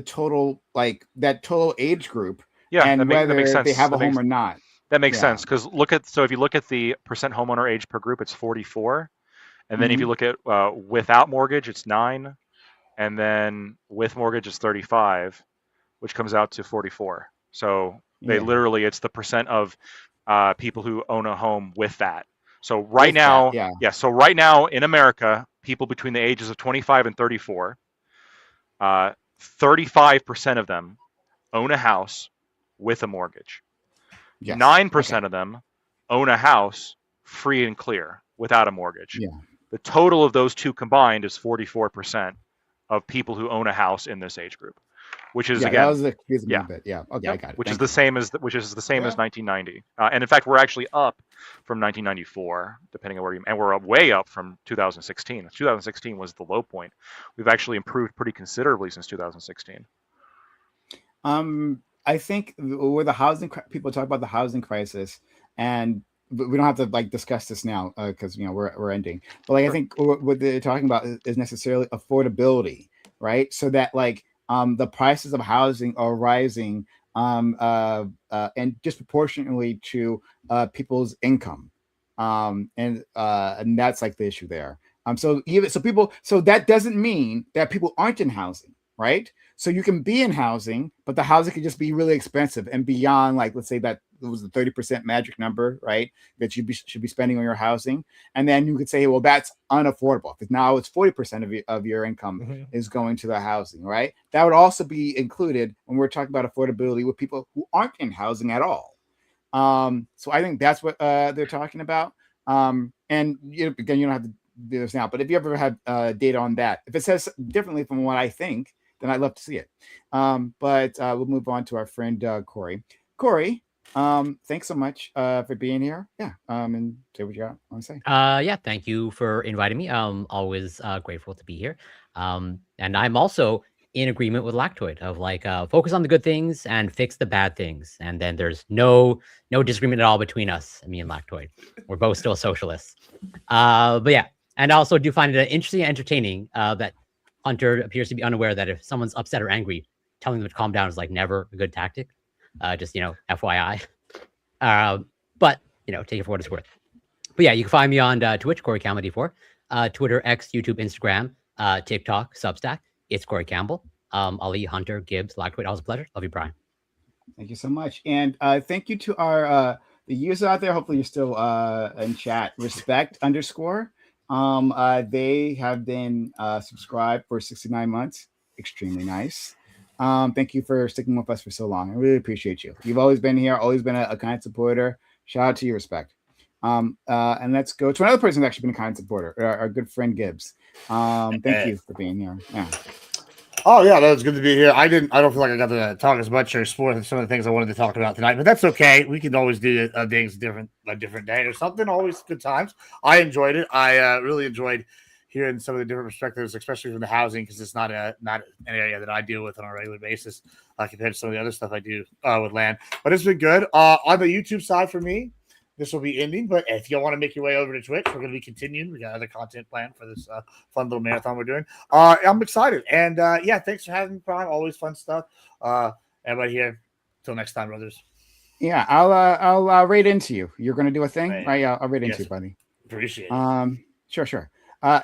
total, like that total age group, yeah, and that makes whether sense. they have a home or not. That makes Yeah. sense, because if you look at the percent homeowner age per group, it's 44, and then if you look at without mortgage, it's 9, and then with mortgage it's 35, which comes out to 44. So they literally, it's the percent of people who own a home with that. So right now, so right now in America, people between the ages of 25 and 34, 35% of them own a house with a mortgage. 9% of them own a house free and clear without a mortgage. The total of those two combined is 44% of people who own a house in this age group, which is again, that was confusing me a bit. Okay, I got it. Which is the same as 1990, and in fact, we're actually up from 1994, depending on where and we're way up from 2016. 2016 was the low point. We've actually improved pretty considerably since 2016. I think where the housing people talk about the housing crisis, and we don't have to like discuss this now because we're ending. But like I think what they're talking about is necessarily affordability, right? So that like the prices of housing are rising and disproportionately to people's income, and that's like the issue there. So that doesn't mean that people aren't in housing, right? So you can be in housing, but the housing could just be really expensive and beyond, like, let's say that it was the 30% magic number, right? That you should be spending on your housing. And then you could say, well, that's unaffordable. Because now it's 40% of your income is going to the housing, right? That would also be included when we're talking about affordability with people who aren't in housing at all. So I think that's what they're talking about. And again, you don't have to do this now, but if you ever had data on that, if it says differently from what I think, then I'd love to see it. But we'll move on to our friend Corey. Corey, thanks so much for being here. And say what you got want to say. Thank you for inviting me. Always grateful to be here. And I'm also in agreement with Lactoid of like focus on the good things and fix the bad things. And then there's no disagreement at all between us, me and Lactoid. We're both still socialists. But yeah, and I also do find it interesting and entertaining that Hunter appears to be unaware that if someone's upset or angry, telling them to calm down is like never a good tactic. Just, FYI. But, take it for what it's worth. But yeah, you can find me on Twitch, Corey Campbell 84, Twitter, X, YouTube, Instagram, TikTok, Substack. It's Corey Campbell. Ali, Hunter, Gibbs, Lactoid. Always a pleasure. Love you, Brian. Thank you so much. And thank you to our the users out there. Hopefully you're still in chat. Respect _ they have been subscribed for 69 months. Extremely nice. Thank you for sticking with us for so long. I really appreciate you. You've always been here, always been a kind supporter. Shout out to you, Respect. And let's go to another person who's actually been a kind supporter, our good friend Gibbs. Thank you for being here. Yeah. Oh yeah, that was good to be here. I don't feel like I got to talk as much or explore some of the things I wanted to talk about tonight, but that's okay. We can always do things a different day or something. Always good times. I enjoyed it. I really enjoyed hearing some of the different perspectives, especially from the housing, because it's not an area that I deal with on a regular basis compared to some of the other stuff I do with land. But it's been good. On the YouTube side for me, this will be ending, but if you want to make your way over to Twitch, we're going to be continuing. We got other content planned for this fun little marathon we're doing. I'm excited. And yeah, thanks for having me, Prime. Always fun stuff. Everybody here. Till next time, brothers. Yeah, I'll raid into you. You're going to do a thing? Right. Yeah, I'll raid into you, buddy. Appreciate it. Sure.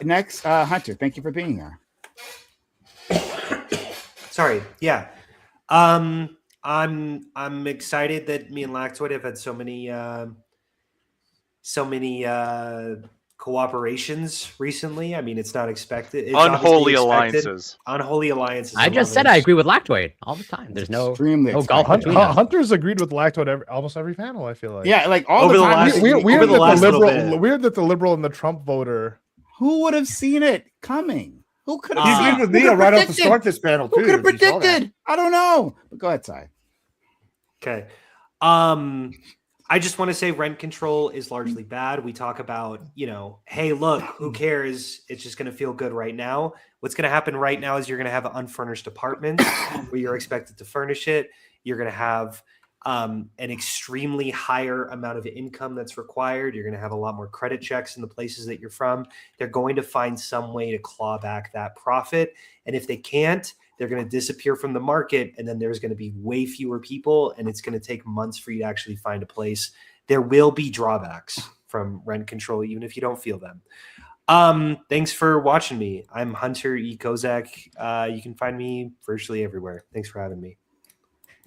Next, Hunter, thank you for being here. Sorry. Yeah. I'm excited that me and Lactoid have had so many cooperations recently. I mean, it's not expected. It's Unholy expected. alliances. Unholy alliances. I just said I agree with Lactoid all the time. There's no golf between us. Hunter's agreed with Lactoid almost every panel, I feel like. Yeah, like all Over the the time. last- Weird that the liberal and the Trump voter. Who would have seen it coming? Who could have He's seen been with me right off the start this panel, too. Who could have if you saw that. predicted? I don't know. But go ahead, Sai. Okay. I just want to say rent control is largely bad. We talk about, hey, look, who cares? It's just going to feel good right now. What's going to happen right now is you're going to have unfurnished apartments where you're expected to furnish it. You're going to have an extremely higher amount of income that's required. You're going to have a lot more credit checks in the places that you're from. They're going to find some way to claw back that profit. And if they can't, they're going to disappear from the market, and then there's going to be way fewer people, and it's going to take months for you to actually find a place. There will be drawbacks from rent control, even if you don't feel them. Thanks for watching me. I'm Hunter E. Kozak. You can find me virtually everywhere. Thanks for having me.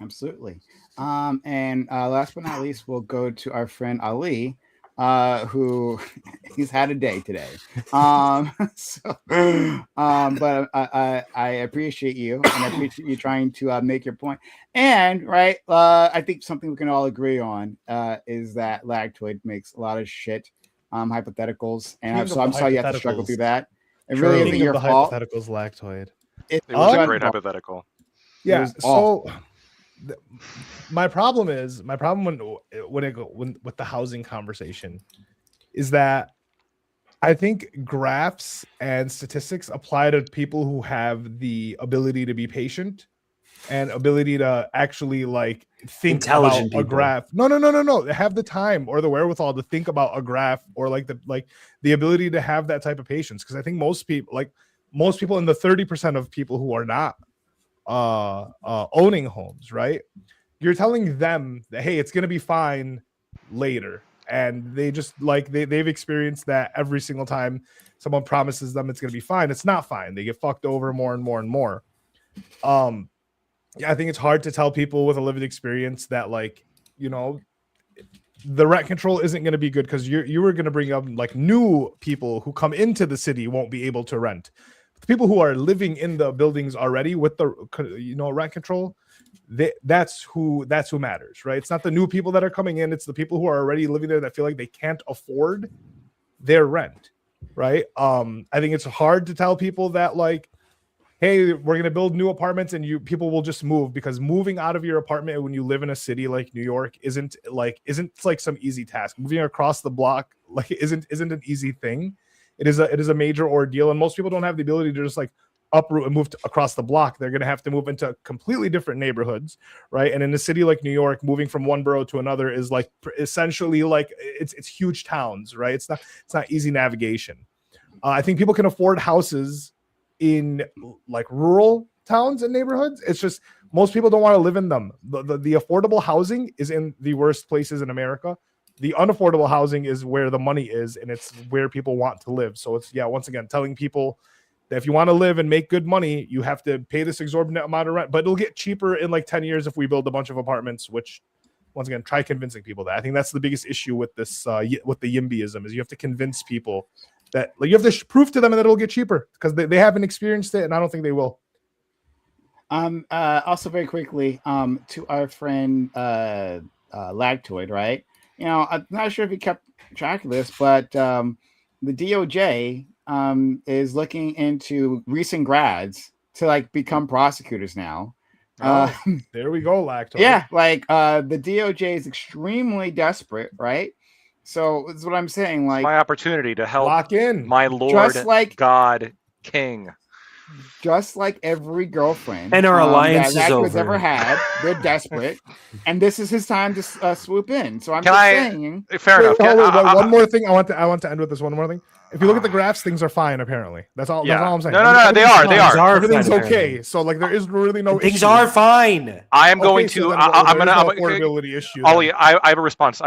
Absolutely. And last but not least, we'll go to our friend Ali, who he's had a day today. But I appreciate you, and I appreciate you trying to make your point. And I think something we can all agree on is that Lactoid makes a lot of shit hypotheticals, and so I'm sorry you have to struggle through that. It really isn't your fault. Hypotheticals, Lactoid. It was a great hypothetical. Yeah. So my problem when with the housing conversation is that I think graphs and statistics apply to people who have the ability to be patient and ability to actually think intelligent about a graph. No. They have the time or the wherewithal to think about a graph or the ability to have that type of patience. Because I think most people in the 30% of people who are not owning homes, right? You're telling them that, hey, it's gonna be fine later, and they just they've experienced that every single time someone promises them it's gonna be fine. It's not fine. They get fucked over more and more and more. I think it's hard to tell people with a lived experience that the rent control isn't going to be good because you were going to bring up new people who come into the city won't be able to rent. The people who are living in the buildings already with the rent control, that's who matters, right? It's not the new people that are coming in, it's the people who are already living there that feel like they can't afford their rent, right? I think it's hard to tell people that hey, we're going to build new apartments and people will just move, because moving out of your apartment when you live in a city like New York isn't some easy task. Moving across the block isn't an easy thing. It is a major ordeal, and most people don't have the ability to just uproot and move across the block. They're going to have to move into completely different neighborhoods, right? And in a city like New York, moving from one borough to another is essentially it's huge towns, right? It's not easy navigation. I think people can afford houses in rural towns and neighborhoods. It's just most people don't want to live in them. The affordable housing is in the worst places in America. The unaffordable housing is where the money is, and it's where people want to live. So it's, once again, telling people that if you want to live and make good money, you have to pay this exorbitant amount of rent, but it'll get cheaper in 10 years if we build a bunch of apartments, which, once again, try convincing people that. I think that's the biggest issue with this, with the YIMBYism, is you have to convince people that you have to prove to them that it'll get cheaper, because they haven't experienced it, and I don't think they will. Also very quickly, to our friend Lactoid, right? I'm not sure if you kept track of this, but the DOJ is looking into recent grads to like become prosecutors now. There we go, Lacto. Yeah, like the DOJ is extremely desperate, right? So that's what I'm saying. Like, It's my opportunity to help Lock in. my Lord, just like God, King. every girlfriend And our alliance that is Lacto's over. ever had, they're desperate, and this is his time to swoop in. So I'm Can just I- saying. Fair enough. One more thing. I want to end with this one more thing. If you look at the graphs, things are fine. Apparently, that's all. Yeah. That's all I'm saying. No, they Everything's are. fine. They are. Everything's fine, okay. apparently. So like, there is really no. Things issue. are fine. I am going Okay, to. so then I'm there is gonna. no I'm, affordability issue. Ollie, then. I have a response.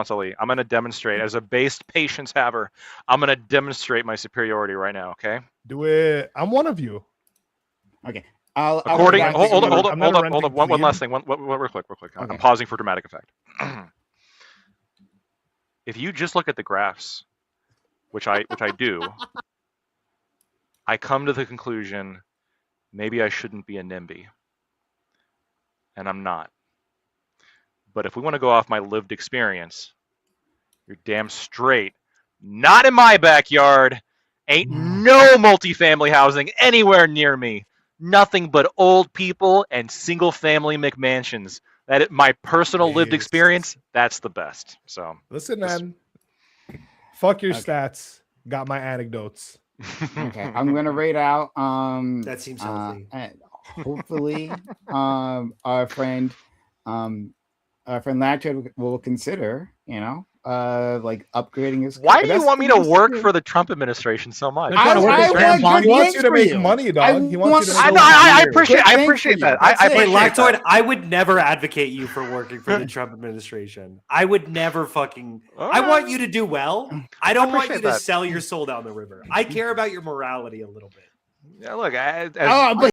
Ollie. I'm going to demonstrate as a based patience haver. I'm going to demonstrate my superiority right now. Okay. Do it. I'm one of you. Okay. According. I'm Hold not up. a Hold renting up. One plebe. last thing. One real quick. Okay. I'm pausing for dramatic effect. If you just look at the graphs, which I do, I come to the conclusion maybe I shouldn't be a NIMBY, and I'm not. But if we want to go off my lived experience, you're damn straight. Not in my backyard. Ain't no multifamily housing anywhere near me. Nothing but old people and single family McMansions. My personal lived Yes. experience, that's the best. So Listen, man. Fuck your Okay. stats. Got my anecdotes. Okay, I'm gonna rate out. That seems healthy. And hopefully, our friend Lacto will consider, like upgrading his. Why do you That's want the me to most work important- for the Trump administration so much? They're trying to work I his want grandpa. good He wants things you to for make you. money, dog. I He wants you to want- make I money. appreciate Good thing appreciate for that. you. I That's it. Hey, appreciate that. Lactoid, I would never advocate you for working for the Trump administration. I would never fucking. I want you to do well. I don't want you appreciate to that. sell your soul down the river. I care about your morality a little bit. Yeah, look, Oh, but